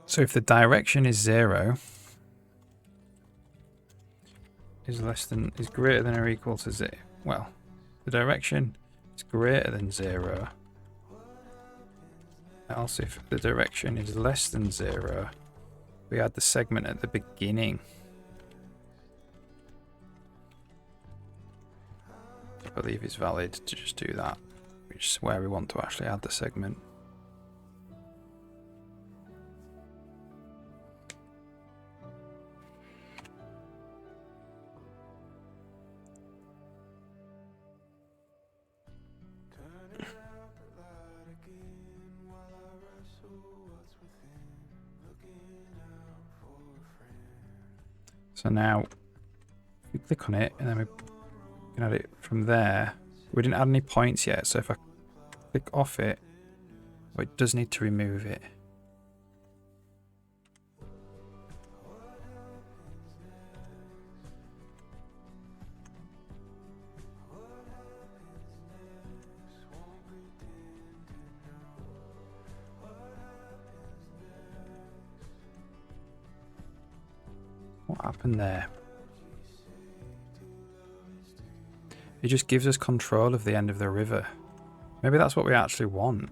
So if the direction is 0, is greater than or equal to 0. Well, the direction is greater than 0. Else if the direction is less than 0, We had the segment at the beginning. I believe it's valid to just do that, which is where we want to actually add the segment. So now, if we click on it, and then we can add it from there. We didn't add any points yet, so if I click off it, well, it does need to remove it. What happened there? It just gives us control of the end of the river. Maybe that's what we actually want.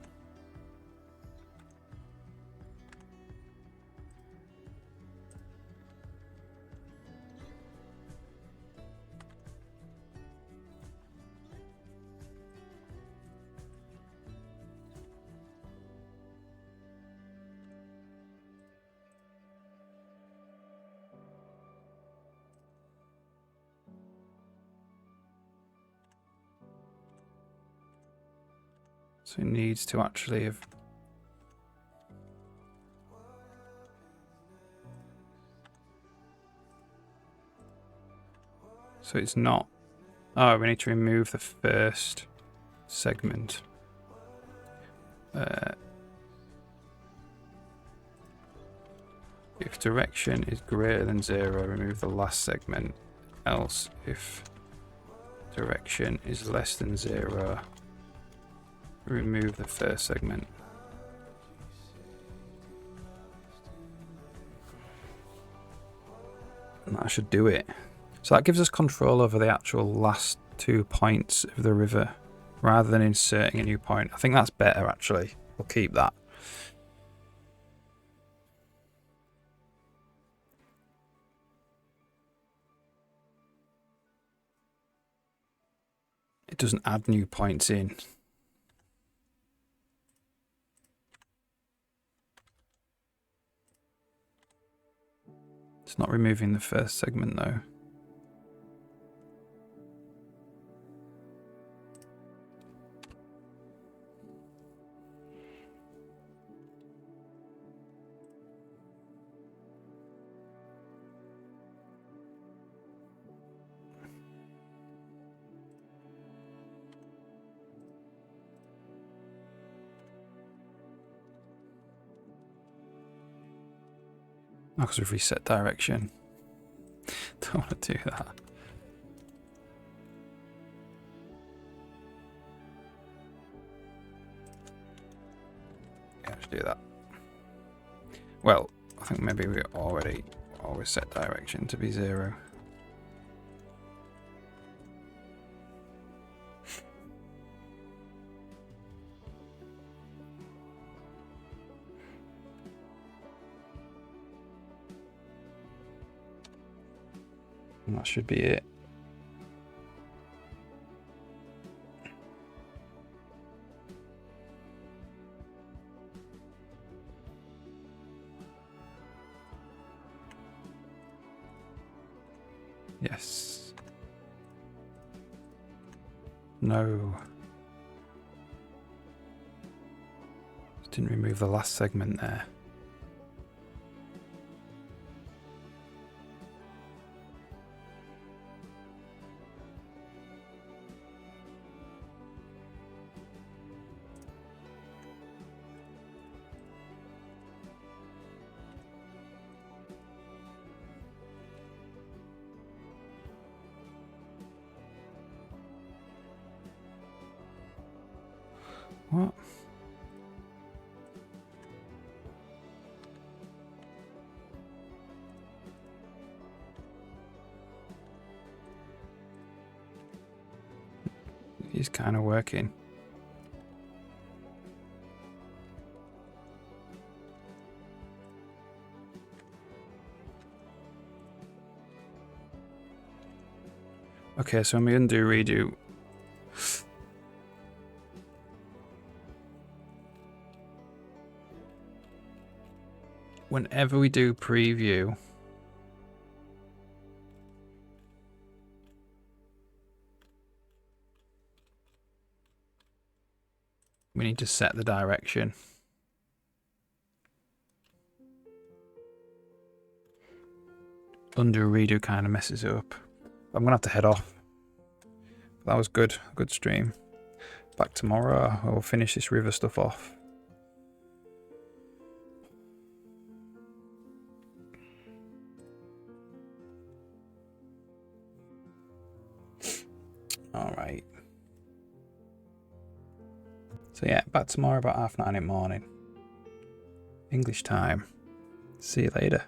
So it needs to actually have... So it's not... Oh, we need to remove the first segment. If direction is greater than 0, remove the last segment. Else, if direction is less than 0, remove the first segment. And that should do it. So that gives us control over the actual last 2 points of the river, rather than inserting a new point. I think that's better, actually. We'll keep that. It doesn't add new points in. It's not removing the first segment, though. Oh, because we've reset direction. Don't want to do that. Yeah, let's do that. Well, I think maybe we already always set direction to be 0. And that should be it. Yes. No. Just didn't remove the last segment there. What? He's kind of working. Okay, so when we undo redo. Whenever we do preview, we need to set the direction. Undo redo kind of messes it up. I'm gonna have to head off. That was good. Good stream. Back tomorrow. We'll finish this river stuff off. All right. So yeah, back tomorrow about 9:30 in the morning. English time. See you later.